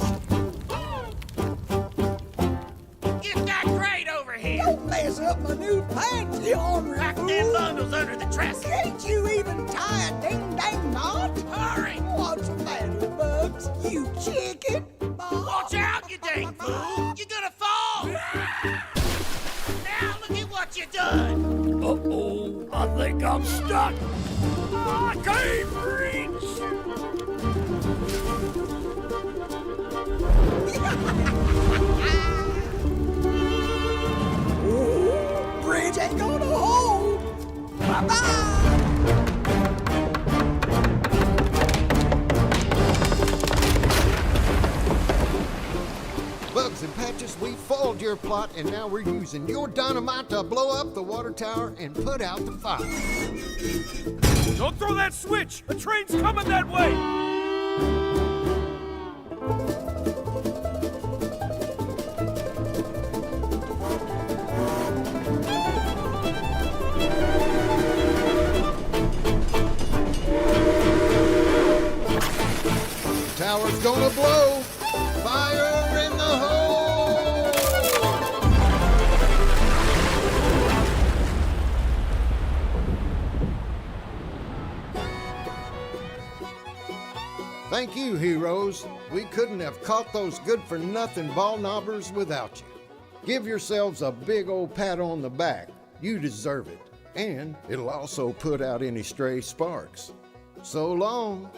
Get that crate over here. Don't mess up my new pants, you ornery Pack them fool. bundles under the dresser. Can't you even tie a ding-dang knot? Hurry! What's the matter, Bugs? You chicken? Watch out, you dang fool! You're gonna fall! Now look at what you done! Uh-oh, I think I'm stuck. I can't reach. Ooh, bridge ain't gonna hold. Bye-bye. Bugs and Patches, we foiled your plot, and now we're using your dynamite to blow up the water tower and put out the fire. Don't throw that switch! The train's coming that way! Tower's gonna blow. Fire in the hole! Thank you, heroes. We couldn't have caught those good-for-nothing ball knobbers without you. Give yourselves a big old pat on the back. You deserve it. And it'll also put out any stray sparks. So long.